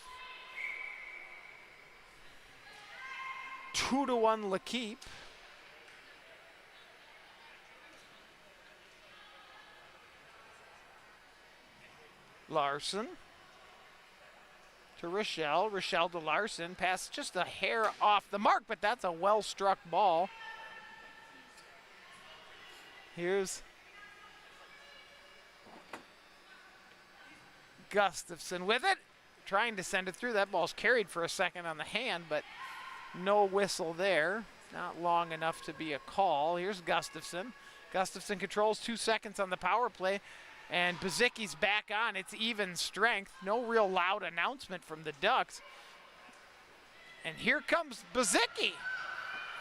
2-1 L'Keep. Larson to Rochelle. Rochelle to Larson. Pass just a hair off the mark, but that's a well-struck ball. Here's Gustafson with it. Trying to send it through. That ball's carried for a second on the hand, but no whistle there. Not long enough to be a call. Here's Gustafson. Gustafson controls 2 seconds on the power play. And Bazicki's back on. It's even strength. No real loud announcement from the Ducks. And here comes Bazicki.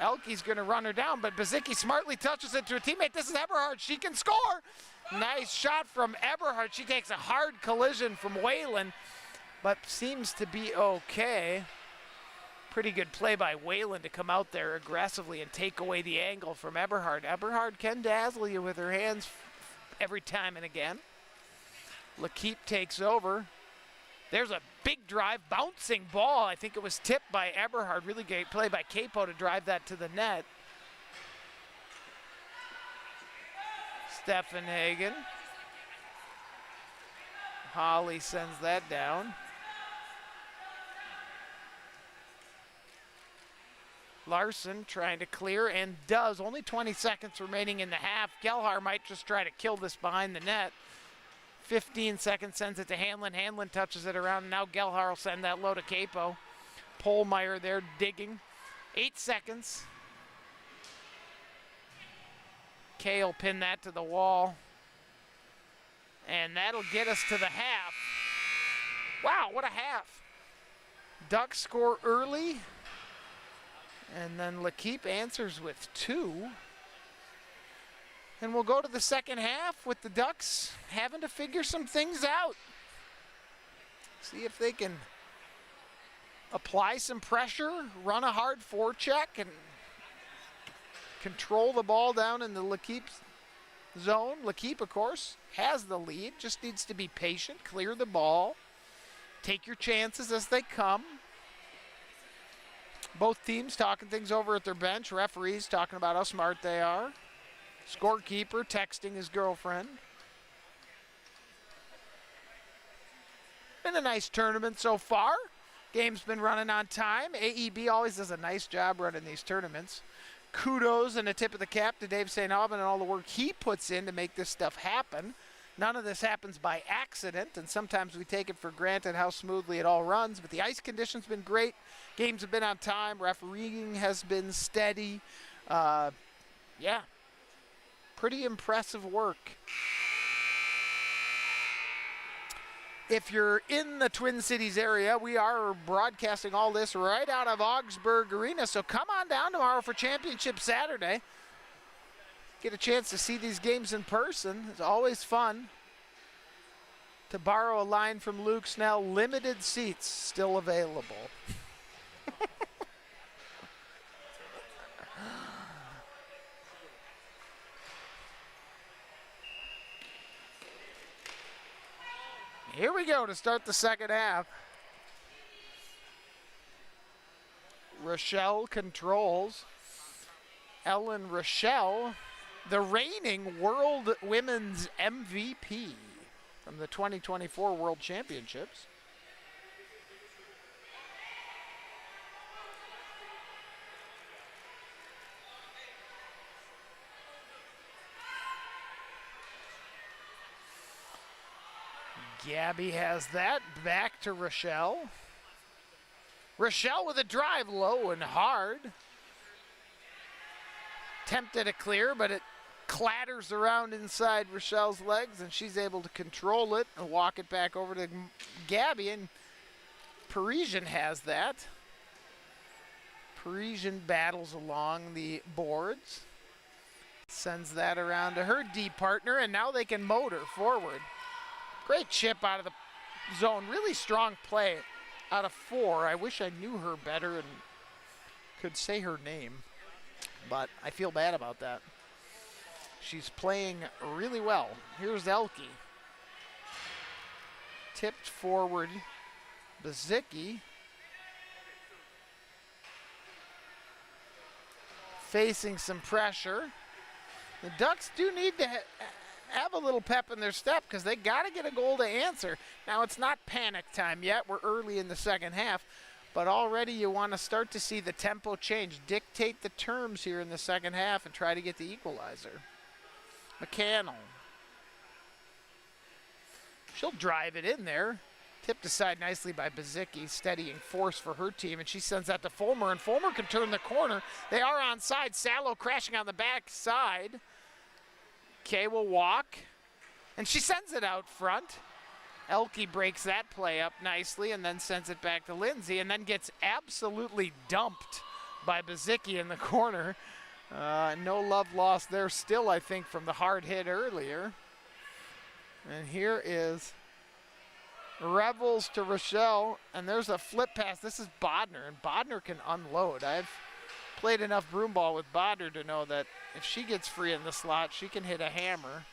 Elke's going to run her down, but Bazicki smartly touches it to a teammate. This is Eberhard. She can score. Nice shot from Eberhard. She takes a hard collision from Whalen, but seems to be okay. Pretty good play by Whalen to come out there aggressively and take away the angle from Eberhard. Eberhard can dazzle you with her hands every time and again. L'Keep takes over. There's a big drive, bouncing ball. I think it was tipped by Eberhard. Really great play by Capo to drive that to the net. Steffenhagen. Holly sends that down. Larson trying to clear and does. Only 20 seconds remaining in the half. Gelhar might just try to kill this behind the net. 15 seconds, sends it to Hanlon. Hanlon touches it around, and now Gelhar will send that low to Capo. Polmeyer there digging. 8 seconds. Kay will pin that to the wall. And that'll get us to the half. Wow, what a half. Ducks score early. And then L'Keep answers with 2. And we'll go to the second half with the Ducks having to figure some things out. See if they can apply some pressure, run a hard forecheck, and control the ball down in the L'Equipe zone. L'Equipe, of course, has the lead, just needs to be patient, clear the ball, take your chances as they come. Both teams talking things over at their bench. Referees talking about how smart they are. Scorekeeper texting his girlfriend. Been a nice tournament so far. Game's been running on time. AEB always does a nice job running these tournaments. Kudos and a tip of the cap to Dave St. Aubin and all the work he puts in to make this stuff happen. None of this happens by accident, and sometimes we take it for granted how smoothly it all runs, but the ice conditions been great. Games have been on time. Refereeing has been steady. Yeah, pretty impressive work. If you're in the Twin Cities area, we are broadcasting all this right out of Augsburg Arena, so come on down tomorrow for Championship Saturday. Get a chance to see these games in person. It's always fun. To borrow a line from Luke Snell, limited seats still available. Here we go to start the second half. Rochelle controls. Ellen Rochelle, the reigning World Women's MVP from the 2024 World Championships. Gabby has that. Back to Rochelle. Rochelle with a drive low and hard. Tempted a clear, but it clatters around inside Rochelle's legs, and she's able to control it and walk it back over to Gabby, and Parisian has that. Parisian battles along the boards. Sends that around to her D partner, and now they can motor forward. Great chip out of the zone. Really strong play out of 4. I wish I knew her better and could say her name, but I feel bad about that. She's playing really well. Here's Elke. Tipped forward. Bazicki. Facing some pressure. The Ducks do need to have a little pep in their step because they got to get a goal to answer. Now, it's not panic time yet. We're early in the second half, but already you want to start to see the tempo change, dictate the terms here in the second half, and try to get the equalizer. McCannell. She'll drive it in there. Tipped aside nicely by Bazicki, steadying force for her team, and she sends that to Fulmer, and Fulmer can turn the corner. They are onside. Salo crashing on the back side. Kay will walk, and she sends it out front. Elke breaks that play up nicely and then sends it back to Lindsay, and then gets absolutely dumped by Bazicki in the corner. No love lost there still, I think, from the hard hit earlier. And here is Revels to Rochelle, and there's a flip pass. This is Bodner, and Bodner can unload. I've played enough broomball with Bodner to know that if she gets free in the slot, she can hit a hammer.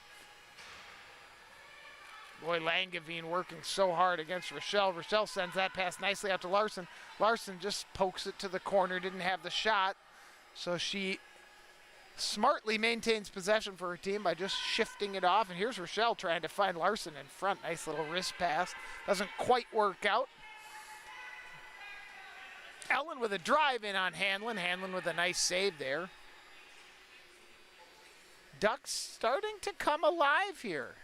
Boy, Langevin working so hard against Rochelle. Rochelle sends that pass nicely out to Larson. Larson just pokes it to the corner, didn't have the shot, so she smartly maintains possession for her team by just shifting it off. And here's Rochelle trying to find Larson in front. Nice little wrist pass. Doesn't quite work out. Ellen with a drive in on Hanlon. Hanlon with a nice save there. Ducks starting to come alive here.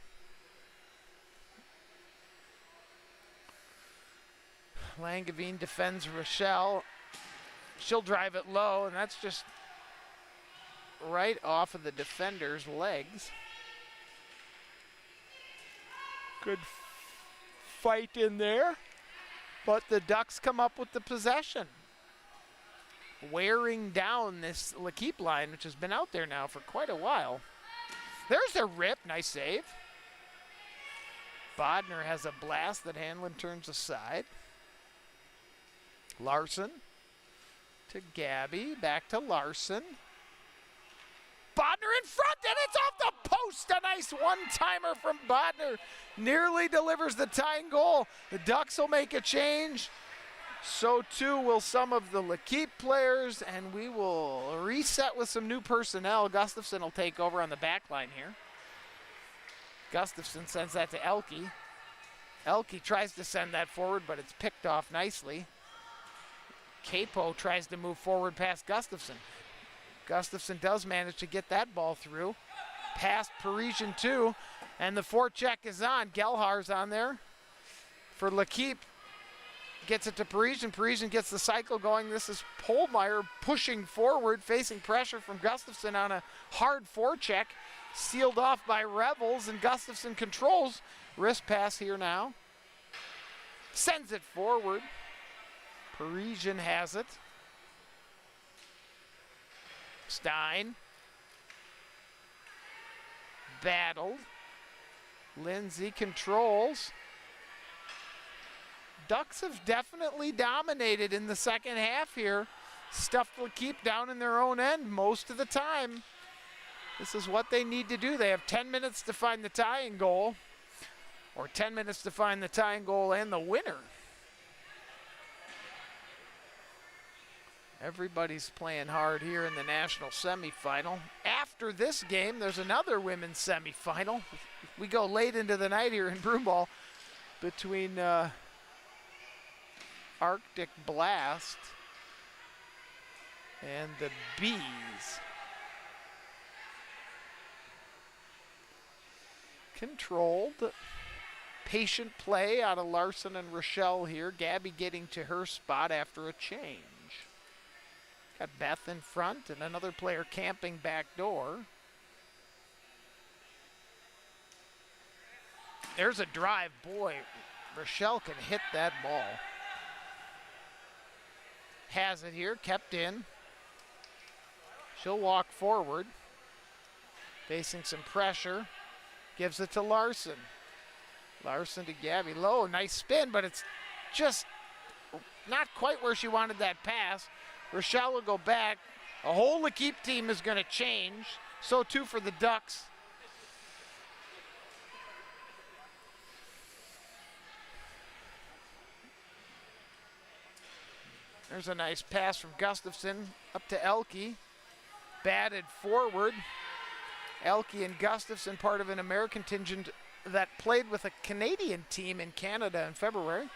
Langevin defends Rochelle. She'll drive it low, and that's just right off of the defender's legs. Good fight in there, but the Ducks come up with the possession, wearing down this L'Equipe line, which has been out there now for quite a while. There's a rip, nice save. Bodner has a blast that Hanlon turns aside. Larson to Gabby, back to Larson. Bodner in front, and it's off the post. A nice one-timer from Bodner. Nearly delivers the tying goal. The Ducks will make a change. So too will some of the L'Keep players, and we will reset with some new personnel. Gustafson will take over on the back line here. Gustafson sends that to Elke. Elke tries to send that forward, but it's picked off nicely. Capo tries to move forward past Gustafson. Gustafson does manage to get that ball through. Past Parisian too, and the forecheck is on. Gelhar's on there for L'Keep. Gets it to Parisian. Parisian gets the cycle going. This is Polmeyer pushing forward, facing pressure from Gustafson on a hard forecheck. Sealed off by Revels, and Gustafson controls. Wrist pass here now. Sends it forward. Parisian has it. Stein. Battled. Lindsay controls. Ducks have definitely dominated in the second half here. Stuffed L'Keep down in their own end most of the time. This is what they need to do. They have 10 minutes to find the tying goal, or 10 minutes to find the tying goal and the winner. Everybody's playing hard here in the national semifinal. After this game, there's another women's semifinal. We go late into the night here in Broomball between Arctic Blast and the Bees. Controlled, patient play out of Larson and Rochelle here. Gabby getting to her spot after a change. Got Beth in front and another player camping back door. There's a drive. Boy, Rochelle can hit that ball. Has it here, kept in. She'll walk forward, facing some pressure. Gives it to Larson. Larson to Gabby. Low, nice spin, but it's just not quite where she wanted that pass. Rochelle will go back. A whole L'Keep team is going to change. So too for the Ducks. There's a nice pass from Gustafson up to Elke. Batted forward. Elke and Gustafson, part of an American contingent that played with a Canadian team in Canada in February.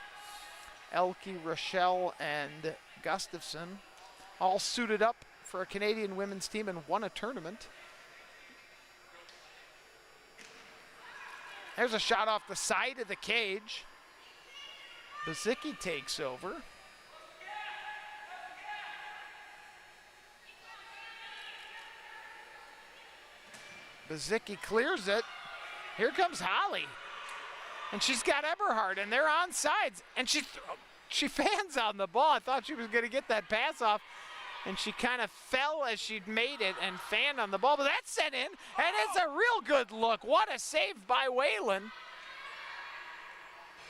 Elke, Rochelle, and Gustafson all suited up for a Canadian women's team and won a tournament. There's a shot off the side of the cage. Bazicki takes over. Bazicki clears it. Here comes Holly. And she's got Eberhard, and they're on sides. And she fans on the ball. I thought she was going to get that pass off. And she kind of fell as she'd made it and fanned on the ball. But that's sent in, and it's a real good look. What a save by Whalen.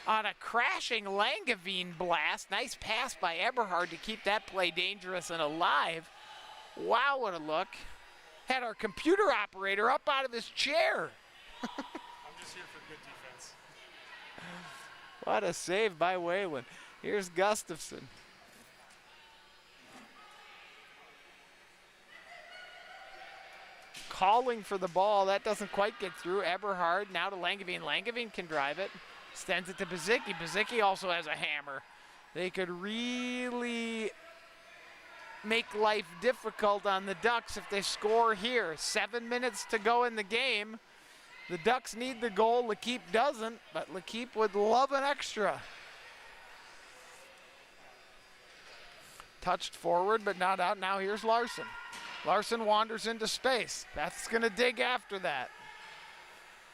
On a crashing Langevin blast. Nice pass by Eberhard to keep that play dangerous and alive. Wow, what a look. Had our computer operator up out of his chair. I'm just here for good defense. What a save by Whalen. Here's Gustafson. Calling for the ball. That doesn't quite get through. Eberhard now to Langevin. Langevin can drive it. Sends it to Bazicki. Bazicki also has a hammer. They could really make life difficult on the Ducks if they score here. 7 minutes to go in the game. The Ducks need the goal. L'Keep doesn't, but L'Keep would love an extra. Touched forward, but not out. Now here's Larson. Larson wanders into space. Beth's going to dig after that.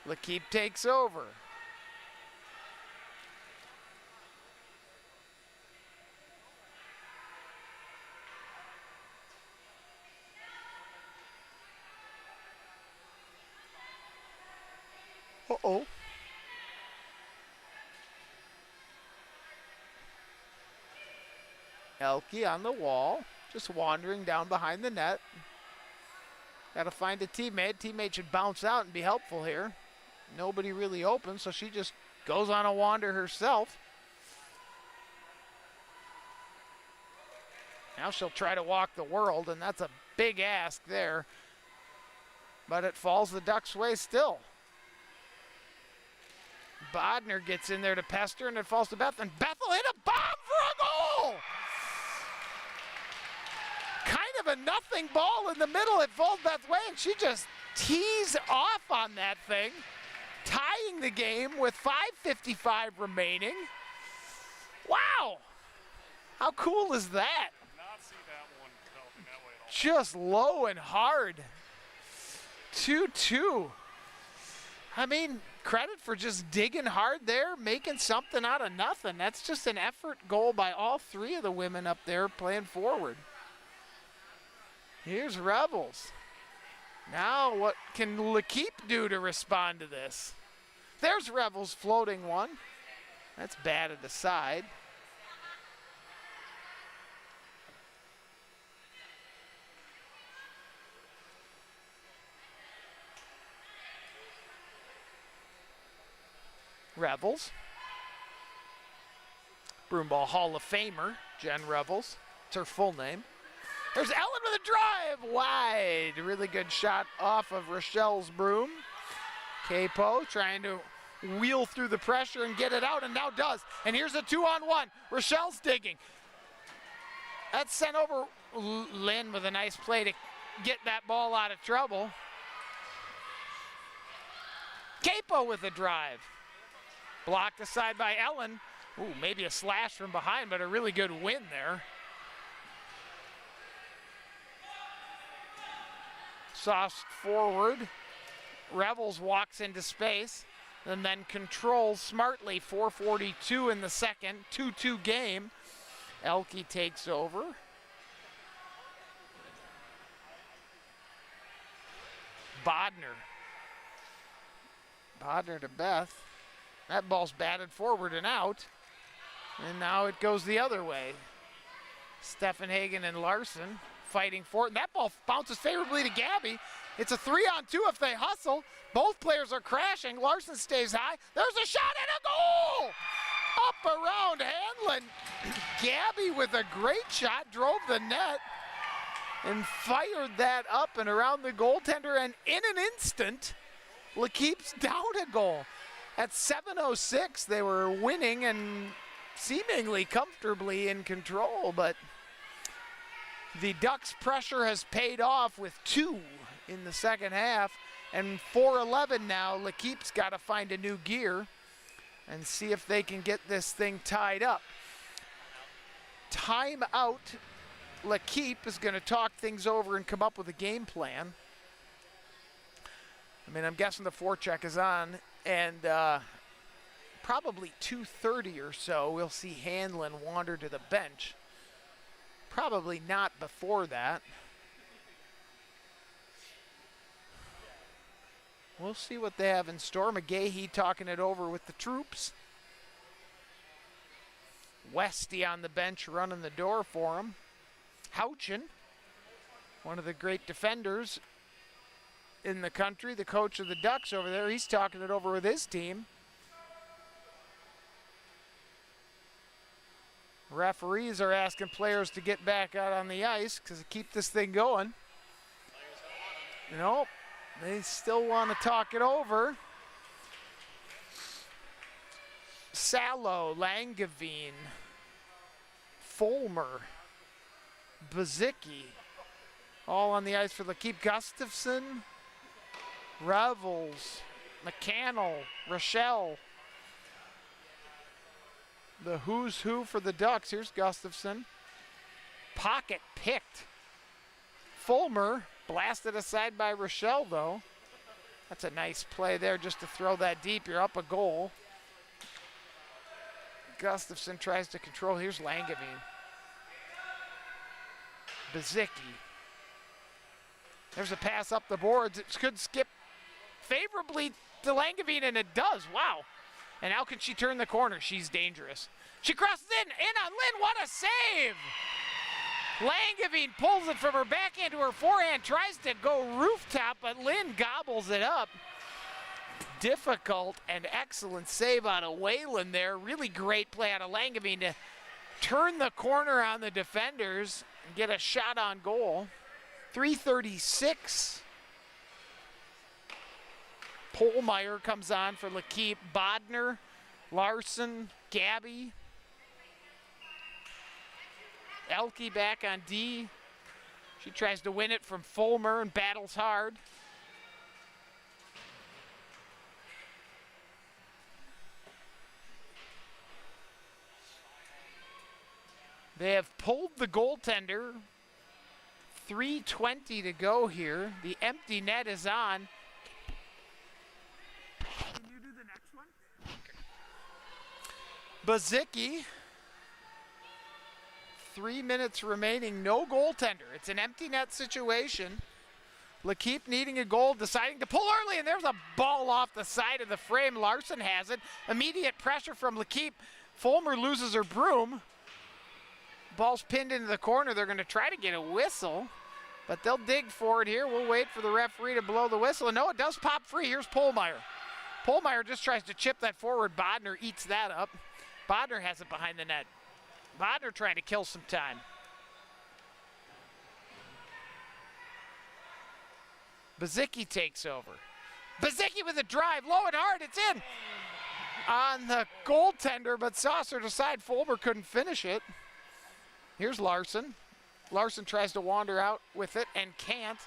L'Keep takes over. Uh-oh. Elke on the wall, just wandering down behind the net. Got to find a teammate. Teammate should bounce out and be helpful here. Nobody really open, so she just goes on a wander herself. Now she'll try to walk the world, and that's a big ask there. But it falls the Ducks' way still. Bodner gets in there to pester, and it falls to Beth, and Beth will hit a bomb for a goal! Kind of a nothing ball in the middle. It falls Beth's way, and she just tees off on that thing, tying the game with 5:55 remaining. Wow! How cool is that? Not see that one developing that way at all. Just low and hard. 2-2. I mean, credit for just digging hard there, making something out of nothing. That's just an effort goal by all three of the women up there playing forward. Here's Revels. Now what can L'Equipe do to respond to this? There's Revels floating one. That's batted aside. Revels. Broomball Hall of Famer, Jen Revels. It's her full name. There's Ellen with a drive, wide. Really good shot off of Rochelle's broom. Capo trying to wheel through the pressure and get it out, and now does. And here's a 2-on-1. Rochelle's digging. That's sent over. Lynn with a nice play to get that ball out of trouble. Capo with a drive. Blocked aside by Ellen. Ooh, maybe a slash from behind, but a really good win there. Soft forward. Revels walks into space and then controls smartly. 4:42 in the second. 2-2 game. Elke takes over. Bodner. Bodner to Beth. That ball's batted forward and out. And now it goes the other way. Steffenhagen and Larson fighting for it. And that ball bounces favorably to Gabby. It's a 3-on-2 if they hustle. Both players are crashing. Larson stays high. There's a shot and a goal! Up around Hanlon. Gabby with a great shot drove the net and fired that up and around the goaltender. And in an instant, L'Equipe's down a goal. At 7:06, they were winning and seemingly comfortably in control, but the Ducks' pressure has paid off with 2 in the second half, and 4:11 now. L'Equipe's got to find a new gear and see if they can get this thing tied up. Timeout. L'Equipe is going to talk things over and come up with a game plan. I mean, I'm guessing the forecheck is on, and probably 2:30 or so, we'll see Hanlon wander to the bench. Probably not before that. We'll see what they have in store. McGahee talking it over with the troops. Westy on the bench running the door for him. Houchin, one of the great defenders in the country, the coach of the Ducks over there, he's talking it over with his team. Referees are asking players to get back out on the ice because to keep this thing going. Nope, they still want to talk it over. Sallow, Langeveen, Fulmer, Bazicki, all on the ice for L'Equipe. Gustafson, Revels, McCannell, Rochelle. The who's who for the Ducks. Here's Gustafson. Pocket picked. Fulmer blasted aside by Rochelle, though. That's a nice play there just to throw that deep. You're up a goal. Gustafson tries to control. Here's Langeveen. Bazicki. There's a pass up the boards. It could skip favorably to Langeveen, and it does. Wow. And how can she turn the corner? She's dangerous. She crosses in on Lynn. What a save! Langevin pulls it from her backhand to her forehand, tries to go rooftop, but Lynn gobbles it up. Difficult and excellent save out of Whalen there. Really great play out of Langevin to turn the corner on the defenders and get a shot on goal. 3:36. Polmeyer comes on for L'Keep. Bodner, Larson, Gabby. Elke back on D. She tries to win it from Fulmer and battles hard. They have pulled the goaltender. 3:20 to go here. The empty net is on. Can you do the next one? Bazicki. 3 minutes remaining, no goaltender. It's an empty net situation. L'Keep needing a goal, deciding to pull early, and there's a ball off the side of the frame. Larson has it. Immediate pressure from L'Keep. Fulmer loses her broom. Ball's pinned into the corner. They're going to try to get a whistle, but they'll dig for it here. We'll wait for the referee to blow the whistle. And no, it does pop free. Here's Polmeyer. Polmeyer just tries to chip that forward. Bodner eats that up. Bodner has it behind the net. Bodner trying to kill some time. Bazicki takes over. Bazicki with a drive, low and hard, it's in. On the goaltender, but saucered aside. Fulmer couldn't finish it. Here's Larson. Larson tries to wander out with it and can't.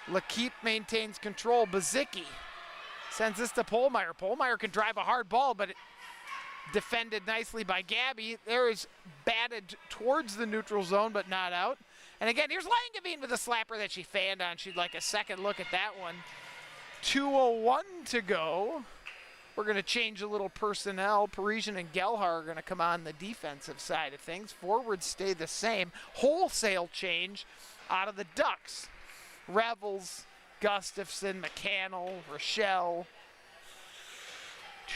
L'Keep maintains control. Bazicki sends this to Polmeyer. Polmeyer can drive a hard ball, but it defended nicely by Gabby. There is batted towards the neutral zone, but not out. And again, here's Langevin with a slapper that she fanned on. She'd like a second look at that one. 2:01 to go. We're going to change a little personnel. Parisian and Gelhar are going to come on the defensive side of things. Forwards stay the same. Wholesale change out of the Ducks. Revels, Gustafson, McCannell, Rochelle.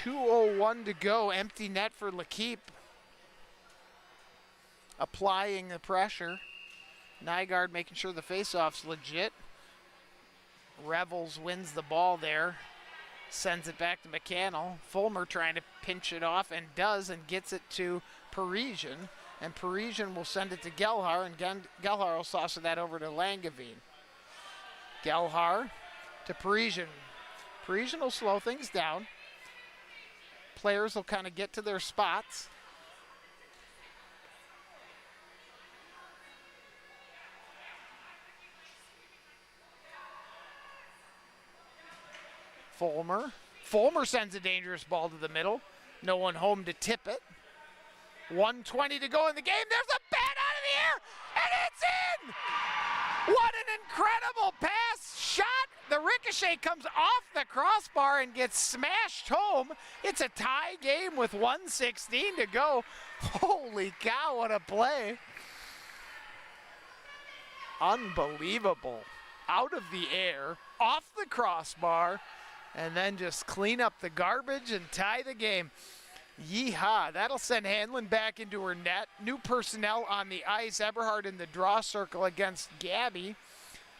2:01 to go. Empty net for L'Keep. Applying the pressure. Nygaard making sure the faceoff's legit. Revels wins the ball there. Sends it back to McCannell. Fulmer trying to pinch it off and does, and gets it to Parisian. And Parisian will send it to Gelhar, and Gelhar will saucer that over to Langevin. Gelhar to Parisian. Parisian will slow things down. Players will kind of get to their spots. Fulmer. Fulmer sends a dangerous ball to the middle. No one home to tip it. 1:20 to go in the game. There's a bat out of the air, and it's in! What an incredible pass shot. The ricochet comes off the crossbar and gets smashed home. It's a tie game with 1:16 to go. Holy cow, what a play. Unbelievable. Out of the air, off the crossbar, and then just clean up the garbage and tie the game. Yeehaw. That'll send Hanlon back into her net. New personnel on the ice. Eberhard in the draw circle against Gabby.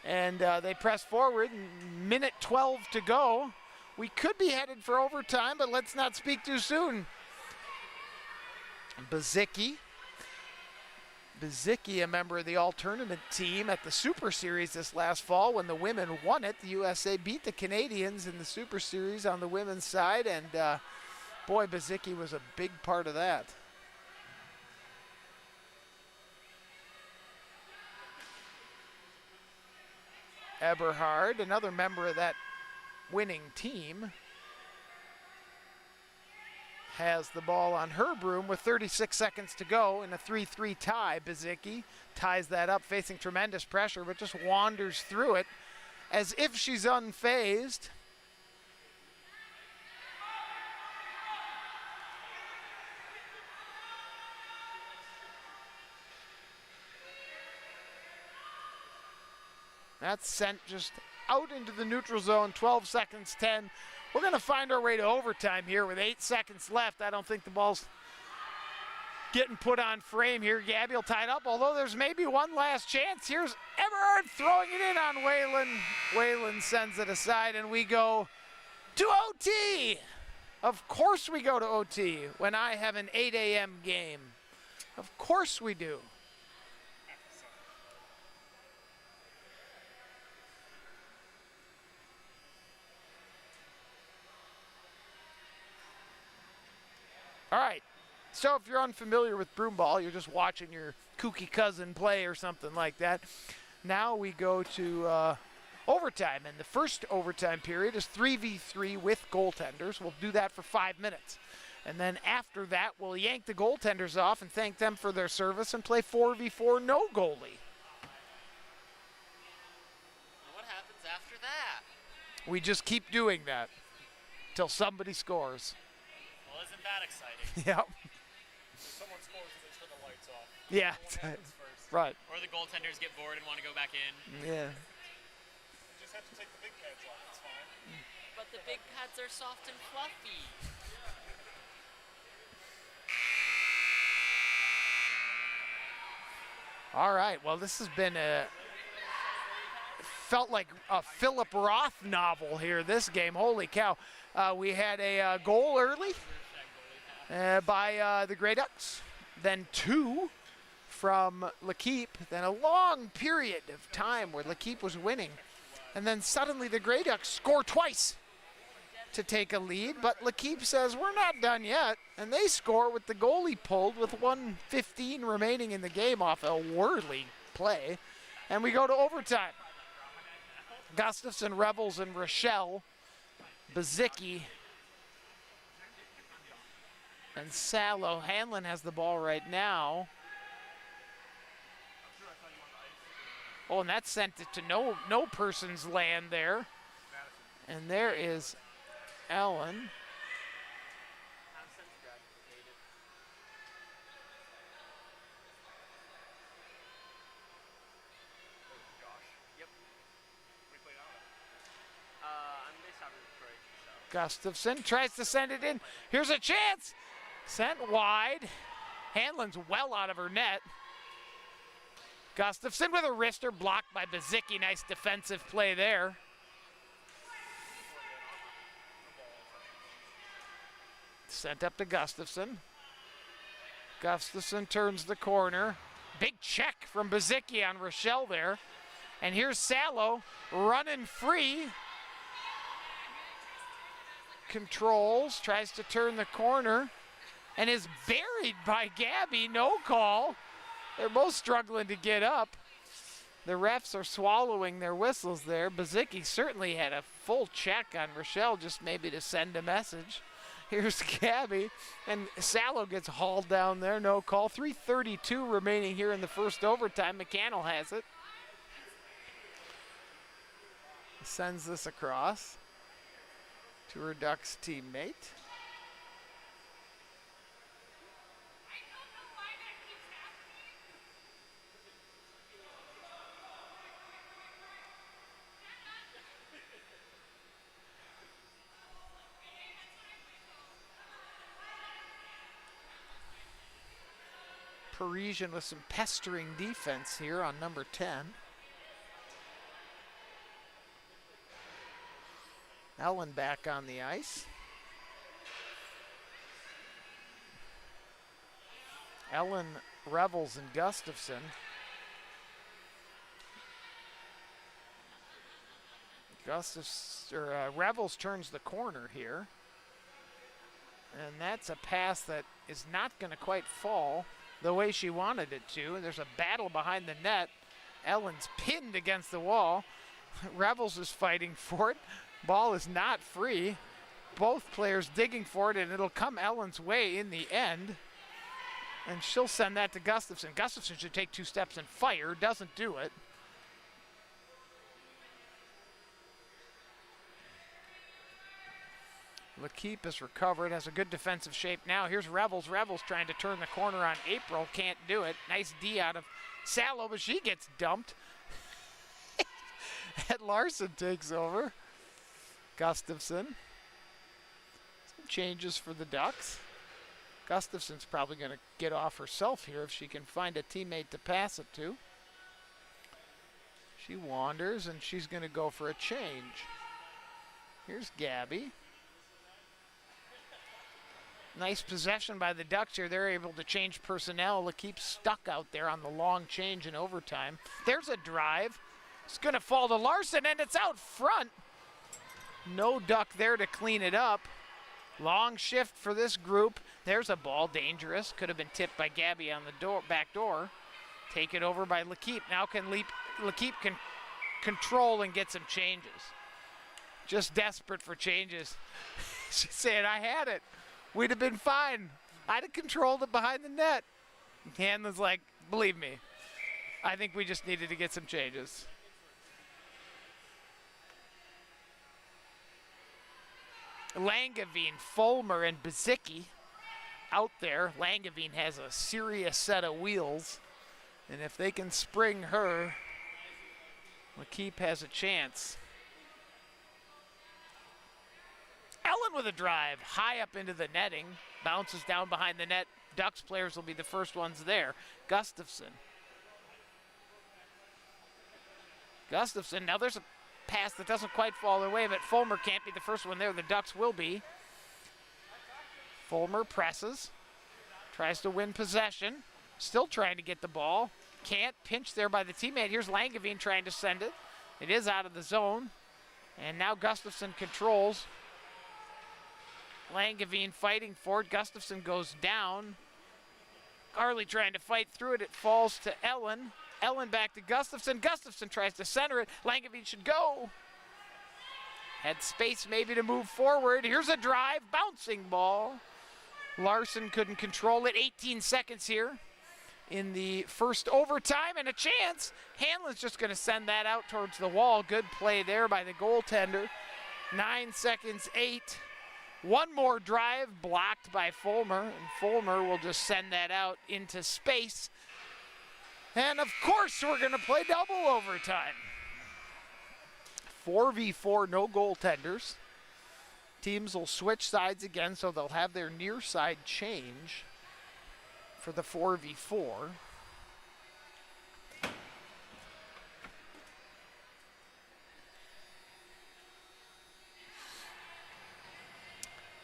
And they press forward. Minute 12 to go. We could be headed for overtime, but let's not speak too soon. Bazicki, a member of the all-tournament team at the Super Series this last fall when the women won it. The USA beat the Canadians in the Super Series on the women's side, and boy, Bazicki was a big part of that. Eberhard, another member of that winning team, has the ball on her broom with 36 seconds to go in a 3-3 tie. Bazicki ties that up, facing tremendous pressure, but just wanders through it as if she's unfazed. That's sent just out into the neutral zone, 12 seconds, 10. We're going to find our way to overtime here with 8 seconds left. I don't think the ball's getting put on frame here. Gabby will tie it up, although there's maybe one last chance. Here's Everard throwing it in on Whalen. Whalen sends it aside, and we go to OT. Of course we go to OT when I have an 8 a.m. game. Of course we do. All right, so if you're unfamiliar with Broomball, you're just watching your kooky cousin play or something like that. Now we go to overtime, and the first overtime period is 3v3 with goaltenders. We'll do that for 5 minutes. And then after that, we'll yank the goaltenders off and thank them for their service and play 4v4 no goalie. What happens after that? We just keep doing that till somebody scores. Well, isn't that exciting? Yep. Someone scores and they turn the lights off. Yeah. What happens first? Right. Or the goaltenders get bored and want to go back in. Yeah. You just have to take the big pads off. It's fine. But the big pads are soft and fluffy. All right, well, this has been felt like a Philip Roth novel here, this game. Holy cow. We had a goal early by the Grey Ducks, then 2 from L'Équipe, then a long period of time where L'Équipe was winning, and then suddenly the Grey Ducks score twice to take a lead, but L'Équipe says we're not done yet, and they score with the goalie pulled with 1:15 remaining in the game off a whirly play, and we go to overtime. Gustafson, Revels, and Rochelle, Bazicki, and Salo. Hanlon has the ball right now. Oh, and that sent it to no person's land there. And there is Ellen. Gustafson tries to send it in. Here's a chance. Sent wide. Hanlon's well out of her net. Gustafson with a wrister blocked by Bazicki. Nice defensive play there. Sent up to Gustafson. Gustafson turns the corner. Big check from Bazicki on Rochelle there. And here's Salo running free. Controls, tries to turn the corner, and is buried by Gabby. No call. They're both struggling to get up. The refs are swallowing their whistles there. Bazicki certainly had a full check on Rochelle, just maybe to send a message. Here's Gabby, and Salo gets hauled down there. No call. 3:32 remaining here in the first overtime. McCannell has it. Sends this across to her Ducks teammate. Parisian with some pestering defense here on number 10. Ellen back on the ice. Ellen, Revels, and Gustafson. Revels turns the corner here. And that's a pass that is not going to quite fall the way she wanted it to. There's a battle behind the net. Ellen's pinned against the wall. Revels is fighting for it. Ball is not free. Both players digging for it, and it'll come Ellen's way in the end. And she'll send that to Gustafson. Gustafson should take 2 steps and fire. Doesn't do it. L'Équipe is recovered, has a good defensive shape now. Here's Revels. Revels trying to turn the corner on April. Can't do it. Nice D out of Salo, but she gets dumped. And Larson takes over. Gustafson. Some changes for the Ducks. Gustafson's probably going to get off herself here if she can find a teammate to pass it to. She wanders, and she's going to go for a change. Here's Gabby. Nice possession by the Ducks here. They're able to change personnel. Lakeep's stuck out there on the long change in overtime. There's a drive. It's going to fall to Larson, and it's out front. No Duck there to clean it up. Long shift for this group. There's a ball, dangerous. Could have been tipped by Gabby on the back door. Take it over by Lakeep. Now Lakeep can control and get some changes. Just desperate for changes. She's saying, I had it. We'd have been fine. I'd have controlled it behind the net. Hanlon's like, believe me, I think we just needed to get some changes. Langevin, Fulmer, and Bazicki out there. Langevin has a serious set of wheels, and if they can spring her, Lakeep has a chance. Ellen with a drive, high up into the netting, bounces down behind the net. Ducks players will be the first ones there. Gustafson, now there's a pass that doesn't quite fall their way, but Fulmer can't be the first one there. The Ducks will be. Fulmer presses, tries to win possession, still trying to get the ball. Can't, pinch there by the teammate. Here's Langevin trying to send it. It is out of the zone, and now Gustafson controls. Langevin fighting for it. Gustafson goes down. Carly trying to fight through it. It falls to Ellen. Ellen back to Gustafson. Gustafson tries to center it. Langevin should go. Had space maybe to move forward. Here's a drive, bouncing ball. Larson couldn't control it. 18 seconds here in the first overtime, and a chance. Hanlon's just going to send that out towards the wall. Good play there by the goaltender. 9 seconds, 8. One more drive blocked by Fulmer, and Fulmer will just send that out into space. And of course we're going to play double overtime. 4v4, no goaltenders. Teams will switch sides again, so they'll have their near side change for the 4v4.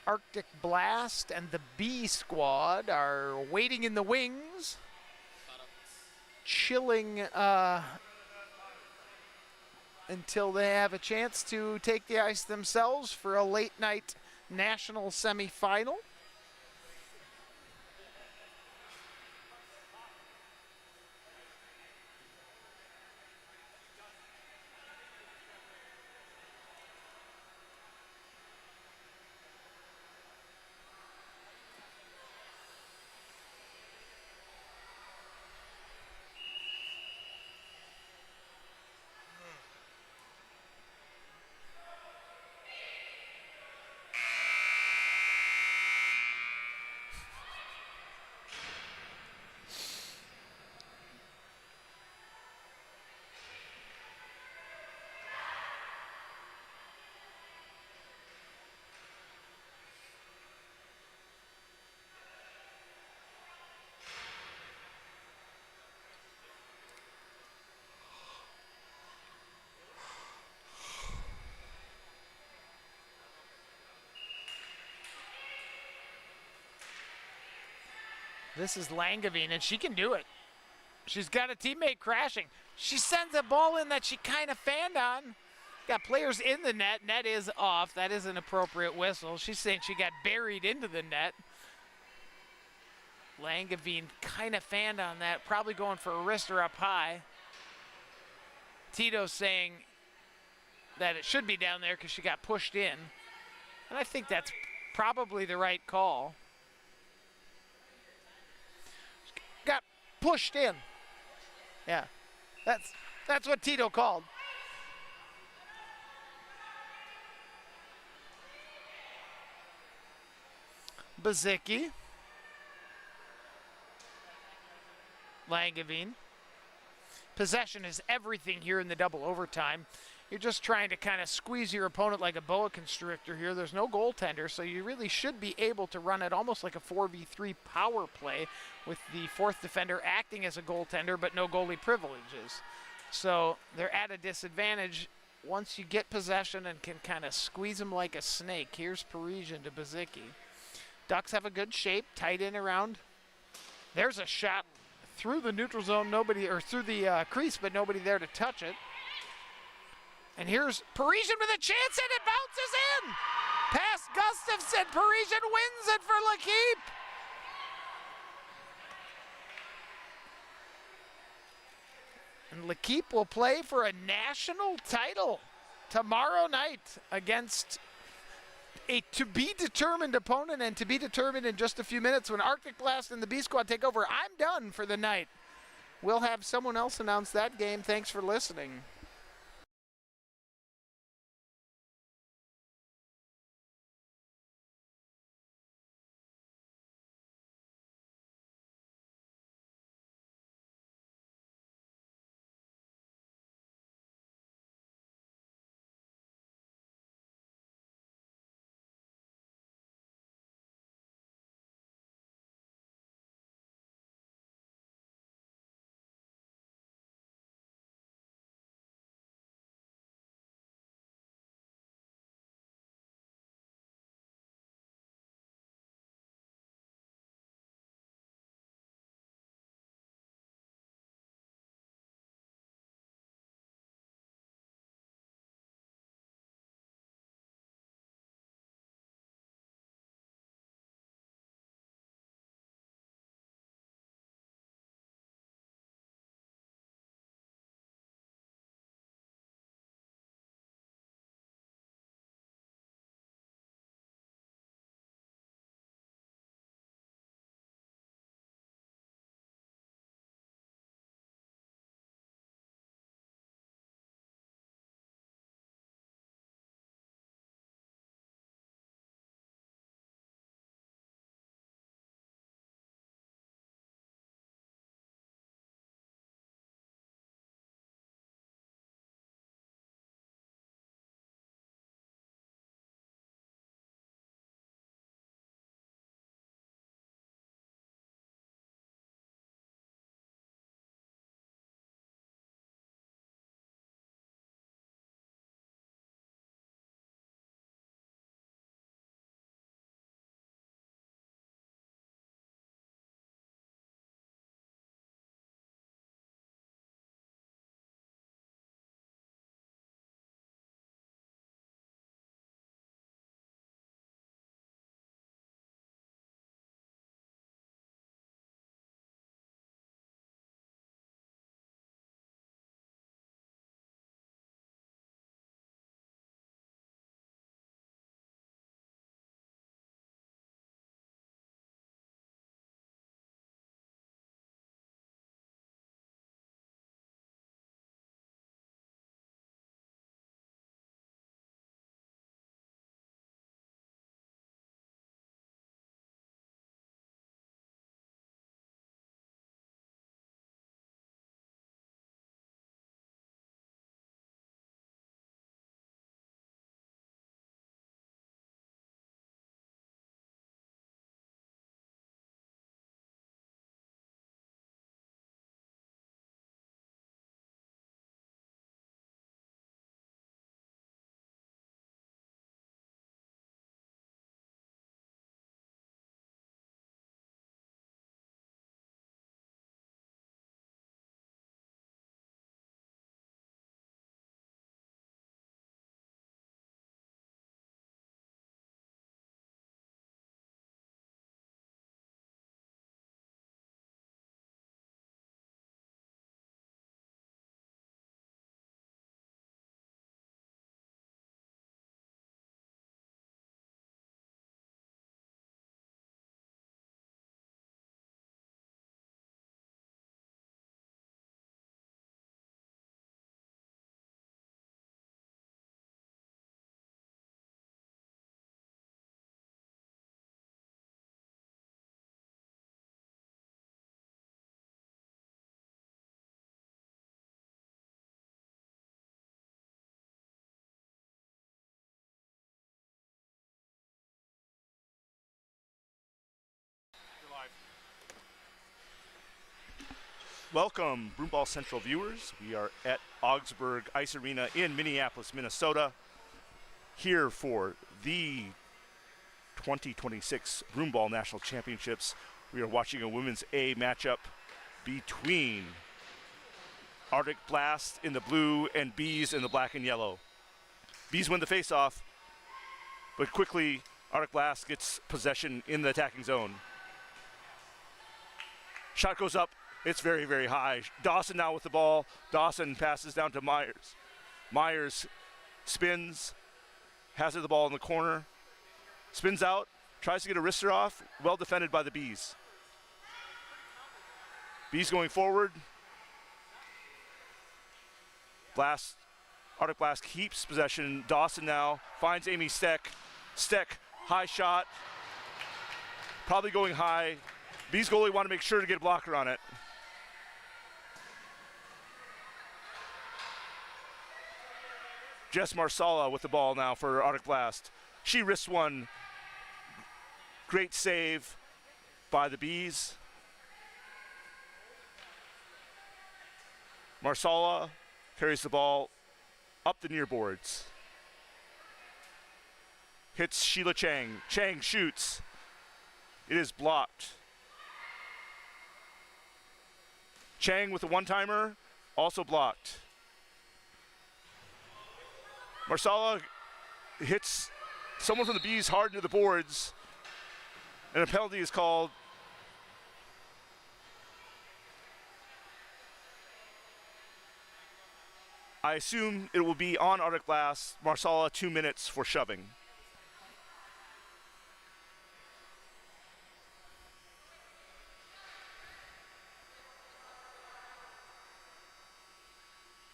Arctic Blast and the B squad are waiting in the wings, chilling until they have a chance to take the ice themselves for a late night national semifinal. This is Langevin, and she can do it. She's got a teammate crashing. She sends a ball in that she kind of fanned on. Got players in the net. Net is off. That is an appropriate whistle. She's saying she got buried into the net. Langevin kind of fanned on that, probably going for a wrister up high. Tito's saying that it should be down there because she got pushed in. And I think that's probably the right call. Got pushed in. Yeah, that's what Tito called. Bazicki. Langevin. Possession is everything here in the double overtime. You're just trying to kind of squeeze your opponent like a boa constrictor here. There's no goaltender, so you really should be able to run it almost like a 4v3 power play with the fourth defender acting as a goaltender but no goalie privileges. So they're at a disadvantage once you get possession and can kind of squeeze them like a snake. Here's Parisian to Bazicki. Ducks have a good shape, tight in around. There's a shot through the neutral zone, through the crease, but nobody there to touch it. And here's Parisian with a chance, and it bounces in! Past Gustafson, Parisian wins it for L'Équipe! And L'Équipe will play for a national title tomorrow night against a to-be-determined opponent, and to be determined in just a few minutes when Arctic Blast and the B Squad take over. I'm done for the night. We'll have someone else announce that game. Thanks for listening. Welcome, Broomball Central viewers. We are at Augsburg Ice Arena in Minneapolis, Minnesota, here for the 2026 Broomball National Championships. We are watching a Women's A matchup between Arctic Blast in the blue and Bees in the black and yellow. Bees win the face-off, but quickly Arctic Blast gets possession in the attacking zone. Shot goes up. It's very, very high. Dawson now with the ball. Dawson passes down to Myers. Myers spins, has the ball in the corner, spins out, tries to get a wrister off. Well defended by the Bees. Bees going forward. Arctic Blast keeps possession. Dawson now finds Amy Steck. Steck, high shot. Probably going high. Bees goalie want to make sure to get a blocker on it. Jess Marsala with the ball now for Arctic Blast. She wrists one. Great save by the Bees. Marsala carries the ball up the near boards. Hits Sheila Chang. Chang shoots. It is blocked. Chang with a one-timer, also blocked. Marsala hits someone from the Bees hard into the boards, and a penalty is called. I assume it will be on Arctic Blast. Marsala 2 minutes for shoving.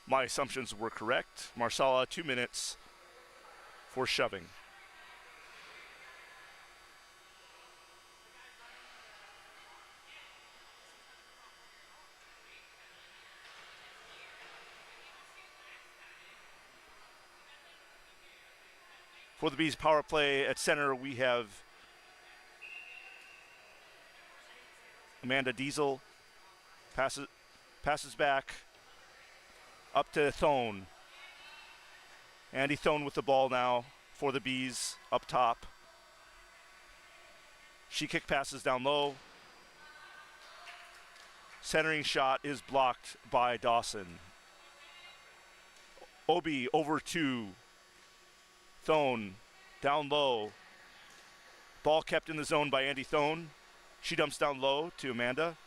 My assumptions were correct. Marsala 2 minutes for shoving. For the Bees power play at center, we have Amanda Diesel. Passes back. Up to Thone. Andy Thone with the ball now for the Bees up top. She kick passes down low. Centering shot is blocked by Dawson. Obi over to Thone. Down low. Ball kept in the zone by Andy Thone. She dumps down low to Amanda.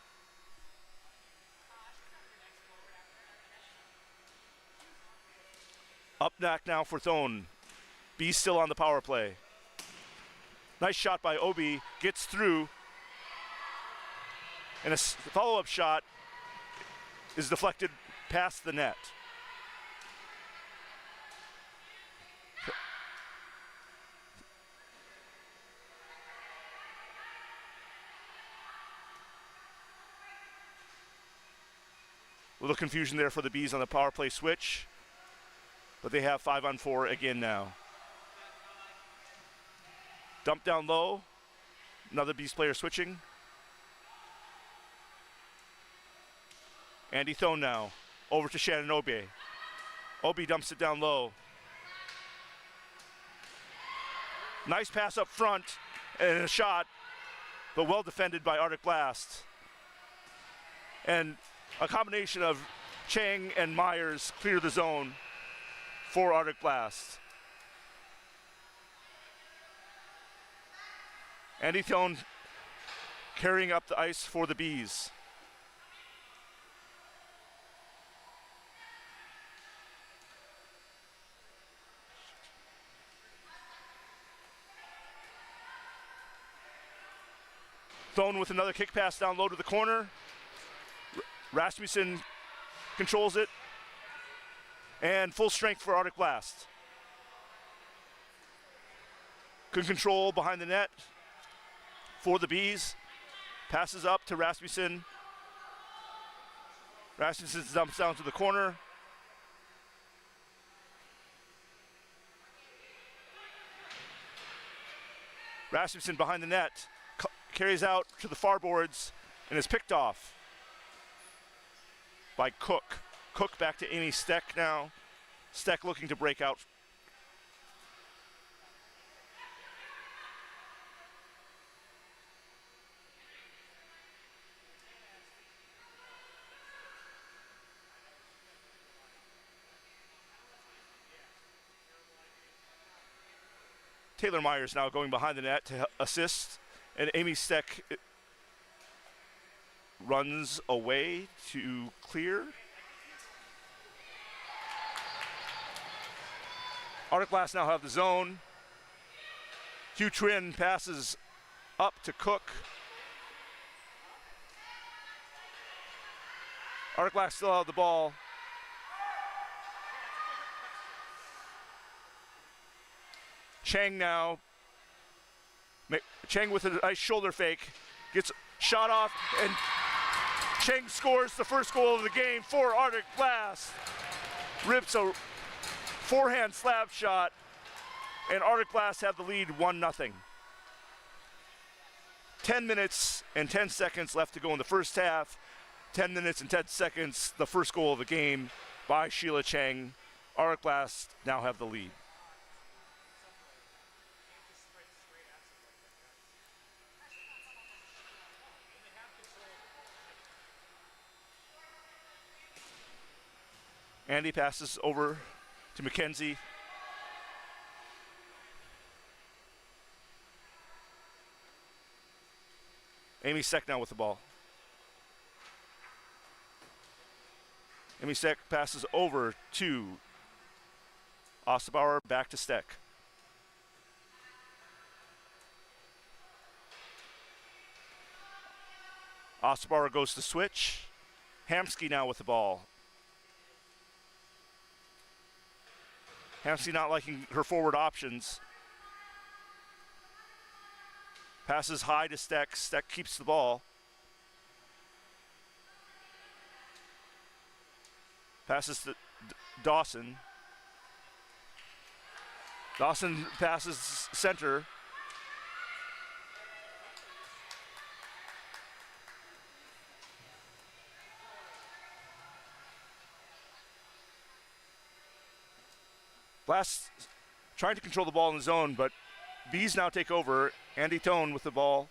Up back now for Thone. Bees still on the power play. Nice shot by Obi. Gets through. And a follow-up shot is deflected past the net. A little confusion there for the Bees on the power play switch. But they have 5-on-4 again now. Dump down low. Another Bees player switching. Andy Thone now. Over to Shannon Obi. Obi dumps it down low. Nice pass up front and a shot, but well defended by Arctic Blast. And a combination of Chang and Myers clear the zone for Arctic Blast. Andy Thone carrying up the ice for the Bees. Thone with another kick pass down low to the corner. Rasmussen controls it. And full strength for Arctic Blast. Good control behind the net for the Bees. Passes up to Rasmussen. Rasmussen dumps down to the corner. Rasmussen behind the net. Carries out to the far boards and is picked off. by Cook. Cook back to Amy Steck now. Steck looking to break out. Taylor Myers now going behind the net to assist, and Amy Steck runs away to clear. Arctic Blast now have the zone. Hugh Trin passes up to Cook. Arctic Blast still have the ball. Chang now. Chang with a nice shoulder fake. Gets shot off, and Chang scores the first goal of the game for Arctic Blast. Rips a forehand slap shot, and Arctic Blast have the lead 1-0. 10 minutes and 10 seconds left to go in the first half. 10 minutes and 10 seconds, the first goal of the game by Sheila Chang. Arctic Blast now have the lead. Andy passes over to Mackenzie. Amy Steck now with the ball. Amy Steck passes over to Osterbauer, back to Steck. Osterbauer goes to switch. Hamsky now with the ball. Hamsky not liking her forward options. Passes high to Steck. Steck keeps the ball. Passes to Dawson. Dawson passes center. Blast trying to control the ball in the zone, but Bees now take over. Andy Tone with the ball.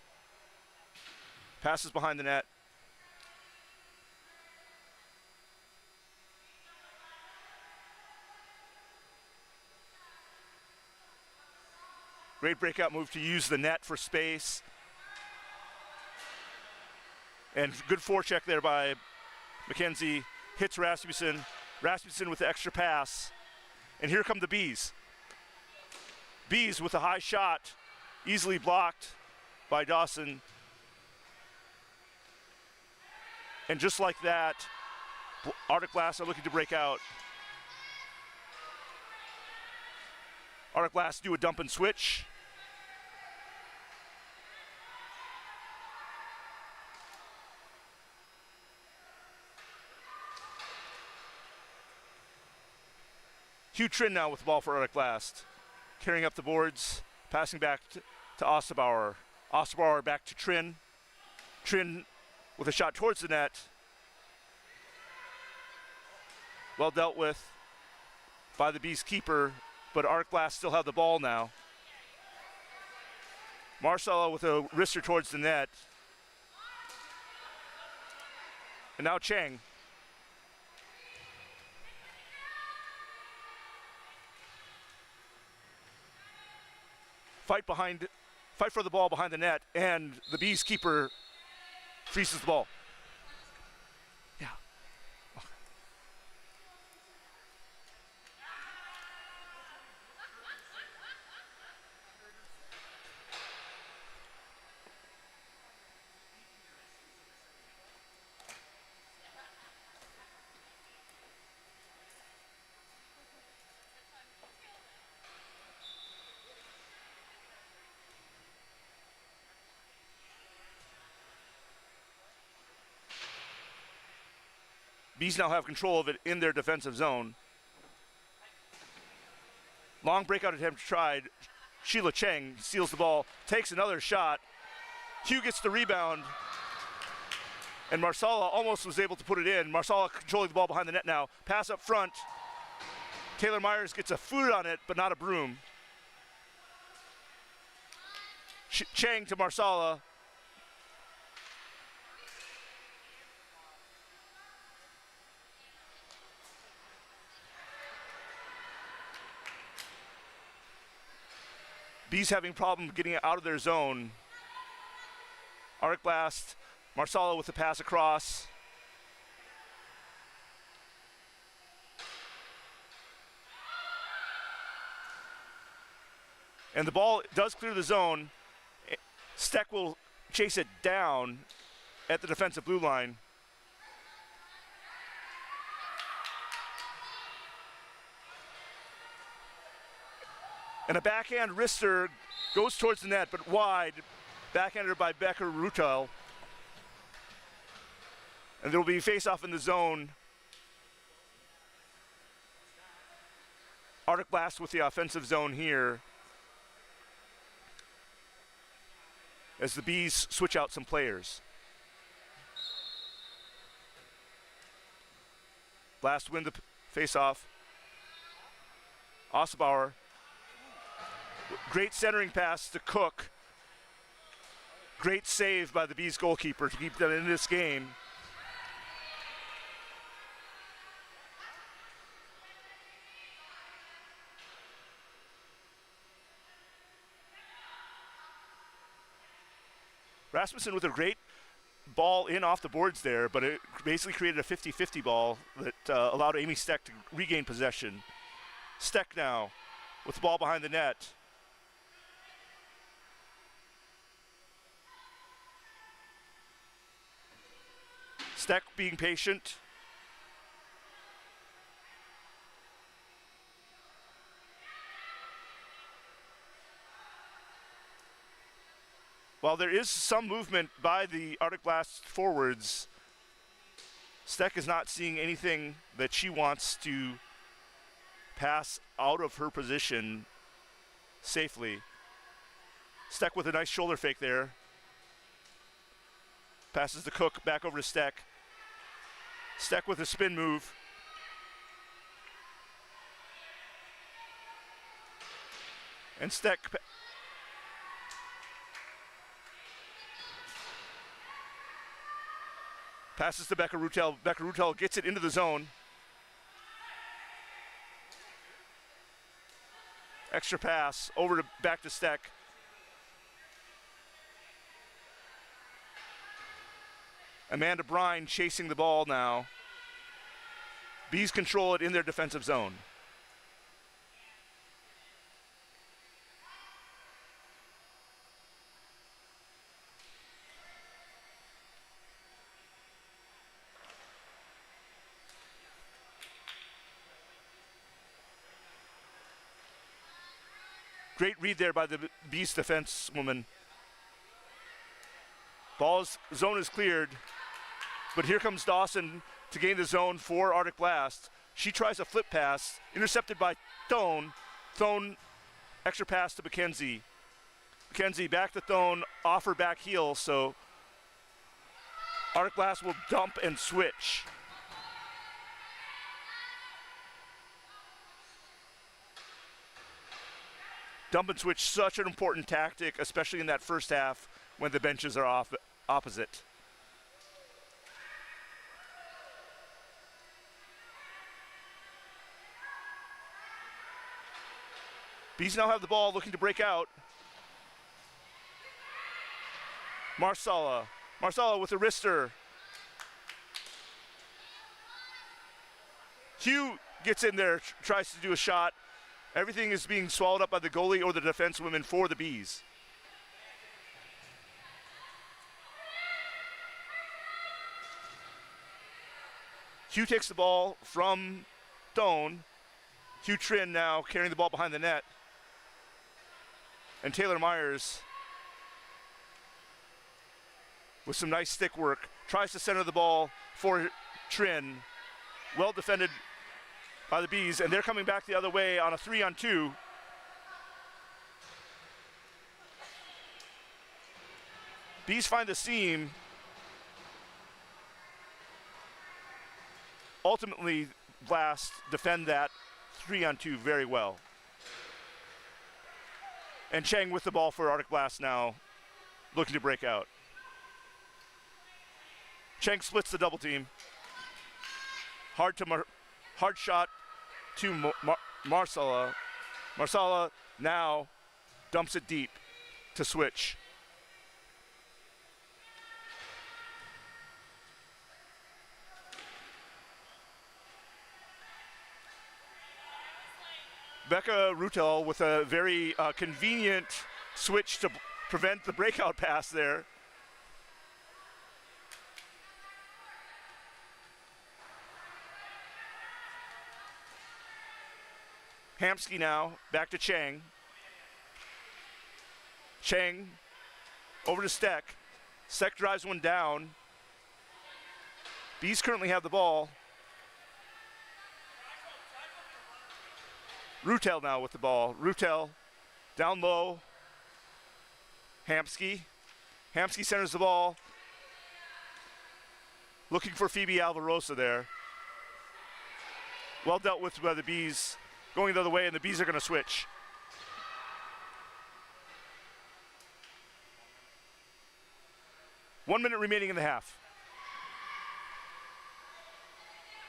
Passes behind the net. Great breakout move to use the net for space. And good forecheck there by Mackenzie. Hits Rasmussen. Rasmussen with the extra pass. And here come the Bees. Bees with a high shot, easily blocked by Dawson. And just like that, Arctic Blast are looking to break out. Arctic Blast do a dump and switch. Hugh Trin now with the ball for Arctic Blast. Carrying up the boards, passing back to Osterbauer. Osterbauer back to Trin. Trin with a shot towards the net. Well dealt with by the Bees keeper, but Arctic Blast still have the ball now. Marcelo with a wrister towards the net. And now Chang. Fight for the ball behind the net, and the Bees keeper freezes the ball. Yeah. Okay. Bees now have control of it in their defensive zone. Long breakout attempt tried. Sheila Cheng steals the ball, takes another shot. Hugh gets the rebound. And Marsala almost was able to put it in. Marsala controlling the ball behind the net now. Pass up front. Taylor Myers gets a foot on it, but not a broom. Chang to Marsala. Bees having problem getting out of their zone. Arctic Blast, Marsala with the pass across. And the ball does clear the zone. Steck will chase it down at the defensive blue line. And a backhand wrister goes towards the net, but wide. Backhanded by Becker Rutel. And there will be face-off in the zone. Arctic Blast with the offensive zone here. As the Bees switch out some players. Blast win the face-off. Ossebauer. Great centering pass to Cook. Great save by the Bees goalkeeper to keep them in this game. Rasmussen with a great ball in off the boards there, but it basically created a 50-50 ball that allowed Amy Steck to regain possession. Steck now with the ball behind the net. Steck being patient. While there is some movement by the Arctic Blast forwards, Steck is not seeing anything that she wants to pass out of her position safely. Steck with a nice shoulder fake there. Passes the Cook back over to Steck. Steck with a spin move. And Steck passes to Becca Rutel. Becca Rutel gets it into the zone. Extra pass over to back to Steck. Amanda Brine chasing the ball now. Bees control it in their defensive zone. Great read there by the Bees defense woman. Zone is cleared, but here comes Dawson to gain the zone for Arctic Blast. She tries a flip pass, intercepted by Thone. Thone, extra pass to McKenzie. McKenzie back to Thone, off her back heel, so Arctic Blast will dump and switch. Dump and switch, such an important tactic, especially in that first half when the benches are opposite. Bees now have the ball, looking to break out. Marsala with a wrister. Hugh gets in there, tries to do a shot. Everything is being swallowed up by the goalie or the defensewoman for the Bees. Hugh takes the ball from Thone. Hugh Trin now carrying the ball behind the net. And Taylor Myers with some nice stick work tries to center the ball for Trin. Well defended by the Bees, and they're coming back the other way on a 3-on-2. Bees find the seam. ultimately, Blast defend that 3-on-2 very well. And Chang with the ball for Arctic Blast now, looking to break out. Chang splits the double team. Hard shot to Marsala. Marsala now dumps it deep to switch. Becca Rutel with a very convenient switch to prevent the breakout pass there. Hamsky now, back to Chang. Chang over to Steck. Steck drives one down. Bees currently have the ball. Rutel now with the ball. Rutel down low. Hamsky. Hamsky centers the ball. Looking for Phoebe Alvarosa there. Well dealt with by the Bees. Going the other way, and the Bees are going to switch. One minute remaining in the half.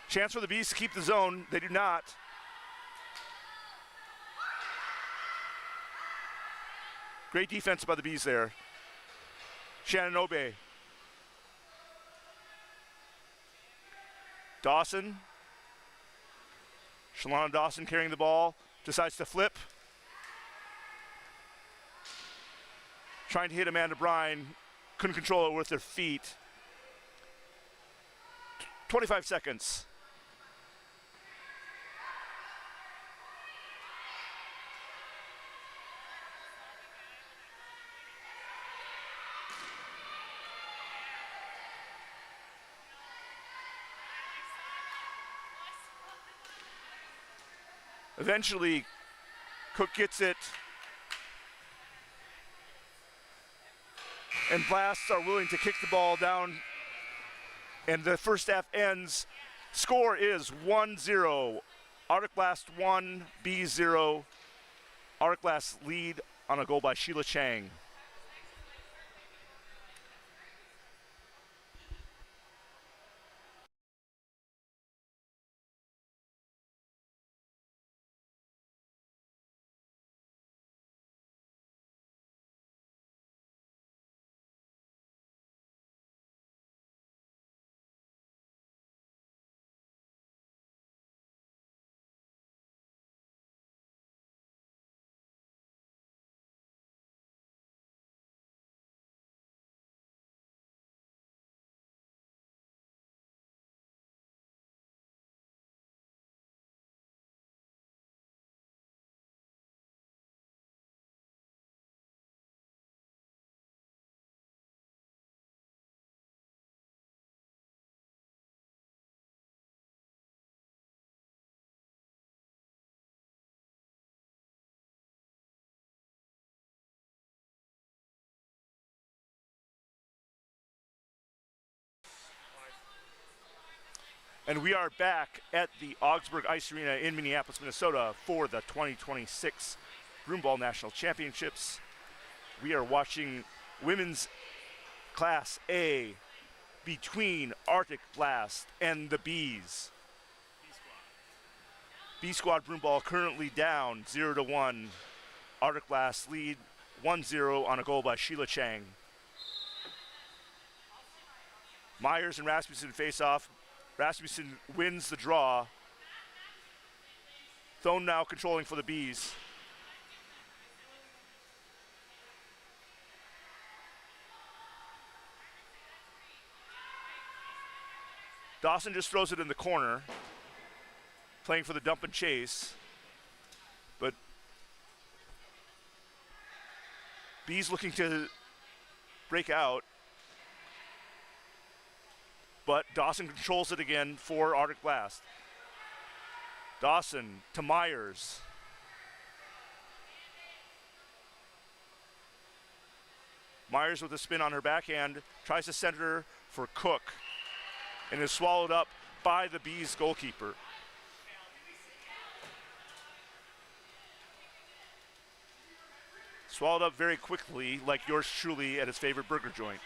Chance for the Bees to keep the zone. They do not. Great defense by the Bees there. Shannon Obe. Dawson. Shalana Dawson carrying the ball. Decides to flip. Trying to hit Amanda Bryan. Couldn't control it with their feet. 25 seconds. Eventually, Cook gets it. And Blasts are willing to kick the ball down. And the first half ends. Score is 1-0. Arctic Blast 1, B 0. Arctic Blast lead on a goal by Sheila Chang. And we are back at the Augsburg Ice Arena in Minneapolis, Minnesota for the 2026 Broomball National Championships. We are watching women's Class A between Arctic Blast and the Bees. B Squad Broomball currently down 0-1. Arctic Blast lead 1-0 on a goal by Sheila Chang. Myers and Rasmussen face off. Rasmussen wins the draw. Thone now controlling for the Bees. Dawson just throws it in the corner, playing for the dump and chase. But Bees looking to break out. But Dawson controls it again for Arctic Blast. Dawson to Myers. Myers with a spin on her backhand, tries to center for Cook, and is swallowed up by the Bees goalkeeper. Swallowed up very quickly, like yours truly at his favorite burger joint.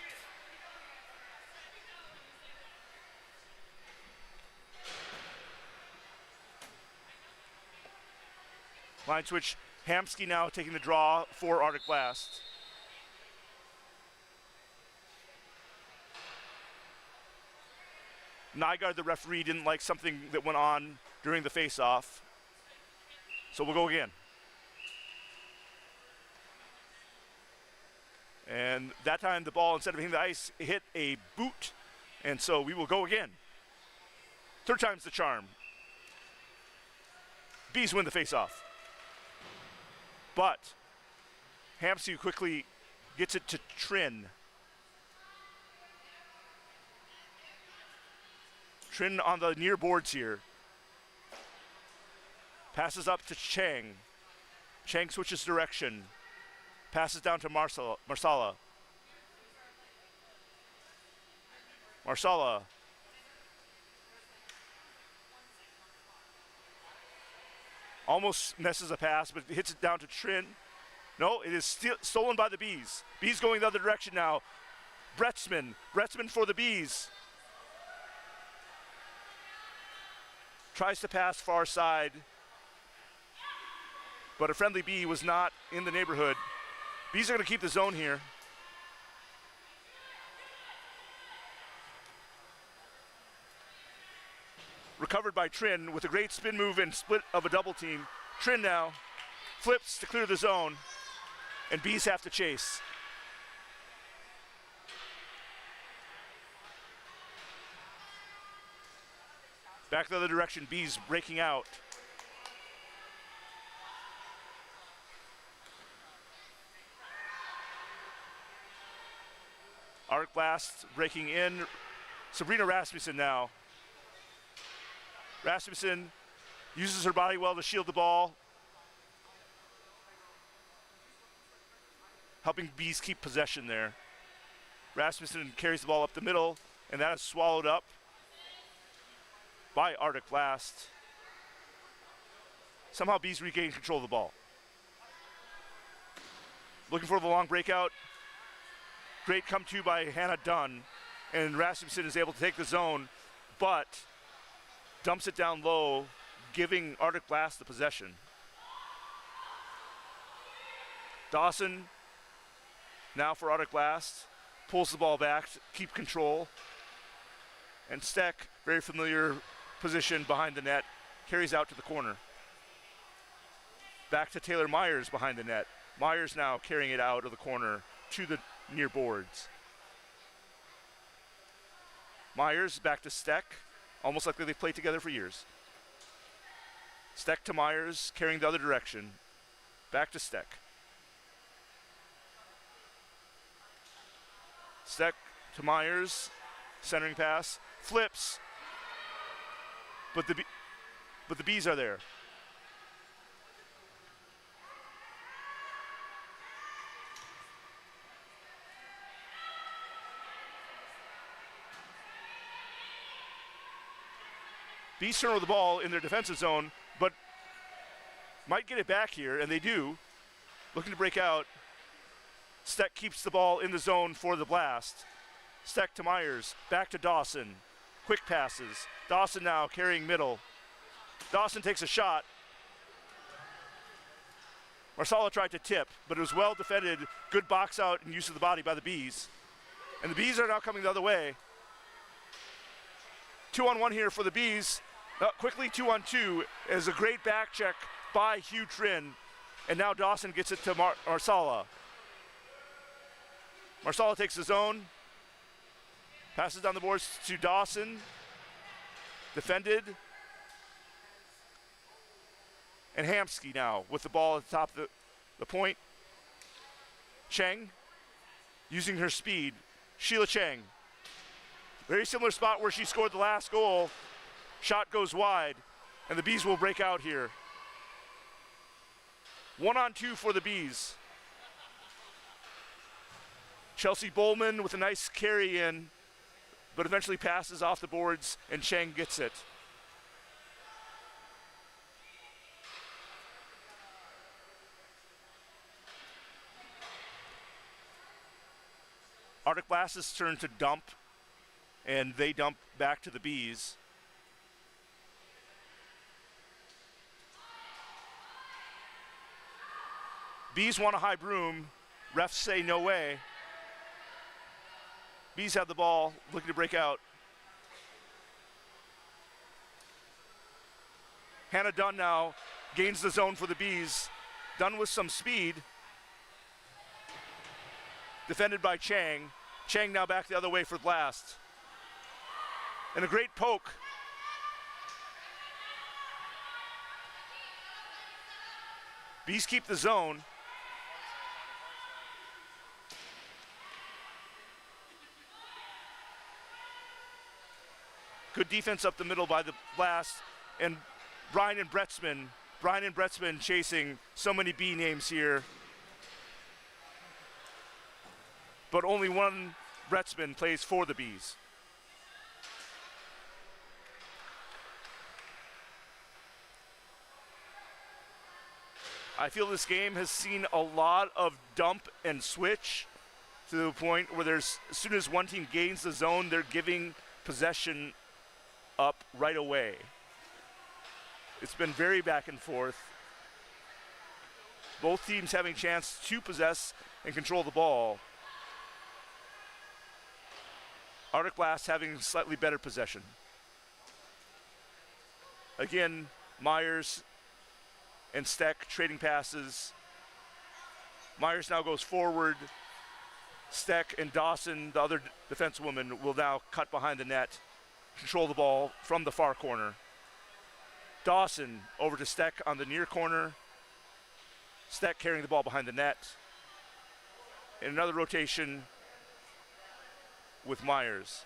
Line switch, Hamsky now taking the draw for Arctic Blast. Nygaard, the referee, didn't like something that went on during the face-off. So we'll go again. And that time the ball, instead of hitting the ice, hit a boot. And so we will go again. Third time's the charm. Bees win the face-off. But Hamsky quickly gets it to Trin. Trin on the near boards here. Passes up to Chang. Chang switches direction. Passes down to Marsala. Marsala. Almost messes a pass, but hits it down to Trin. No, it is stolen by the Bees. Bees going the other direction now. Bretzman for the Bees. Tries to pass far side, but a friendly Bee was not in the neighborhood. Bees are going to keep the zone here. Recovered by Trin with a great spin move and split of a double team. Trin now flips to clear the zone, and Bees have to chase. Back the other direction, Bees breaking out. Arc Blast breaking in. Sabrina Rasmussen now. Rasmussen uses her body well to shield the ball, helping Bees keep possession there. Rasmussen carries the ball up the middle, and that is swallowed up by Arctic Blast. Somehow Bees regain control of the ball. Looking for the long breakout. Great come to by Hannah Dunn, and Rasmussen is able to take the zone, but dumps it down low, giving Arctic Blast the possession. Dawson, now for Arctic Blast, pulls the ball back to keep control. And Steck, very familiar position behind the net, carries out to the corner. Back to Taylor Myers behind the net. Myers now carrying it out of the corner to the near boards. Myers back to Steck. Almost like they've played together for years. Steck to Myers, carrying the other direction. Back to Steck. Steck to Myers, centering pass, flips, but the Bees are there. Bees turn over the ball in their defensive zone, but might get it back here, and they do. Looking to break out. Steck keeps the ball in the zone for the Blast. Steck to Myers, back to Dawson. Quick passes. Dawson now carrying middle. Dawson takes a shot. Marsala tried to tip, but it was well defended. Good box out and use of the body by the Bees. And the Bees are now coming the other way. 2-on-1 here for the Bees. Quickly 2-on-2 is a great back check by Hugh Trin. And now Dawson gets it to Marsala. Marsala takes the zone. Passes down the boards to Dawson. Defended. And Hamsky now with the ball at the top of the point. Cheng using her speed. Sheila Cheng. Very similar spot where she scored the last goal. Shot goes wide, and the Bees will break out here. 1-on-2 for the Bees. Chelsea Bowman with a nice carry in. but eventually passes off the boards, and Chang gets it. Arctic Blast's turn to dump, and they dump back to the Bees. Bees want a high broom. Refs say no way. Bees have the ball, looking to break out. Hannah Dunn now gains the zone for the Bees. Dunn with some speed. Defended by Chang. Chang now back the other way for Blast. And a great poke. Bees keep the zone. Good defense up the middle by the Blast. And Brian and Bretzman chasing so many B names here. But only one Bretzman plays for the Bees. I feel this game has seen a lot of dump and switch to the point where as soon as one team gains the zone, they're giving possession up right away. It's been very back and forth. Both teams having a chance to possess and control the ball. Arctic Blast having slightly better possession. Again, Myers and Steck trading passes. Myers now goes forward. Steck and Dawson, the other defensewoman, will now cut behind the net, control the ball from the far corner. Dawson over to Steck on the near corner. Steck carrying the ball behind the net. And another rotation with Myers.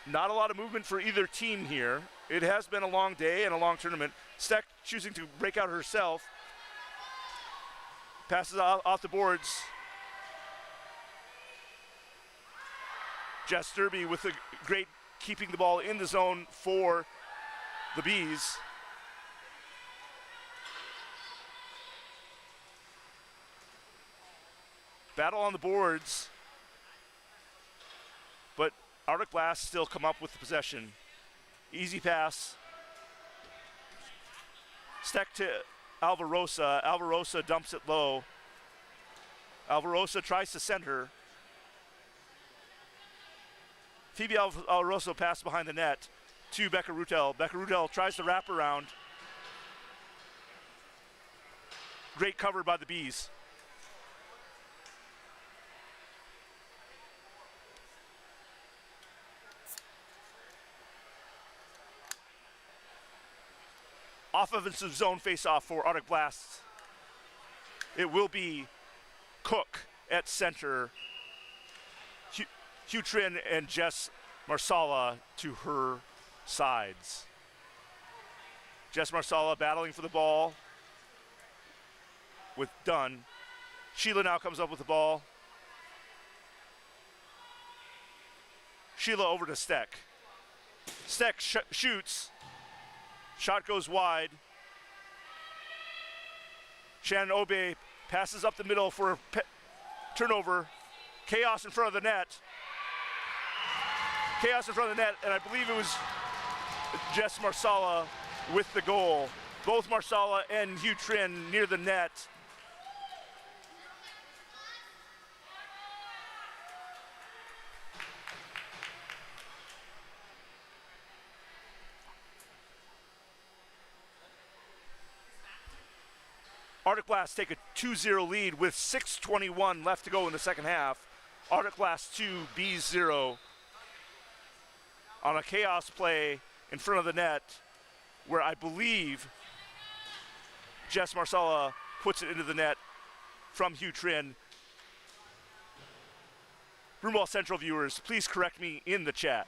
Not a lot of movement for either team here. It has been a long day and a long tournament. Steck choosing to break out herself. Passes off the boards. Jess Derby with a great keeping the ball in the zone for the Bees. Battle on the boards, but Arctic Blast still come up with the possession. Easy pass. Steck to Alvarosa. Alvarosa dumps it low. Alvarosa tries to send her. Phoebe Alvarosa pass behind the net to Becca Rutel. Becca Rutel tries to wrap around. Great cover by the Bees. Offensive zone face-off for Arctic Blast. It will be Cook at center. Hugh Trin and Jess Marsala to her sides. Jess Marsala battling for the ball with Dunn. Sheila now comes up with the ball. Sheila over to Steck. Steck shoots. Shot goes wide. Shannon Obe passes up the middle for a turnover. Chaos in front of the net. Chaos in front of the net, and I believe it was Jess Marsala with the goal. Both Marsala and Hugh Trin near the net. Arctic Blast take a 2-0 lead with 6:21 left to go in the second half. Arctic Blast 2, Bees 0. On a chaos play in front of the net where I believe Jess Marsala puts it into the net from Hugh Trin. Broomball Central viewers, please correct me in the chat.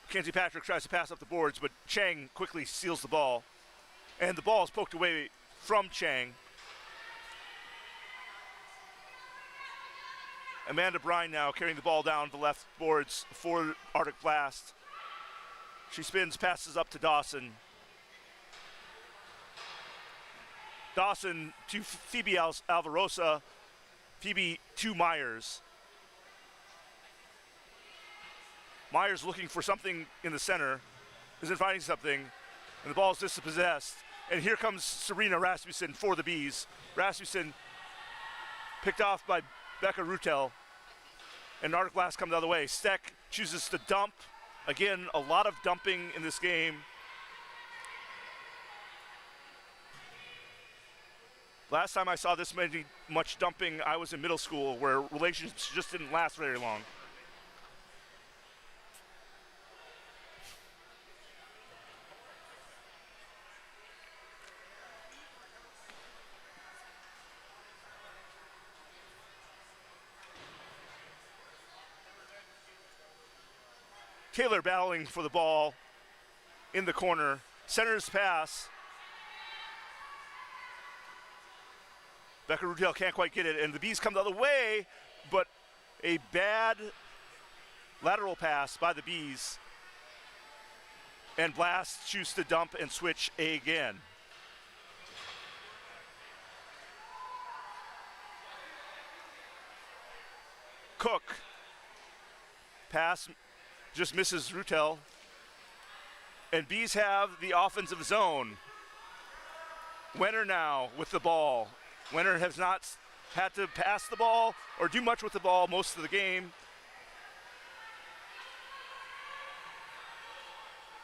Kenzie Patrick tries to pass up the boards, but Chang quickly steals the ball. And the ball is poked away from Chang. Amanda Brine now carrying the ball down the left boards for Arctic Blast. She spins, passes up to Dawson. Dawson to Phoebe Alvarosa. Phoebe to Myers. Myers looking for something in the center. Isn't finding something. And the ball is dispossessed. And here comes Serena Rasmussen for the Bees. Rasmussen picked off by Becca Rutel. And Arctic Blast come the other way. Steck chooses to dump. Again, a lot of dumping in this game. Last time I saw this much dumping, I was in middle school, where relationships just didn't last very long. Taylor battling for the ball in the corner. Centers pass. Becca Rudell can't quite get it, and the Bees come the other way, but a bad lateral pass by the Bees. And Blast choose to dump and switch again. Cook. Pass just misses Rutel. And Bees have the offensive zone. Wenner now with the ball. Wenner has not had to pass the ball or do much with the ball most of the game.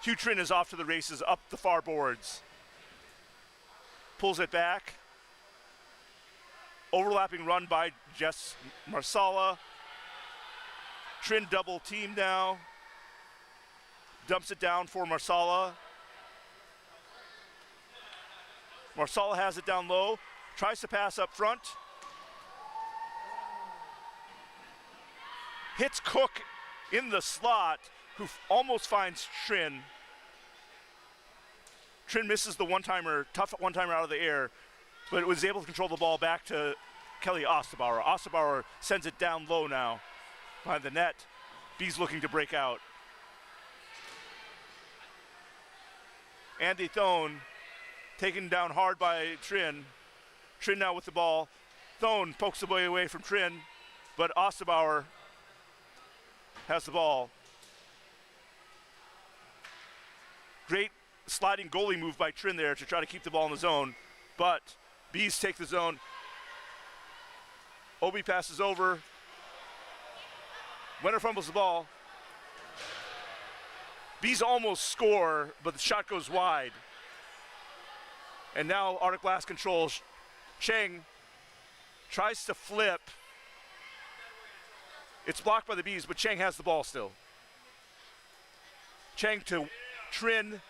Hugh Trin is off to the races up the far boards. Pulls it back. Overlapping run by Jess Marsala. Trin double team now. Dumps it down for Marsala. Marsala has it down low. Tries to pass up front. Hits Cook in the slot, who almost finds Trin. Trin misses the one-timer, tough one-timer out of the air, but was able to control the ball back to Kelly Osterbauer. Osterbauer sends it down low now behind the net. Bees looking to break out. Andy Thone taken down hard by Trin. Trin now with the ball. Thone pokes the ball away from Trin, but Osterbauer has the ball. Great sliding goalie move by Trin there to try to keep the ball in the zone, but Bees take the zone. Obi passes over. Wenner fumbles the ball. Bees almost score, but the shot goes wide. And now Arctic Blast controls. Cheng tries to flip. It's blocked by the Bees, but Cheng has the ball still. Cheng to Trin.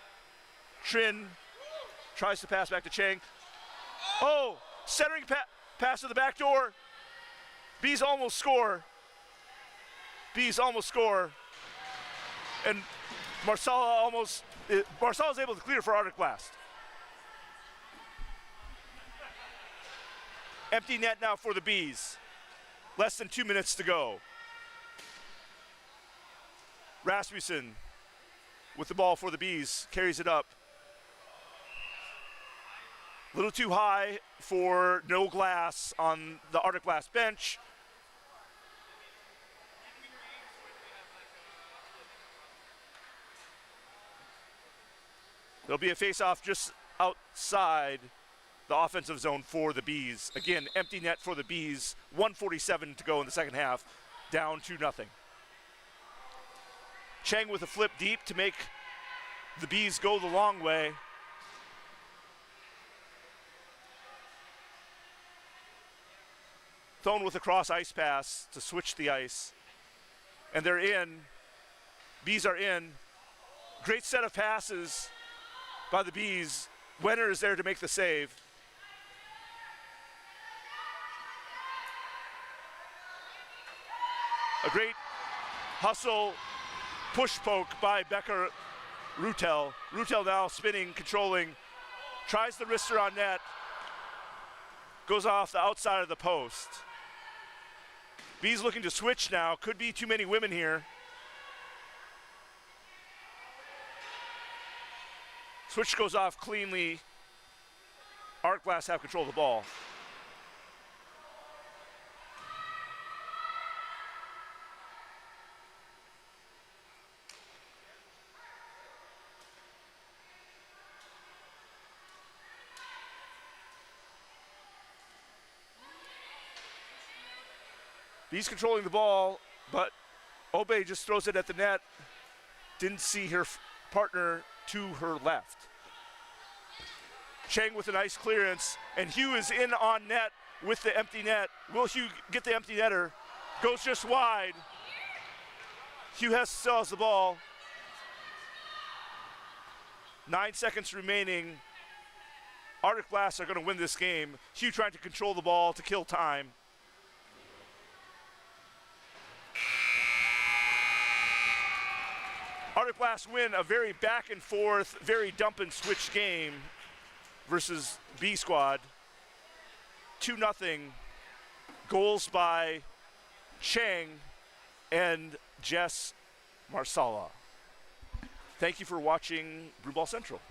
Trin tries to pass back to Cheng. Oh, centering pass to the back door. Bees almost score. Bees almost score. And Marsala's able to clear for Arctic Blast. Empty net now for the Bees. Less than 2 minutes to go. Rasmussen with the ball for the Bees, carries it up. A little too high for no glass on the Arctic Blast bench. There'll be a face-off just outside the offensive zone for the Bees. Again, empty net for the Bees. 1:47 to go in the second half. Down 2-0. Cheng with a flip deep to make the Bees go the long way. Thone with a cross ice pass to switch the ice. And they're in. Bees are in. Great set of passes by the Bees. Wenner is there to make the save. A great hustle push poke by Becca Rutel. Rutel now spinning, controlling, tries the wrister on net, goes off the outside of the post. B's looking to switch now. Could be too many women here. Switch goes off cleanly. Art Glass have control of the ball. He's controlling the ball, but Obey just throws it at the net. Didn't see her partner to her left. Chang with a nice clearance, and Hugh is in on net with the empty net. Will Hugh get the empty netter? Goes just wide. Hugh still has the ball. 9 seconds remaining. Arctic Blast are going to win this game. Hugh trying to control the ball to kill time. Arctic Blast win a very back and forth, very dump and switch game versus B Squad. 2-0. Goals by Chang and Jess Marsala. Thank you for watching Broomball Central.